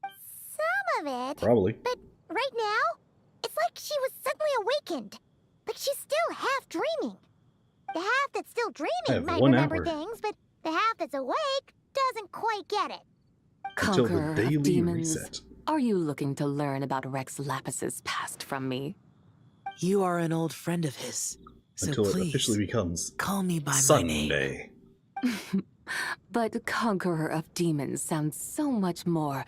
Some of it. Probably. But right now, it's like she was suddenly awakened. Like she's still half dreaming. The half that's still dreaming might 1 remember hour. things, but the half that's awake doesn't quite get it. Until the Conqueror daily of demons, reset. are you looking to learn about Rex Lapus's past from me? You are an old friend of his, so Until it please officially becomes call me by my name. Sunday. But Conqueror of Demons sounds so much more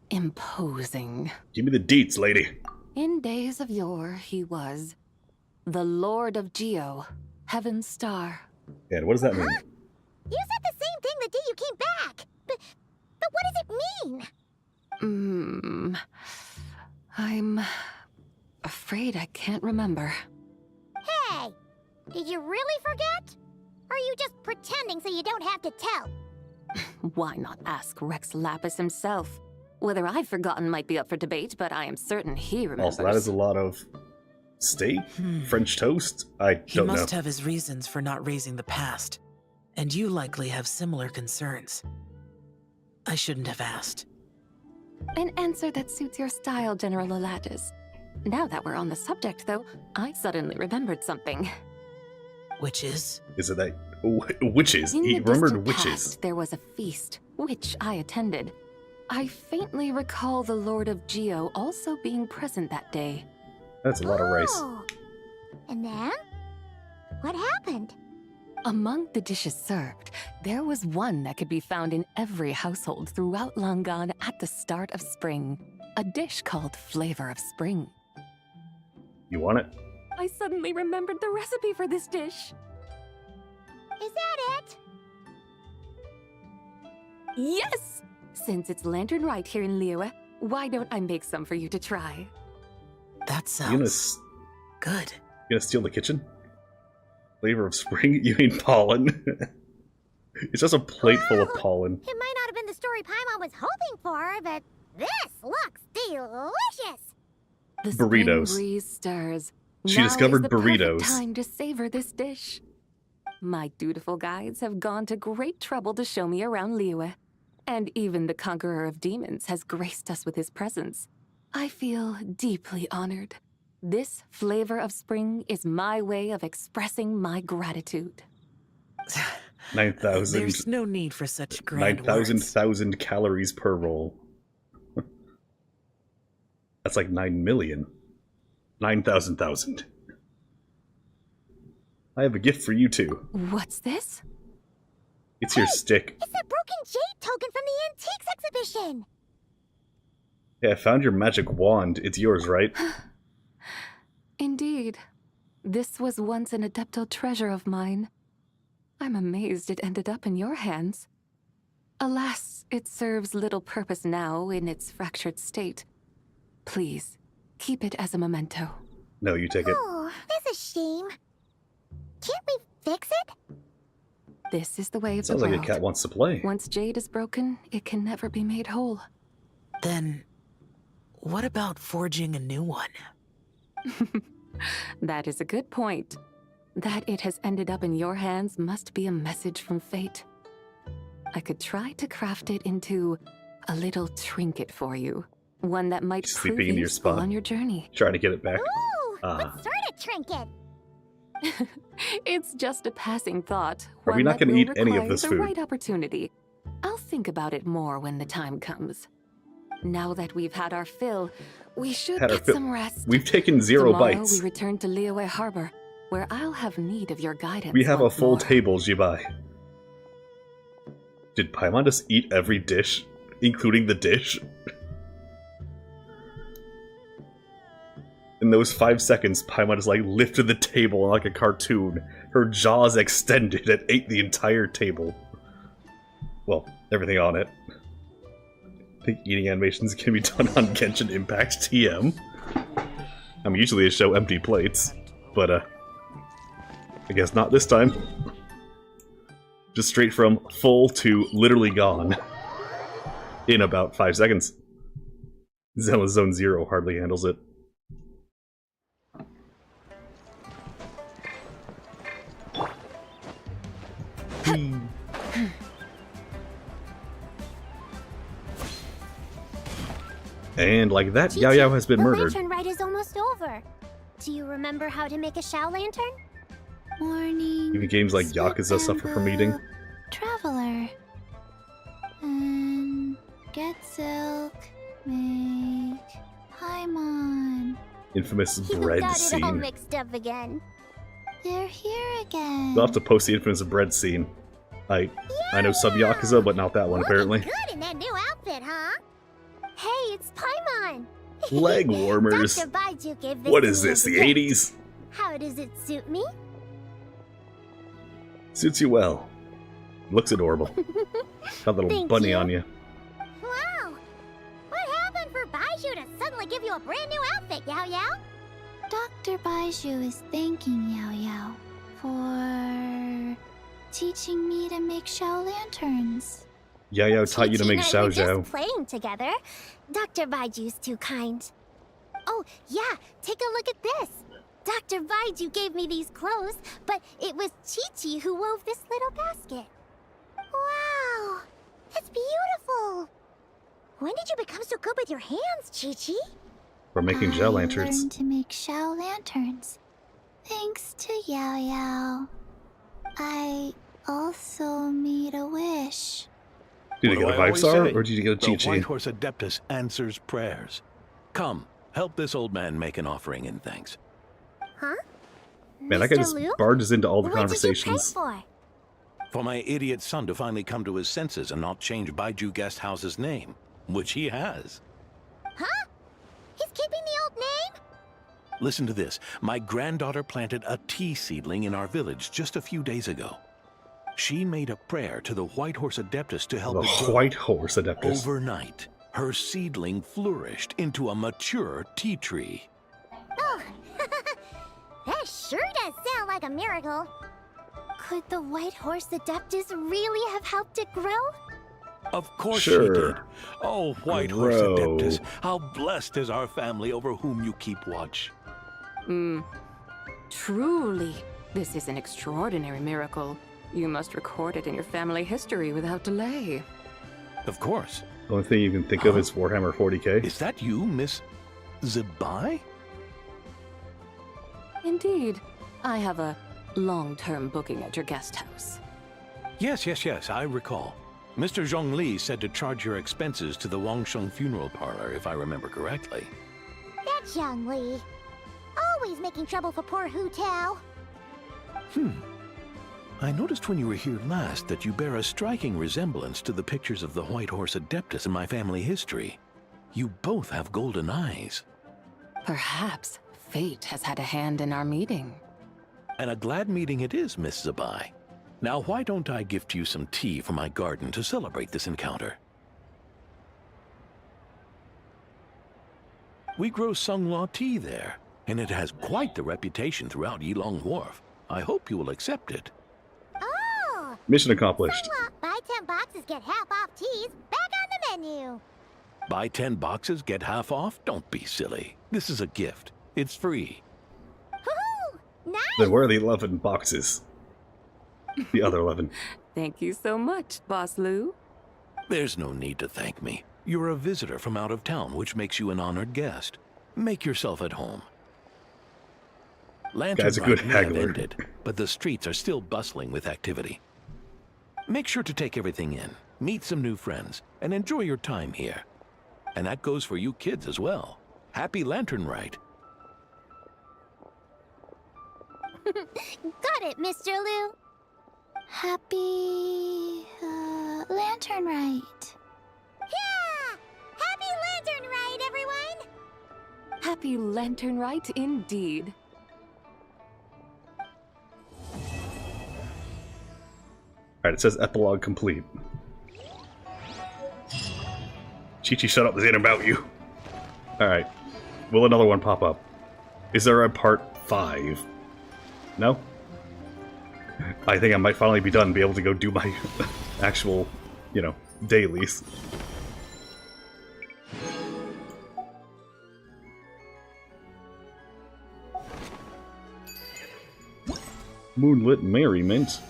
imposing. Give me the deets, lady. In days of yore, he was the Lord of Geo, Heaven's Star. And what does that mean? You said the same thing the day you came back. But what does it mean? I'm afraid I can't remember. Hey, did you really forget? Or are you just pretending so you don't have to tell? Why not ask Rex Lapus himself? Whether I've forgotten might be up for debate, but I am certain he remembers. Also, that is a lot of steak, French toast. I He don't know. must have his reasons for not raising the past, and you likely have similar concerns. I shouldn't have asked. An answer that suits your style, General Elatus. Now that we're on the subject, though, I suddenly remembered something. Which is? Is it that Witches. In He the remembered distant witches. past, there was a feast, which I attended. I faintly recall the Lord of Geo also being present that day. That's a lot of rice. Oh. And then? What happened? Among the dishes served, there was one that could be found in every household throughout Langan at the start of spring. A dish called Flavor of Spring. You want it? I suddenly remembered the recipe for this dish. Is that it? Yes! Since it's Lantern Rite here in Liyue, why don't I make some for you to try? That sounds good. You gonna steal the kitchen? Flavor of Spring? You mean pollen? It's just a plate full of pollen. It might not have been the story Paimon was hoping for, but this looks delicious! The Burritos. spring breeze stirs. She Now discovered is the perfect burritos. time to savor this dish. My dutiful guides have gone to great trouble to show me around Liyue, and even the Conqueror of Demons has graced us with his presence. I feel deeply honored. This Flavor of Spring is my way of expressing my gratitude. 9,000. There's no need for such grand 9,000 calories per roll. That's like 9 million. 9,000,000. I have a gift for you too. What's this? It's your stick. It's that broken jade token from the Antiques exhibition! Yeah, I found your magic wand. It's yours, right? Indeed. This was once an Adeptal treasure of mine. I'm amazed it ended up in your hands. Alas, it serves little purpose now in its fractured state. Please, keep it as a memento. No, you take it. Oh, that's a shame. Can't we fix it? This is the way of Sounds the like world. a cat wants to play. Once jade is broken, it can never be made whole. Then, what about forging a new one? That is a good point. That it has ended up in your hands must be a message from fate. I could try to craft it into a little trinket for you. One that might prove Sleeping in your useful spot. on your journey. Trying to get it back. Ooh, what sort of trinket? It's just a passing thought. Are we one not that going to will eat any of require this the food? right opportunity. I'll think about it more when the time comes. Now that we've had our fill, we should Had our get fill. some rest. We've taken 0 Tomorrow bites. we return to Liyue Harbor, where I'll have need of your guidance. We have a once full more. table, Zibai. Did Paimon just eat every dish, including the dish? In those 5 seconds, Paimon just like lifted the table like a cartoon. Her jaws extended and ate the entire table. Well, everything on it. I think eating animations can be done on Genshin Impact TM. I'm usually a show empty plates, but I guess not this time. Just straight from full to literally gone. In about 5 seconds. Zelda Zone Zero hardly handles it. And like that, Yao Yao has been the murdered. lantern rite is almost over. Do you remember how to make a Shao lantern? Morning. Even games like Yakuza suffer from eating. Traveler. Get silk. Make. Paimon. Infamous You bread got it all scene. mixed up again. They're here again. We'll have to post the infamous bread scene. I know some Yakuza, but not that one apparently. Good in that new outfit, huh? Hey, it's Paimon. Leg warmers. Dr. Baiju gave this What to is me this, as a the gift. 80s? How does it suit me? Suits you well. Looks adorable. Got a little Thank bunny you. on you. Wow! What happened for Baiju to suddenly give you a brand new outfit, Yao Yao? Dr. Baiju is thanking Yao Yao for teaching me to make Shao lanterns. Yao Yao taught you to make Chi-Chi Xiao and I were Xiao. just playing together. Dr. Baiju's too kind. Oh, yeah, take a look at this. Dr. Baiju gave me these clothes, but it was Chi-Chi who wove this little basket. Wow, that's beautiful. When did you become so good with your hands, Chi-Chi? We're making Xiao lanterns. Learned to make Shao lanterns. Thanks to Yao Yao. I also made a wish. Did you What get a do I always 5-star say? or did you get a The cheat White sheet? Horse Adeptus answers prayers. Come, help this old man make an offering in thanks. Huh? Man, that guy just barges into all the What did you pray conversations. for? For my idiot son to finally come to his senses and not change Baiju Guesthouse's name, which he has. Huh? He's keeping the old name? Listen to this. My granddaughter planted a tea seedling in our village just a few days ago. She made a prayer to the White Horse Adeptus to help it grow. The White Horse Adeptus. Overnight, her seedling flourished into a mature tea tree. Oh, that sure does sound like a miracle. Could the White Horse Adeptus really have helped it grow? Of course Sure. she did. Oh, White Horse Grow. Adeptus, how blessed is our family over whom you keep watch. Truly, this is an extraordinary miracle. You must record it in your family history without delay. Of course. The only thing you can think of is Warhammer 40k. Is that you, Miss Zibai? Indeed, I have a long-term booking at your guest house. Yes, I recall. Mr. Zhongli said to charge your expenses to the Wangsheng funeral parlor, if I remember correctly. That's Young Li. Always making trouble for poor Hu Tao. I noticed when you were here last that you bear a striking resemblance to the pictures of the White Horse Adeptus in my family history. You both have golden eyes. Perhaps fate has had a hand in our meeting. And a glad meeting it is, Miss Zibai. Now, why don't I gift you some tea from my garden to celebrate this encounter? We grow Sunghua tea there, and it has quite the reputation throughout Yilong Wharf. I hope you will accept it. Oh! Mission accomplished. Buy 10 boxes, get half off teas. Back on the menu. Buy 10 boxes, get half off? Don't be silly. This is a gift. It's free. Woohoo! Nice! Then where are the 11 boxes? The other 11. Thank you so much, Boss Lou. There's no need to thank me. You're a visitor from out of town, which makes you an honored guest. Make yourself at home. Lantern Guy's a good Rite may have haggler. ended, but the streets are still bustling with activity. Make sure to take everything in, meet some new friends, and enjoy your time here. And that goes for you kids as well. Happy Lantern Rite. Got it, Mr. Liu. Happy... Lantern Rite. Yeah! Happy Lantern Rite, everyone! Happy Lantern Rite indeed. Alright, it says epilogue complete. Chi-Chi, shut up, this ain't about you. Alright. Will another one pop up? Is there a part 5? No? I think I might finally be done and be able to go do my actual, you know, dailies. Moonlit Merriment.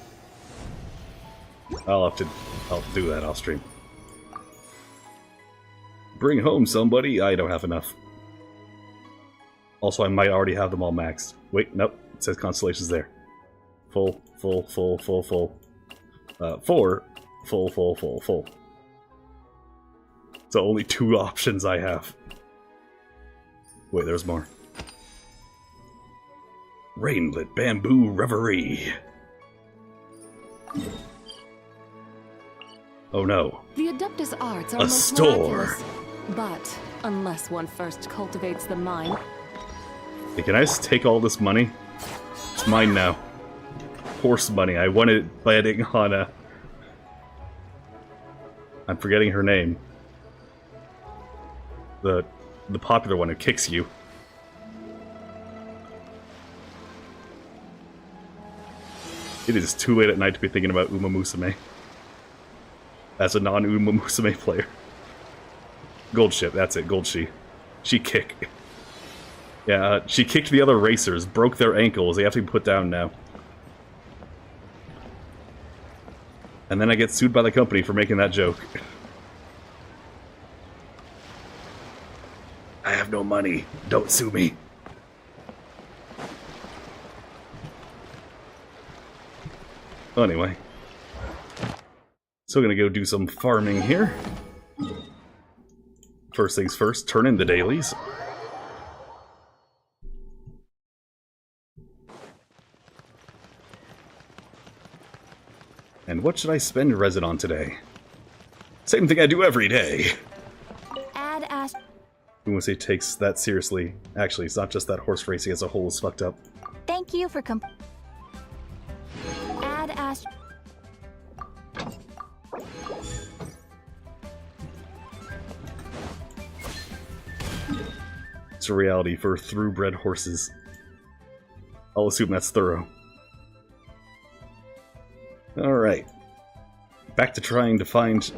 I'll have to do that off stream. Bring home somebody. I don't have enough. Also, I might already have them all maxed. Wait, nope. It says constellations there. Full. 4. Full. So only 2 options I have. Wait, there's more. Rainlit Bamboo Reverie. Oh no. The Adeptus arts are A most store. miraculous. But unless one first cultivates the mind, Hey, can I just take all this money? It's mine now. Horse money. I won it landing on a... I'm forgetting her name. The popular one who kicks you. It is too late at night to be thinking about Uma Musume. As a non-Uma Musume player. Gold ship, that's it, Gold She. She kick. Yeah, she kicked the other racers, broke their ankles, they have to be put down now. And then I get sued by the company for making that joke. I have no money, don't sue me. Anyway, So gonna go do some farming here. First things first, turn in the dailies. And what should I spend resin on today? Same thing I do every day. Add Ash. Who would say takes that seriously? Actually, it's not just that horse racing as a whole is fucked up. Thank you for Add Ash. It's a reality for thoroughbred horses. I'll assume that's thorough. Alright. Back to trying to find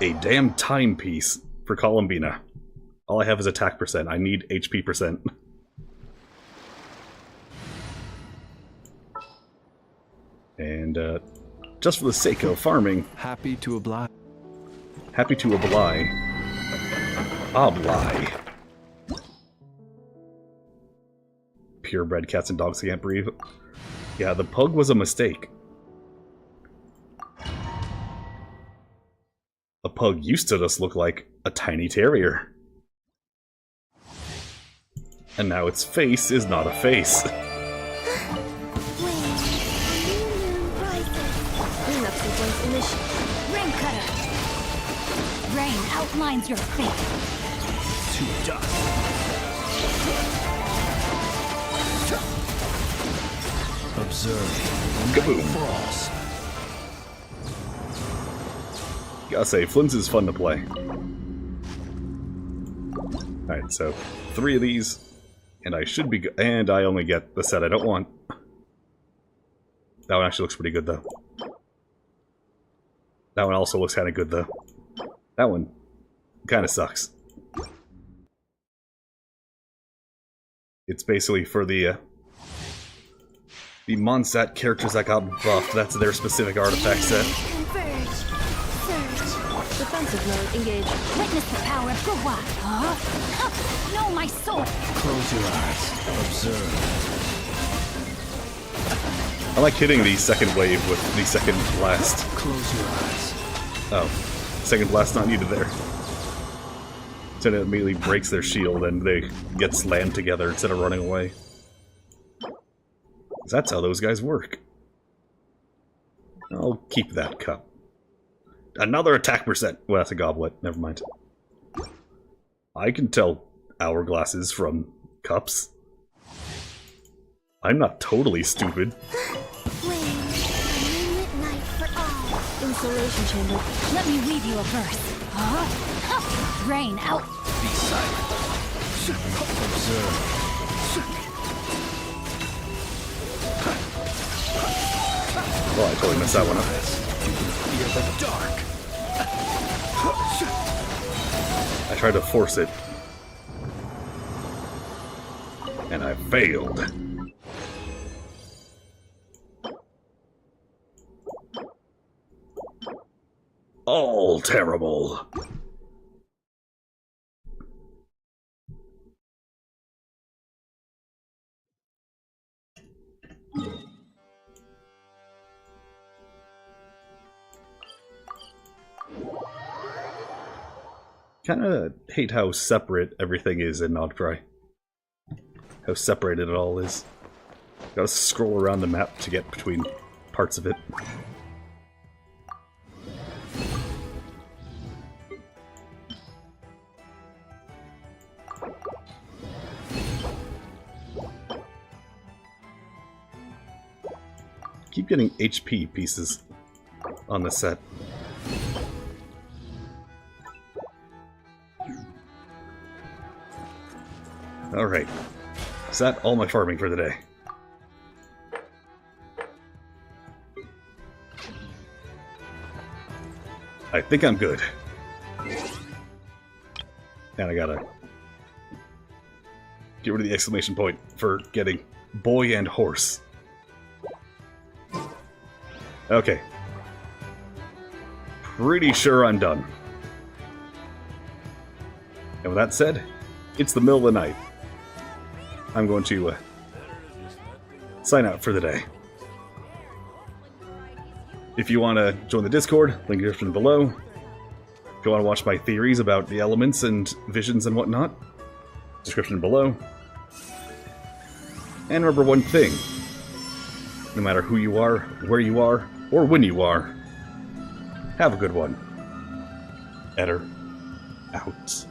a damn timepiece for Columbina. All I have is attack percent. I need HP percent. And, just for the sake of farming... Happy to oblige. Happy to oblige. Oblige. Purebred cats and dogs can't breathe. Yeah, the pug was a mistake. A pug used to just look like a tiny terrier. And now its face is not a face. Rain outlines your fate. To dust. Observe. Kaboom. Falls. Gotta say, Flim's is fun to play. Alright, so 3 of these, and I should be and I only get the set I don't want. That one actually looks pretty good, though. That one also looks kind of good, though. That one kind of sucks. It's basically for the Monsat characters that got buffed. That's their specific artifact set. Defensive mode engaged. Witness the power of Gua. No, my sword. Close your eyes. Observe. I like hitting the second wave with the second blast. Close your eyes. Oh, second blast not needed there. So it immediately breaks their shield and they get slammed together instead of running away. That's how those guys work. I'll keep that cup. Another attack percent! Well, that's a goblet. Never mind. I can tell hourglasses from cups. I'm not totally stupid. Insulation chamber. Let me read you a verse. Rain out. Be silent. Observe. Well, I totally messed that one up. Fear the dark. I tried to force it. And I failed. All terrible. Kinda hate how separate everything is in Nodcry. How separated it all is. Gotta scroll around the map to get between parts of it. Keep getting HP pieces on the set. Alright. Is that all my farming for the day? I think I'm good. And I gotta get rid of the exclamation point for getting boy and horse. Okay. Pretty sure I'm done. And with that said, it's the middle of the night. I'm going to sign out for the day. If you want to join the Discord, link in the description below. If you want to watch my theories about the elements and visions and whatnot, description below. And remember one thing. No matter who you are, where you are, or when you are, have a good one. Eder out.